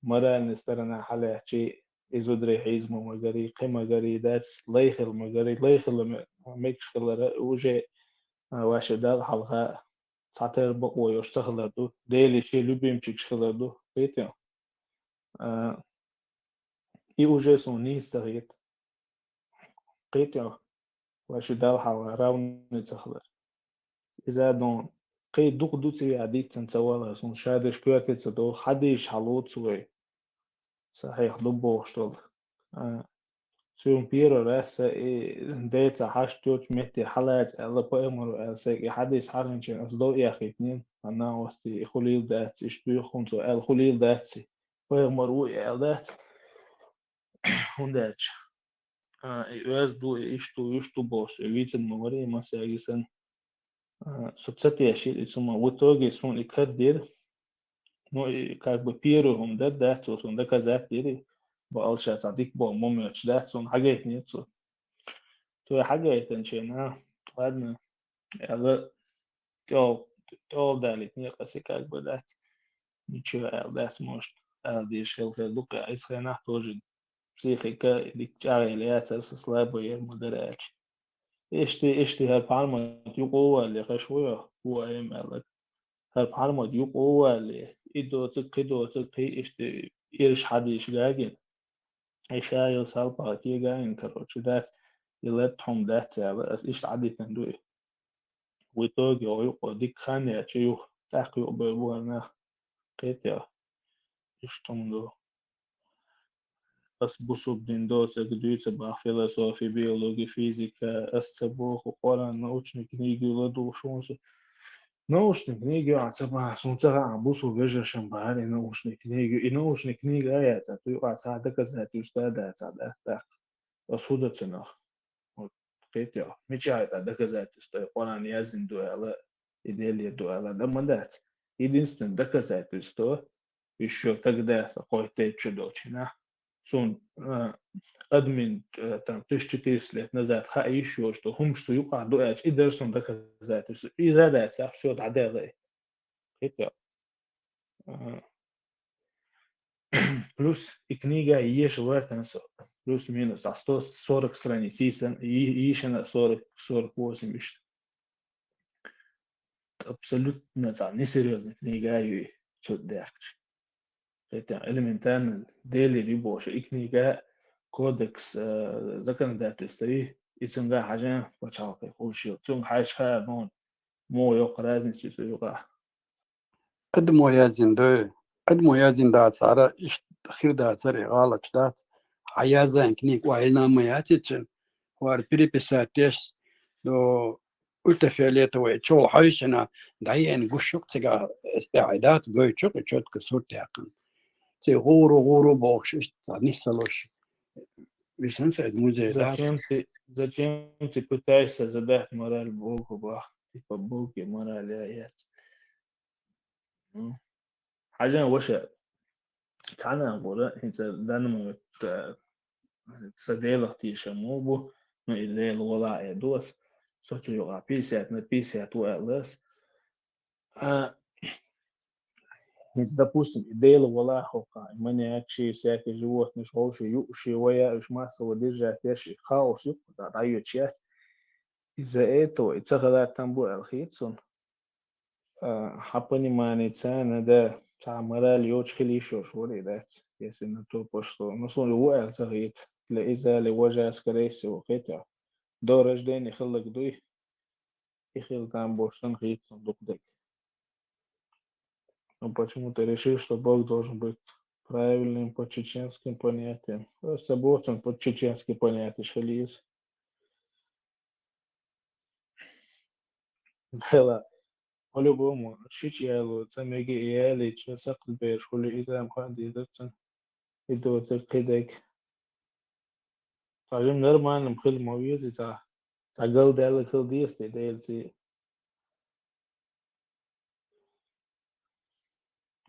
مرة سرنا حلا شيء إزودري حيزم مجري قمة جري داس ليخل مجري ليخل ميكش خلرا وجه واش ده حلقة ساعتها بقوا يشتغلوا ديلي شيء لبيم تشتغلوا بيتيا يوجد سوني سريت قيتيا واش ده حلقة راون يتخلر إذا دون قي دوق دوتي عديد تنتوالا سون شادش كواتي تدو حديش حلوت سوي صحيح دبو اشتغل سيون بيرو راسا ديتا حاشتوش مهتي حالات ألا بأمرو ألساك حديث حارنشين أصدو إياخي اتنين أنا وستي خليل دات اشتوي خمسو أل خليل داتي بأمرو إيال دات هنداتش إيواز دو إشتو بوس إيويت المغري مساقسن سبساتي أشيل إسوما وطوغي سون إكادير نو как бы первым да сон доказать или بالشات عندك بو ممش ده سون حاجات نيتسو تو حاجات انشينا ладно. Але то далит не kasi как бы дать. Ничего, дать может. Дишь лука, из хрена тоже психика, дикчар или это слабые модерач. اشتي هالبعلمة يقوى اللي خشوية هو يمالك هالبعلمة يقوى اللي إدو تقي اشتي إيرش حد يشجعين إشايل سالبا كيجاين كروتش دات يلتهم دات بس إيش عدي تندوي ويتوجي ويقو ديك خانية تشيو تحقيق بيبوانا قيتيا إشتم دو بس بوسو بدين دوسة قدوية باه فيلسوفي بيولوجي فيزيكا أستبوخ وقران научные книги ладу шонсы научные книги ацаба сунцара бусу вежешем баали научные книги и научные книги аяца tu аца доказательства да аца да осудацнах вот это мечает доказательства Коран язин дуэла идея дуэла да мандат единственное доказательство еще тогда какой-то чудочина сон админ там 1400 лет назад еще что هم что يقع дуэч и дерсон доказательства и задается все عدالة это плюс и книга есть вертенсо плюс-минус 140 страниц и еще на 48 абсолютно несерьезная книга и что дальше это элементарно дели рибош и книга кодекс законодательства и цунга حاجة بتشاقي كل شيء цунга حاجة نون مو يقرأ разницу يقرأ قدموا يا زين دات سارة إيش خير دات سارة غلط دات عيازان كنيك وعينا ما ياتيتشن وار بريبساتيس دو قلت فعليته ويتشول حيشنا دعين قشوك تجا استعداد قويتشوك تشوت كسور تاقن تي غورو بوخش إيش نسلوش بسنفعد مزيدات Зачем ты пытаешься задать мораль Богу, типа Бог и мораль аят? حاجة وشة تعالى نقول أنت دائما تسديله تيشموبو но или лола едос сочуя 50 на 50 уэлэс допустим идея лола хока маниакши всякие животные шоуши юши вая уж массово держать вещи хаос да дают часть из-за этого и цахала там был алхитсон понимание цены да تعمل يوش كلي شو شوري ده если на то пошло но сон уэл захит для изали وجه скорее всего хотя до рождения خلق دوي يخل там бошен хит сундук дек но почему ты решил что Бог должен быть правильным по чеченским понятиям саботан по чеченским понятиям шелиз было по-любому шичиалу тамеги иали чесак беш хули изам ханди датсан идут кидек Скажем, нормальным хилмом ездить, гал дела хил действий, DLC.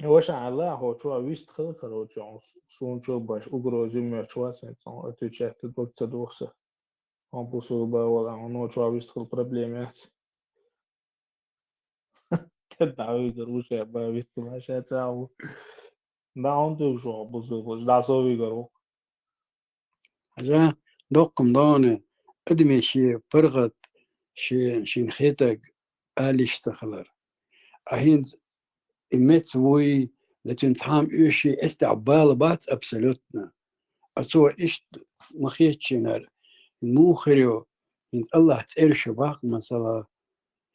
وش على هو شو عويست خلق هو شو سون شو باش أقرأ جميع شو أصلا أتوجه تدوق تدوخسه هم بوصل ولا هو شو عويست خلق проблемات تدعوي قروش يا باويست ما شاء تعو دا عنده شو بوصل دا صوبي قرو حاجة دوقم دونه أدمي شي فرغت شي نخيتك آليش تخلر أهين إمت وي لتنتحام إيشي استعبال بات أبسلوتنا أتوى إيش مخيتشي نار الموخريو إنت الله تسأل شباق مثلا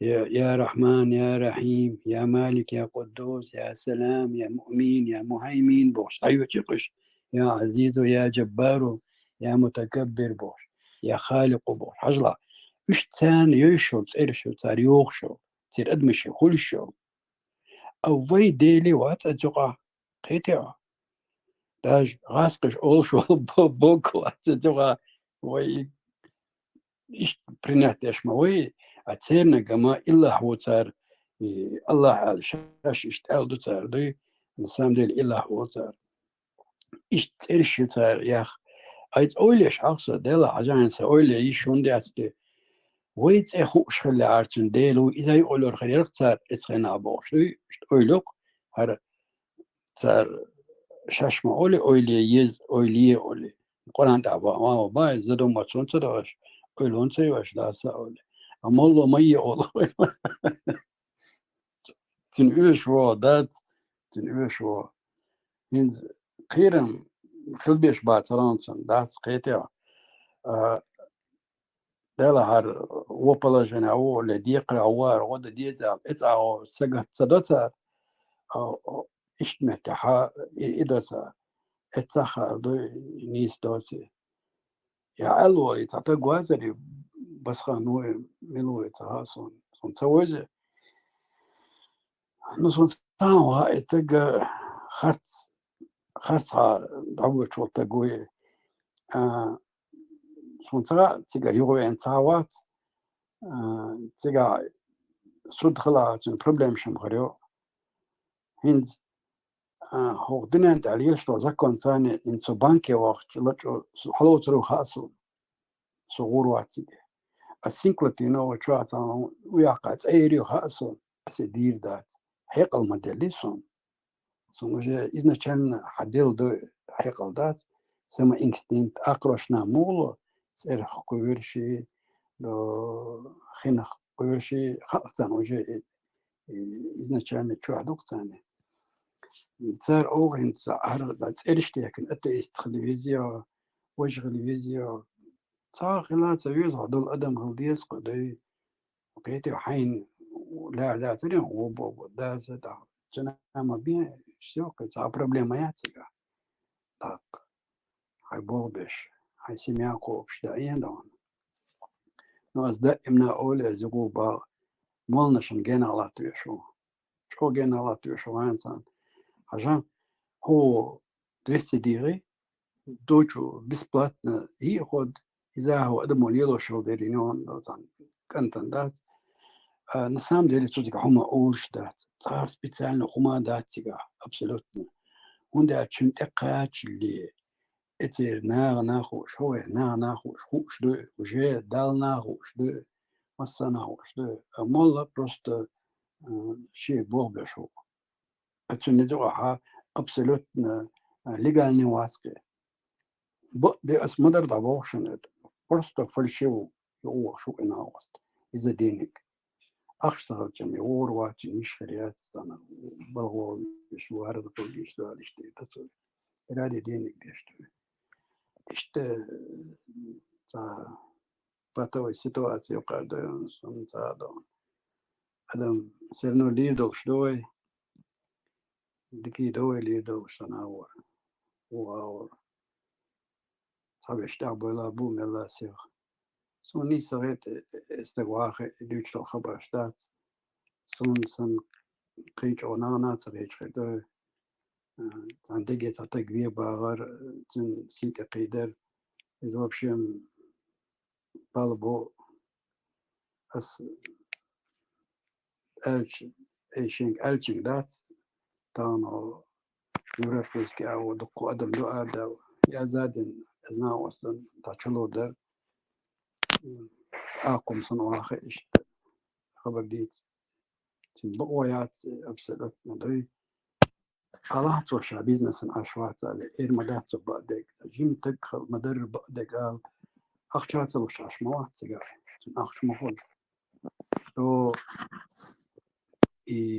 يا رحمن يا رحيم يا مالك يا قدوس يا سلام يا مؤمن يا مهيمن بوش أيوة تقش يا عزيز يا جبار يا متكبر بوش يا خالق بوش حجلا إيش تان يشو تسأل شو تاريوخ شو تصير أدمشي كل شو أو وي ديلي وات أتوقع قيتها داج غاسقش أول شو بوكو أتوقع وي إيش برينات إيش ما وي أتسيرنا كما إلا هو تار الله على شاش إشتغل دو تار دي نسام ديل إلا هو تار إيش تيرش تار ياخ أيت أوليش أقصى ديلا عجان سأولي يشون دي أستي ويت اخوش خلي عارتن ديلو اذا يقولوا خير صار اسخنا بوش اويلوك هر صار شاش ما اولي يز اولي قران دعوا ما باي زدو ما تون تدوش اولون تيوش لا ساولي اما الله مي والله تنوش و دات تنوش و هند خيرا خلبيش باترانسن دات قيتها دلا هر وبلا جنا او لديق عوار غد ديزا اتعو سقط صدتا او اشمتها ادوسا اتسخر دو نيس دوسي يا الوري تاتا غوازري بس خانو ملو اتهاسون سون توجه نسون تاوا اتق خرصها دعوة شوطة قوي سون تيجا يغوي ان تاوات تيجا سود خلاص البروبلم شمغريو هند هو دنيا داليش لو زكون ثاني انتو بانكي وقت لو حلو ترو خاصو صغور واتي السينكلتينو وشواتانو وياقات ايريو خاصو سدير دات حيقل مدلسون سموجه إذن كان حديل دو حيقل دات سما انكستينت اقرشنا مولو تسير قويرشي لو خينخ قويرشي خاصة وجه إذن كان تشوهدوك ثاني صار أوغن صار تسيرشتي لكن أنت تلفزيون وجه تلفزيون صار خلال سويز هدول أدم غلديس قدي وقيتي وحين لا ترين وبو داس دا جنا ما بين شو كذا بروبليمات تاك هاي بوبش هاي سمياكو بشدايين دون ناس دائما أول زقوبا مولنشن جينا على تويشو شو جينا على تويشو إنسان عشان هو 200 ديري دوجو بسبلاتنا ياخد إذا هو أدم وليلو شو ديرينون لوزان كنتندات نسام ديري توزيك هما أولش دات صار سبيتسالنا هما دات تيجا أبسولوتنا وندا تشن تقاتش اللي اتير ناخوش هو ناخوش خوش دو وجه دال ناخوش دو مصا ناخوش دو مولا بروست شي بوغبشو اتشن ندوها أبسولوتنا ليغال نواسكي دي اسمدر دابوشن بروست فلشيو يو شو إناوست إذا دينك أخشى جميع ورواتي مش خريات سنة بلغو شو هذا كل يشتغل يشتغل تصل إرادة دينك ديشتغل إشت تا باتوي سيتواسيو قادون سنتادون أدم سيرنو ليدو شدوي دكي دوي ليدو سناور وآور صاب يشتغل بلا بو ملا سيخ سوني صغيت استغواخ دوش الخبر شتات سن قيج ونانا صغيت خدو عندك تعتقد باغر تن سيك قيدر إذا بشيم طالبو أس ألشين دات تانو يورفيس كي أو دقو أدم دو أدا يا زادن أزنا وصلن تاشلو در أقوم صنو آخر خبر ديت تن بقويات أبسلت مدوي الله توشى بيزنس أشوات على إير مدافع بعدك جيم تدخل مدرب بعدك قال أخشات وش عشموات سجار أخش مهول تو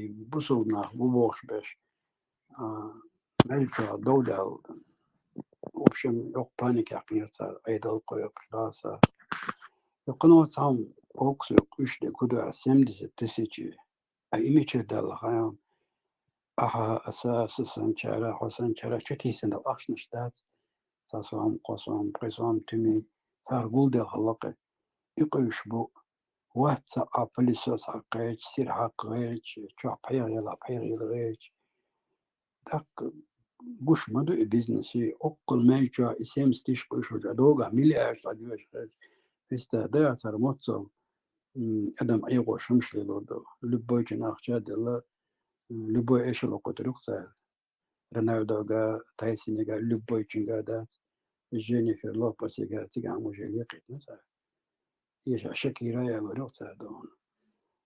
بوصلنا بوش باش ملكة دولة وبشم يق بانيك عقنير صار أيضا قيق راسا يقنوا تعم أوكس يقش لكده سمدز التسيجي أي ميشر دال خيام أها أساس سنشارة حسن شارة شتي سند أخش نشتات ساسوام قصام قصام تمي صار قول دل خلقه يقيش بو واتساب بليسوس عقيج سير عقيج شو بحير يلا بحير يلغيج داك بوش مدو بيزنسي أقل ما يجوا إسام ستيش قيش وجدوغا مليار صديوش خيج استهداء صار متصل أدم أيغو شمش للودو لبوي جناخ جاد الله لبوي إيش لو قدرك صار رونالدو غا تايسيني غا لبوي جنغا دات جينيفر لوبس غا تيغا موجيلي قيت نصار يش شكيرا يا لوريوت دون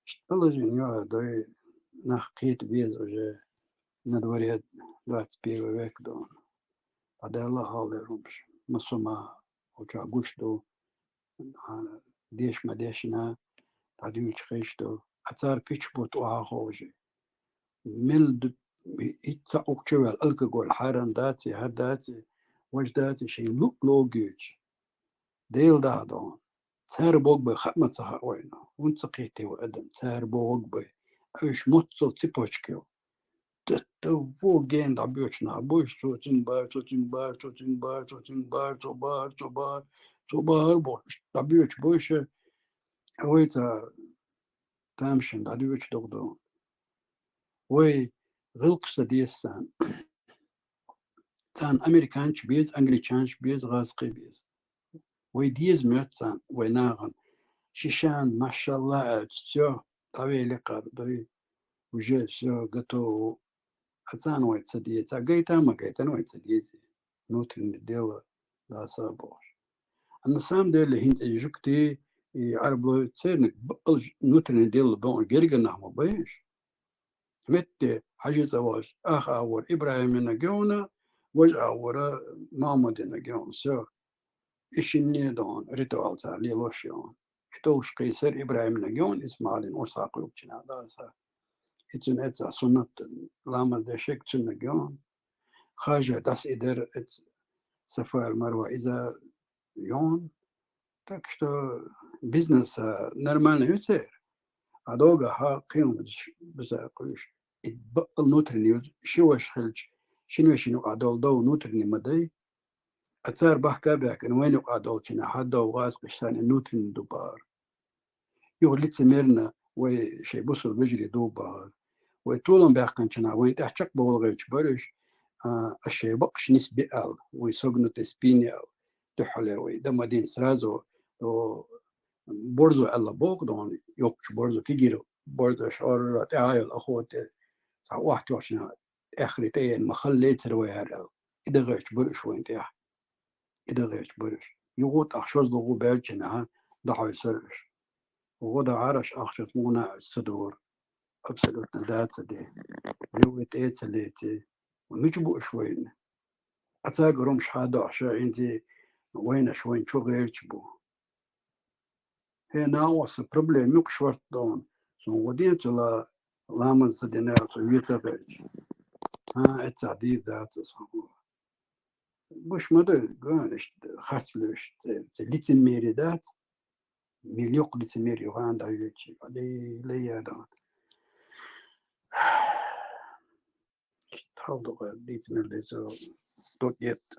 اشتغل يا دوي نحكيت بيز وجه ندوريت دوات بيوك دون هذا الله حال رومش مسما وجا غوشتو ديش ما ديشنا تاديوش خيشتو أثار بيتش بوت وهاخوجي ملد إتسا أوكشوال الكحول حارن داتي هداتي وش داتي شيء لوجيج ديل دادون تسار بوق بي خدمة صح وينه ونسقيتي وأدم تسار بوق بي أيش متصل تيبوشكيو تتفو جين دعبيوشنا بوش توتين بار توتين بار توتين بار توتين بار توبار توبار توبار بوش دعبيوش بوش أويتا تامشن دعبيوش دغدون وي غلقش ديستان تان أمريكانش بيز أنجليشانش بيز غازقي بيز ويديز ميرتسان ويناغن شيشان ما شاء الله تسيو طويل قاد وجه سيو قطو أتان ويت سديه تا قيتا ما قيتا ويت سديزي نوترين ديلا لا سابوش النسام ديل اللي هنت يجوكتي يعربو تسيرنك بقل نوترين ديلا بون جيرجن نحمو بيش مت حاجة زواج أخ أور إبراهيم نجونا وج أور محمد نجون سو إشني دون ريتوال تالي لوشيون إتوش قيصر إبراهيم نجون إسماعيل أرساق يوكشنا داسا إتن إتسا سنة لامل دشك تنجون خاجة داس إدر إتس سفر المروة إذا يون تكشتو بيزنس نرمال يصير هذوقا ها قيم بزاقوش يتبقى نوترني شوش خلج شنو قعدول دو نوترني مدي أثار بحكا بك إن وين قعدول شنا حدا وغاز قشتان النوترني دوبار يغلي تسميرنا وي شي بوصل بجري دوبار وطولن بحكا شنا وين تحشق بولغيش برش الشي بقش نسبي أل ويسوقنا تسبيني أل تحلي وي دما دين سرازو برزو ألا بوق دون يوكش برزو كيجيرو برزو شعر تعايل الأخوات واحد وعشنا آخرتين مخليت روي هذا إذا غيرش برش وين تاح إذا غيرش برش يغوت أخشوز لغو بيرجنا ضحوا يسرش وغودا عرش أخشوز مونا الصدور أبسلوتنا ذات سدي لويت إيت سليتي ونجبو شوين أتاق رمش حدا عشا إنتي وين شوين شو غيرش بو هنا was a problem ميك شورت دون سو ودين تلا لامن سدينار سو يتبعج اتس عديد ذات صحو مش مدى قانش خرسلوش تليتن ميري ذات مليوق ليتن ميري وغان دا يوتشي لي هذا تحاول ليتن ميري سو دوت يت